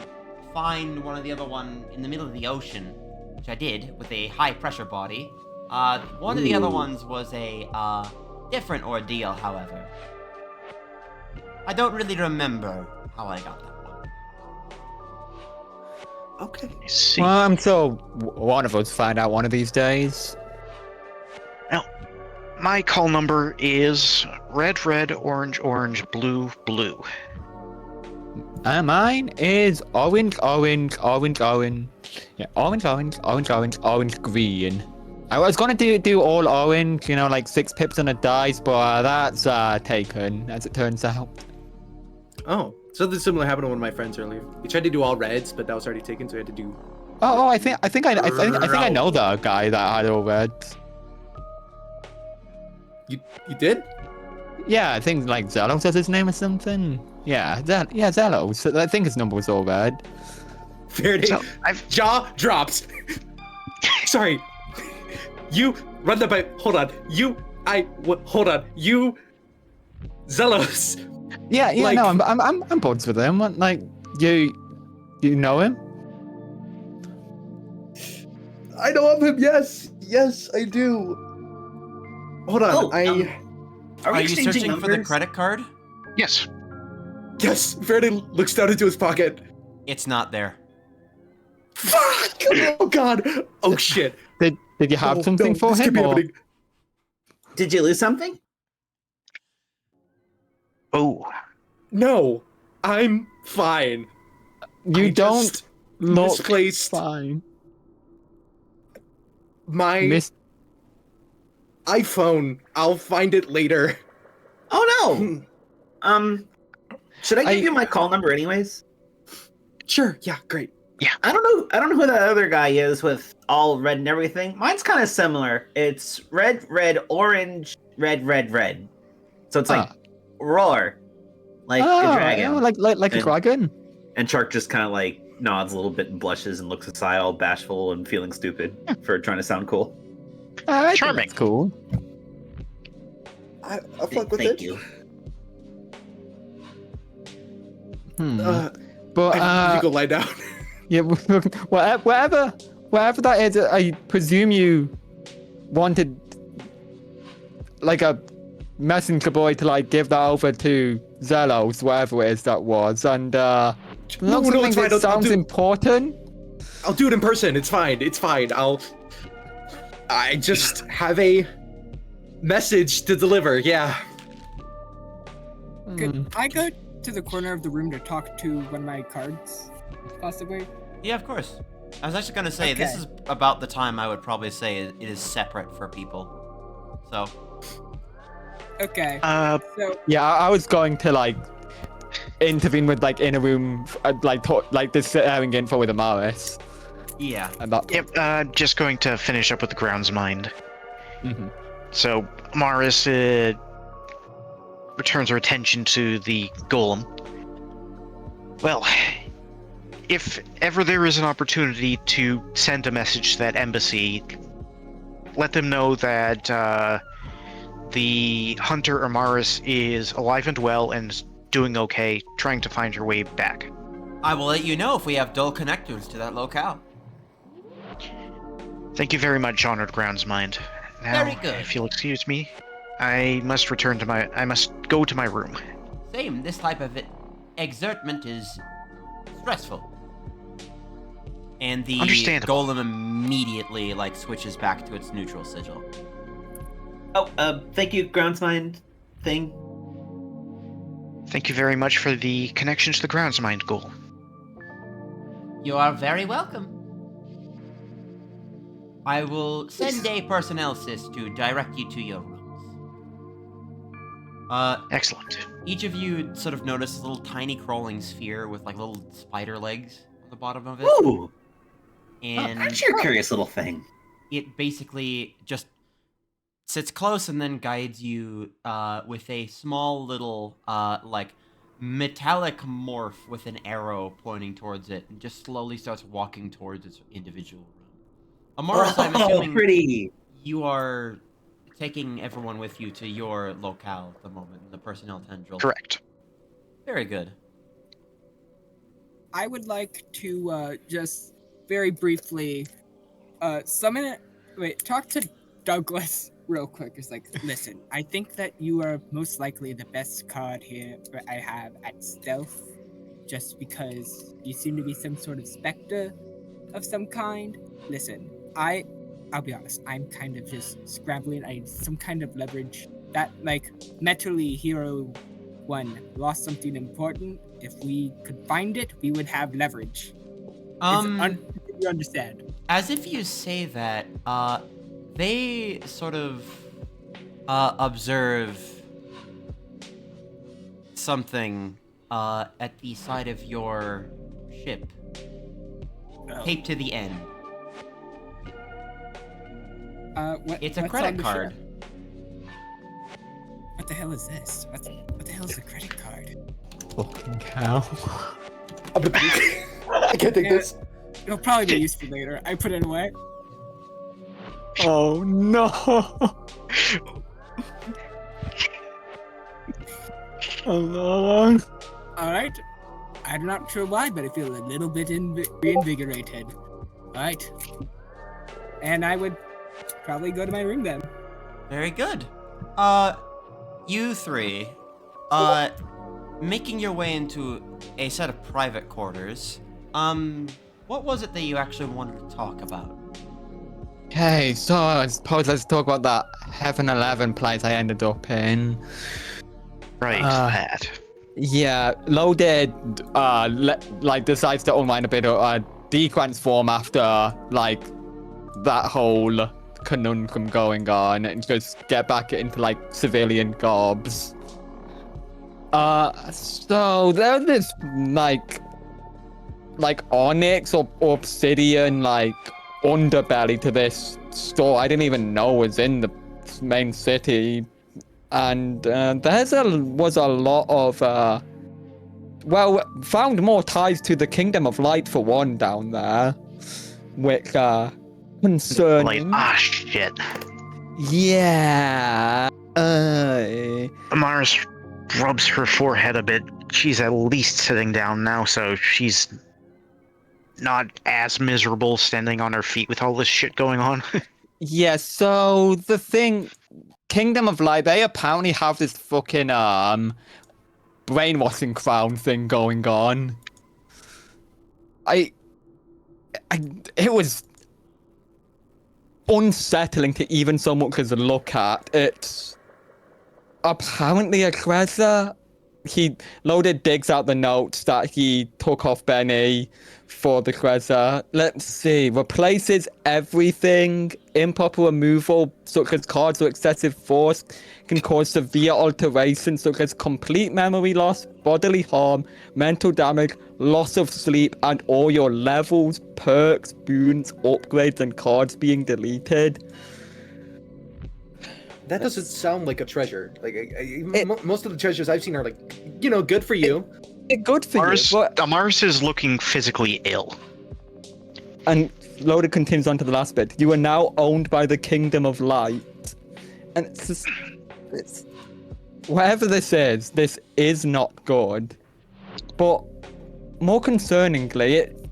find one of the other one in the middle of the ocean, which I did with a high pressure body. One of the other ones was a, different ordeal, however. I don't really remember how I got that one. Okay. Well, I'm sure one of us find out one of these days. Now, my call number is red, red, orange, orange, blue, blue. Mine is orange, orange, orange, orange. Yeah, orange, orange, orange, orange, orange, green. I was gonna do all orange, you know, like 6 pips on a dice, but that's taken, as it turns out. Oh, something similar happened to one of my friends earlier. He tried to do all reds, but that was already taken, so he had to do. I think I know the guy that had all reds. You did? Yeah, I think like Zelos is his name or something. Yeah, Zelos. I think his number was all red. Fair So, jaw drops. Sorry. You run the pipe. Hold on. Hold on. You Zelos. Yeah, like, no, I'm buds with him. Like, you know him? I know of him. Yes, I do. Hold on. Are you searching for the credit card? Yes. Yes. Faraday looks down into his pocket. It's not there. Fuck! Oh God! Oh shit! Did you have something for this him? could be Or... happening. Did you lose something? Oh. No, I'm fine. You don't just look misplaced fine. My iPhone. I'll find it later. Oh no. Should I give you my call number anyways? Sure. Yeah. Great. Yeah. I don't know who that other guy is with all red and everything. Mine's kind of similar. It's red, red, orange, red, red, red. So it's like roar, like a dragon. Like a dragon. And Shark just kind of like nods a little bit and blushes and looks aside, all bashful and feeling stupid for trying to sound cool. Charming. That's cool. I'll fuck with Thank it. you. But you go lie down. Yeah, whatever that is, I presume you wanted like a messenger boy to like give that over to Zelos, whatever it is that was, and No, it's fine. that sounds important. I'll do it in person. It's fine. I just have a message to deliver. Yeah. Could I go to the corner of the room to talk to one of my cards, possibly? Yeah, of course. I was actually gonna say, this is about the time I would probably say it is separate for people. So. Okay. So. Yeah, I was going to like intervene with like in a room, like this sharing info with Amaris. Yeah. Yep. Just going to finish up with the grounds mind. Mm-hmm. So Amaris returns her attention to the golem. Well, if ever there is an opportunity to send a message to that embassy, let them know that the hunter Amaris is alive and well and doing okay, trying to find her way back. I will let you know if we have dull connectors to that locale. Thank you very much, honored groundsmind. Now, Very good. if you'll excuse me, I must go to my room. Same, this type of exertment is stressful. And the Understandable. golem immediately like switches back to its neutral sigil. Oh, thank you, groundsmind thing. Thank you very much for the connection to the groundsmind goal. You are very welcome. I will send a personnel sys to direct you to your rooms. Excellent. Each of you sort of notice a little tiny crawling sphere with like little spider legs on the bottom of it. Ooh! And Aren't you a curious little thing? it basically just sits close and then guides you with a small little like metallic morph with an arrow pointing towards it, and just slowly starts walking towards its individual room. Amaris, I'm assuming pretty. you are taking everyone with you to your locale at the moment, the personnel tendril. Correct. Very good. I would like to just very briefly summon it. Wait, talk to Douglas real quick. It's like, listen, I think that you are most likely the best card here I have at stealth, just because you seem to be some sort of specter of some kind. Listen, I'll be honest, I'm kind of just scrambling. I need some kind of leverage. That, like, Metally Hero 1 lost something important. If we could find it, we would have leverage. You understand? As if you say that, they sort of observe something at the side of your ship, taped to the end. It's a credit card. What the hell is this? What the hell is a credit card? Fucking hell. I can't take this. It'll probably be useful later. I put it away. Oh no! Oh no! Alright. I'm not sure why, but I feel a little bit reinvigorated. Alright. And I would probably go to my room then. Very good. You three, making your way into a set of private quarters. What was it that you actually wanted to talk about? Okay, so I suppose let's talk about that Heaven 11 place I ended up in. Right, that. Yeah, Loaded, decides to unwind a bit of detransform after, that whole conundrum going on and just get back into, civilian gobs. So there's this, onyx or obsidian, underbelly to this store I didn't even know was in the main city, and was a lot of found more ties to the Kingdom of Light for one down there, which concerning. Shit. Yeah. Amaris rubs her forehead a bit. She's at least sitting down now, so she's not as miserable standing on her feet with all this shit going on. Yeah, so the thing, Kingdom of Light, they apparently have this fucking brainwashing crown thing going on. It was unsettling to even so much as look at. It's apparently a treasure. Loaded digs out the notes that he took off Benny for the treasure. Let's see. Replaces everything. Improper removal, such as cards or excessive force, can cause severe alterations, such as complete memory loss, bodily harm, mental damage, loss of sleep, and all your levels, perks, boons, upgrades, and cards being deleted. That doesn't sound like a treasure. Most of the treasures I've seen are good for you. Good for you. But Amaris is looking physically ill. And Loda continues on to the last bit. You are now owned by the Kingdom of Light. And it's just... whatever this is not good. But more concerningly,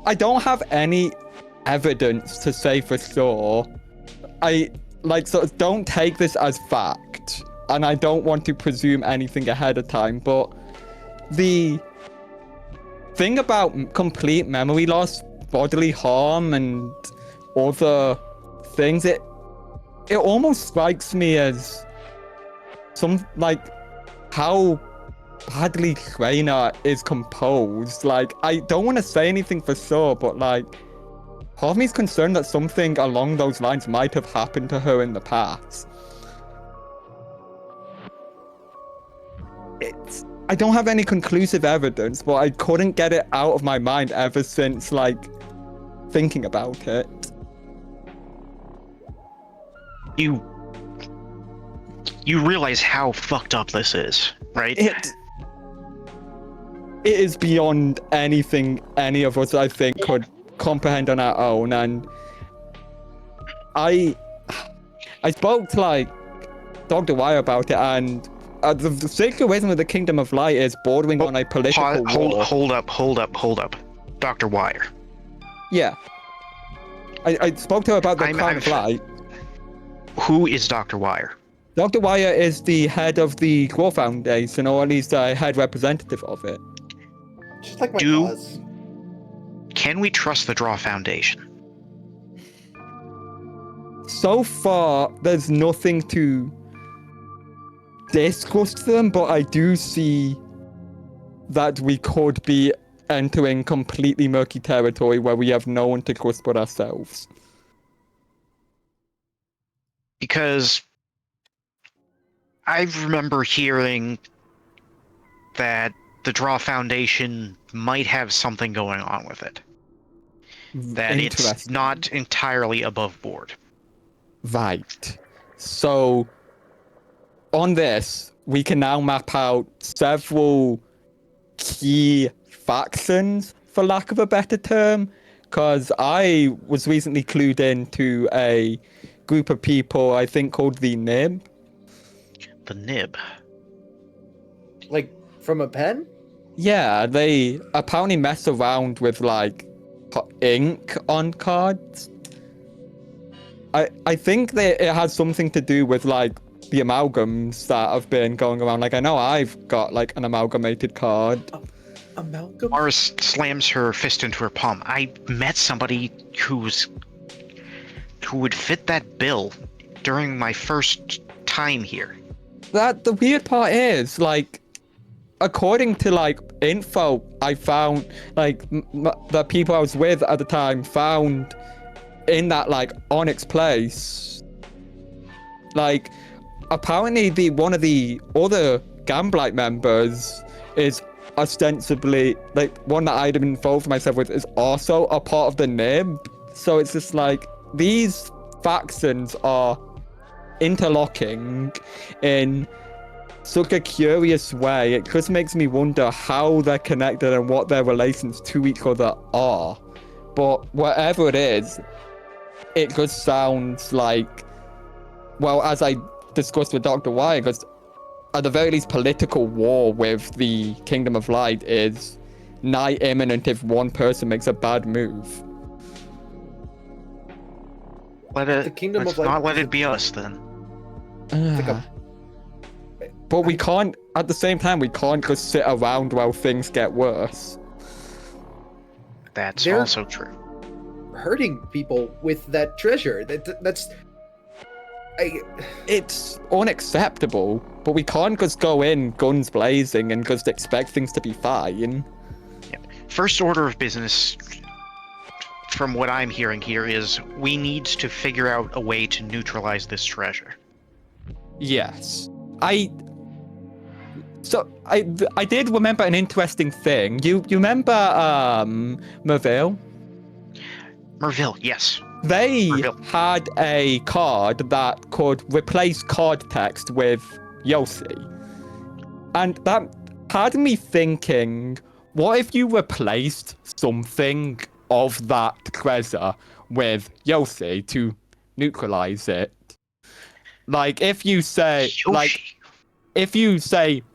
I don't have any evidence to say for sure. Don't take this as fact, and I don't want to presume anything ahead of time, but the thing about complete memory loss, bodily harm, and other things, it almost strikes me as how badly Trainer is composed. I don't want to say anything for sure, but part of me is concerned that something along those lines might have happened to her in the past. I don't have any conclusive evidence, but I couldn't get it out of my mind ever since, like, thinking about it. You realize how fucked up this is, right? It is beyond anything any of us, I think, could comprehend on our own, and I spoke to, like, Dr. Wire about it, and the situation with the Kingdom of Light is bordering on a political war. Hold up. Dr. Wire. Yeah. I spoke to her about the Crown of Light. Who is Dr. Wire? Dr. Wire is the head of the Claw Foundation, or at least a head representative of it. Just like my cause. Can we trust the Draw Foundation? So far, there's nothing to disgust them, but I do see that we could be entering completely murky territory where we have no one to trust but ourselves. Because I remember hearing that the Draw Foundation might have something going on with it. That it's not entirely above board. Right. So, on this, we can now map out several key factions, for lack of a better term, because I was recently clued into a group of people, I think, called the Nib. The Nib? Like, from a pen? Yeah, they apparently mess around with, like, ink on cards. I think that it has something to do with, like, the amalgams that have been going around. Like, I know I've got, like, an amalgamated card. Amalgam? Aris slams her fist into her palm. I met somebody who would fit that bill during my first time here. The weird part is, like, according to, like, info I found, like, the people I was with at the time found in that, like, Onyx place, like, apparently one of the other Gamblight members is ostensibly, like, one that I'd been involved myself with is also a part of the Nib. So it's just like, these factions are interlocking in such a curious way. It just makes me wonder how they're connected and what their relations to each other are. But whatever it is, it just sounds like, well, as I discussed with Dr. Wire, because at the very least, political war with the Kingdom of Light is nigh imminent if one person makes a bad move. Let's not let it be us, then. But we can't, at the same time, we can't just sit around while things get worse. That's also true. Hurting people with that treasure. It's unacceptable, but we can't just go in guns blazing and just expect things to be fine. First order of business, from what I'm hearing here, is we need to figure out a way to neutralize this treasure. Yes. I did remember an interesting thing. You remember Merville? Merville, yes. They had a card that could replace card text with Yossi. And that had me thinking, what if you replaced something of that treasure with Yossi to neutralize it? Like, if you say,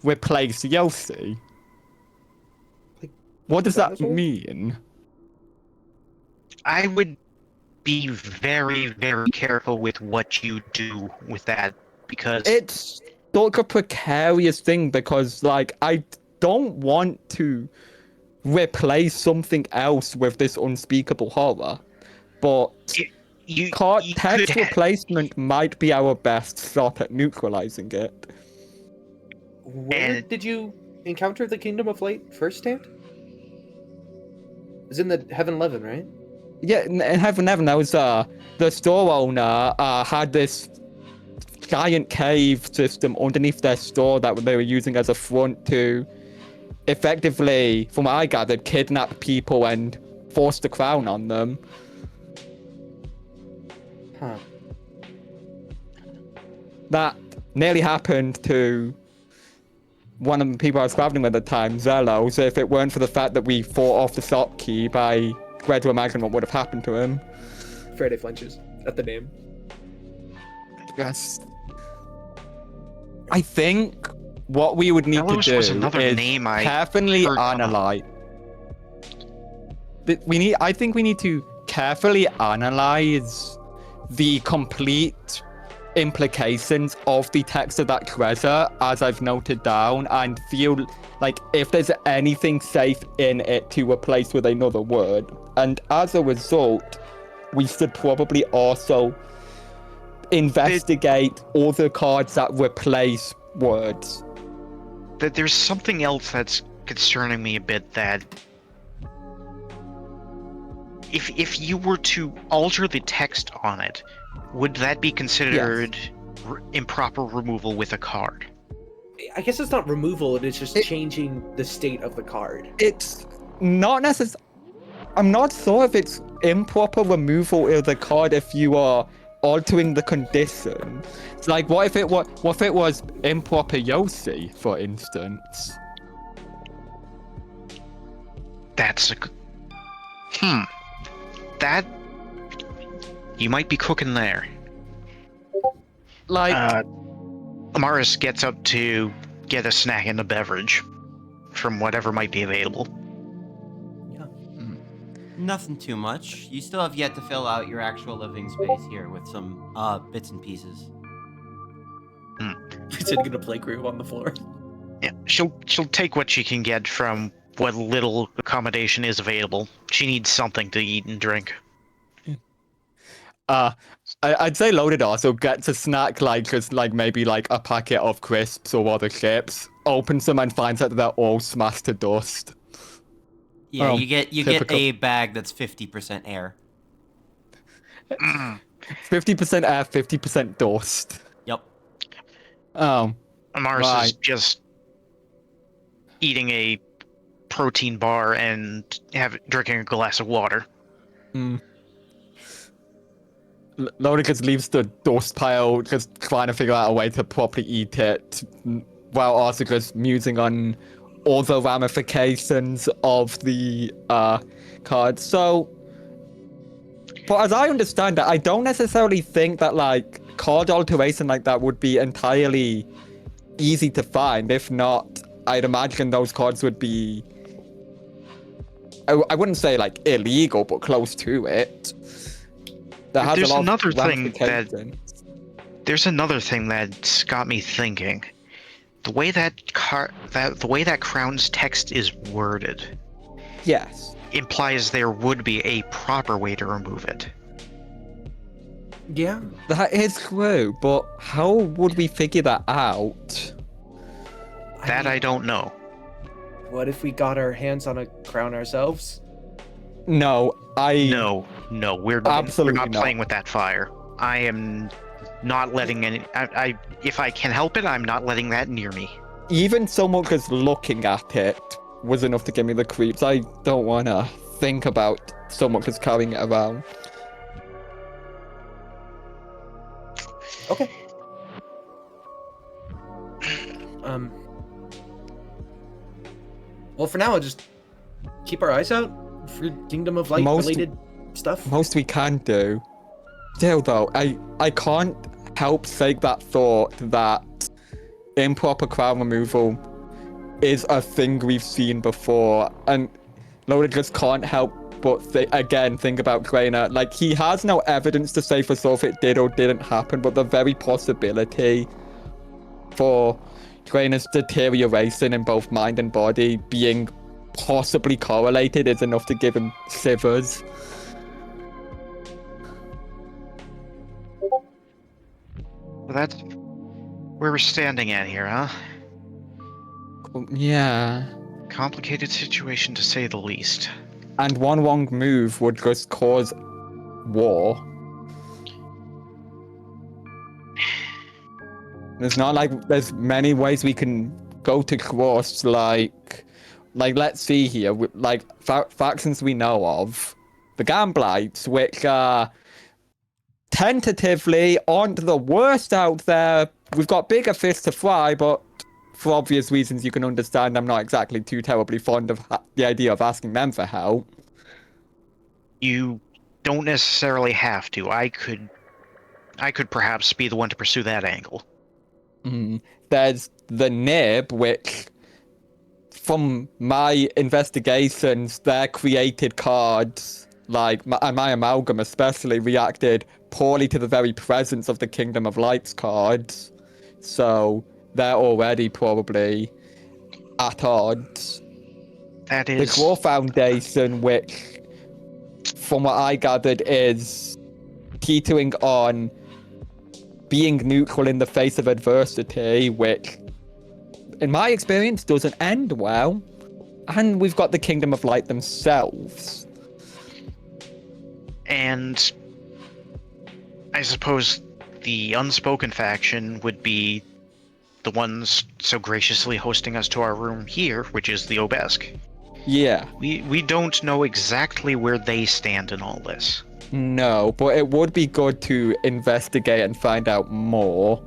replace Yossi, what does that mean? I would be very, very careful with what you do with that, because it's like a precarious thing, because, like, I don't want to replace something else with this unspeakable horror, but text replacement might be our best shot at neutralizing it. Where did you encounter the Kingdom of Light firsthand? It's in the Heaven 11, right? Yeah, in Heaven 11, there was the store owner had this giant cave system underneath their store that they were using as a front to effectively, from what I gathered, kidnap people and force the crown on them. Huh. That nearly happened to one of the people I was traveling with at the time, Zello, so if it weren't for the fact that we fought off the shopkeep, I dread to imagine what would have happened to him. Faraday flinches at the name. Yes. I think what we would need Bellows to do was another is name I carefully heard come up. analyze. I think we need to carefully analyze the complete implications of the text of that treasure, as I've noted down, and feel like if there's anything safe in it to replace with another word. And as a result, we should probably also investigate other cards that replace words. There's something else that's concerning me a bit, that if you were to alter the text on it, would that be considered improper removal with a card? I guess it's not removal, it is just changing the state of the card. It's not necessarily... I'm not sure if it's improper removal of the card if you are altering the condition. It's like, what if it was improper Yossi, for instance? That's a... That... You might be cooking there. Like... Amaris gets up to get a snack and a beverage from whatever might be available. Nothing too much. You still have yet to fill out your actual living space here with some bits and pieces. Is it gonna play groove on the floor? Yeah, she'll take what she can get from what little accommodation is available. She needs something to eat and drink. I'd say Loaded also gets a snack, like just like maybe like a packet of crisps or other chips. Opens them and finds out that they're all smashed to dust. Yeah, Oh, you get typical. a bag that's 50% air. 50% air, 50% dust. Yep. Oh. Amaris is just eating a protein bar and drinking a glass of water. Loaded just leaves the dust pile, just trying to figure out a way to properly eat it, while also just musing on all the ramifications of the card. So, but as I understand it, I don't necessarily think that like card alteration like that would be entirely easy to find. If not, I'd imagine those cards would be, I wouldn't say like illegal, but close to it. There's another thing that's got me thinking. The way that crown's text is worded, yes, implies there would be a proper way to remove it. Yeah, that is true. But how would we figure that out? I don't know. What if we got our hands on a crown ourselves? No, No, we're absolutely not playing with that fire. I am not letting any. If I can help it, I'm not letting that near me. Even so much as looking at it was enough to give me the creeps. I don't want to think about so much as carrying it around. Okay. Well, for now, I'll just keep our eyes out for Kingdom of Light related stuff. Most we can do. Still, though, I can't help think that thought that improper crown removal is a thing we've seen before, and Loda just can't help but think about Grainer. Like, he has no evidence to say for sure if it did or didn't happen, but the very possibility for Grainer's deterioration in both mind and body being possibly correlated is enough to give him shivers. Well, that's where we're standing at here, huh? Yeah. Complicated situation to say the least. And one wrong move would just cause war. There's not like there's many ways we can go to cross, like let's see here, like factions we know of, the Gamblites, which tentatively aren't the worst out there. We've got bigger fish to fry, but for obvious reasons you can understand, I'm not exactly too terribly fond of the idea of asking them for help. You don't necessarily have to. I could perhaps be the one to pursue that angle. There's the Nib, which, from my investigations, their created cards, like my amalgam especially, reacted poorly to the very presence of the Kingdom of Light's cards. So they're already probably at odds. That is... The Claw Foundation, which, from what I gathered, is teetering on being neutral in the face of adversity, which, in my experience, doesn't end well. And we've got the Kingdom of Light themselves. And I suppose the unspoken faction would be the ones so graciously hosting us to our room here, which is the Obesk. Yeah. We don't know exactly where they stand in all this. No, but it would be good to investigate and find out more.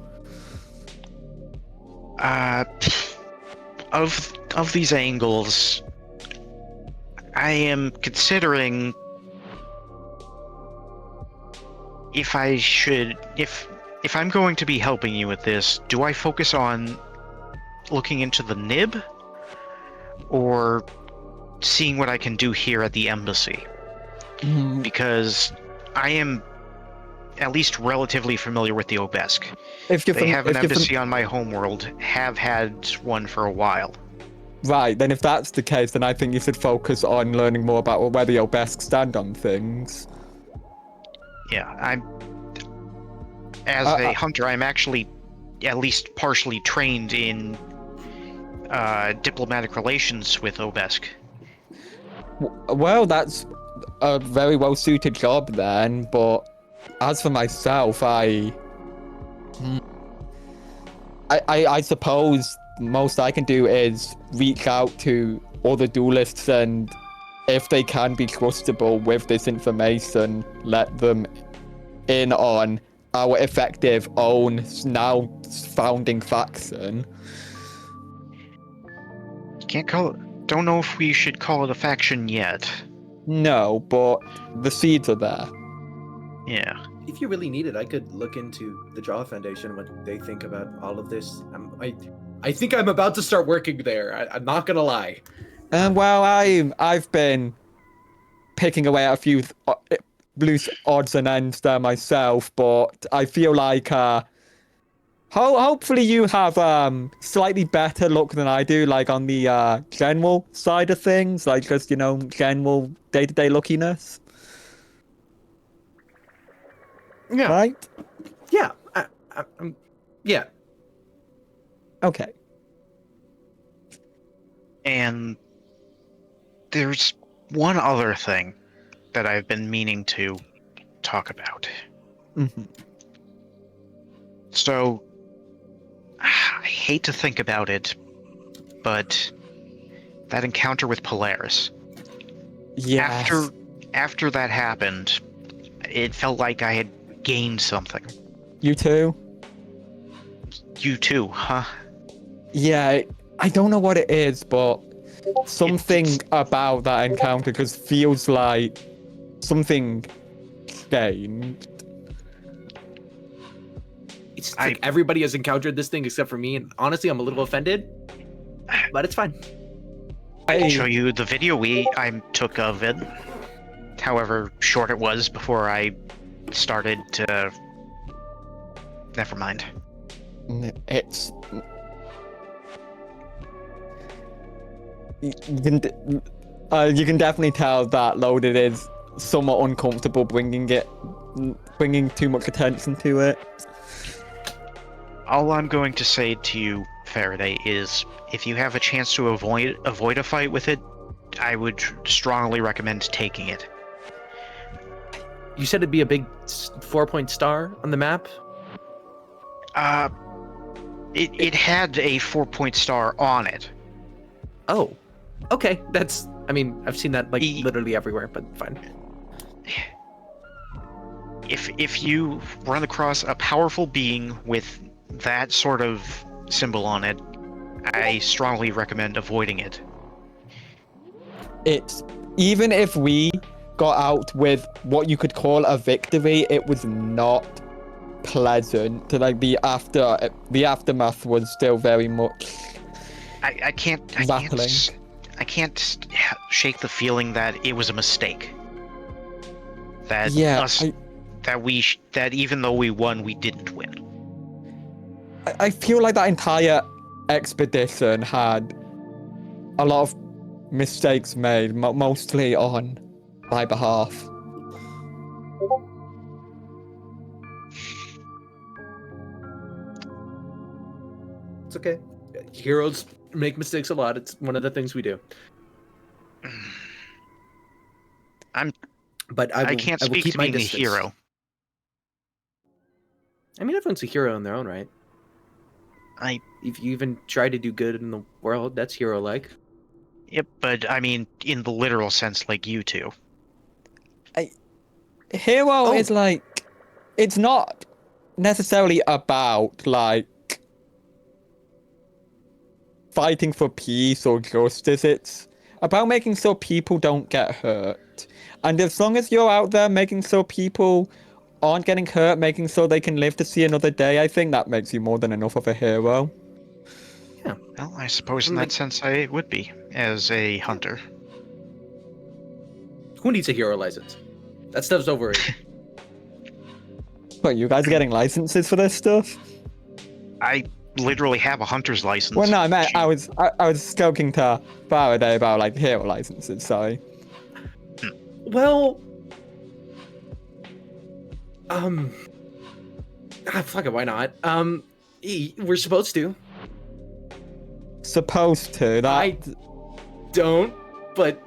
Of these angles, I am considering if I'm going to be helping you with this, do I focus on looking into the Nib or seeing what I can do here at the embassy? Because I am at least relatively familiar with the Obesk. They have an embassy on my homeworld, have had one for a while. Right, then if that's the case, then I think you should focus on learning more about where the Obesk stand on things. Yeah, as a hunter, I'm actually at least partially trained in diplomatic relations with Obesk. Well, that's a very well-suited job then, but as for myself, I suppose most I can do is reach out to other duelists, and if they can be trustable with this information, let them in on our effective own now founding faction. Don't know if we should call it a faction yet. No, but the seeds are there. Yeah. If you really need it, I could look into the Jaw Foundation, what they think about all of this. I think I'm about to start working there. I'm not gonna lie. Well, I've been picking away at a few loose odds and ends there myself, but I feel like hopefully you have slightly better luck than I do, like on the general side of things, like just, general day-to-day luckiness. Yeah. Right? Yeah. Yeah. Okay. And there's one other thing that I've been meaning to talk about. So, I hate to think about it, but that encounter with Polaris. Yes. After that happened, it felt like I had gained something. You too? You too, huh? Yeah, I don't know what it is, but something about that encounter just feels like something changed. It's like everybody has encountered this thing except for me, and honestly, I'm a little offended, but it's fine. I can show you the video I took of it, however short it was before I started to... Never mind. It's... You can definitely tell that Loaded is somewhat uncomfortable bringing too much attention to it. All I'm going to say to you, Faraday, is if you have a chance to avoid a fight with it, I would strongly recommend taking it. You said it'd be a big 4-point star on the map? It had a 4-point star on it. Oh, okay. That's. I mean, I've seen that like literally everywhere, but fine. If you run across a powerful being with that sort of symbol on it, I strongly recommend avoiding it. It's even if we got out with what you could call a victory, it was not pleasant. Like the aftermath was still very much. I can't shake the feeling that it was a mistake. That that even though we won, we didn't win. I feel like that entire expedition had a lot of mistakes made, mostly on my behalf. It's okay. Heroes make mistakes a lot. It's one of the things we do. But I can't will speak keep to my being a distance. hero. I mean, everyone's a hero in their own right. If you even try to do good in the world, that's hero-like. Yep, but I mean, in the literal sense, like you two. Hero is like, it's not necessarily about like fighting for peace or justice. It's about making sure people don't get hurt. And as long as you're out there making sure people aren't getting hurt, making sure they can live to see another day, I think that makes you more than enough of a hero. Yeah. Well, I suppose in that sense I would be, as a hunter. Who needs a hero license? That stuff's overrated. What, you guys are getting licenses for this stuff? I literally have a hunter's license. Well, no, I meant I was talking to Faraday about like hero licenses. Sorry. Well, fuck it, why not? We're supposed to. Supposed to. I don't, but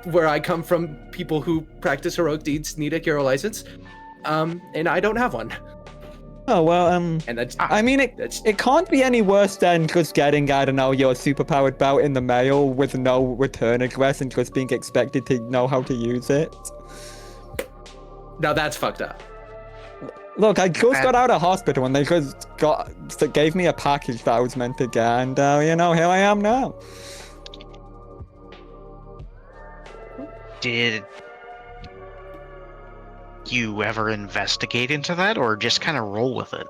where I come from, people who practice heroic deeds need a hero license, and I don't have one. Oh well, and that's. I mean, it can't be any worse than just getting, I don't know, your superpowered belt in the mail with no return address and just being expected to know how to use it. Now that's fucked up. Look, I just got out of hospital and they just gave me a package that I was meant to get, and you know, here I am now. Did you ever investigate into that, or just kind of roll with it?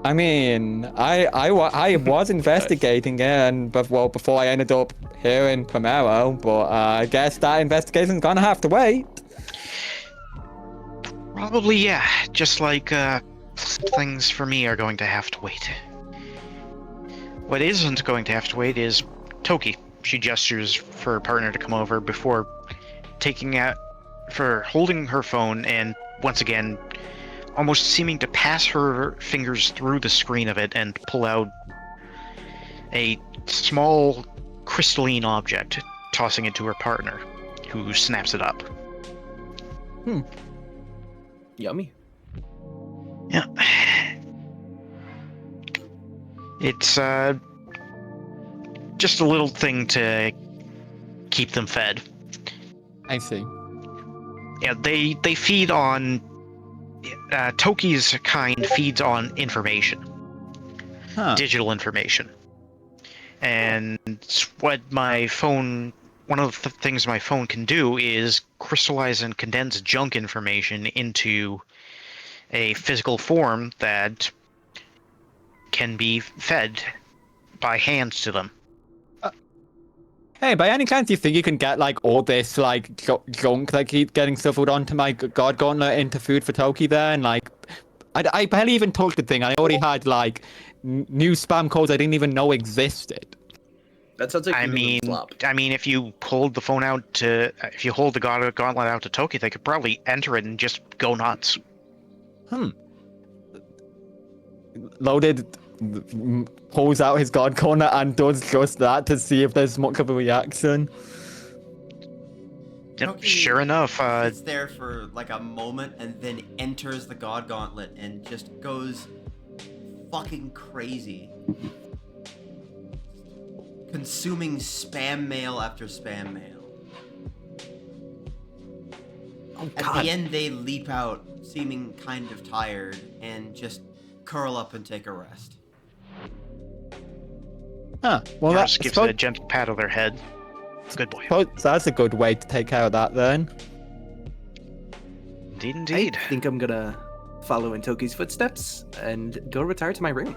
I mean, I was investigating it, and before I ended up here in Pomero, but I guess that investigation's gonna have to wait. Probably, yeah. Just like things for me are going to have to wait. What isn't going to have to wait is Toki. She gestures for her partner to come over before holding her phone and once again almost seeming to pass her fingers through the screen of it and pull out a small crystalline object, tossing it to her partner, who snaps it up. Yummy. Yeah. It's just a little thing to keep them fed. I see. Yeah, they feed on Toki's kind feeds on information. Digital information. And what one of the things my phone can do is crystallize and condense junk information into a physical form that can be fed by hands to them. Hey, by any chance, do you think you can get like all this like junk like getting shuffled onto my god gauntlet into food for Toki there, and like I barely even touched the thing. I already had like new spam calls I didn't even know existed. That sounds like I mean, if you hold the phone out if you hold the gauntlet out to Toki, they could probably enter it and just go nuts. Loaded pulls out his god corner and does just that to see if there's much of a reaction. Yep, sure enough. Sits there for like a moment and then enters the god gauntlet and just goes fucking crazy. Consuming spam mail after spam mail. Oh, At God. the end, they leap out, seeming kind of tired, and just curl up and take a rest. Huh. Well, Mars that's gives it a gentle pat on their head. Good boy. so that's a good way to take care of that then. Indeed. I think I'm gonna follow in Toki's footsteps and go retire to my room.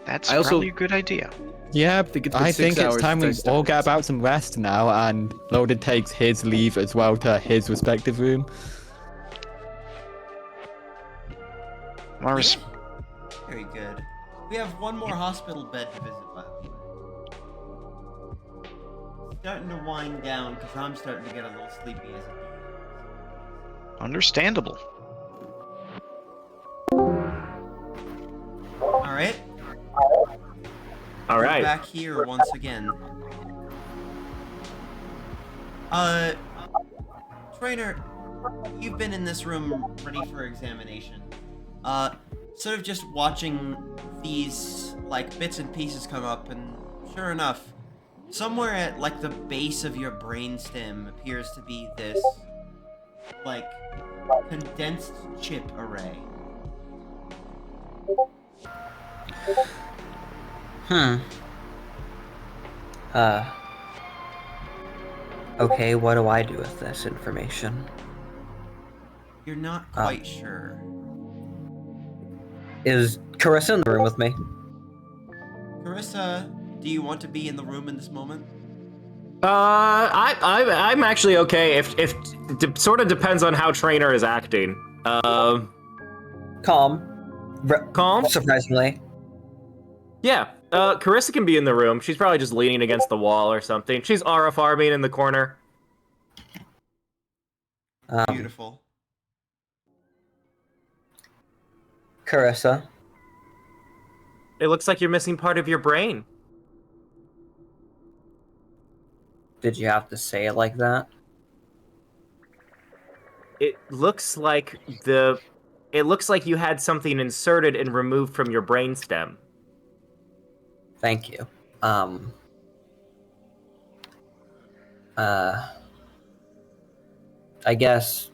That's I also- probably a good idea. Yeah, think it's been 6 it's hours time we since I all started get about some rest now, and Loaded takes his leave as well to his respective room. Mars, Very good. We have one more hospital bed to visit, by the way. Starting to wind down because I'm starting to get a little sleepy as a understandable. Alright. All right. Back here once again. Trainer, you've been in this room ready for examination. Sort of just watching these, like, bits and pieces come up, and sure enough, somewhere at, like, the base of your brainstem appears to be this, like, condensed chip array. Okay, what do I do with this information? You're not quite sure. Is Carissa in the room with me? Carissa, do you want to be in the room in this moment? I'm actually okay. If sort of depends on how Trainer is acting. Calm. Calm. Surprisingly. Yeah. Carissa can be in the room. She's probably just leaning against the wall or something. She's aura farming in the corner. Beautiful. Carissa. It looks like you're missing part of your brain. Did you have to say it like that? It looks like you had something inserted and removed from your brainstem. Thank you. I guess,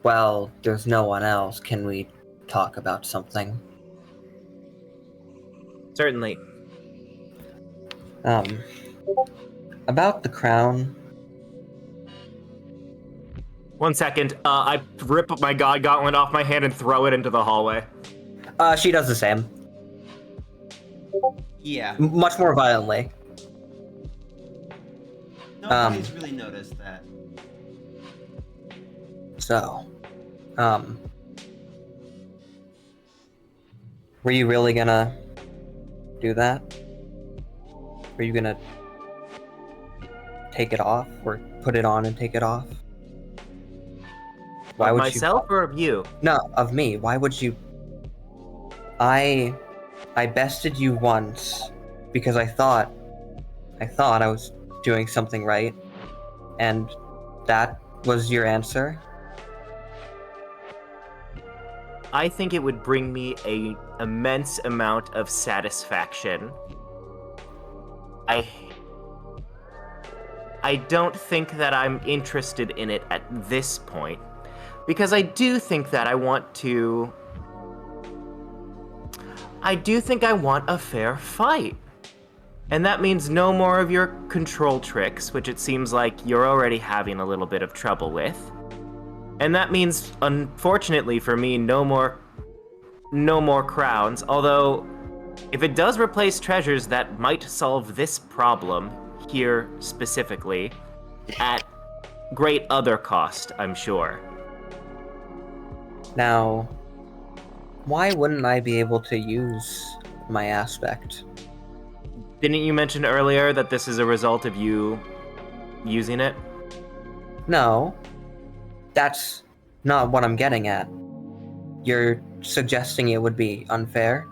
well, there's no one else. Can we talk about something? Certainly. About the crown. 1 second. I rip my god gauntlet off my hand and throw it into the hallway. She does the same. Yeah. Much more violently. Nobody's really noticed that. So, were you really gonna do that? Were you gonna take it off, or put it on and take it off? Why Of would myself or of you? No, of me. Why would you? I bested you once because I thought I was doing something right, and that was your answer. I think it would bring me an immense amount of satisfaction. I don't think that I'm interested in it at this point, because I do think that I want a fair fight. And that means no more of your control tricks, which it seems like you're already having a little bit of trouble with. And that means, unfortunately for me, no more crowns, although if it does replace treasures, that might solve this problem here specifically at great other cost, I'm sure. Now, why wouldn't I be able to use my aspect? Didn't you mention earlier that this is a result of you using it? No, that's not what I'm getting at. You're suggesting it would be unfair?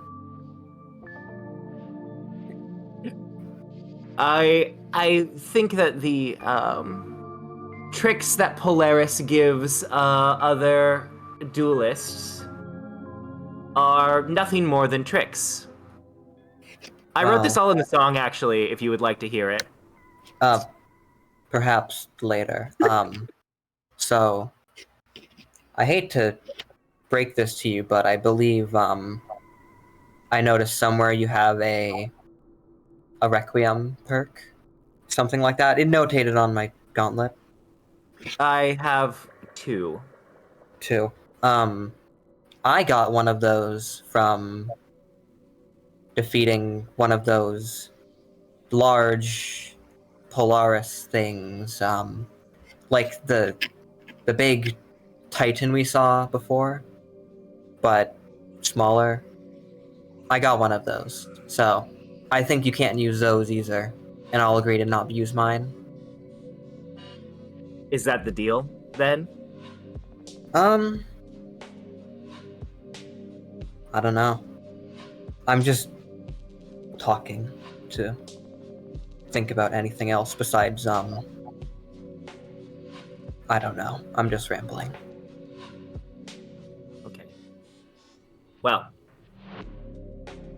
I think that the tricks that Polaris gives other duelists are nothing more than tricks. I wrote this all in the song, actually, if you would like to hear it. Perhaps later. So, I hate to break this to you, but I believe, I noticed somewhere you have a Requiem perk. Something like that. It notated on my gauntlet. I have 2. 2. I got one of those from defeating one of those large Polaris things, like the big Titan we saw before, but smaller. I got one of those, so I think you can't use those either, and I'll agree to not use mine. Is that the deal, then? I don't know. I'm just talking to think about anything else besides, I don't know. I'm just rambling. Okay. Well,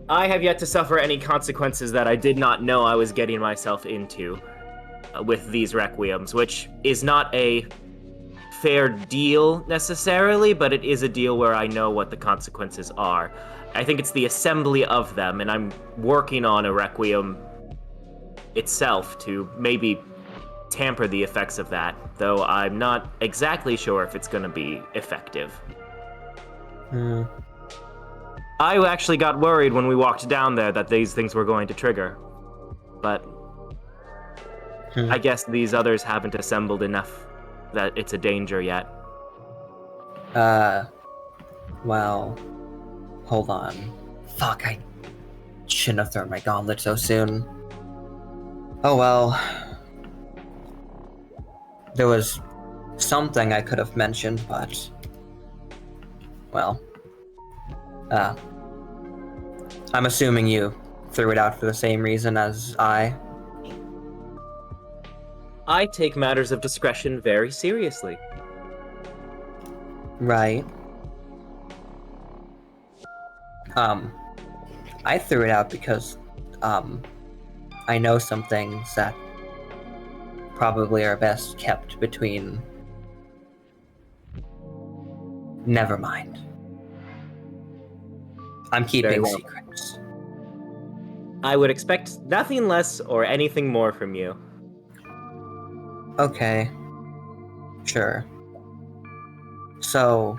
I have yet to suffer any consequences that I did not know I was getting myself into with these requiems, which is not a fair deal necessarily, but it is a deal where I know what the consequences are. I think it's the assembly of them, and I'm working on a requiem itself to maybe tamper the effects of that, though I'm not exactly sure if it's going to be effective. I actually got worried when we walked down there that these things were going to trigger, but I guess these others haven't assembled enough that it's a danger yet. Well, hold on. Fuck, I shouldn't have thrown my gauntlet so soon. Oh well. There was something I could have mentioned, but... well. I'm assuming you threw it out for the same reason as I. I take matters of discretion very seriously. Right. I threw it out because, I know some things that probably are best kept between... Never mind. I'm keeping secrets. I would expect nothing less or anything more from you. Okay. Sure. So...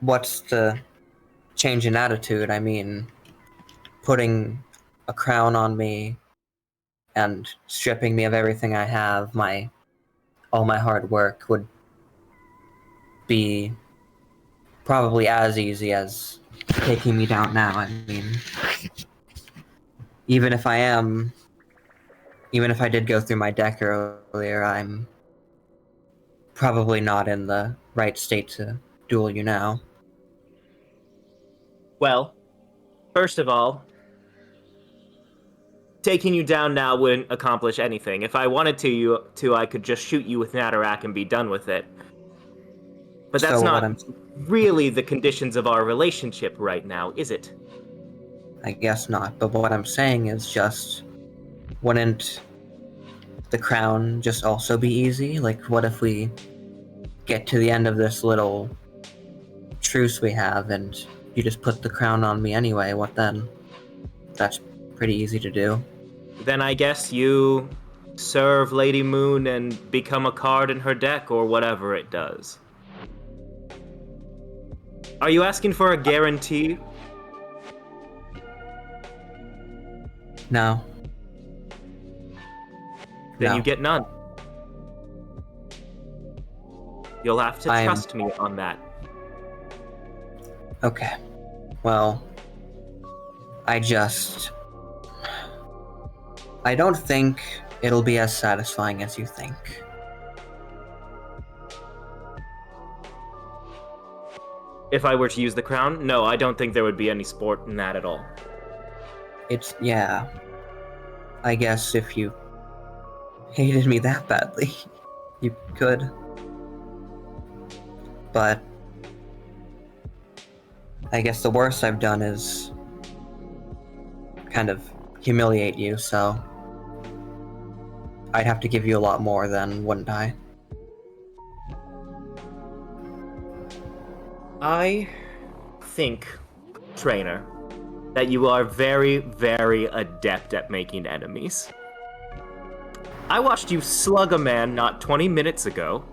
what's the change in attitude? I mean, putting a crown on me and stripping me of everything I have, all my hard work would be probably as easy as taking me down now. I mean, even if I did go through my deck earlier, I'm probably not in the right state to duel you now. Well, first of all, taking you down now wouldn't accomplish anything. If I wanted to, I could just shoot you with Natarak and be done with it. But that's not really the conditions of our relationship right now, is it? I guess not, but what I'm saying is just, wouldn't the crown just also be easy? Like, what if we get to the end of this little truce we have and you just put the crown on me anyway? What then? That's pretty easy to do. Then I guess you serve Lady Moon and become a card in her deck or whatever it does. Are you asking for a guarantee? No. Then No. you get none. You'll have to trust me on that. Okay. Well, I don't think it'll be as satisfying as you think. If I were to use the crown? No, I don't think there would be any sport in that at all. Yeah. I guess if you hated me that badly, you could. but I guess the worst I've done is kind of humiliate you, so I'd have to give you a lot more then, wouldn't I? I think, trainer, that you are very, very adept at making enemies. I watched you slug a man not 20 minutes ago,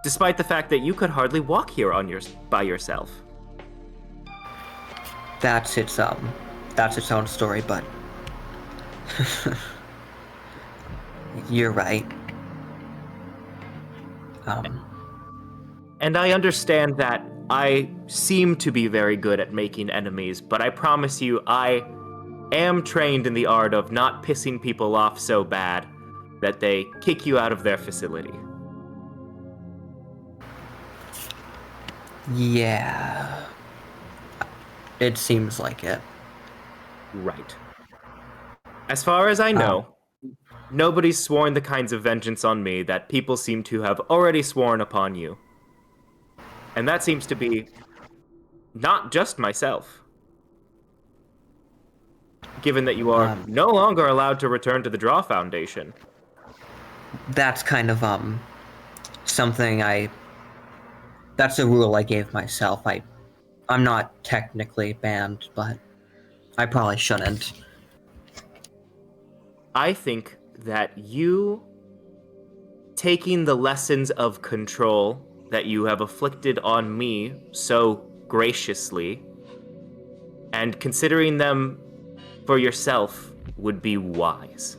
despite the fact that you could hardly walk here by yourself. That's its own story, but you're right. And I understand that I seem to be very good at making enemies, but I promise you I am trained in the art of not pissing people off so bad that they kick you out of their facility. Yeah. It seems like it. Right. As far as I know, nobody's sworn the kinds of vengeance on me that people seem to have already sworn upon you. And that seems to be not just myself. Given that you are no longer allowed to return to the Draw Foundation. That's kind of something that's a rule I gave myself. I'm not technically banned, but I probably shouldn't. I think that you taking the lessons of control that you have afflicted on me so graciously and considering them for yourself would be wise.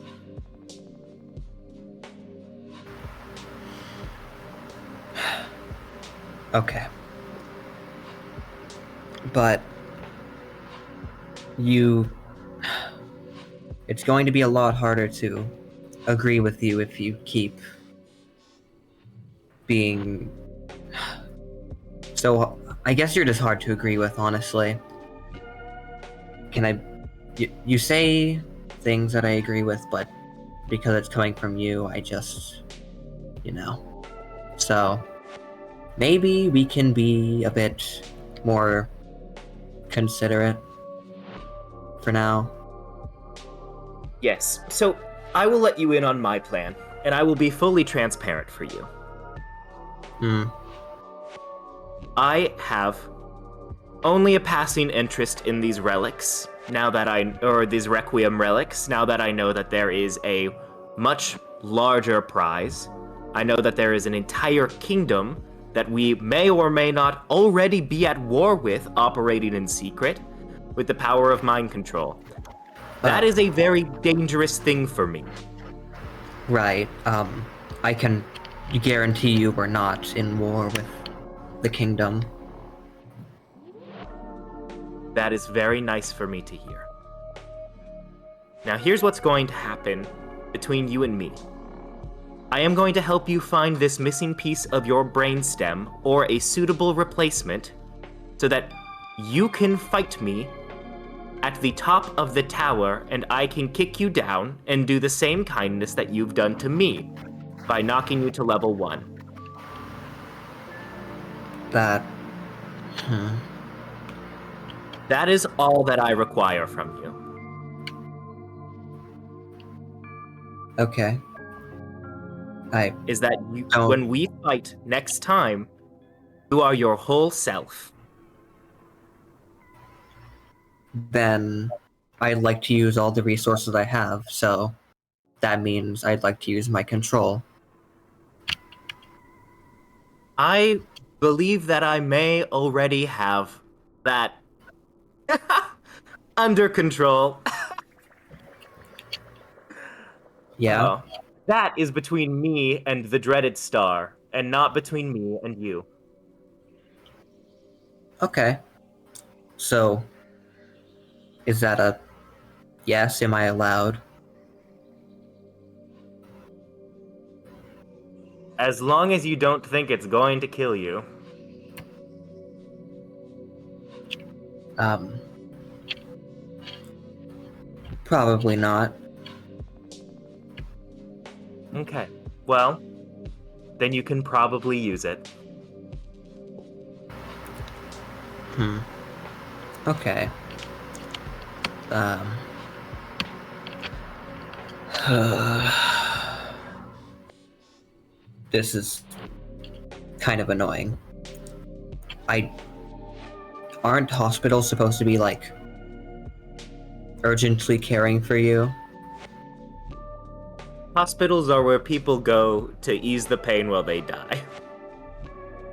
Okay. But it's going to be a lot harder to agree with you if you keep being so. I guess you're just hard to agree with, honestly. You say things that I agree with, but because it's coming from you, I just, so maybe we can be a bit more considerate for now. Yes, so I will let you in on my plan, and I will be fully transparent for you. I have only a passing interest in these relics these Requiem relics, now that I know that there is a much larger prize. I know that there is an entire kingdom that we may or may not already be at war with, operating in secret, with the power of mind control. That is a very dangerous thing for me. Right. I can guarantee you we're not in war with the kingdom. That is very nice for me to hear. Now here's what's going to happen between you and me. I am going to help you find this missing piece of your brainstem or a suitable replacement so that you can fight me at the top of the tower and I can kick you down and do the same kindness that you've done to me by knocking you to level 1. That is all that I require from you. Okay. Is that when we fight next time, you are your whole self. Then I'd like to use all the resources I have, so that means I'd like to use my control. I believe that I may already have that under control. Yeah. That is between me and the dreaded star, and not between me and you. Okay. So, is that a yes? Am I allowed? As long as you don't think it's going to kill you. Probably not. Okay. Well, then you can probably use it. Okay. This is kind of annoying. Aren't hospitals supposed to be, like, urgently caring for you? Hospitals are where people go to ease the pain while they die.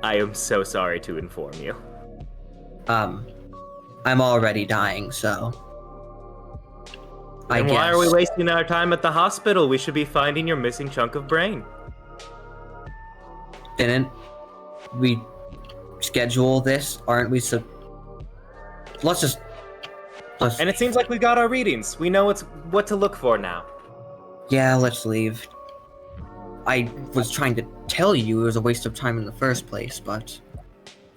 I am so sorry to inform you. I'm already dying, so... And why are we wasting our time at the hospital? We should be finding your missing chunk of brain. Didn't we schedule this? Aren't we Let's... And it seems like we got our readings. We know what to look for now. Yeah, let's leave. I was trying to tell you it was a waste of time in the first place, but...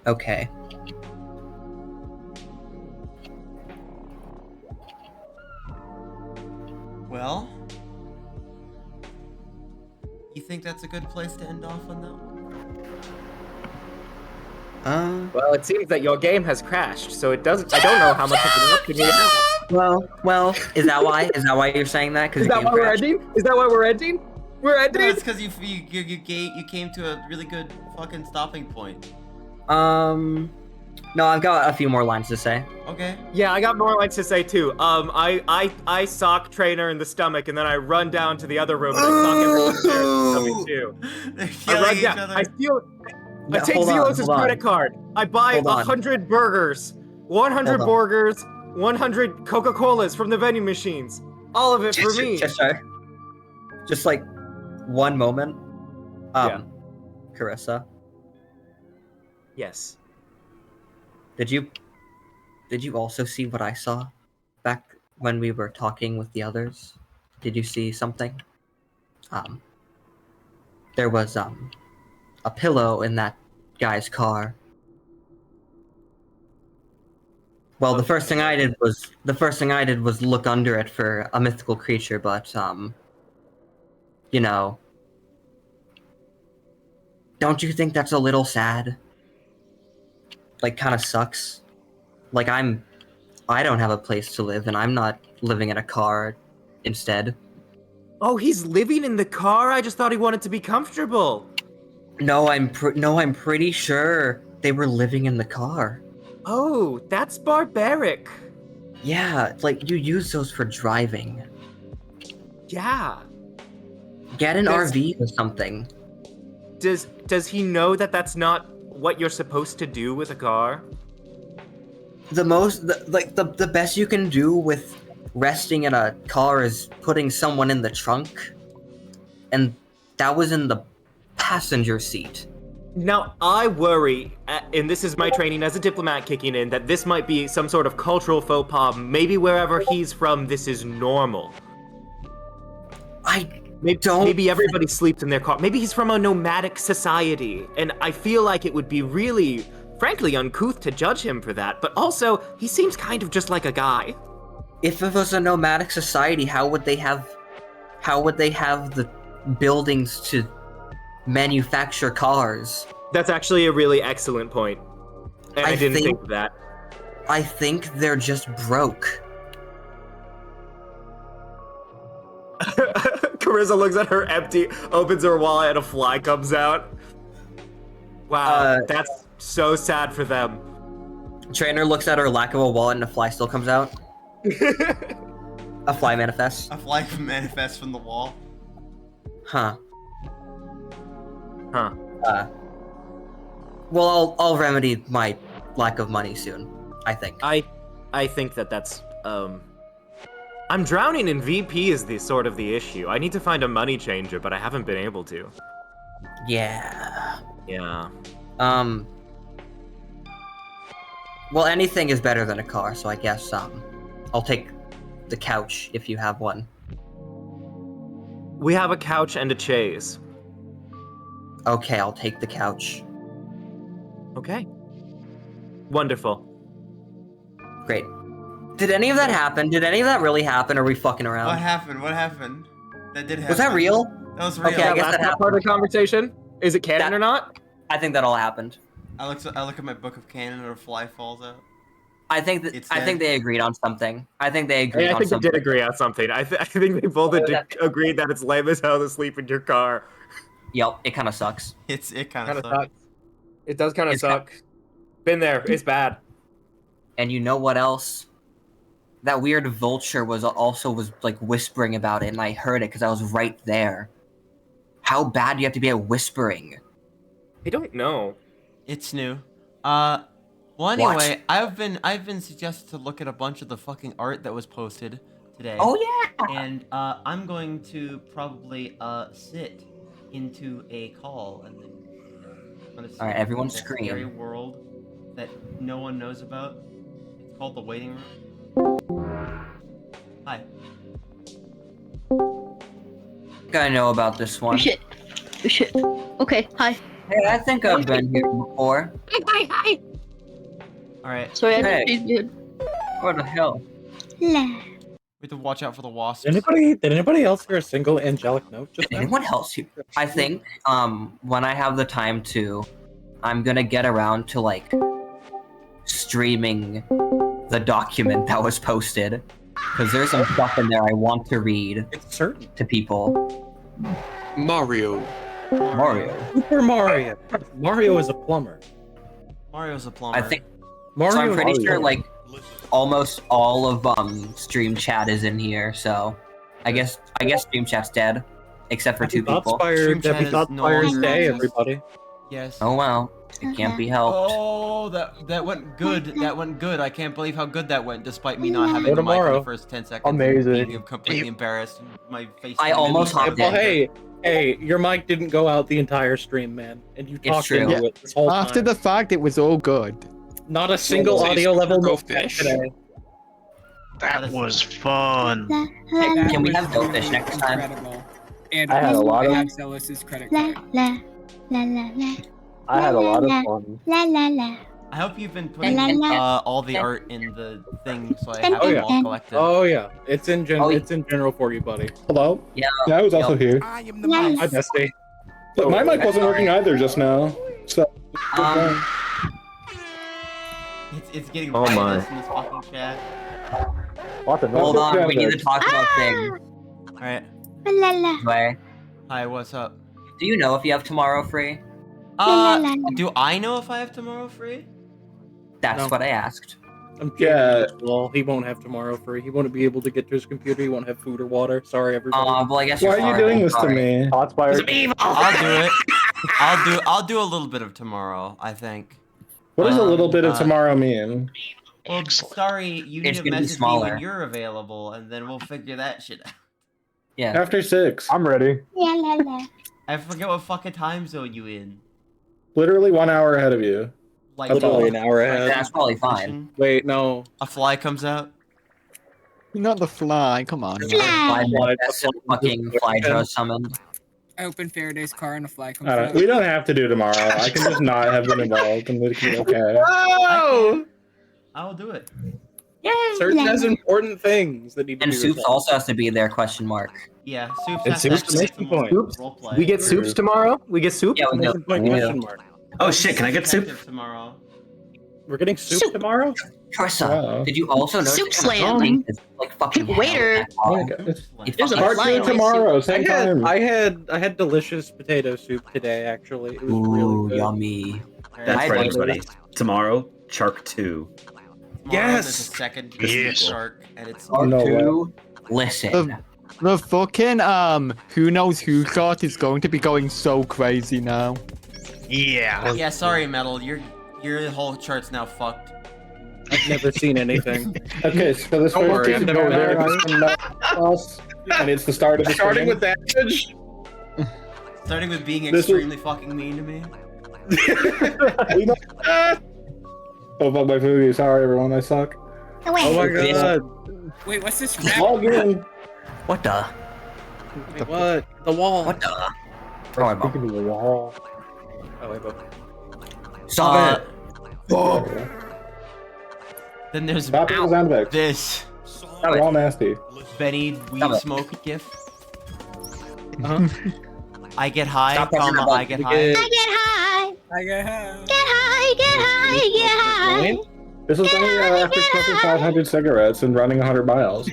Okay. Well, you think that's a good place to end off on that one? Well, it seems that your game has crashed, so it doesn't. I don't know how much of an option you have. Well, is that why? Is that why you're saying that? Is that why we're ending? Is that why we're ending? We're ending? No, it's because you came to a really good fucking stopping point. No, I've got a few more lines to say. Okay. Yeah, I got more lines to say too. I sock Trainer in the stomach, and then I run down to the other room and I sock everyone there in the stomach too. I run down. I steal. I take Zelos' credit card. I buy 100 burgers, 100 burgers, 100 Coca-Colas from the vending machines. All of it for me. Just like one moment. Carissa. Yes. Did you also see what I saw back when we were talking with the others? Did you see something? There was a pillow in that guy's car. Well, the first thing I did was look under it for a mythical creature, but you know, don't you think that's a little sad? Like, kind of sucks. Like, I don't have a place to live, and I'm not living in a car instead. Oh, he's living in the car? I just thought he wanted to be comfortable. No, I'm pretty sure they were living in the car. Oh, that's barbaric. Yeah, like, you use those for driving. Yeah. Get an RV or something. Does he know that that's not what you're supposed to do with a car? The best you can do with resting in a car is putting someone in the trunk, and that was in the passenger seat. Now, I worry, and this is my training as a diplomat kicking in, that this might be some sort of cultural faux pas. Maybe wherever he's from, this is normal. Maybe everybody sleeps in their car. Maybe he's from a nomadic society, and I feel like it would be really, frankly, uncouth to judge him for that. But also, he seems kind of just like a guy. If it was a nomadic society, how would they have the buildings to manufacture cars? That's actually a really excellent point. And I didn't think of that. I think they're just broke. Carissa looks at her empty, opens her wallet, and a fly comes out. Wow, that's so sad for them. Trainer looks at her lack of a wallet and a fly still comes out. A fly manifests. A fly manifests from the wall. Huh. Huh. Well, I'll remedy my lack of money soon, I think. I think that's I'm drowning in VP is the sort of the issue. I need to find a money changer, but I haven't been able to. Yeah. Yeah. Well, anything is better than a car, so I guess I'll take the couch if you have one. We have a couch and a chaise. Okay, I'll take the couch. Okay. Wonderful. Great. Did any of that happen? Did any of that really happen, or are we fucking around? What happened? What happened? That did happen. Was that real? That was real. Okay, I guess that happened. Part of the conversation? Is it canon or not? I think that all happened. I look at my book of canon and a fly falls out. I think they agreed on something. I think they agreed I on think something. they did agree on something. I think they both agreed that it's lame as hell to sleep in your car. Yep, it kind of sucks. It kind of sucks. It does kind of suck. Been there. It's bad. And you know what else? That weird vulture was like whispering about it, and I heard it because I was right there. How bad do you have to be at whispering? I don't know. It's new. Well, anyway, I've been suggested to look at a bunch of the fucking art that was posted today. Oh yeah. And I'm going to probably sit into a call and then I'm gonna see All right, everyone a scream. scary world that no one knows about. It's called the waiting room. Hi. I think I know about this one. Oh shit. Okay, hi. Hey, I think I've been here before. Hi. Alright. Sorry, I Hey. didn't do What the hell? We have to watch out for the wasps. Did anybody else hear a single angelic note just now? Anyone else here? I think when I have the time to, I'm gonna get around to like streaming the document that was posted because there's some stuff in there I want to read. It's certain to people. Mario. Super Mario. Mario is a plumber. Mario's a plumber. I think. Mario so I'm pretty is sure Mario. like almost all of stream chat is in here. So I guess stream chat's dead, except for two people. Happy Thoughtspire's Day, everybody. Yes. Oh wow, it can't be helped. Oh, that went good. That went good. I can't believe how good that went, despite me not having Go the mic for tomorrow. the first 10 seconds. Amazing. Being completely embarrassed. And my face. I almost hopped Well, in. hey, your mic didn't go out the entire stream, man, and you talked true. into it this whole time. After the fact, it was all good. Not a single audio level note today. That was fun. Can we have Goldfish next time? Incredible. And I had a lot I of- have Zealous' credit La card. la la la la. I had a lot of fun. La la la. I hope you've been putting La, la, la. all the art in the thing, so I Dun, have dun, them all dun. collected. Oh yeah, it's in Oh, yeah. it's in general for you, buddy. Hello? Yeah. Yeah, I was also Yep. here. Hi, bestie. Look, my mic wasn't working either just now. So It's getting Oh, my. riotous in this fucking chat. Lots of Hold notes. on, we need to talk about things. Alright. La la. Way. Hi, what's up? Do you know if you have tomorrow free? Do I know if I have tomorrow free? That's No. what I asked. yeah, Well, he won't have tomorrow free. He won't be able to get to his computer. He won't have food or water. Sorry, everybody. Well, I guess why you're are you sorry. doing this to Sorry. me? Thoughtspire. I'll do it. I'll do a little bit of tomorrow, I think. What does a little bit of uh, tomorrow mean? Well, sorry, you need It's to gonna be message me smaller. when you're available, and then we'll figure that shit out. Yeah. After 6. I'm ready. La la la. I forget what fucking time zone you in. Literally 1 hour ahead of you. Like Literally an hour ahead. That's probably fine. Wait, no. A fly comes out. Not the fly. Come on. That's a fucking Flydra summoned. I open Faraday's car and a fly comes I out. don't, we don't have to do tomorrow. I can just not have been involved and it'll be okay. Oh! I'll do it. Certain has important things that need to And be Soups resolved. also has to be there, question mark. Yeah, Soups And has Soups to makes the point. We get soups tomorrow? We get soup? Yeah, we do. Question mark. Oh shit, can I get soup? tomorrow? We're getting soup tomorrow? Carissa, Wow. did you also notice Soup that slam. link is like fucking Waiter. Oh my God. It There's a fucking- Part 2 tomorrow, same time. I had delicious potato soup today. Actually, it was really Ooh, good. yummy. That's I right, like everybody. Tomorrow, Shark 2. Tomorrow there's a Yes! second Yes. shark, and it's Part No way. 2, listen. The fucking who knows who shot is going to be going so crazy now. Yeah. yeah. Sorry, Metal. Your whole chart's now fucked. I've never seen anything. Okay, so this Don't first worry, is I've never go there, heard and it's the start of the Starting stream. with damage. Starting with being This is- extremely fucking mean to me. Oh, fuck my foodie. Sorry, everyone. I suck. Oh my god. Wait, what's this rap? Log in. What the? Wait, what? The wall. What the? Oh, my mom. Speaking of the wall. Oh, wait, Stop it. Then there's Stop it, sound effects. this They're all nasty. Benny weed Stop it. smoke gif. Uh-huh. I get high, Stop pressing comma, the I button. get high. I get high. I get high. Get high, get high, get high. This was only after smoking 500 cigarettes and running 100 miles.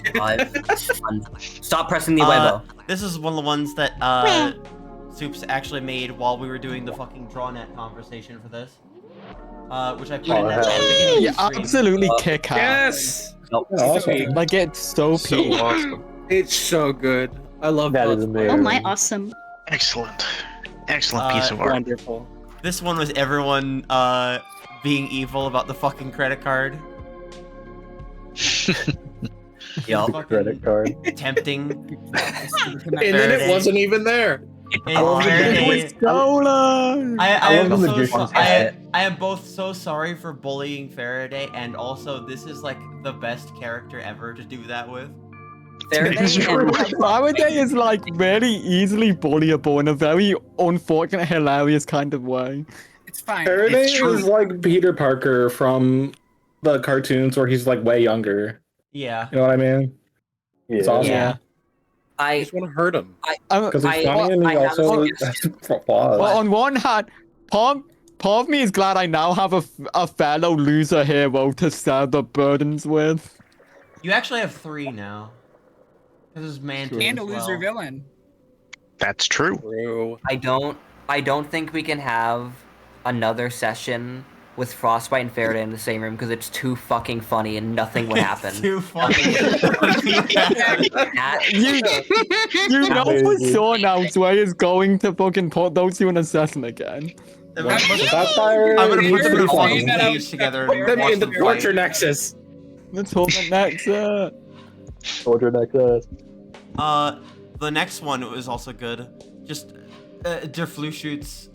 Stop pressing the Weibo. This is one of the ones that Soups actually made while we were doing the fucking drawnet conversation for this. Which I put in at the beginning Yeah, of the stream. absolutely kick ass. Yes. Awesome. Like it's so peak. It's so good. I love That is amazing. Oh my, awesome. Excellent. Excellent piece of art. Wonderful. This one was everyone being evil about the fucking credit card. Yup. The credit card. Tempting. And then it wasn't even there. So long. I love am the so magician's I am both so sorry for bullying Faraday, and also this is like the best character ever to do that with. Faraday is like very easily bullyable in a very unfortunate, hilarious kind of way. It's fine. Faraday is like Peter Parker from the cartoons where he's like way younger. Yeah. You know what I mean? It's awesome. Yeah. I just want to hurt him. Because he's funny and he also has flaws. Well, on one hand, part of me is glad I now have a fellow loser hero to share the burdens with. You actually have 3 now. This is Mantis And a as loser well. villain. That's true. I don't think we can have another session with Frostbite and Faraday in the same room because it's too fucking funny and nothing would happen. Too funny. You know for sure now Sway is going to fucking put those 2 in a session again. I'm gonna put them in a fucking cage together. Put them in the Watch torture fight. nexus. Let's hold the next. Torture nexus. The next one was also good. Just Der Flu shoots.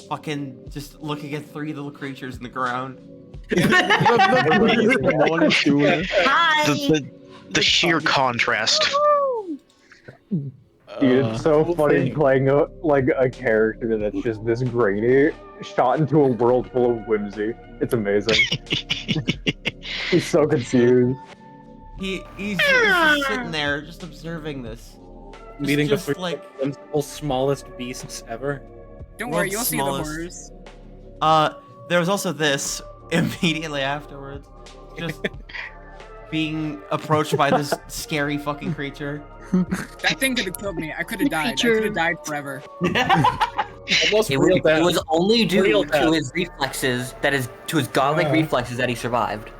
Fucking just looking at 3 little creatures in the ground. The sheer contrast. Dude, it's so funny playing a character that's just this grainy, shot into a world full of whimsy. It's amazing. He's so confused. He's just sitting there, just observing this. Meeting the just first like smallest beasts ever. Don't worry, world's you'll see smallest. the horrors. There was also this immediately afterwards. Just being approached by this scary fucking creature. That thing could have killed me. I could have died. I Creature. could have died forever. It was only due Real to death. his reflexes, to his godlike reflexes that he survived.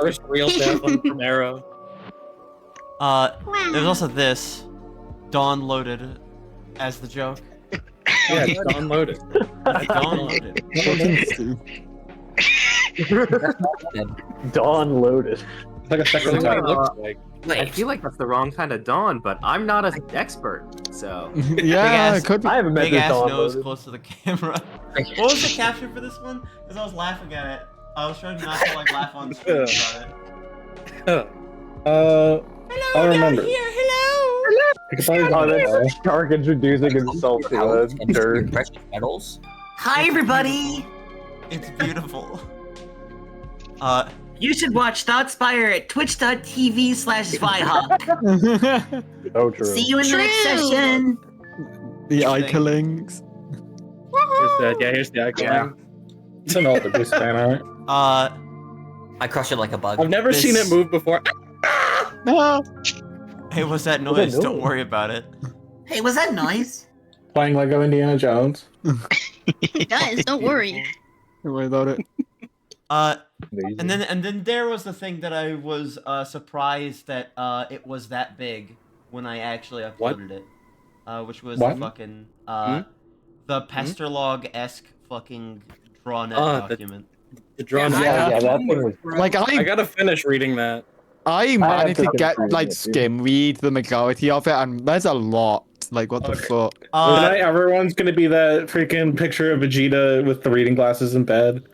First real death on Primero. There's also this. Dawn loaded as the joke. Yeah, it's Dawn loaded. Dawn loaded. Dawn loaded. It's like a second time. Looks like. I feel like that's the wrong kind of dawn, but I'm not an expert, so. Yeah, Big-ass- it could be. I haven't met Big this ass Dawn nose loaded. close to the camera. What was the caption for this one? Because I was laughing at it. I was trying not to like laugh on screen about it. I remember. Hello. I could probably Oh, that's Shark introducing himself to Alex a and dirt. precious metals. Hi, everybody! It's beautiful. You should watch Thoughtspire at twitch.tv/Zweihack. So true. See you in the next session! The Icolings. Here's the icon. Yeah. It's an old Boost fan art. I crush it like a bug. I've never seen it move before. Hey, what's that noise? Don't worry about it. Hey, was that noise? Playing Lego Indiana Jones. Guys, don't worry. Don't worry about it. And then there was the thing that I was surprised that it was that big when I actually uploaded it, which was What? the fucking the Pesterlog-esque fucking drawnet document. The drawn. Yeah, that thing was. Like I gotta finish reading that. I managed to to get finish like reading it, too. skim read the majority of it, and there's a lot. Like what the fuck? Tonight, everyone's gonna be that freaking picture of Vegeta with the reading glasses in bed.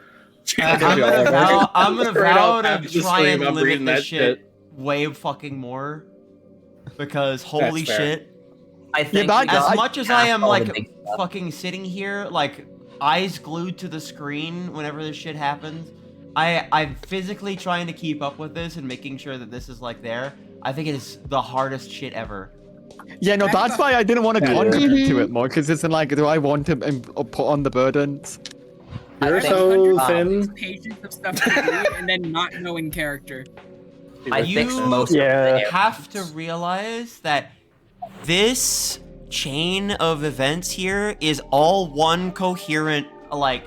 I'm gonna vow to After the try stream, and I'm limit reading this that shit way fucking more, because holy fair. shit. I think As much as I am all the like big stuff. fucking sitting here like eyes glued to the screen whenever this shit happens, I'm physically trying to keep up with this and making sure that this is like there. I think it is the hardest shit ever. Yeah, no, that's why I didn't want to Yeah. contribute to it more, because it's like, do I want to put on the burdens? You're think so 100 thin. pages of stuff to read and then not know in character. I fixed most Yeah. of it. have to realize that this chain of events here is all one coherent, like,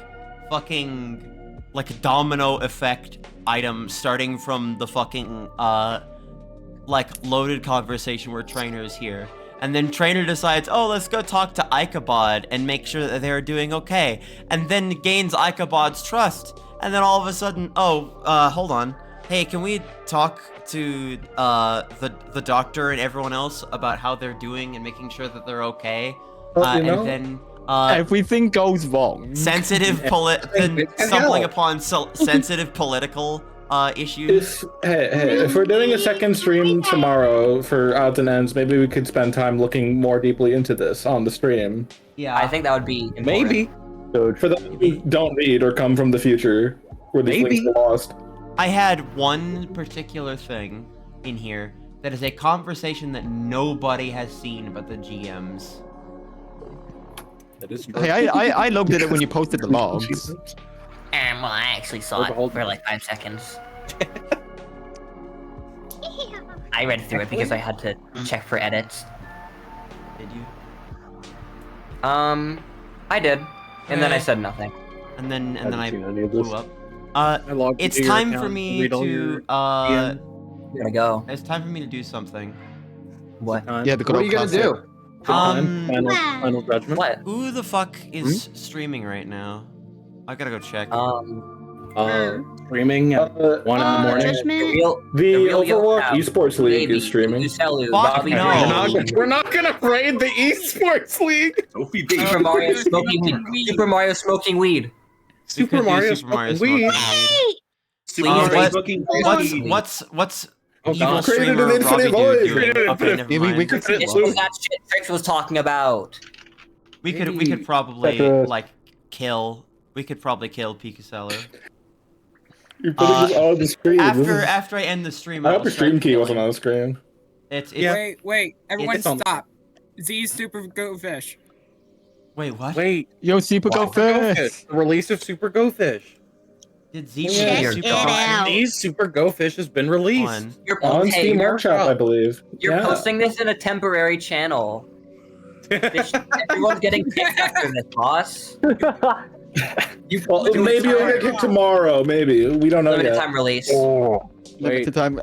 fucking, like, domino effect item starting from the fucking, like, loaded conversation where Trainer is here. And then Trainer decides, oh, let's go talk to Ichabod and make sure that they're doing okay. And then gains Ichabod's trust. And then all of a sudden, hold on. Hey, can we talk to the doctor and everyone else about how they're doing and making sure that they're okay? Well, you know, and then everything goes wrong. sensitive then stumbling upon sensitive political issues. If we're doing a second stream tomorrow for odds and ends, maybe we could spend time looking more deeply into this on the stream. Yeah, I think that would be important. Maybe. For those who don't read or come from the future, where these links are lost. I had one particular thing in here that is a conversation that nobody has seen but the GMs. That is true. Hey, I looked at it when you posted the logs. Well, I actually saw it for like 5 seconds. I read through it because I had to check for edits. Did you? I did, and then I said nothing. And then I seen any of blew this. up. logged It's into your time for account, me read all your to Gotta go. It's time for me to do something. What? Yeah, the good old classic. Final judgment. What? Who the fuck is streaming right now? I gotta go check. Streaming at 1 in the morning. The Overwatch Esports League is streaming. Fuck no. We're not gonna raid the Esports League. Super Mario smoking weed. Super Mario smoking weed. Super Mario smoking weed. What's Oh, evil God. streamer Created an infinite Robbie void. Dude doing? Created an Okay, infinite never mind. we could This was that shit Trix was talking about. We could probably like kill. We could probably kill Pikaseller. You're putting this on the screen. After I end the stream, I I'll hope your start stream key wasn't killing. on the screen. It's Wait, everyone it's on- stop. Z's Super Go Fish. Wait, what? Wait. Yo, Super Go Fish. The release of Super Go Fish. Did Z These Super Go Fish has been released. You're On hey, Steam you're- Workshop, I believe. You're Yeah. posting this in a temporary channel. Everyone's getting kicked after this, boss. Well, maybe you'll get kicked tomorrow. Maybe we don't know Limited yet. time release. Wait. Time.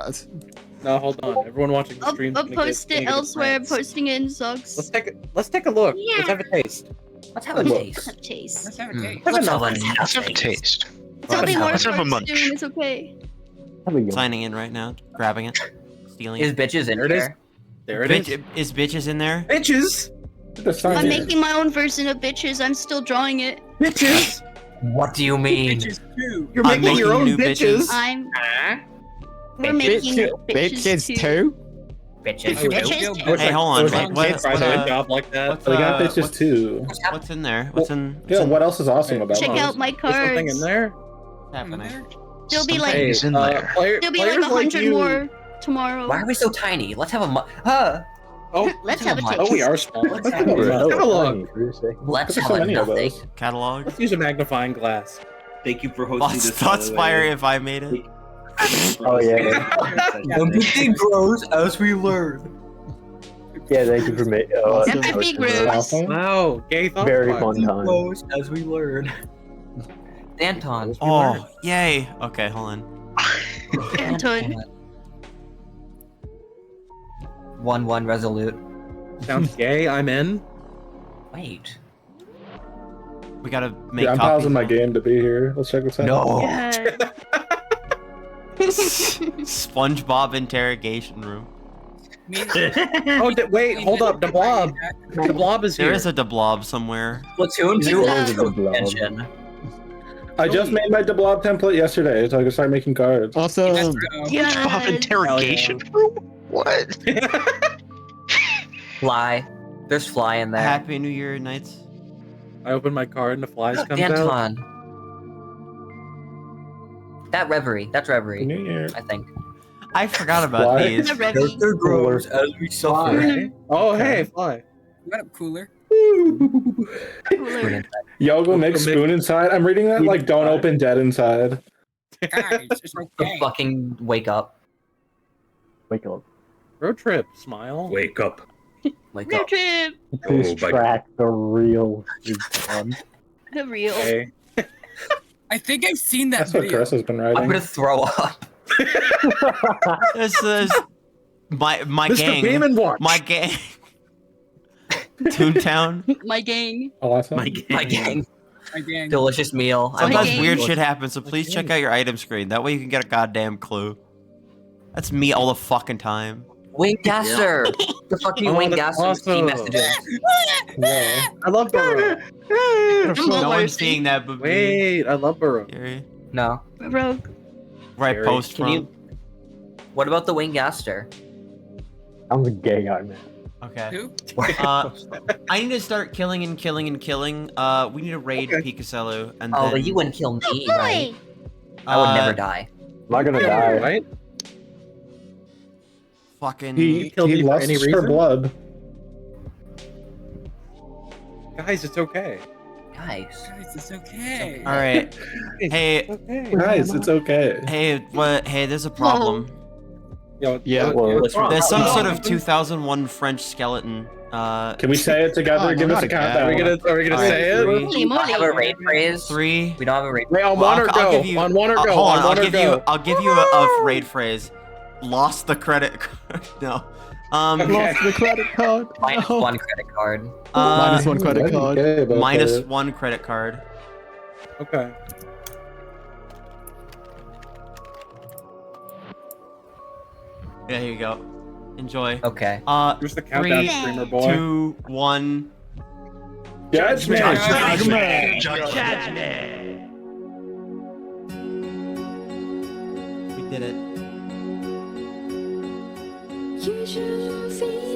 No, hold on. Everyone watching the stream. I'll post it elsewhere. I'm posting it in Zogs. Let's take a look. Yeah. Let's have a taste. Let's have a taste. Have a taste. Let's have a taste. Let's have Let's have a taste. Tell me more Let's have a first, munch. Doom, it's okay. Signing in right now, grabbing it, stealing Is it. bitches in There it is. there? There it is. Is bitches in there? Bitches. I'm making my own version of bitches. I'm still drawing it. Bitches. What do you mean? Bitches too. You're I'm making your making own new bitches. I'm. We're making bitches too. Bitches. Bitches. Hey, hold on. Can't try to job like that. What's, We got uh, bitches too. What's in there? What's in? Yeah. What else is awesome about Check those? out my There's something in cards. there. What's happening? There'll be like Something's in there. there'll be like 100 more tomorrow. Why are we so tiny? Let's have a Oh, Let's have a taste. oh, we are small. Let's have Have a look. Let's There's have so a many of nothing. those. Catalog. Let's use a magnifying glass. Thank you for hosting this. by the way. Thoughtspire, if I made it. Oh yeah. Everything grows as we learn. Yeah, thank you for making. Empathy grows. Wow, gay thought. Very fun time. Grows as we learn. Anton. Oh, yay. Okay, hold on. Anton. 1-1 resolute. Sounds gay. I'm in. Wait. We gotta make Yeah, I'm copies. pausing my game to be here. Let's check this out. No. Yeah. SpongeBob interrogation room. Oh, wait, hold up. The blob. The blob is here. There is a DeBlob somewhere. Platoon 2 There's a also blob. mention. I just made my Deblob template yesterday, so I can start making cards. Awesome. Bob interrogation room? What? Fly. There's fly in there. Happy New Year, Knights. I open my card and the flies comes out. Anton. That Reverie. That's Reverie. New Year. I think. I forgot about Fly. these. Character grows as we suffer. Oh, hey, fly. What up, cooler? Yogo makes spoon inside. I'm reading that like don't open dead inside. Guys, it's okay. Fucking wake up. Wake up. Road trip, smile. Wake up. Wake Road up. trip. Please Oh, buddy. track the real Zooton. The real. Hey. I think I've seen that That's what video. Chris has been I'm writing. gonna throw up. This is my Mr. gang. Game and Watch. My gang. Toontown. My gang. Awesome. My gang. My gang. My gang. Delicious meal. Sometimes gang. weird shit happens, so please check out your item screen. That way you can get a goddamn clue. That's me all the fucking time. Wingcaster. The fuck you, Oh, that's Wingcaster? Key awesome. messages. Yeah. I love Burrow. No one's seeing that but me. Wait, I love Burrow. Gary. No. Rogue. Right Gary, post Can from. you? What about the Wingcaster? I'm the gay guy, man. Okay. Who? I need to start killing and killing and killing. We need to raid Picaselu and Oh, then. but you wouldn't kill me, right? Boy. I would never die. I'm not gonna die. Right? Fucking. He killed me for lusts any for reason? blood. Guys, it's okay. Guys. Guys, it's okay. All right. Hey, Okay. Guys, it's okay. hey, what? Hey, there's a problem. Yo, Yeah. what's wrong? There's some sort of 2001 French skeleton. Can we say it together? Oh, Give no, us a not countdown. Are we gonna Alright, say it? three. Holy We don't have a moly. raid phrase. 3. We don't have a raid. Wait, on Well, one or I'll go? give you- On one or go? Hold on, On one or go? I'll give you a raid phrase. Lost the credit card. No. Okay. Lost the credit card. Minus No. one credit card. Minus one credit card. Okay, but Minus okay. 1 credit card. Okay. Yeah, here you go. Enjoy. Okay. Where's the countdown, 3, streamer boy? 2, 1. Judgment. We did it. You should feel